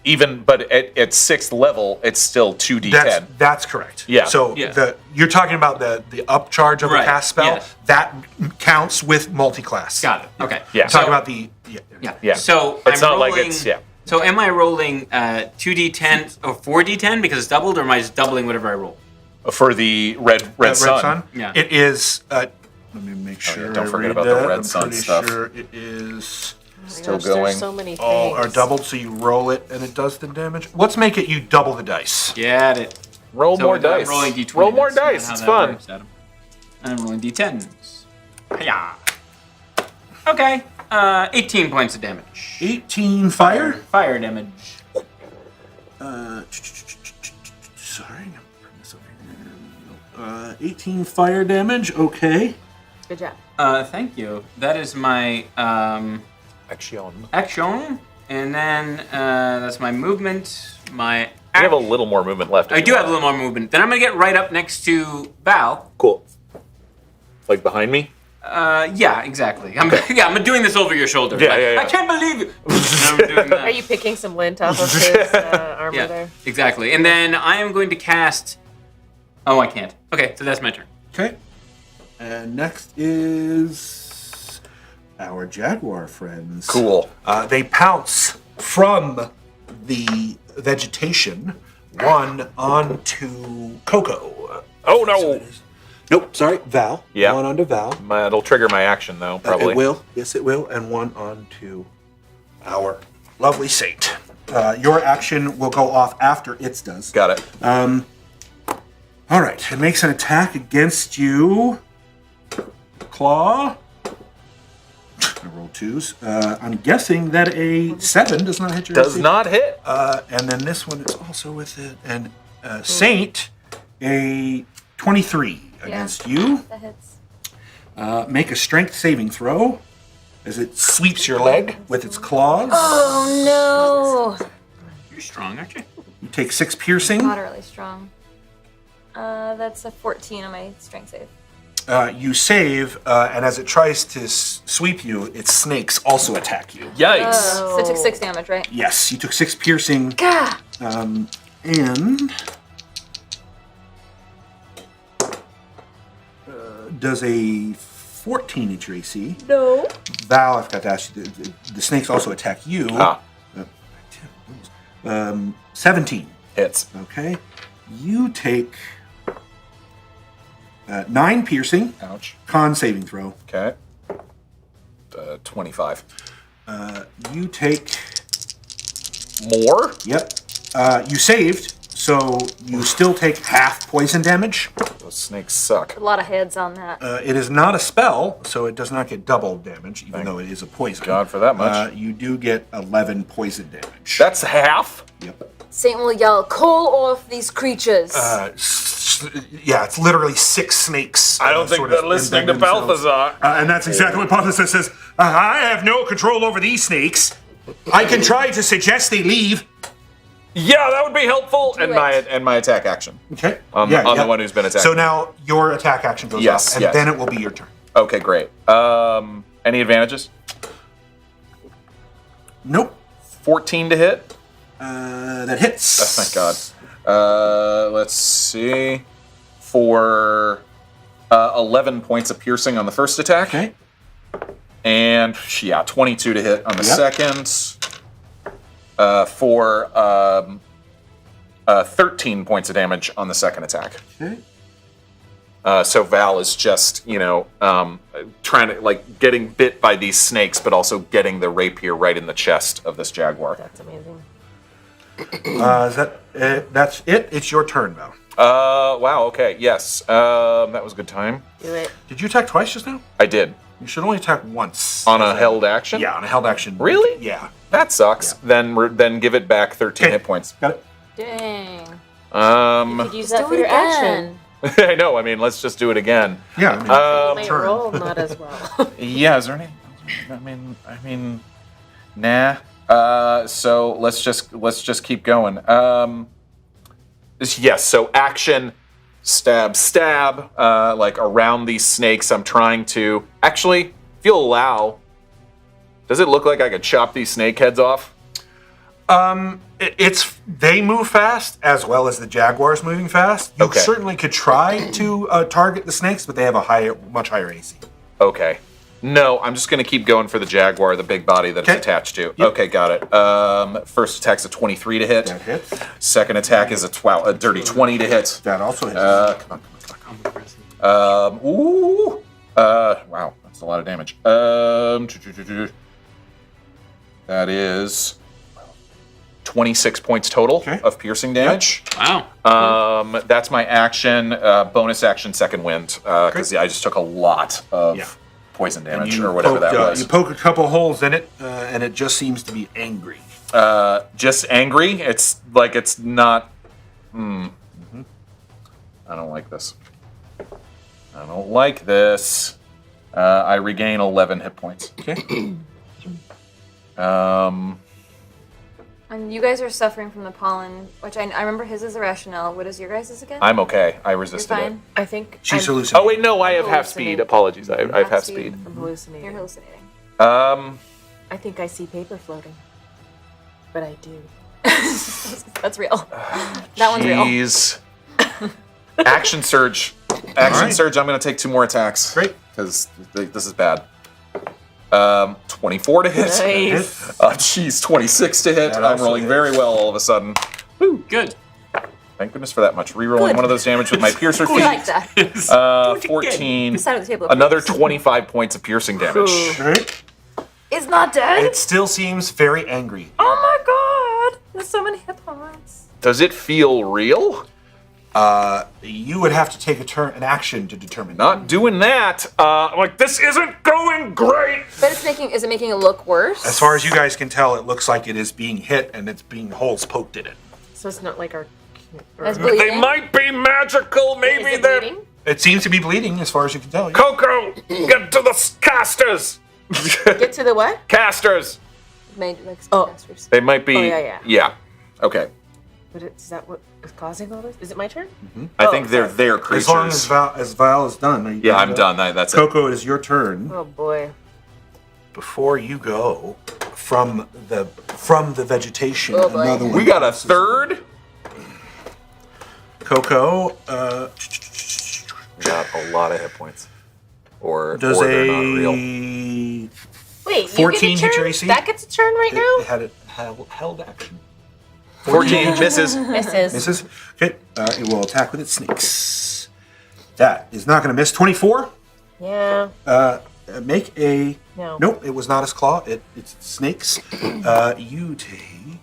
Speaker 7: 6th level, it's still 2d10.
Speaker 3: That's correct.
Speaker 7: Yeah.
Speaker 3: So
Speaker 5: Yeah.
Speaker 3: you're talking about the upcharge of
Speaker 5: Right,
Speaker 3: a cast spell.
Speaker 5: yes.
Speaker 3: That counts with multi-class.
Speaker 5: Got it. Okay.
Speaker 7: Yeah.
Speaker 3: Talking about the
Speaker 5: Yeah.
Speaker 7: Yeah.
Speaker 5: So
Speaker 7: It's
Speaker 5: I'm
Speaker 7: not like
Speaker 5: rolling
Speaker 7: it's- yeah.
Speaker 5: So am I rolling 2d10 or 4d10 because it's doubled, or am I just doubling whatever I roll?
Speaker 7: For the red sun.
Speaker 5: Yeah.
Speaker 3: It is. Let me make sure.
Speaker 7: don't
Speaker 3: I
Speaker 7: forget
Speaker 3: read
Speaker 7: about the
Speaker 3: that.
Speaker 7: red
Speaker 3: I'm
Speaker 7: sun
Speaker 3: pretty
Speaker 7: stuff.
Speaker 3: Sure it is.
Speaker 7: Still
Speaker 6: There's
Speaker 7: going.
Speaker 6: so many things.
Speaker 3: All are doubled, so you roll it and it does the damage. Let's make it you double the dice.
Speaker 5: Get it.
Speaker 7: Roll
Speaker 5: So
Speaker 7: more
Speaker 5: I'm
Speaker 7: dice.
Speaker 5: rolling d20.
Speaker 7: Roll more
Speaker 5: That's not
Speaker 7: dice.
Speaker 5: how
Speaker 7: It's
Speaker 5: that
Speaker 7: fun.
Speaker 5: works, Adam. I'm rolling d10s. Hiya. Okay. 18 points of damage.
Speaker 3: 18 fire.
Speaker 5: Fire damage.
Speaker 3: Sorry. I'm putting this over here. 18 fire damage. Okay.
Speaker 6: Good job.
Speaker 5: Thank you. That is my
Speaker 7: Action.
Speaker 5: action, and then that's my movement. My
Speaker 7: I have a little more movement left. if
Speaker 5: I
Speaker 7: you
Speaker 5: do have a
Speaker 7: want.
Speaker 5: little more movement. Then I'm gonna get right up next to Val.
Speaker 7: Cool. Like behind me?
Speaker 5: Yeah, exactly. I'm doing this over your shoulder.
Speaker 7: Yeah,
Speaker 5: Like,
Speaker 7: yeah, yeah.
Speaker 5: I can't believe you. And I'm doing that.
Speaker 6: Are you picking some lint off of his armor
Speaker 5: Yeah,
Speaker 6: there?
Speaker 5: exactly. And then I am going to cast. Oh, I can't. Okay, so that's my turn.
Speaker 3: Okay. And next is our jaguar friends.
Speaker 7: Cool.
Speaker 3: They pounce from the vegetation, one onto KoKo.
Speaker 7: Oh no!
Speaker 3: Nope, sorry, Val.
Speaker 7: Yeah.
Speaker 3: One onto Val.
Speaker 7: It'll trigger my action though, probably.
Speaker 3: It will. Yes, it will. And one onto our lovely saint. Your action will go off after its does.
Speaker 7: Got it.
Speaker 3: All right. It makes an attack against you. Claw. I rolled twos. I'm guessing that a 7 does not hit your
Speaker 7: Does
Speaker 3: AC.
Speaker 7: not hit.
Speaker 3: And then this one is also with it. And Saint, a 23 against you.
Speaker 4: That hits.
Speaker 3: Make a strength saving throw as it sweeps your leg with its claws.
Speaker 4: Oh no!
Speaker 5: You're strong, aren't you?
Speaker 3: You take 6 piercing.
Speaker 4: Moderately strong. That's a 14 on my strength save.
Speaker 3: You save, and as it tries to sweep you, its snakes also attack you.
Speaker 7: Yikes!
Speaker 4: So I took 6 damage, right?
Speaker 3: Yes, you took 6 piercing.
Speaker 4: Gah!
Speaker 3: And does a 14 hit your AC?
Speaker 4: No.
Speaker 3: Val, I forgot to ask you, the snakes also attack you.
Speaker 7: Ah.
Speaker 3: 17.
Speaker 7: Hits.
Speaker 3: Okay. You take 9 piercing,
Speaker 7: Ouch.
Speaker 3: con saving throw.
Speaker 7: Okay. 25.
Speaker 3: You take,
Speaker 7: More?
Speaker 3: yep, you saved, so you still take half poison damage.
Speaker 7: Those snakes suck.
Speaker 4: A lot of heads on that.
Speaker 3: It is not a spell, so it does not get double damage, even though it is a poison.
Speaker 7: God for that much.
Speaker 3: You do get 11 poison damage.
Speaker 7: That's half?
Speaker 3: Yep.
Speaker 4: Saint will yell, "Call off these creatures!"
Speaker 3: Yeah, it's literally 6 snakes.
Speaker 7: I don't think
Speaker 3: sort
Speaker 7: they're
Speaker 3: of
Speaker 7: listening to
Speaker 3: embed themselves.
Speaker 7: Balthazar.
Speaker 3: And that's exactly what Balthazar says. I have no control over these snakes. I can try to suggest they leave.
Speaker 7: Yeah, that would be helpful.
Speaker 4: Do
Speaker 7: And
Speaker 4: it.
Speaker 7: my attack action.
Speaker 3: Okay.
Speaker 7: On the one who's been attacked.
Speaker 3: So now your attack action goes
Speaker 7: Yes,
Speaker 3: off, and
Speaker 7: yes.
Speaker 3: then it will be your turn.
Speaker 7: Okay, great. Any advantages?
Speaker 3: Nope.
Speaker 7: 14 to hit.
Speaker 3: That hits.
Speaker 7: Oh, thank God. Let's see. For 11 points of piercing on the first attack.
Speaker 3: Okay.
Speaker 7: And, 22 to hit on the
Speaker 3: Yep.
Speaker 7: second. For 13 points of damage on the second attack.
Speaker 3: Okay.
Speaker 7: So Val is just, trying to, getting bit by these snakes, but also getting the rapier right in the chest of this jaguar.
Speaker 6: That's amazing.
Speaker 3: Is that that's it? It's your turn, Val.
Speaker 7: Wow, okay, yes. That was a good time.
Speaker 6: Do it.
Speaker 3: Did you attack twice just now?
Speaker 7: I did.
Speaker 3: You should only attack once.
Speaker 7: On a held action?
Speaker 3: Yeah, on a held action.
Speaker 7: Really?
Speaker 3: Yeah.
Speaker 7: That sucks. Then give it back 13
Speaker 3: Okay.
Speaker 7: hit points.
Speaker 3: Got it.
Speaker 6: Dang.
Speaker 7: Um,
Speaker 6: You could use
Speaker 4: Let's
Speaker 6: that
Speaker 4: do
Speaker 6: for
Speaker 4: it
Speaker 6: your action.
Speaker 7: I know, let's just do it again.
Speaker 3: Yeah.
Speaker 6: Might
Speaker 3: turn.
Speaker 6: roll not as well.
Speaker 7: Yeah, is there any? Nah. So let's just keep going. Yes. So action, stab. Around these snakes. I'm trying to actually. If you'll allow, does it look like I could chop these snake heads off?
Speaker 3: They move fast as well as the jaguars moving fast. You
Speaker 7: Okay.
Speaker 3: certainly could try to target the snakes, but they have a much higher AC.
Speaker 7: Okay.
Speaker 2: No, I'm just going to keep going for the jaguar, the big body that it's attached to. Okay, got it. First attack's a 23 to hit.
Speaker 3: That hits.
Speaker 2: Second attack is a dirty 20 to hit.
Speaker 3: That also hits.
Speaker 2: Come on. Ooh. Wow, that's a lot of damage. That is 26 points total of piercing damage.
Speaker 5: Wow.
Speaker 2: That's my action. Bonus action, second wind. Because I just took a lot of poison damage or whatever that was.
Speaker 3: You poke a couple holes in it, and it just seems to be angry.
Speaker 2: Just angry? It's like it's not... I don't like this. I don't like this. I regain 11 hit points.
Speaker 3: Okay.
Speaker 4: And you guys are suffering from the pollen, which I remember his is irrational. What is your guys' again?
Speaker 2: I'm okay. I
Speaker 4: You're
Speaker 2: resisted it.
Speaker 4: fine.
Speaker 6: I think
Speaker 3: She's
Speaker 6: I'm
Speaker 3: hallucinating.
Speaker 2: Oh wait, no, I have half speed. Apologies, I have half speed.
Speaker 6: I'm hallucinating.
Speaker 4: You're hallucinating.
Speaker 6: I think I see paper floating, but I do.
Speaker 4: That's real. That one's real.
Speaker 2: Jeez. Action surge. Action surge. I'm gonna take 2 more attacks.
Speaker 3: Great.
Speaker 2: Because this is bad. 24 to hit.
Speaker 6: Nice.
Speaker 2: Jeez, 26 to hit.
Speaker 3: That
Speaker 2: I'm
Speaker 3: also
Speaker 2: rolling
Speaker 3: hits.
Speaker 2: very well all of a sudden.
Speaker 5: Woo, good.
Speaker 2: Thank goodness for that much. Rerolling one of those damage with my piercer
Speaker 4: We
Speaker 2: feet.
Speaker 4: like that.
Speaker 2: 14.
Speaker 4: This side of the table.
Speaker 2: Another 25 points of piercing damage.
Speaker 3: Right?
Speaker 4: It's not dead.
Speaker 3: It still seems very angry.
Speaker 4: Oh my god! There's so many hit points.
Speaker 2: Does it feel real?
Speaker 3: You would have to take an action to determine.
Speaker 2: Not doing that. Like, this isn't going great.
Speaker 4: But is it making it look worse?
Speaker 3: As far as you guys can tell, it looks like it is being hit and it's being holes poked in it.
Speaker 6: So it's not like our.
Speaker 4: It's bleeding.
Speaker 2: They might be magical.
Speaker 6: Is
Speaker 2: Maybe
Speaker 6: it
Speaker 2: they're...
Speaker 6: bleeding?
Speaker 3: It seems to be bleeding, as far as you can tell.
Speaker 2: KoKo, get to the casters.
Speaker 6: Get to the what?
Speaker 2: Casters.
Speaker 4: Made like
Speaker 6: Oh.
Speaker 4: casters.
Speaker 2: They might be...
Speaker 6: Oh, yeah.
Speaker 2: Yeah. Okay.
Speaker 6: But is that what is causing all this? Is it my turn?
Speaker 2: I think they're creatures.
Speaker 3: As long as Val is done. Are you
Speaker 2: Yeah,
Speaker 3: done
Speaker 2: I'm
Speaker 3: with
Speaker 2: done. That's it.
Speaker 3: KoKo, it is your turn.
Speaker 6: Oh boy.
Speaker 3: Before you go from the vegetation,
Speaker 4: Oh, boy.
Speaker 3: another one.
Speaker 2: We got a third.
Speaker 3: KoKo,
Speaker 2: Got a lot of hit points. Or
Speaker 3: does
Speaker 2: they're not
Speaker 3: a
Speaker 2: real.
Speaker 6: Wait,
Speaker 3: 14
Speaker 6: you
Speaker 3: hit
Speaker 6: get a
Speaker 3: your
Speaker 6: turn?
Speaker 3: AC?
Speaker 6: That gets a turn right
Speaker 3: It
Speaker 6: now?
Speaker 3: had it held action.
Speaker 2: 14 misses.
Speaker 6: Misses.
Speaker 3: Misses. Okay, it will attack with its snakes. That is not going to miss. 24.
Speaker 6: Yeah.
Speaker 3: Make a.
Speaker 6: No.
Speaker 3: Nope, it was not its claw. It's snakes. You take.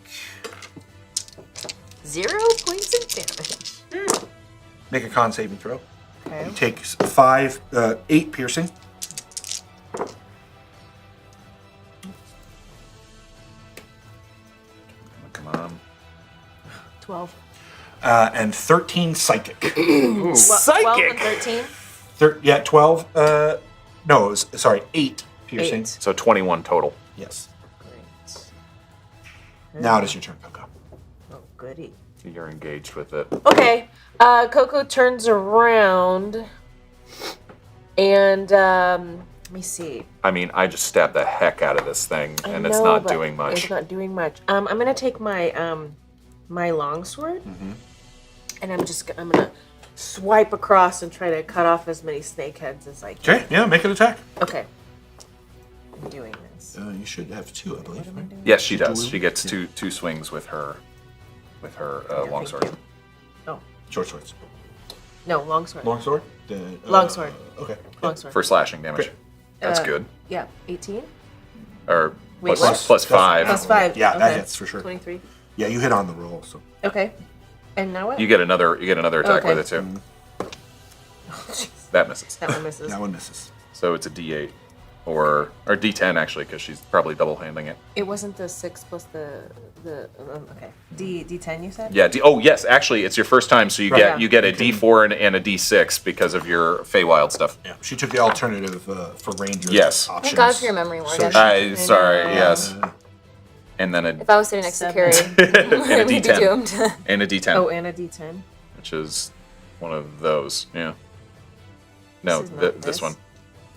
Speaker 6: 0 points of damage.
Speaker 3: Make a con saving throw.
Speaker 6: Okay.
Speaker 3: You take 8 piercing.
Speaker 2: Come on.
Speaker 6: 12.
Speaker 3: And 13 psychic.
Speaker 6: 12 and
Speaker 2: Psychic.
Speaker 6: 13.
Speaker 3: 12. No, it was, sorry, 8 piercing.
Speaker 6: 8.
Speaker 2: So 21 total.
Speaker 3: Yes.
Speaker 6: Great.
Speaker 3: Now it is your turn, KoKo.
Speaker 6: Oh, goody.
Speaker 2: You're engaged with it.
Speaker 6: Okay. KoKo turns around and let me see.
Speaker 2: I mean, I just stabbed the heck out of this thing,
Speaker 6: I
Speaker 2: and it's
Speaker 6: know,
Speaker 2: not
Speaker 6: but
Speaker 2: doing much.
Speaker 6: It's not doing much. I'm gonna take my my longsword, and I'm gonna swipe across and try to cut off as many snake heads as I can.
Speaker 3: Okay, yeah, make an attack.
Speaker 6: Okay. I'm doing this.
Speaker 3: You should have 2, I believe. Right?
Speaker 2: Yes, she does. She gets two swings with her longsword.
Speaker 6: you. Oh
Speaker 3: Short swords.
Speaker 6: no, longsword.
Speaker 3: Longsword?
Speaker 6: Longsword.
Speaker 3: Okay.
Speaker 6: Longsword.
Speaker 2: For slashing damage.
Speaker 3: Great.
Speaker 2: That's good.
Speaker 6: Yeah, 18.
Speaker 2: Or
Speaker 6: Wait,
Speaker 2: plus
Speaker 6: what?
Speaker 2: 5.
Speaker 6: Plus 5.
Speaker 3: Yeah,
Speaker 6: okay.
Speaker 3: that hits for sure.
Speaker 6: 23.
Speaker 3: Yeah, you hit on the roll, so.
Speaker 6: Okay. And now what?
Speaker 2: You get another attack
Speaker 6: Okay.
Speaker 2: with it too. That misses.
Speaker 6: That one misses.
Speaker 3: That one misses.
Speaker 2: So it's a D8 or D10 actually, because she's probably double handing it.
Speaker 6: It wasn't the 6 plus the okay. D10 you said?
Speaker 2: Yeah. Oh yes, actually, it's your first time, so you
Speaker 3: Right.
Speaker 2: get a D4 and a D6 because of your Feywild stuff.
Speaker 3: Yeah, she took the alternative for ranger
Speaker 2: Yes.
Speaker 3: options.
Speaker 4: Thank God for your memory, Morgan.
Speaker 3: So
Speaker 2: Sorry.
Speaker 4: know.
Speaker 2: Yes. And then
Speaker 4: If I was sitting next to
Speaker 6: 7.
Speaker 4: Carrie,
Speaker 2: and a
Speaker 4: we'd be
Speaker 2: D10
Speaker 4: doomed.
Speaker 2: and a D10,
Speaker 6: Oh, and a D10.
Speaker 2: which is one of those. Yeah. No,
Speaker 6: This is not
Speaker 2: this one.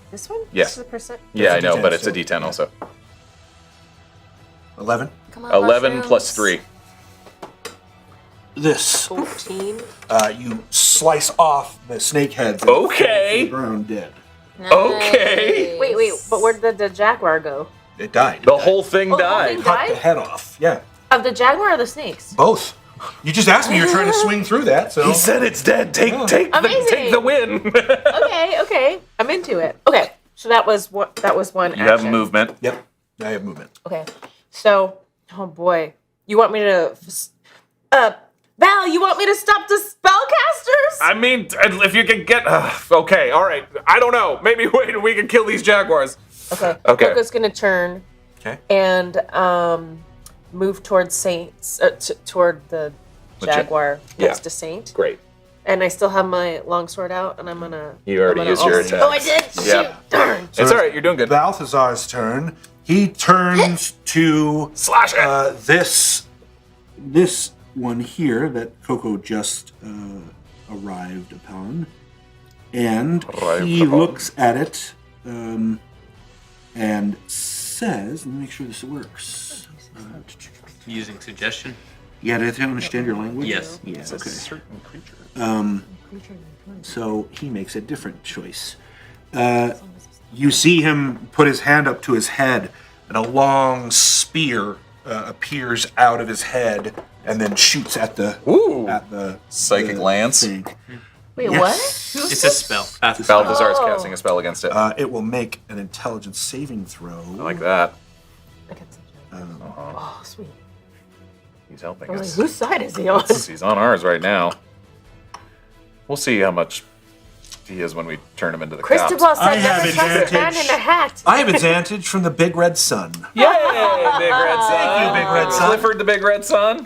Speaker 6: This one?
Speaker 2: Yes.
Speaker 6: This is a percent?
Speaker 2: Yeah, I
Speaker 3: It's a
Speaker 2: know,
Speaker 3: D10
Speaker 2: but it's a
Speaker 3: still.
Speaker 2: D10 also.
Speaker 3: 11.
Speaker 4: Come on,
Speaker 2: 11
Speaker 4: mushrooms.
Speaker 2: plus 3.
Speaker 3: This.
Speaker 6: 14.
Speaker 3: You slice off the snake heads.
Speaker 2: Okay.
Speaker 3: To the ground dead.
Speaker 2: Okay.
Speaker 6: Wait, but where did the jaguar go?
Speaker 3: It died.
Speaker 2: The whole thing
Speaker 6: Oh, the
Speaker 2: died.
Speaker 6: whole thing
Speaker 3: Cut the
Speaker 6: died?
Speaker 3: head off. Yeah,
Speaker 6: Of the jaguar or the snakes?
Speaker 3: both. You just asked me. You're trying to swing through that. So
Speaker 2: He said it's dead. Take
Speaker 6: Amazing.
Speaker 2: the win.
Speaker 6: Okay, I'm into it. Okay, so that was one
Speaker 2: You
Speaker 6: action.
Speaker 2: have movement.
Speaker 3: Yep. I have movement.
Speaker 6: Okay, so oh boy, you want me to? Val, you want me to stop the spellcasters?
Speaker 2: I mean, if you can get. Okay, all right. I don't know. Maybe wait, we can kill these jaguars.
Speaker 6: Okay.
Speaker 2: Okay.
Speaker 6: KoKo's gonna turn.
Speaker 3: Okay.
Speaker 6: And move towards Saints, toward the jaguar next to Saint.
Speaker 2: Great.
Speaker 6: And I still have my longsword out, and I'm gonna.
Speaker 2: You already
Speaker 6: I'm gonna
Speaker 2: used your
Speaker 6: also-
Speaker 2: attack.
Speaker 6: Oh, I did.
Speaker 2: Yeah.
Speaker 6: Shoot, darn.
Speaker 2: It's all right. You're doing good.
Speaker 3: Balthazar's turn. He turns to
Speaker 2: Slash it.
Speaker 3: this one here that KoKo just arrived upon, and he looks at it and says, "Let me make sure this works."
Speaker 5: Using suggestion.
Speaker 3: Yeah, do they understand your language?
Speaker 5: Yes.
Speaker 3: Yeah.
Speaker 2: It's a
Speaker 3: Okay.
Speaker 2: certain creature.
Speaker 3: So he makes a different choice. You see him put his hand up to his head, and a long spear appears out of his head, and then shoots at the
Speaker 2: Psychic lance.
Speaker 3: thing.
Speaker 6: Wait,
Speaker 3: Yes.
Speaker 6: what?
Speaker 5: It's a spell.
Speaker 2: Balthazar is
Speaker 6: Oh.
Speaker 2: casting a spell against it.
Speaker 3: It will make an intelligence saving throw.
Speaker 2: I like that.
Speaker 6: Oh, sweet.
Speaker 2: He's helping
Speaker 6: I was
Speaker 2: us.
Speaker 6: like, whose side is he on?
Speaker 2: He's on ours right now. We'll see how much he is when we turn him into the
Speaker 6: Cristobal
Speaker 2: cops.
Speaker 3: I
Speaker 6: said
Speaker 3: have
Speaker 6: never trust a man
Speaker 3: advantage.
Speaker 6: in a hat.
Speaker 3: I have advantage from the Big Red Sun.
Speaker 2: Yay, Big Red Sun!
Speaker 3: Thank you, Big Red Sun.
Speaker 2: Clifford the Big Red Sun.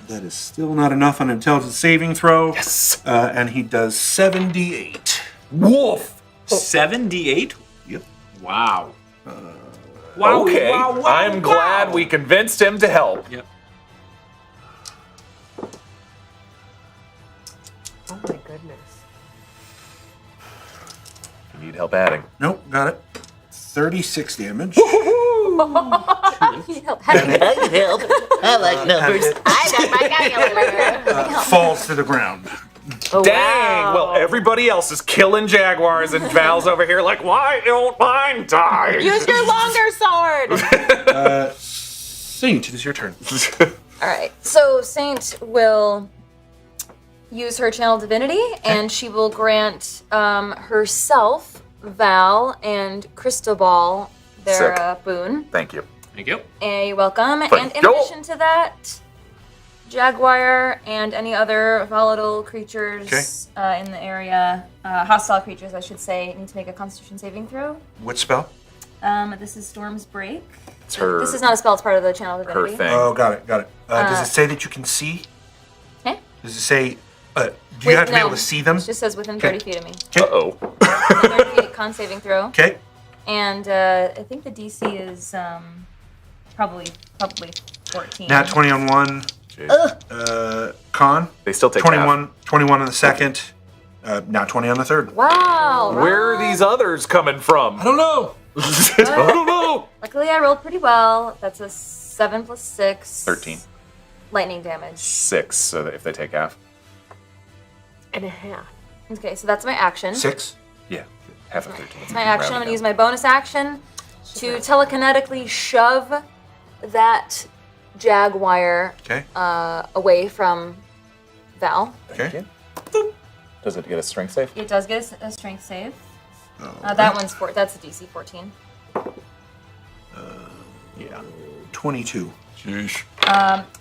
Speaker 3: That is still not enough on an intelligence saving throw.
Speaker 2: Yes.
Speaker 3: And he does 78.
Speaker 2: Wolf.
Speaker 5: 78?
Speaker 3: Yep.
Speaker 5: Wow.
Speaker 2: Okay. I'm glad we convinced him to help.
Speaker 5: Yep.
Speaker 6: Oh my goodness.
Speaker 2: You need help adding.
Speaker 3: Nope, got it. 36 damage.
Speaker 4: I can help.
Speaker 6: I like numbers. I got my
Speaker 3: Falls to the ground.
Speaker 6: Oh,
Speaker 2: Dang!
Speaker 6: wow.
Speaker 2: Well, everybody else is killing jaguars, and Val's over here like, why don't mine die?
Speaker 6: Use your longer sword.
Speaker 3: Saint, it is your turn.
Speaker 4: All right. So Saint will use her channel divinity, and she will grant herself, Val, and Cristobal their
Speaker 2: Sick.
Speaker 4: boon.
Speaker 2: Thank you.
Speaker 5: Thank you.
Speaker 4: And you're welcome.
Speaker 2: Thank
Speaker 4: And in
Speaker 2: you.
Speaker 4: addition to that, jaguar and any other volatile creatures in the area, hostile creatures, I should say, need to make a Constitution saving throw.
Speaker 3: What spell?
Speaker 4: This is Storm's Break.
Speaker 2: It's her.
Speaker 4: This is not a spell; it's part of the channel
Speaker 2: her
Speaker 4: divinity.
Speaker 2: thing.
Speaker 3: Oh, got it. Does it say that you can see?
Speaker 4: Eh?
Speaker 3: Does it say, do you have to be able to see them?
Speaker 4: It just says within 30 feet of me.
Speaker 2: Uh-oh.
Speaker 4: 30 feet con saving throw.
Speaker 3: Okay.
Speaker 4: And I think the DC is probably 14.
Speaker 3: Nat 20 on one. Con.
Speaker 2: They still take
Speaker 3: 21 on the second. Now 20 on the third.
Speaker 4: Wow.
Speaker 2: Where are these others coming from?
Speaker 3: I don't know.
Speaker 2: I don't know.
Speaker 4: Luckily, I rolled pretty well. That's a 7 plus 6.
Speaker 2: 13.
Speaker 4: Lightning damage.
Speaker 2: 6, so that if they take half.
Speaker 6: And a half.
Speaker 4: Okay, so that's my action.
Speaker 3: 6.
Speaker 2: Yeah, half of 13.
Speaker 4: That's my action. I'm going to use my bonus action to telekinetically shove that jaguar
Speaker 3: Okay.
Speaker 4: away from Val.
Speaker 3: Okay.
Speaker 2: Does it get a strength save?
Speaker 4: It does get a strength save. That one's that's a DC 14.
Speaker 3: Yeah. 22.
Speaker 2: Sheesh.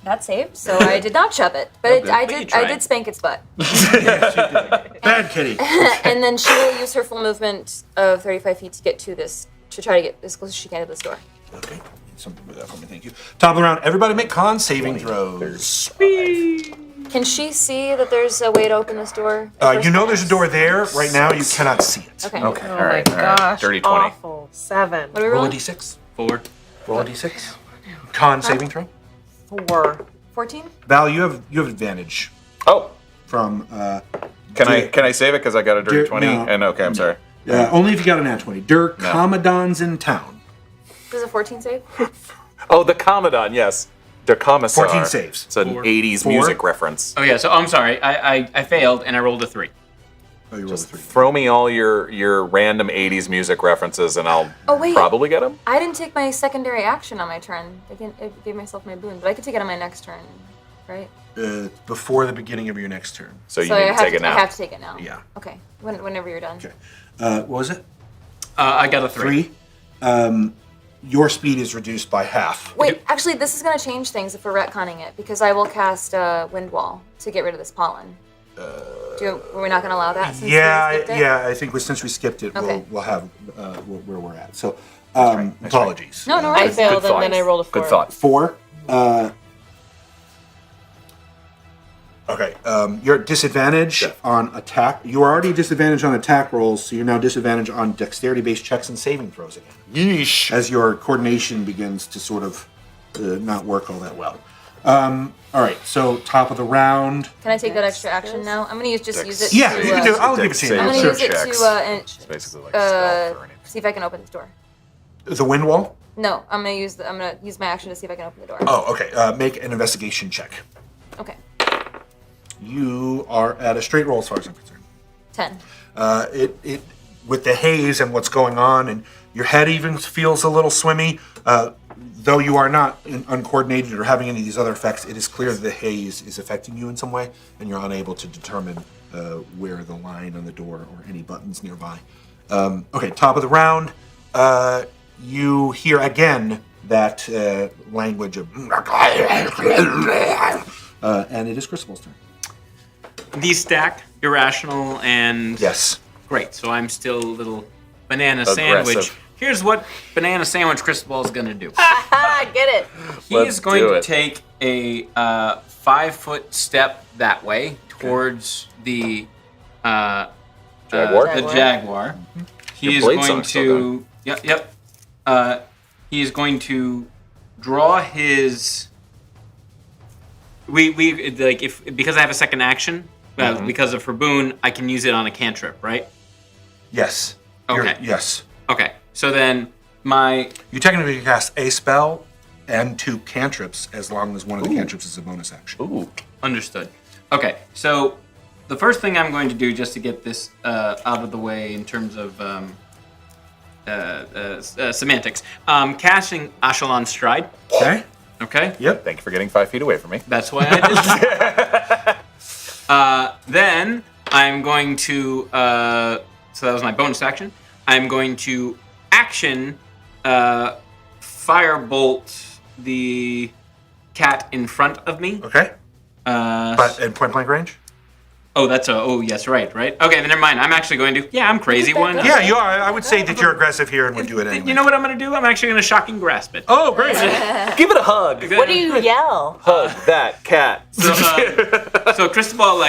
Speaker 4: That saved, so I did not shove it, but
Speaker 5: good.
Speaker 4: I
Speaker 5: But you
Speaker 4: did
Speaker 5: tried.
Speaker 4: spank its butt.
Speaker 3: Bad kitty.
Speaker 4: And then she will use her full movement of 35 feet to get to this, to try to get as close as she can to this door.
Speaker 3: Okay. Need something with that for me. Thank you. Top of the round. Everybody make con saving throws.
Speaker 4: Can she see that there's a way to open this door?
Speaker 3: You know there's a door there. Right now you cannot see it.
Speaker 4: Okay.
Speaker 2: Okay,
Speaker 6: Oh
Speaker 2: all right,
Speaker 6: my
Speaker 2: all right.
Speaker 6: gosh.
Speaker 2: Dirty 20.
Speaker 6: Awful. 7.
Speaker 4: What are we
Speaker 3: Roll a
Speaker 4: rolling?
Speaker 3: d6.
Speaker 5: 4.
Speaker 3: Roll a d6. Con saving throw.
Speaker 6: 4.
Speaker 4: 14?
Speaker 3: Val, you have advantage
Speaker 2: Oh,
Speaker 3: from
Speaker 2: can I save it because I got a dirty 20?
Speaker 3: No.
Speaker 2: And okay, I'm sorry.
Speaker 3: only if you got a nat 20. Der Kamadans in town.
Speaker 4: Does a 14 save?
Speaker 2: Oh, the Kamadan, yes. The Commissar.
Speaker 3: 14 saves.
Speaker 2: It's an 80s
Speaker 3: Four.
Speaker 2: music reference.
Speaker 5: Oh yeah, so I'm sorry. I failed and I rolled a 3.
Speaker 3: Oh, you rolled a 3.
Speaker 7: Throw me all your random 80s music references and I'll
Speaker 4: wait.
Speaker 7: probably get them.
Speaker 4: I didn't take my secondary action on my turn. I gave myself my boon, but I could take it on my next turn, right?
Speaker 3: Before the beginning of your next turn.
Speaker 7: So you need to take it now.
Speaker 4: I have to take it now.
Speaker 3: Yeah.
Speaker 4: Okay. Whenever you're done.
Speaker 3: Okay. What was it?
Speaker 5: I got a 3.
Speaker 3: 3. Your speed is reduced by half.
Speaker 4: Wait, actually, this is going to change things if we're retconning it, because I will cast Wind Wall to get rid of this pollen. We're not going to allow that? Since we skipped it?
Speaker 3: I think since we skipped it,
Speaker 4: Okay.
Speaker 3: we'll have where we're at. So, apologies.
Speaker 4: No, no
Speaker 6: I
Speaker 4: worries.
Speaker 6: failed and then I rolled a 4.
Speaker 7: Good thought.
Speaker 3: 4. Okay. You're at disadvantage on attack. You are already disadvantaged on attack rolls, so you're now disadvantaged on dexterity-based checks and saving throws again.
Speaker 7: Yeesh.
Speaker 3: As your coordination begins to sort of not work all that well. All right. So top of the round.
Speaker 4: Can I take that extra action now? I'm going to use it
Speaker 3: Yeah,
Speaker 4: to...
Speaker 3: you can do it. I'll give it to you.
Speaker 4: I'm going to use it
Speaker 7: Checks.
Speaker 4: to
Speaker 7: Basically like stealth or anything.
Speaker 4: see if I can open this door.
Speaker 3: The wind wall?
Speaker 4: No, I'm going to use my action to see if I can open the door.
Speaker 3: Oh, okay. Make an investigation check.
Speaker 4: Okay.
Speaker 3: You are at a straight roll as far as I'm concerned.
Speaker 4: 10.
Speaker 3: It with the haze and what's going on, and your head even feels a little swimmy. Though you are not uncoordinated or having any of these other effects, it is clear that the haze is affecting you in some way, and you're unable to determine where the line on the door or any buttons nearby. Okay, top of the round, you hear again that language of, and it is Cristobal's turn.
Speaker 5: These stack, irrational, and...
Speaker 3: Yes.
Speaker 5: Great, so I'm still a little banana
Speaker 7: Aggressive.
Speaker 5: sandwich. Here's what banana sandwich Cristobal is going to do.
Speaker 6: I get it.
Speaker 5: He
Speaker 7: Let's
Speaker 5: is going
Speaker 7: do
Speaker 5: to
Speaker 7: it.
Speaker 5: take a 5-foot step that way towards the
Speaker 7: Jaguar?
Speaker 5: The jaguar. He
Speaker 7: Your
Speaker 5: is
Speaker 7: blade
Speaker 5: going
Speaker 7: song's still
Speaker 5: to. Yep. He is going to draw his. We like if because I have a second action. Because of her boon, I can use it on a cantrip, right?
Speaker 3: Yes.
Speaker 5: Okay.
Speaker 3: Yes.
Speaker 5: Okay. So then my
Speaker 3: You technically can cast a spell and 2 cantrips as long as one of the cantrips is a bonus action.
Speaker 7: Ooh.
Speaker 5: Understood. Okay, so the first thing I'm going to do just to get this out of the way in terms of semantics, casting Ashalon Stride.
Speaker 3: Okay.
Speaker 5: Okay?
Speaker 3: Yep.
Speaker 7: Thank you for getting 5 feet away from me.
Speaker 5: That's why I did that. Then I'm going to, so that was my bonus action. I'm going to action firebolt the cat in front of me.
Speaker 3: Okay. But at point blank range?
Speaker 5: Oh, yes, right. Okay, then never mind. I'm actually going to, I'm crazy one.
Speaker 3: Yeah, you are. I would say that you're aggressive here and would do it anyway.
Speaker 5: You know what I'm going to do? I'm actually going to shocking grasp it.
Speaker 3: Oh, great.
Speaker 7: Give it a hug.
Speaker 6: What do you yell?
Speaker 7: Hug that cat.
Speaker 5: So Cristobal,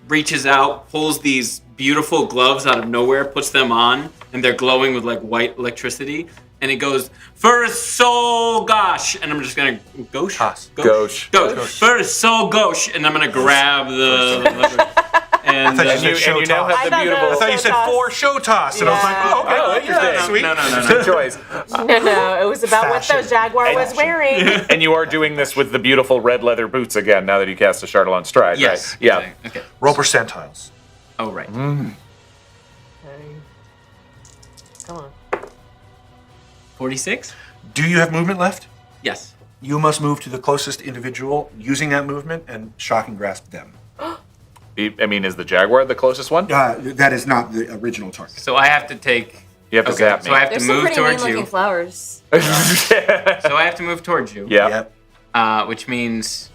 Speaker 5: reaches out, pulls these beautiful gloves out of nowhere, puts them on, and they're glowing with, white electricity. And he goes, first soul gosh. And I'm just going to, gosh?
Speaker 7: Gosh.
Speaker 5: First soul gosh. And I'm going to grab the and
Speaker 3: thought you
Speaker 7: And
Speaker 3: said
Speaker 7: you now have the
Speaker 6: I thought
Speaker 7: beautiful...
Speaker 3: I thought you said 4 show toss, and I was like, oh, okay.
Speaker 7: Oh, interesting.
Speaker 3: Sweet.
Speaker 5: No.
Speaker 7: Good choice.
Speaker 6: No, it was about
Speaker 3: Fashion.
Speaker 6: what the jaguar was wearing.
Speaker 7: And you are doing this with the beautiful red leather boots again now that you cast a Charlatan Stride,
Speaker 5: Yes.
Speaker 7: right? Yeah.
Speaker 5: Okay.
Speaker 3: Roll percentiles.
Speaker 5: Oh, right.
Speaker 6: Okay. Come on.
Speaker 5: 46?
Speaker 3: Do you have movement left?
Speaker 5: Yes.
Speaker 3: You must move to the closest individual using that movement and shock and grasp them.
Speaker 7: I mean, is the Jaguar the closest one?
Speaker 3: That is not the original target.
Speaker 5: So I have to take...
Speaker 7: You have to
Speaker 5: Okay,
Speaker 7: zap me.
Speaker 5: so I have
Speaker 4: There's
Speaker 5: to
Speaker 4: some
Speaker 5: move
Speaker 4: pretty
Speaker 5: towards
Speaker 4: mean-looking
Speaker 5: you.
Speaker 4: flowers.
Speaker 5: So I have to move towards you.
Speaker 7: Yeah.
Speaker 3: Yep.
Speaker 5: Which means...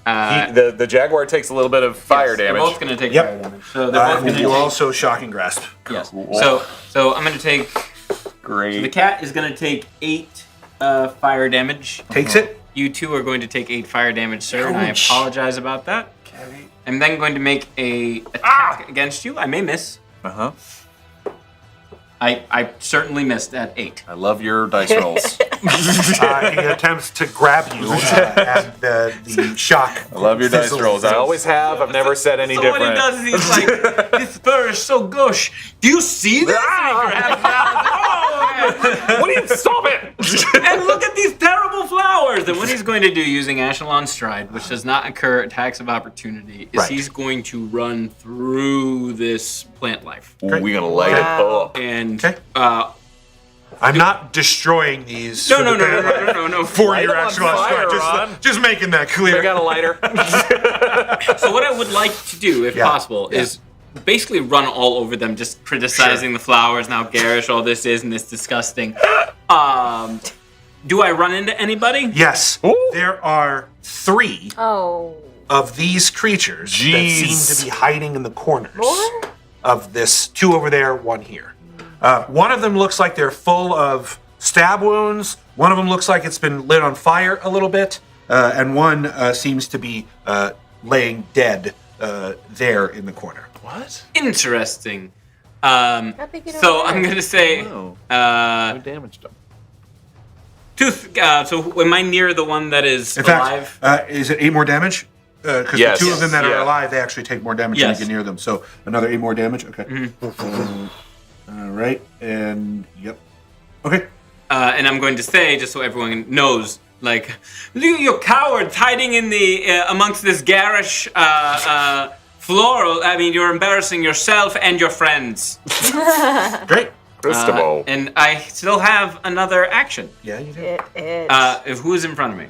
Speaker 7: The Jaguar takes a little bit of fire
Speaker 5: They're
Speaker 7: damage.
Speaker 5: both going to take
Speaker 3: Yep.
Speaker 5: fire damage. So they're both going to
Speaker 3: You
Speaker 5: take...
Speaker 3: also shock and grasp.
Speaker 5: Yes. So I'm going to take...
Speaker 7: Great.
Speaker 5: So the cat is going to take 8 fire damage.
Speaker 3: Takes it.
Speaker 5: You two are going to take 8 fire damage, sir, and I apologize about that. I'm then going to make a attack against you. I may miss.
Speaker 7: Uh-huh.
Speaker 5: I certainly missed at 8.
Speaker 7: I love your dice rolls.
Speaker 3: He attempts to grab you, and the shock.
Speaker 7: I love your dice rolls. I always have. I've never said any
Speaker 5: So
Speaker 7: different.
Speaker 5: what he does is he's like, this fur is so gush. Do you see this? And he grabs it out. Oh,
Speaker 7: What do you stop it?
Speaker 5: and look at these terrible flowers. flowers, then what he's going to do using Echelon Stride, which does not incur attacks of opportunity, is he's going to run through this plant life.
Speaker 2: Ooh, we're gonna light it up.
Speaker 5: And
Speaker 3: I'm not destroying these.
Speaker 5: No.
Speaker 3: For
Speaker 2: Light
Speaker 3: your
Speaker 2: them on
Speaker 3: actual
Speaker 2: fire,
Speaker 3: stride. Just making that clear.
Speaker 2: We got a lighter.
Speaker 5: So what I would like to do, if possible, is basically run all over them, just criticizing the flowers and how garish all this is and it's disgusting. Do I run into anybody?
Speaker 3: Yes.
Speaker 2: Ooh.
Speaker 3: There are 3 of these creatures that seem to be hiding in the corners of this. 2 over there, 1 here. One of them looks like they're full of stab wounds. One of them looks like it's been lit on fire a little bit. And one seems to be laying dead there in the corner.
Speaker 2: What?
Speaker 5: Interesting. So I'm going to say...
Speaker 2: Who damaged him?
Speaker 5: So am I near the one that is alive?
Speaker 3: In fact, is it 8 more damage? Because the 2 of them that are alive, they actually take more damage when you get near them. So another 8 more damage? Okay. All right. And, okay.
Speaker 5: And I'm going to say, just so everyone knows, like, you cowards hiding in the amongst this garish floral. I mean, you're embarrassing yourself and your friends.
Speaker 3: Great.
Speaker 2: Cristobal.
Speaker 5: And I still have another action.
Speaker 3: Yeah, you do.
Speaker 5: Who is in front of me?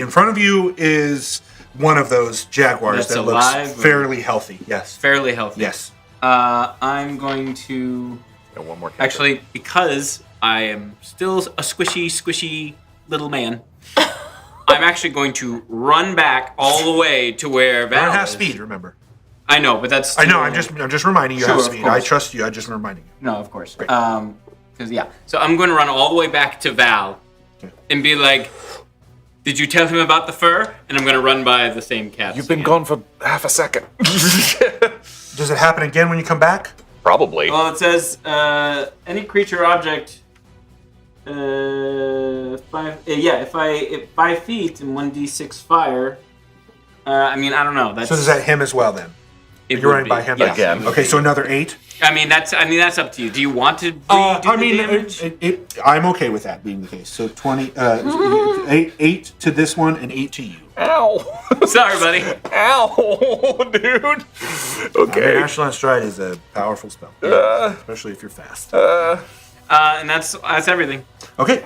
Speaker 3: In front of you is one of those jaguars
Speaker 5: That's
Speaker 3: that
Speaker 5: alive,
Speaker 3: looks fairly healthy. Yes.
Speaker 5: Fairly healthy.
Speaker 3: Yes.
Speaker 5: I'm going to...
Speaker 2: And one more.
Speaker 5: Actually, because I am still a squishy little man, I'm actually going to run back all the way to where Val
Speaker 3: I don't have
Speaker 5: is.
Speaker 3: speed, remember.
Speaker 5: I know, but that's...
Speaker 3: I know, I'm just reminding you
Speaker 5: Sure,
Speaker 3: have
Speaker 5: of
Speaker 3: speed.
Speaker 5: course.
Speaker 3: I trust you, I'm just reminding you.
Speaker 5: No, of course.
Speaker 3: Great.
Speaker 5: So I'm going to run all the way back to Val and be like, did you tell him about the fur? And I'm going to run by the same cats.
Speaker 7: You've been gone for half a second.
Speaker 3: Does it happen again when you come back?
Speaker 2: Probably.
Speaker 5: Well, it says any creature or object. If 5 feet and 1d6 fire. I mean, I don't know. That's
Speaker 3: So does that him as well then?
Speaker 5: it
Speaker 3: You're
Speaker 5: would
Speaker 3: running
Speaker 5: be.
Speaker 3: by him
Speaker 5: Yes,
Speaker 2: again.
Speaker 5: it would
Speaker 3: Okay,
Speaker 5: be.
Speaker 3: so another 8.
Speaker 5: I mean, that's up to you. Do you want to redo the damage?
Speaker 3: I'm okay with that being the case. So 20, 8 to this one and 8 to you.
Speaker 2: Ow.
Speaker 5: Sorry, buddy.
Speaker 2: Ow, dude.
Speaker 3: I mean,
Speaker 2: Okay.
Speaker 3: Echelon Stride is a powerful spell, especially if you're fast.
Speaker 5: And that's everything.
Speaker 3: Okay,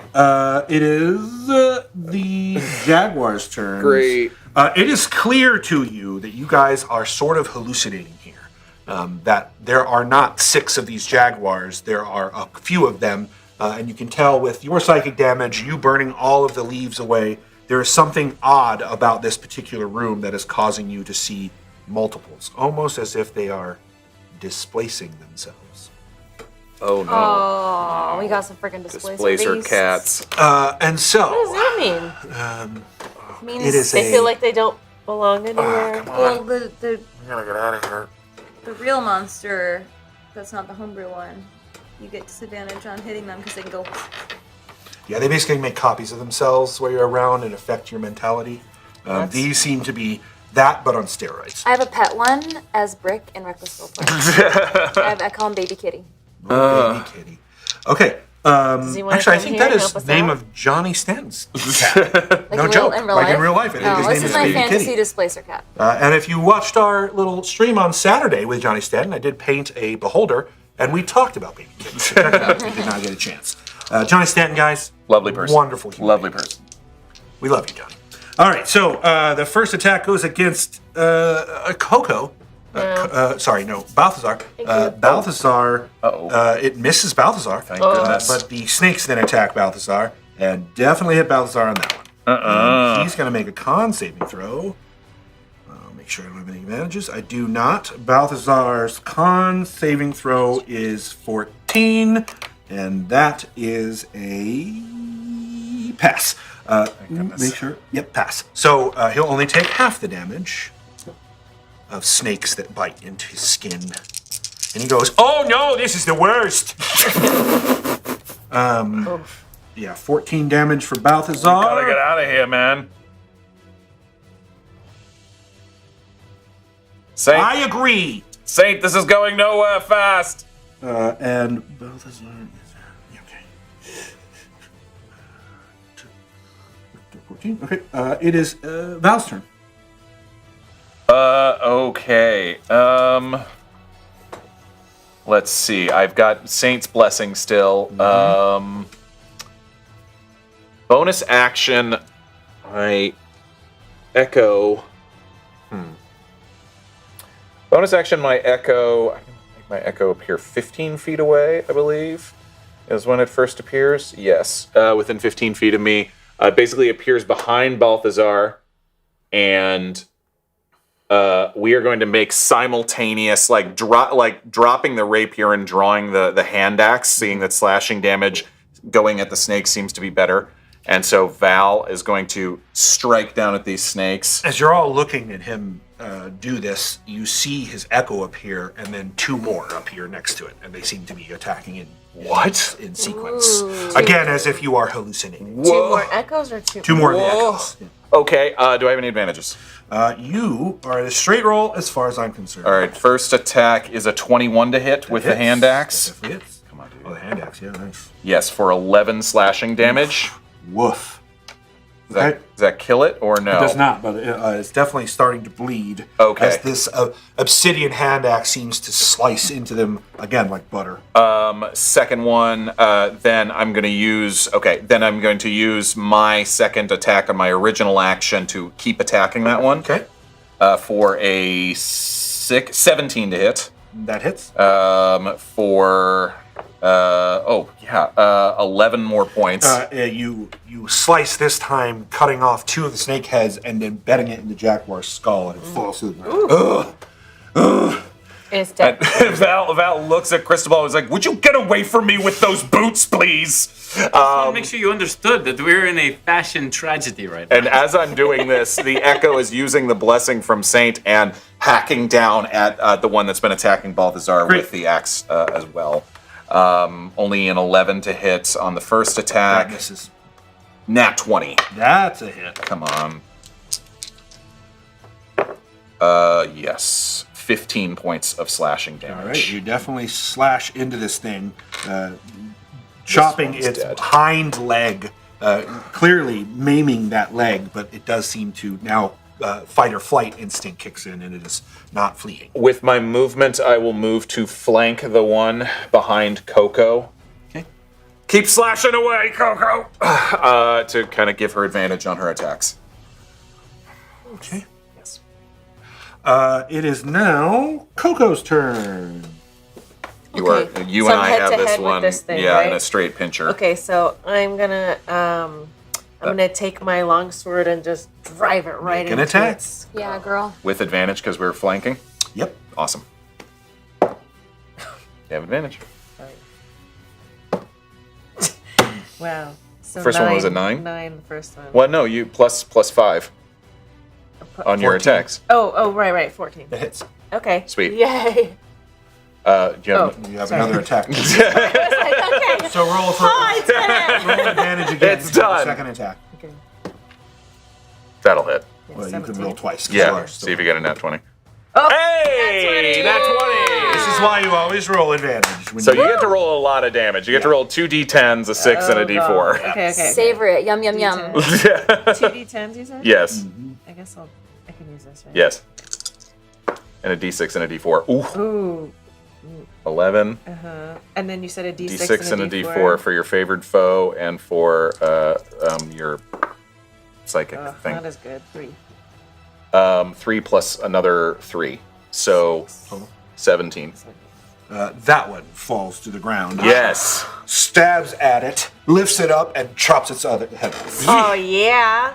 Speaker 3: it is the Jaguar's turn.
Speaker 2: Great.
Speaker 3: It is clear to you that you guys are sort of hallucinating here. That there are not 6 of these Jaguars, there are a few of them, and you can tell with your psychic damage, you burning all of the leaves away, there is something odd about this particular room that is causing you to see multiples, almost as if they are displacing themselves.
Speaker 2: Oh no.
Speaker 4: Oh, we got some freaking
Speaker 2: Displacer
Speaker 4: beasts.
Speaker 2: cats.
Speaker 3: And so,
Speaker 6: What does that mean?
Speaker 4: It means
Speaker 3: it is
Speaker 6: They
Speaker 3: a...
Speaker 6: feel like they don't belong anywhere.
Speaker 4: well, the
Speaker 2: I gotta get out of here.
Speaker 1: The real monster, that's not the homebrew one. You get disadvantage on hitting them because they can go.
Speaker 3: Yeah, they basically make copies of themselves while you're around and affect your mentality. These seem to be that, but on steroids.
Speaker 4: I have a pet one as Brick in Reckless Roleplay. I call him Baby Kitty.
Speaker 3: Baby kitty. Okay.
Speaker 6: he wanna
Speaker 3: Actually, I
Speaker 6: come
Speaker 3: think
Speaker 6: here
Speaker 3: that
Speaker 6: and
Speaker 3: is
Speaker 6: help
Speaker 3: the
Speaker 6: us
Speaker 3: name
Speaker 6: out?
Speaker 3: of Johnny Stanton's cat.
Speaker 4: Like
Speaker 3: No
Speaker 4: in
Speaker 3: joke.
Speaker 4: Real, in real
Speaker 3: Like
Speaker 4: life?
Speaker 3: in real life, I think his
Speaker 4: this
Speaker 3: name
Speaker 4: is
Speaker 3: is
Speaker 4: my
Speaker 3: Baby
Speaker 4: fantasy
Speaker 3: Kitty.
Speaker 4: displacer cat.
Speaker 3: And if you watched our little stream on Saturday with Johnny Stanton, I did paint a beholder, and we talked about Baby Kitty. So check it out if you did not get a chance. Johnny Stanton, guys.
Speaker 2: Lovely person.
Speaker 3: Wonderful human
Speaker 2: Lovely
Speaker 3: being.
Speaker 2: person.
Speaker 3: We love you, Johnny. All right, so the first attack goes against KoKo. Balthazar. Balthazar. It misses Balthazar.
Speaker 2: Thank goodness.
Speaker 3: But the snakes then attack Balthazar and definitely hit Balthazar on that one. He's going to make a con saving throw. I'll make sure I don't have any advantages. I do not. Balthazar's con saving throw is 14, and that is a pass. Make sure. Yep, pass. So he'll only take half the damage of snakes that bite into his skin. And he goes, "Oh no, this is the worst." 14 damage for Balthazar.
Speaker 7: Gotta get out of here, man. Saint,
Speaker 3: I agree.
Speaker 7: Saint, this is going nowhere fast.
Speaker 3: And Balthazar is okay. 14. Okay. It is Val's turn.
Speaker 7: Okay. Let's see. I've got Saint's Blessing still. Bonus action. I echo. Bonus action. My echo. I can make my echo appear 15 feet away. I believe is when it first appears. Yes, within 15 feet of me. It basically appears behind Balthazar, and we are going to make simultaneous, dropping the rapier and drawing the hand axe, seeing that slashing damage going at the snake seems to be better. And so Val is going to strike down at these snakes.
Speaker 3: As you're all looking at him do this, you see his echo appear, and then 2 more appear next to it, and they seem to be attacking in sequence.
Speaker 4: Ooh.
Speaker 3: Again, as if you are hallucinating.
Speaker 6: 2 more echoes or 2?
Speaker 3: 2 more of the echoes. Yeah.
Speaker 7: Okay, do I have any advantages?
Speaker 3: You are at a straight roll as far as I'm concerned.
Speaker 7: All right, first attack is a 21 to hit with the hand axe.
Speaker 3: That definitely hits.
Speaker 7: Come on, dude.
Speaker 3: Oh, the hand axe, yeah, nice.
Speaker 7: Yes, for 11 slashing damage.
Speaker 3: Woof.
Speaker 7: Does that kill it or no?
Speaker 3: It does not, but it's definitely starting to bleed.
Speaker 7: Okay.
Speaker 3: As this obsidian hand axe seems to slice into them, again, like butter.
Speaker 7: Second one, then I'm going to use... Okay, then I'm going to use my second attack on my original action to keep attacking that one.
Speaker 3: Okay.
Speaker 7: For a 17 to hit.
Speaker 3: That hits.
Speaker 7: For... 11 more points.
Speaker 3: You slice this time, cutting off 2 of the snake heads and then embedding it in the jaguar's skull, and it falls through the ground.
Speaker 6: It's dead.
Speaker 7: And Val looks at Cristobal and is like, would you get away from me with those boots, please?
Speaker 5: I want to make sure you understood that we're in a fashion tragedy right now.
Speaker 7: And as I'm doing this, the Echo is using the blessing from Saint and hacking down at the one that's been attacking Balthazar with the axe as well. Only an 11 to hit on the first attack.
Speaker 3: That misses.
Speaker 7: Nat 20.
Speaker 3: That's a hit.
Speaker 7: Come on. Yes. 15 points of slashing damage.
Speaker 3: All right, you definitely slash into this thing, chopping its
Speaker 7: dead.
Speaker 3: hind leg, clearly maiming that leg, but it does seem to now fight or flight instinct kicks in, and it is not fleeing.
Speaker 7: With my movement, I will move to flank the one behind KoKo.
Speaker 3: Okay.
Speaker 7: Keep slashing away, KoKo! To kind of give her advantage on her attacks.
Speaker 3: Okay. Yes. It is now KoKo's turn.
Speaker 7: You
Speaker 6: Okay.
Speaker 7: are you
Speaker 6: So
Speaker 7: and
Speaker 6: I'm
Speaker 7: I
Speaker 6: head
Speaker 7: have
Speaker 6: to
Speaker 7: this
Speaker 6: head with
Speaker 7: one,
Speaker 6: this thing,
Speaker 7: yeah, in
Speaker 6: right?
Speaker 7: a straight pincher.
Speaker 6: Okay, so I'm gonna take my longsword and just drive it right
Speaker 3: Make an
Speaker 6: into
Speaker 3: attack.
Speaker 6: its.
Speaker 4: Yeah, girl.
Speaker 7: With advantage because we're flanking.
Speaker 3: Yep.
Speaker 7: Awesome. You have advantage.
Speaker 6: Wow. So
Speaker 7: First one was a 9?
Speaker 6: 9, the first one.
Speaker 7: Well, no, you plus 5 on your
Speaker 3: 14.
Speaker 7: attacks.
Speaker 6: Oh, right, 14.
Speaker 3: That hits.
Speaker 6: Okay.
Speaker 7: Sweet.
Speaker 6: Yay.
Speaker 7: Do you have
Speaker 3: You have
Speaker 6: Sorry.
Speaker 3: another attack.
Speaker 6: Okay.
Speaker 3: So roll for
Speaker 6: I did it.
Speaker 3: roll advantage again.
Speaker 7: It's
Speaker 3: for the
Speaker 7: done.
Speaker 3: Second attack.
Speaker 6: Okay.
Speaker 7: That'll hit.
Speaker 6: Yeah,
Speaker 3: Well, you can
Speaker 6: 17.
Speaker 3: roll twice. 'cause you
Speaker 7: Yeah,
Speaker 3: are
Speaker 7: see
Speaker 3: still-
Speaker 7: if you get a nat 20.
Speaker 6: Oh,
Speaker 7: Hey! Nat 20!
Speaker 3: This is why you always roll advantage. When
Speaker 7: So you get to roll a lot of damage. You get to roll 2 d10s, a 6, and a
Speaker 6: Oh,
Speaker 7: d4.
Speaker 6: God. Okay.
Speaker 4: Savor it. Yum, yum, yum.
Speaker 6: D10. 2 d10s, you said?
Speaker 7: Yes.
Speaker 6: I guess I can use this, right?
Speaker 7: Yes. And a d6 and a d4. Ooh.
Speaker 6: Ooh.
Speaker 7: 11.
Speaker 6: And then you said a d6,
Speaker 7: D6 and a d4 for your favored foe and for your psychic thing.
Speaker 6: That is good. 3.
Speaker 7: 3 plus another 3. So
Speaker 3: Total.
Speaker 7: 17.
Speaker 3: That one falls to the ground.
Speaker 7: Yes.
Speaker 3: Stabs at it, lifts it up, and chops its other head off.
Speaker 6: Oh, yeah.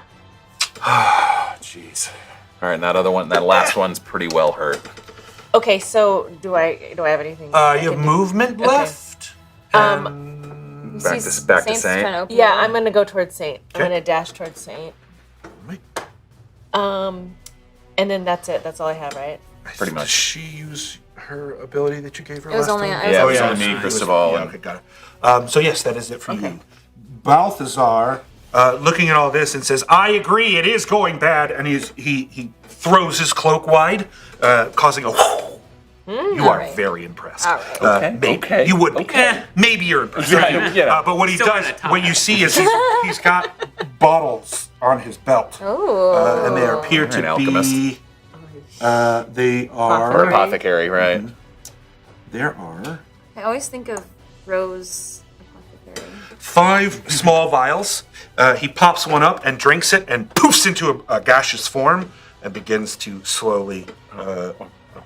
Speaker 7: Jeez. All right, and that other one, that last one's pretty well hurt.
Speaker 6: Okay, so do I have anything?
Speaker 3: You have movement left.
Speaker 7: Back to
Speaker 4: Saint's
Speaker 7: Saint.
Speaker 4: trying to open
Speaker 6: Yeah,
Speaker 4: the door.
Speaker 6: I'm gonna go towards Saint.
Speaker 3: Okay.
Speaker 6: I'm gonna dash towards Saint.
Speaker 3: Right.
Speaker 6: And then that's it. That's all I have, right?
Speaker 7: Pretty much.
Speaker 3: Did she use her ability that you gave her
Speaker 4: It was
Speaker 3: last
Speaker 4: only-
Speaker 3: time?
Speaker 4: it was
Speaker 7: Yeah, it was
Speaker 4: only
Speaker 7: on me,
Speaker 3: it was-
Speaker 7: Cristobal.
Speaker 3: Yeah, okay, got it. So yes, that is it for you. Balthazar, looking at all this, and says, "I agree, it is going bad." And he throws his cloak wide, causing a You are
Speaker 4: right.
Speaker 3: very impressed.
Speaker 4: All right.
Speaker 7: Okay,
Speaker 3: Maybe.
Speaker 7: okay.
Speaker 3: You would be.
Speaker 5: Okay.
Speaker 3: Maybe you're impressed.
Speaker 7: Right, you know.
Speaker 3: But what he
Speaker 5: Still
Speaker 3: does,
Speaker 5: kinda top
Speaker 3: what you
Speaker 5: hat.
Speaker 3: see is he's got bottles on his belt.
Speaker 4: Oh.
Speaker 3: And they appear to
Speaker 7: An alchemist.
Speaker 3: be. They are.
Speaker 7: Or apothecary, right?
Speaker 3: There are
Speaker 4: I always think of Rose Apothecary.
Speaker 3: 5 small vials. He pops one up and drinks it and poofs into a gaseous form and begins to slowly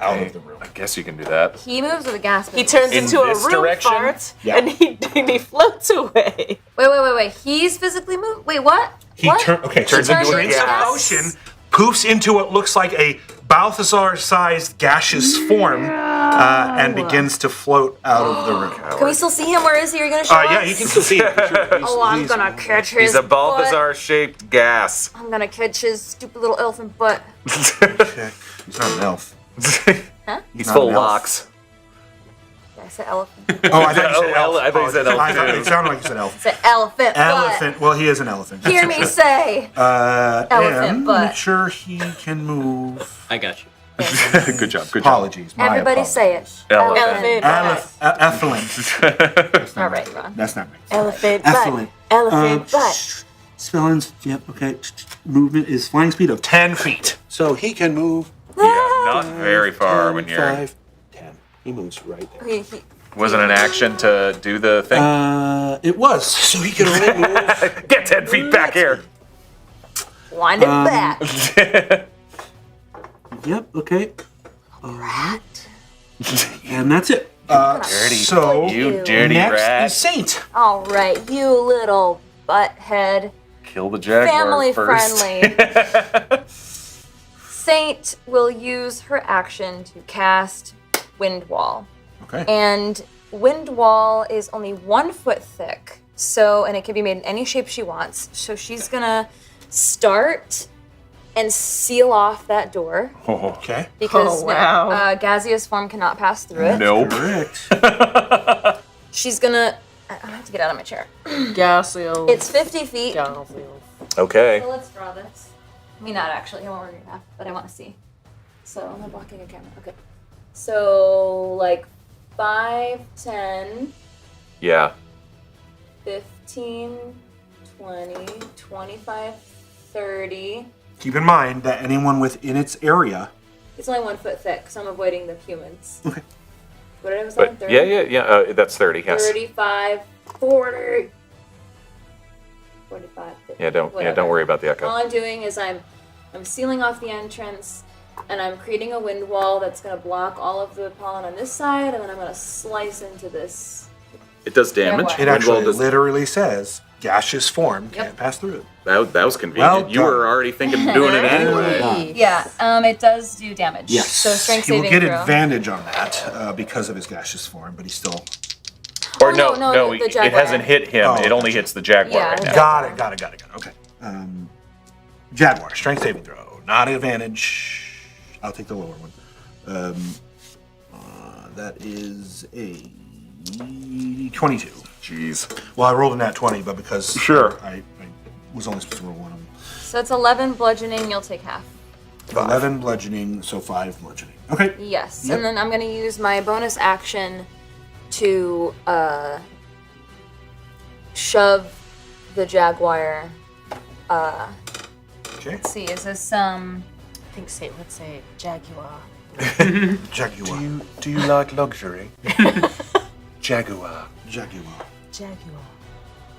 Speaker 3: out of the room.
Speaker 7: I guess you can do that.
Speaker 4: He moves with a gas.
Speaker 6: He turns
Speaker 7: In
Speaker 6: into a
Speaker 7: this
Speaker 6: room
Speaker 7: direction?
Speaker 6: fart,
Speaker 3: Yeah.
Speaker 6: and he floats away.
Speaker 4: Wait. He's physically moved. Wait, what?
Speaker 3: He
Speaker 4: What?
Speaker 3: turns
Speaker 7: turns into a
Speaker 3: drinks a
Speaker 7: gas.
Speaker 3: potion, poofs into what looks like a Balthazar-sized gaseous form, and begins to float out of the room.
Speaker 4: Can we still see him? Where is he? Are you gonna show us?
Speaker 3: Yeah, you can still see him. For sure.
Speaker 4: Oh, I'm gonna catch his
Speaker 7: He's a
Speaker 4: butt.
Speaker 7: Balthazar-shaped gas.
Speaker 4: I'm gonna catch his stupid little elephant butt.
Speaker 3: Okay. He's not an elf.
Speaker 7: He's
Speaker 3: not
Speaker 7: full
Speaker 3: an
Speaker 7: of
Speaker 3: elf.
Speaker 7: locks.
Speaker 4: Yeah, I said elephant.
Speaker 3: Oh, I thought you said elf.
Speaker 7: I thought you said elf,
Speaker 3: I thought
Speaker 7: too.
Speaker 3: it sounded like you said
Speaker 4: I
Speaker 3: elf.
Speaker 4: said elephant
Speaker 3: Elephant. Well, he is an elephant.
Speaker 4: butt. Hear me say.
Speaker 3: And
Speaker 4: Elephant butt.
Speaker 3: make sure he can move.
Speaker 5: I got you.
Speaker 7: Good job. Good job.
Speaker 3: Apologies. My
Speaker 4: Everybody say it.
Speaker 7: Elephant.
Speaker 3: Effluent.
Speaker 4: All right, Ron.
Speaker 3: That's not right.
Speaker 6: Elephant
Speaker 3: Effluent.
Speaker 6: butt. Elephant butt.
Speaker 3: Spellings. Yep. Okay. Movement is flying speed of 10 feet. So he can move.
Speaker 7: Yeah, not very far when you're.
Speaker 3: 5, 10. He moves right there.
Speaker 7: Wasn't an action to do the thing.
Speaker 3: It was. So he can only move.
Speaker 7: Get 10 feet back here.
Speaker 4: Wind it back.
Speaker 3: Yep. Okay. Alright. And that's it.
Speaker 7: Dirty.
Speaker 3: So
Speaker 7: You dirty
Speaker 3: next
Speaker 7: rat.
Speaker 3: is Saint.
Speaker 4: All right, you little butthead.
Speaker 7: Kill the jaguar
Speaker 4: Family
Speaker 7: first.
Speaker 4: friendly. Saint will use her action to cast Wind Wall.
Speaker 3: Okay.
Speaker 4: And Wind Wall is only 1 foot thick. So, and it can be made in any shape she wants. So she's gonna start and seal off that door
Speaker 3: Okay.
Speaker 4: because
Speaker 6: Oh, wow.
Speaker 4: Gazia's form cannot pass through it.
Speaker 7: Nope.
Speaker 3: Correct.
Speaker 4: She's gonna. I have to get out of my chair.
Speaker 6: Gasil.
Speaker 4: It's 50 feet.
Speaker 6: Gasil.
Speaker 7: Okay.
Speaker 4: So let's draw this. I mean, not actually. I won't graph, but I want to see. So am I blocking a camera? Okay. So like 5, 10,
Speaker 7: Yeah.
Speaker 4: 15, 20, 25, 30.
Speaker 3: Keep in mind that anyone within its area.
Speaker 4: It's only 1 foot thick, so I'm avoiding the humans.
Speaker 3: Okay.
Speaker 4: What did I say?
Speaker 7: But yeah. That's 30. Yes.
Speaker 4: 35, 40. 45, 50.
Speaker 7: Yeah. Don't
Speaker 4: whatever.
Speaker 7: worry about the
Speaker 4: All
Speaker 7: echo.
Speaker 4: I'm doing is I'm sealing off the entrance, and I'm creating a wind wall that's going to block all of the pollen on this side, and then I'm going to slice into this.
Speaker 7: It does damage.
Speaker 4: It
Speaker 3: It
Speaker 7: Wind
Speaker 3: actually
Speaker 7: wall does-
Speaker 3: literally says gaseous form
Speaker 4: Yep.
Speaker 3: can't pass through it.
Speaker 7: That was convenient.
Speaker 3: Well
Speaker 7: You were already thinking of doing it anyway.
Speaker 4: Yeah, it does do damage. So strength
Speaker 3: he will
Speaker 4: saving
Speaker 3: get
Speaker 4: throw.
Speaker 3: advantage on that because of his gaseous form, but he's still.
Speaker 7: Or
Speaker 4: Oh, no, the
Speaker 7: it
Speaker 4: jaguar.
Speaker 7: hasn't hit him.
Speaker 3: Oh,
Speaker 7: it only
Speaker 3: gotcha.
Speaker 7: hits the jaguar
Speaker 4: Yeah,
Speaker 7: right
Speaker 4: the
Speaker 7: now.
Speaker 3: Got it. Okay. Jaguar, strength saving throw. Not advantage. I'll take the lower one. That is a 22.
Speaker 7: Jeez.
Speaker 3: Well, I rolled a nat 20, but because
Speaker 7: Sure.
Speaker 3: I was only supposed to roll one of them.
Speaker 4: So it's 11 bludgeoning, you'll take half.
Speaker 3: 11 bludgeoning, so 5 bludgeoning. Okay.
Speaker 4: Yes,
Speaker 3: Yep.
Speaker 4: and then I'm going to use my bonus action to shove the jaguar.
Speaker 3: Okay.
Speaker 4: Let's see, is this
Speaker 6: I think Saint would say Jaguar.
Speaker 3: Jaguar.
Speaker 7: Do you like luxury? Jaguar.
Speaker 3: Jaguar.
Speaker 6: Jaguar.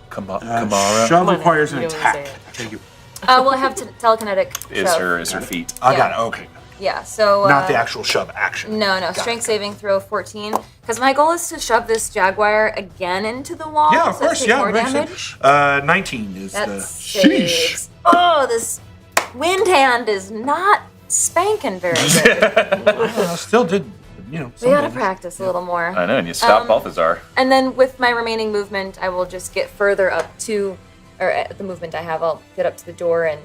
Speaker 7: Kamara
Speaker 3: Shove
Speaker 6: Come on,
Speaker 3: requires
Speaker 6: you
Speaker 3: an
Speaker 6: don't
Speaker 3: attack.
Speaker 6: say it.
Speaker 3: Jaguar.
Speaker 4: we'll have telekinetic
Speaker 7: is
Speaker 4: shove.
Speaker 7: her feet.
Speaker 3: I
Speaker 4: Yeah.
Speaker 3: got it. Okay.
Speaker 4: Yeah, so
Speaker 3: Not the actual shove action.
Speaker 4: No,
Speaker 3: Got
Speaker 4: strength
Speaker 3: it.
Speaker 4: saving throw 14. Because my goal is to shove this jaguar again into the wall.
Speaker 3: Yeah, of
Speaker 4: so
Speaker 3: course.
Speaker 4: take
Speaker 3: Yeah,
Speaker 4: more
Speaker 3: of course.
Speaker 4: damage.
Speaker 3: 19 is
Speaker 4: That's
Speaker 3: the.
Speaker 4: 6. Oh, this wind hand is not spanking very good.
Speaker 3: Still did,
Speaker 4: We
Speaker 3: some
Speaker 4: gotta
Speaker 3: damage.
Speaker 4: practice a little more.
Speaker 7: I know, and you stop Balthazar.
Speaker 4: And then with my remaining movement, I will just get further up to, or the movement I have, I'll get up to the door and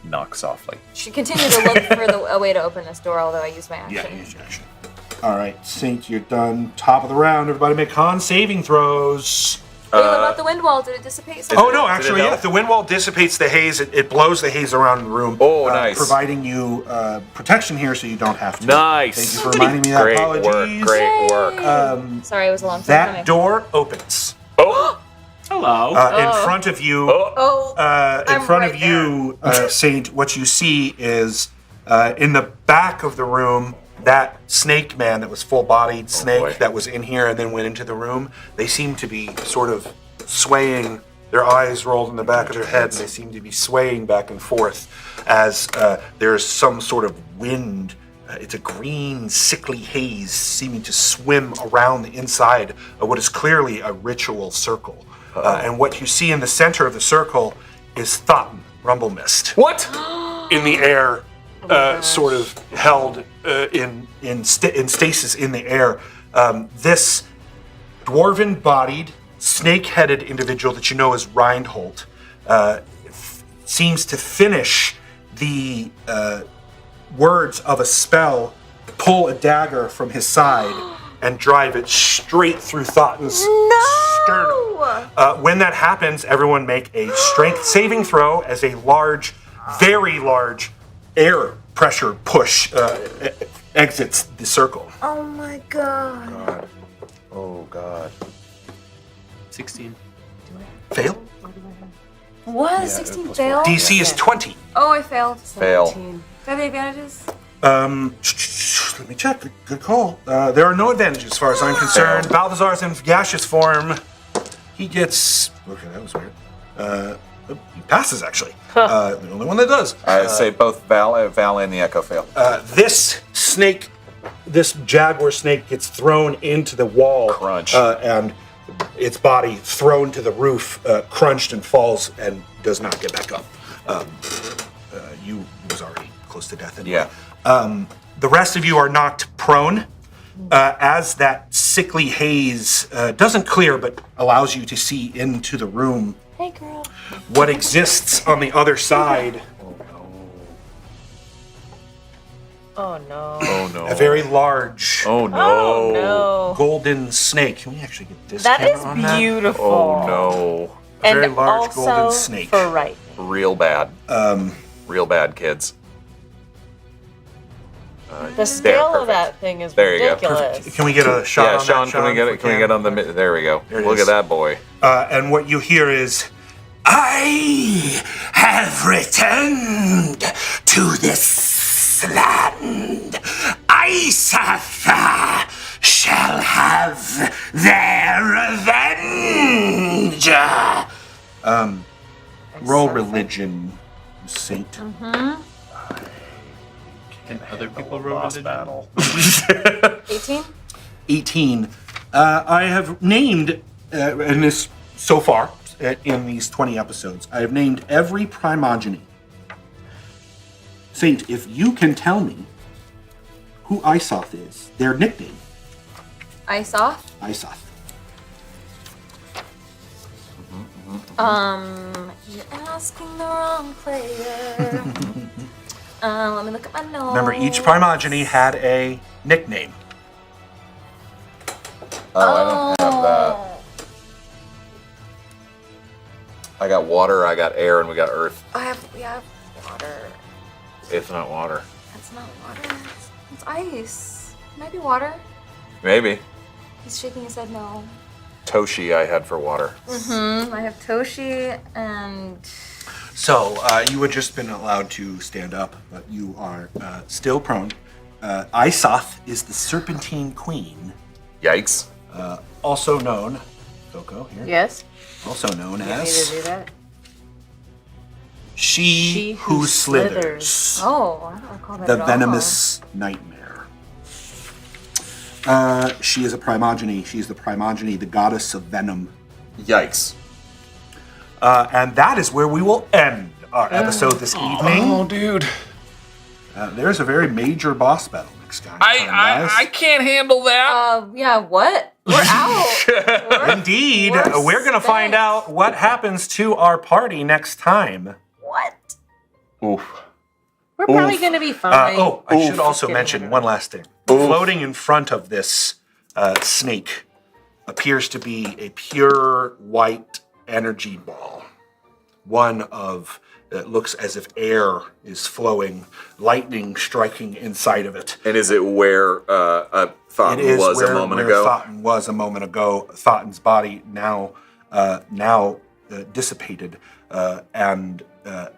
Speaker 7: Knock softly.
Speaker 4: should continue to look for a way to open this door, although I use my action.
Speaker 3: Yeah, use your action. All right, Saint, you're done. Top of the round. Everybody make con saving throws.
Speaker 4: Wait, what about the wind wall? Did it dissipate?
Speaker 3: Oh no,
Speaker 2: Did it
Speaker 3: actually,
Speaker 2: help?
Speaker 3: yeah. The wind wall dissipates the haze. It blows the haze around the room.
Speaker 7: Oh, nice.
Speaker 3: Providing you protection here, so you don't have to.
Speaker 7: Nice.
Speaker 3: Thank you for reminding me of that.
Speaker 7: Great
Speaker 3: Apologies.
Speaker 7: work. Great work.
Speaker 4: Sorry, it was a long time
Speaker 3: That
Speaker 4: coming.
Speaker 3: door opens.
Speaker 7: Oh.
Speaker 5: Hello.
Speaker 3: In front of you.
Speaker 4: Oh,
Speaker 3: In
Speaker 4: I'm
Speaker 3: front
Speaker 4: right
Speaker 3: of you, Saint, what you see is in the back of the room, that snake man that was full-bodied snake
Speaker 7: boy.
Speaker 3: that was in here and then went into the room, they seem to be sort of swaying, their eyes rolled in the back of their heads, they seem to be swaying back and forth as there's some sort of wind. It's a green, sickly haze seeming to swim around the inside of what is clearly a ritual circle. And what you see in the center of the circle is Thotten, Rumble Mist.
Speaker 7: What?
Speaker 3: In the air, sort of held in stasis in the air. This dwarven-bodied, snake-headed individual that you know as Reinhold seems to finish the words of a spell, pull a dagger from his side, and drive it straight through Thotten's sternum. When that happens, everyone make a strength saving throw as a large, very large air pressure push exits the circle.
Speaker 4: Oh my god.
Speaker 7: Oh, God.
Speaker 5: 16.
Speaker 3: Fail?
Speaker 4: What? 16 fail?
Speaker 3: DC is 20.
Speaker 4: Oh, I failed.
Speaker 7: Fail.
Speaker 4: Do I have any advantages?
Speaker 3: Let me check. Good call. There are no advantages as far as I'm concerned. Balthazar's in gaseous form. He gets. Okay, that was weird. He passes, actually. The only one that does.
Speaker 7: I say both Val and the Echo fail.
Speaker 3: This snake, this jaguar snake, gets thrown into the wall.
Speaker 7: Crunch.
Speaker 3: And its body thrown to the roof, crunched and falls and does not get back up. You was already close to death anyway.
Speaker 7: Yeah.
Speaker 3: The rest of you are knocked prone as that sickly haze doesn't clear but allows you to see into the room.
Speaker 4: Hey, girl.
Speaker 3: What exists on the other side.
Speaker 6: Oh no.
Speaker 7: Oh, no.
Speaker 3: A very large
Speaker 7: Oh, no.
Speaker 6: Oh no.
Speaker 3: golden snake. Can we actually get this
Speaker 6: That
Speaker 3: camera
Speaker 6: is
Speaker 3: on that?
Speaker 6: beautiful.
Speaker 7: Oh, no.
Speaker 3: A very
Speaker 6: And
Speaker 3: large
Speaker 6: also
Speaker 3: golden snake.
Speaker 6: frightening.
Speaker 7: Real bad. Real bad, kids.
Speaker 6: The scale of
Speaker 7: perfect.
Speaker 6: that thing is
Speaker 7: There you go.
Speaker 6: ridiculous.
Speaker 3: Can we get a shot
Speaker 7: Yeah,
Speaker 3: on
Speaker 7: Sean,
Speaker 3: that,
Speaker 7: can we get it? Can we get on the? There we go.
Speaker 3: There it
Speaker 7: Look
Speaker 3: is.
Speaker 7: at that boy.
Speaker 3: And what you hear is, I have returned to this land. Isatha shall have their revenge. Roll religion, Saint.
Speaker 5: Can other people roll religion?
Speaker 7: Battle.
Speaker 4: 18?
Speaker 3: 18. I have named, in this so far, in these 20 episodes, I have named every primogeny. Saint, if you can tell me who Isoth is, their nickname,
Speaker 4: Isoth?
Speaker 3: Isoth.
Speaker 4: You're asking the wrong player. Let me look at my notes.
Speaker 3: Remember, each primogeny had a nickname.
Speaker 7: Oh, I don't have that. I got water, I got air, and we got earth.
Speaker 4: We have water.
Speaker 7: It's not water.
Speaker 4: That's not water. It's ice. Maybe water.
Speaker 7: Maybe.
Speaker 4: He's shaking his head no.
Speaker 7: Toshi I had for water.
Speaker 4: I have Toshi and...
Speaker 3: So, you had just been allowed to stand up, but you are still prone. Isoth is the Serpentine Queen,
Speaker 7: Yikes.
Speaker 3: also known, KoKo here,
Speaker 6: Yes.
Speaker 3: also known
Speaker 6: You need to
Speaker 3: as
Speaker 6: do that.
Speaker 3: She Who Slithers.
Speaker 4: Oh, I don't recall that
Speaker 3: The
Speaker 4: at all.
Speaker 3: Venomous Nightmare. She is a primogeny. She's the primogeny, the goddess of venom.
Speaker 7: Yikes.
Speaker 3: And that is where we will end our episode this evening.
Speaker 7: Oh, dude.
Speaker 3: There's a very major boss battle next time, guys.
Speaker 7: I can't handle that.
Speaker 4: Yeah, what? We're out.
Speaker 3: Indeed,
Speaker 4: We're
Speaker 3: we're going to find
Speaker 4: spent.
Speaker 3: out what happens to our party next time.
Speaker 4: What?
Speaker 7: Oof.
Speaker 6: We're probably going to be fine.
Speaker 3: I should also
Speaker 6: Just
Speaker 3: mention
Speaker 6: kidding.
Speaker 3: one last thing. Floating in front of this snake appears to be a pure white energy ball. One of it looks as if air is flowing, lightning striking inside of it.
Speaker 7: And is it where Thoughton was a moment ago?
Speaker 3: Thoughton was a moment ago. Thoughton's body now dissipated, and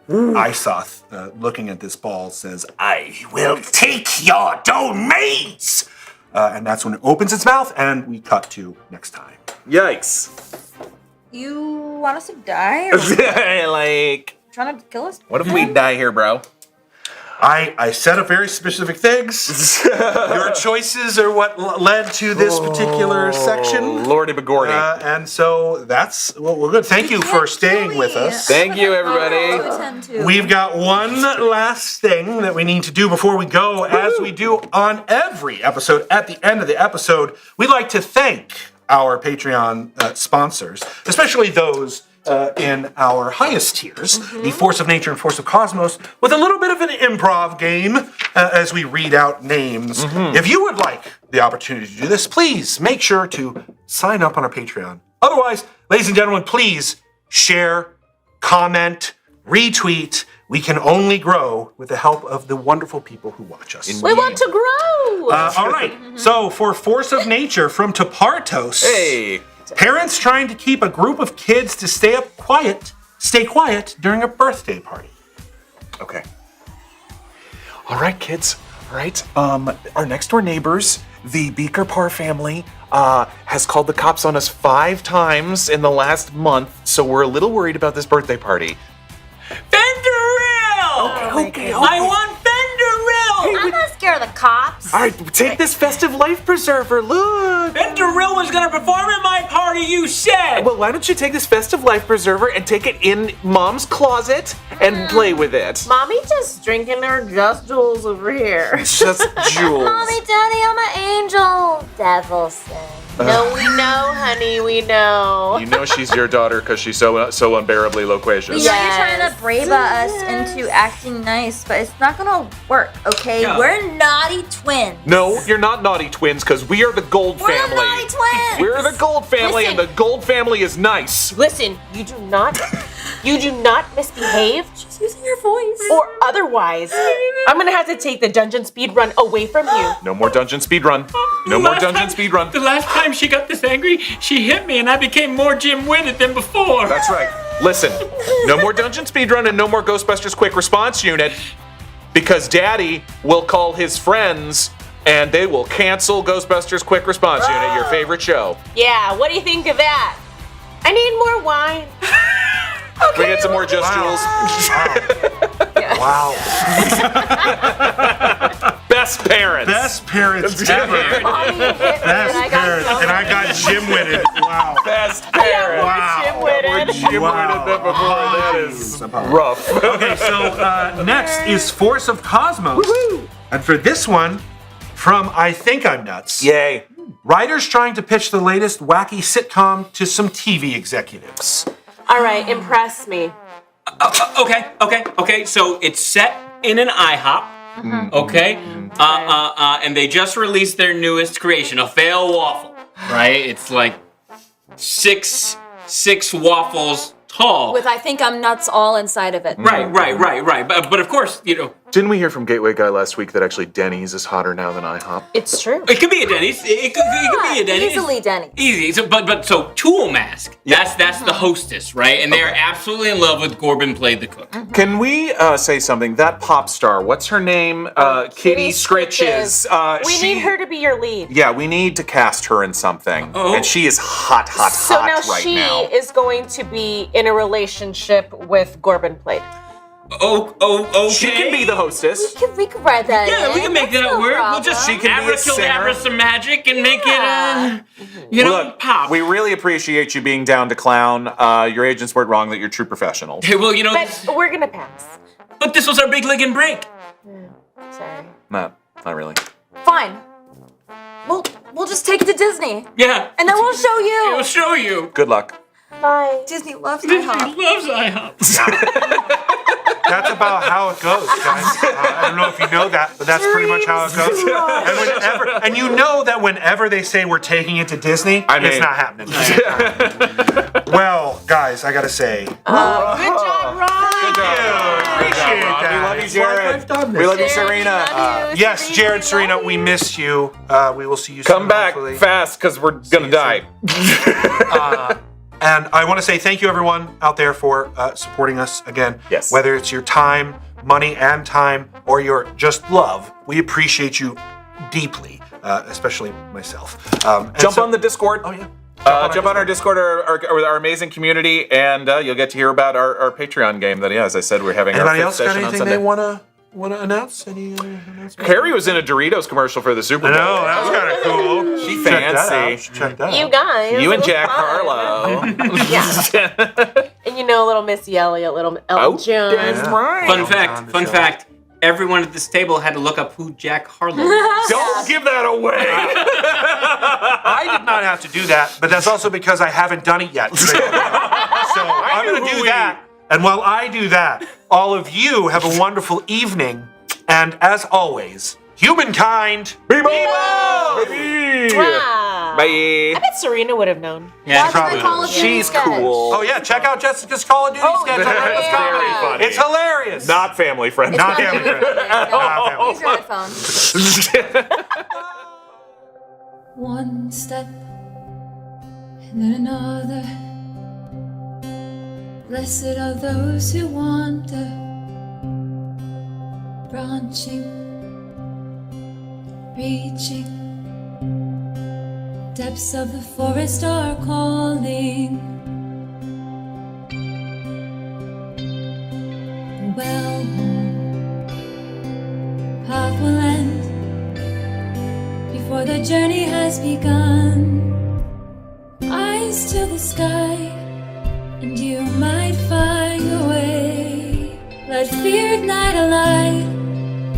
Speaker 3: Isoth, looking at this ball, says, "I will take your domains!" And that's when it opens its mouth, and we cut to next time.
Speaker 7: Yikes.
Speaker 4: You want us to die? Or
Speaker 2: Like,
Speaker 4: trying to kill us?
Speaker 2: what if we die here, bro?
Speaker 3: I set up very specific things. Your choices are what led to this particular section.
Speaker 7: Lordy Begordy.
Speaker 3: And so that's what we're good. Thank you for staying with us.
Speaker 2: Thank you, everybody.
Speaker 3: We've got one last thing that we need to do before we go. As we do on every episode, at the end of the episode, we'd like to thank our Patreon sponsors, especially those in our highest tiers, the Force of Nature and Force of Cosmos, with a little bit of an improv game as we read out names. If you would like the opportunity to do this, please make sure to sign up on our Patreon. Otherwise, ladies and gentlemen, please share, comment, retweet. We can only grow with the help of the wonderful people who watch us.
Speaker 6: We want to grow.
Speaker 3: All right, so for Force of Nature from Tapartos.
Speaker 7: Hey.
Speaker 3: Parents trying to keep a group of kids to stay quiet during a birthday party.
Speaker 7: Okay. All right, kids. All right. Our next door neighbors, the Beaker Parr family, has called the cops on us 5 times in the last month, so we're a little worried about this birthday party.
Speaker 5: Fenderill!
Speaker 7: Okay.
Speaker 5: I want Fenderill!
Speaker 4: I'm not scared of the cops.
Speaker 7: All right, take this festive life preserver. Look.
Speaker 5: Fenderill was gonna perform at my party, you said!
Speaker 7: Well, why don't you take this festive life preserver and take it in Mom's closet and play with it?
Speaker 6: Mommy just drinking her Just Jewels over here.
Speaker 7: It's just jewels.
Speaker 4: Mommy, Daddy, I'm an angel. Devil sin.
Speaker 6: No, we know, honey, we know.
Speaker 7: You know she's your daughter because she's so unbearably loquacious.
Speaker 4: We know you're trying to brave us into acting nice, but it's not gonna work, okay?
Speaker 5: No.
Speaker 4: We're naughty twins.
Speaker 7: No, you're not naughty twins because we are the Gold
Speaker 4: We're
Speaker 7: family.
Speaker 4: the naughty twins.
Speaker 7: We're the Gold family,
Speaker 6: Listen.
Speaker 7: and the Gold family is nice.
Speaker 6: Listen, you do not misbehave
Speaker 4: Just using your voice.
Speaker 6: or otherwise. I'm gonna have to take the dungeon speed run away from you.
Speaker 7: No more dungeon speed run. No more dungeon speed run.
Speaker 5: The last time she got this angry, she hit me and I became more Jim-witted than before.
Speaker 7: That's right. Listen, no more dungeon speed run and no more Ghostbusters Quick Response Unit because Daddy will call his friends and they will cancel Ghostbusters Quick Response Unit, your favorite show.
Speaker 6: Yeah, what do you think of that? I need more wine.
Speaker 7: Can we get some more Just Jewels?
Speaker 3: Wow.
Speaker 7: Best parents.
Speaker 3: Best parents ever.
Speaker 4: Mommy hit me
Speaker 3: Best
Speaker 4: and I got
Speaker 3: parents.
Speaker 4: so
Speaker 3: And I got Jim-witted. Wow.
Speaker 7: Best parents.
Speaker 3: Wow.
Speaker 7: We're Jim-witted them before. That is rough.
Speaker 3: Okay, so next is Force of Cosmos. And for this one, from I Think I'm Nuts.
Speaker 7: Yay.
Speaker 3: Writers trying to pitch the latest wacky sitcom to some TV executives.
Speaker 6: All right, impress me.
Speaker 5: Okay. So it's set in an IHOP. Okay. And they just released their newest creation, a fail waffle. Right? It's like six waffles tall.
Speaker 4: With I Think I'm Nuts all inside of it.
Speaker 5: Right. But of course,
Speaker 7: Didn't we hear from Gateway Guy last week that actually Denny's is hotter now than IHOP?
Speaker 6: It's true.
Speaker 5: it could be a Denny's. It could be a Denny's.
Speaker 4: Easily Denny's.
Speaker 5: Easy. So Tool Mask. That's the hostess, right? And they are absolutely in love with Gorbin Played the Cook.
Speaker 7: Can we say something? That pop star, what's her name? Kitty Scritches.
Speaker 6: We need her to be your lead.
Speaker 7: Yeah, we need to cast her in something.
Speaker 5: Oh.
Speaker 7: And she is hot
Speaker 6: So now
Speaker 7: right
Speaker 6: she
Speaker 7: now.
Speaker 6: is going to be in a relationship with Gorbin Plate.
Speaker 5: Okay.
Speaker 7: She can be the hostess.
Speaker 4: We could write that
Speaker 5: Yeah,
Speaker 4: in.
Speaker 5: we can make
Speaker 4: That's
Speaker 5: that
Speaker 4: no
Speaker 5: work. We'll
Speaker 4: problem.
Speaker 5: just
Speaker 7: She can be a
Speaker 5: abracadabra
Speaker 7: singer.
Speaker 5: some magic and make
Speaker 4: Yeah.
Speaker 5: it,
Speaker 7: Look,
Speaker 5: pop.
Speaker 7: we really appreciate you being down to clown. Your agents weren't wrong that you're true professionals.
Speaker 5: Hey, well,
Speaker 6: But we're gonna pass.
Speaker 5: but this was our big leg and break.
Speaker 6: Sorry.
Speaker 7: Not really.
Speaker 4: Fine. We'll just take it to Disney.
Speaker 5: Yeah.
Speaker 4: And then we'll show you.
Speaker 5: We'll show you.
Speaker 7: Good luck.
Speaker 6: Bye.
Speaker 4: Disney loves
Speaker 5: Disney
Speaker 4: IHOP.
Speaker 5: loves IHOP.
Speaker 3: That's about how it goes, guys. I don't know if you know that, but that's pretty much how it goes. And you know that whenever they say we're taking it to Disney, it's not happening. Well, guys, I gotta say,
Speaker 6: Good job, Ron.
Speaker 3: Good job. Appreciate that.
Speaker 2: We love you, Jared. We love you, Serena.
Speaker 3: Yes, Jared, Serena, we miss you. We will see you soon.
Speaker 7: Come back
Speaker 3: hopefully.
Speaker 7: fast, because we're gonna die.
Speaker 3: And I want to say thank you, everyone out there, for supporting us again.
Speaker 7: Yes.
Speaker 3: Whether it's your time, money, and time, or your just love, we appreciate you deeply, especially myself.
Speaker 2: Jump on the Discord.
Speaker 3: Oh, yeah.
Speaker 2: Jump on our Discord with our amazing community, and you'll get to hear about our Patreon game that, as I said, we're having
Speaker 3: Anybody
Speaker 2: our
Speaker 3: else
Speaker 2: fifth
Speaker 3: got
Speaker 2: session on
Speaker 3: anything
Speaker 2: Sunday.
Speaker 3: they want to announce? Any announcements?
Speaker 2: Kari was in a Doritos commercial for the Super
Speaker 3: I
Speaker 2: Bowl.
Speaker 3: know, that was kind of cool.
Speaker 2: She
Speaker 3: Check that out.
Speaker 2: fancy.
Speaker 3: Check that
Speaker 6: You
Speaker 3: out.
Speaker 6: guys.
Speaker 2: You
Speaker 6: it
Speaker 2: and
Speaker 6: was
Speaker 2: Jack
Speaker 6: fun.
Speaker 2: Harlow.
Speaker 6: Yeah. And you know, little Missy Elliott, little Elton John.
Speaker 3: Yeah.
Speaker 5: Fun fact. Everyone at this table had to look up who Jack Harlow was.
Speaker 2: Don't give that away.
Speaker 3: I did not have to do that, but that's also because I haven't done it yet. So I'm going to do that. And while I do that, all of you have a wonderful evening. And as always, humankind, be bold!
Speaker 6: Wow.
Speaker 2: Bye.
Speaker 6: I bet Serena would have known.
Speaker 5: Yeah.
Speaker 4: Watch my Call of Duty
Speaker 2: She's
Speaker 4: sketch.
Speaker 2: cool.
Speaker 3: Oh yeah, check out Jessica's Call of Duty sketch.
Speaker 4: yeah.
Speaker 3: It's comedy.
Speaker 4: Very
Speaker 2: funny.
Speaker 3: It's hilarious.
Speaker 2: Not family friendly.
Speaker 3: Not family friendly. Not family
Speaker 4: Use your headphones.
Speaker 1: One step and then another. Blessed are those who wander, branching, reaching. Depths of the forest are calling. Well, path will end before the journey has begun. Eyes to the sky, and you might find a way. Let fear ignite a light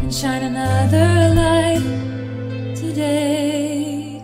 Speaker 1: and shine another light today.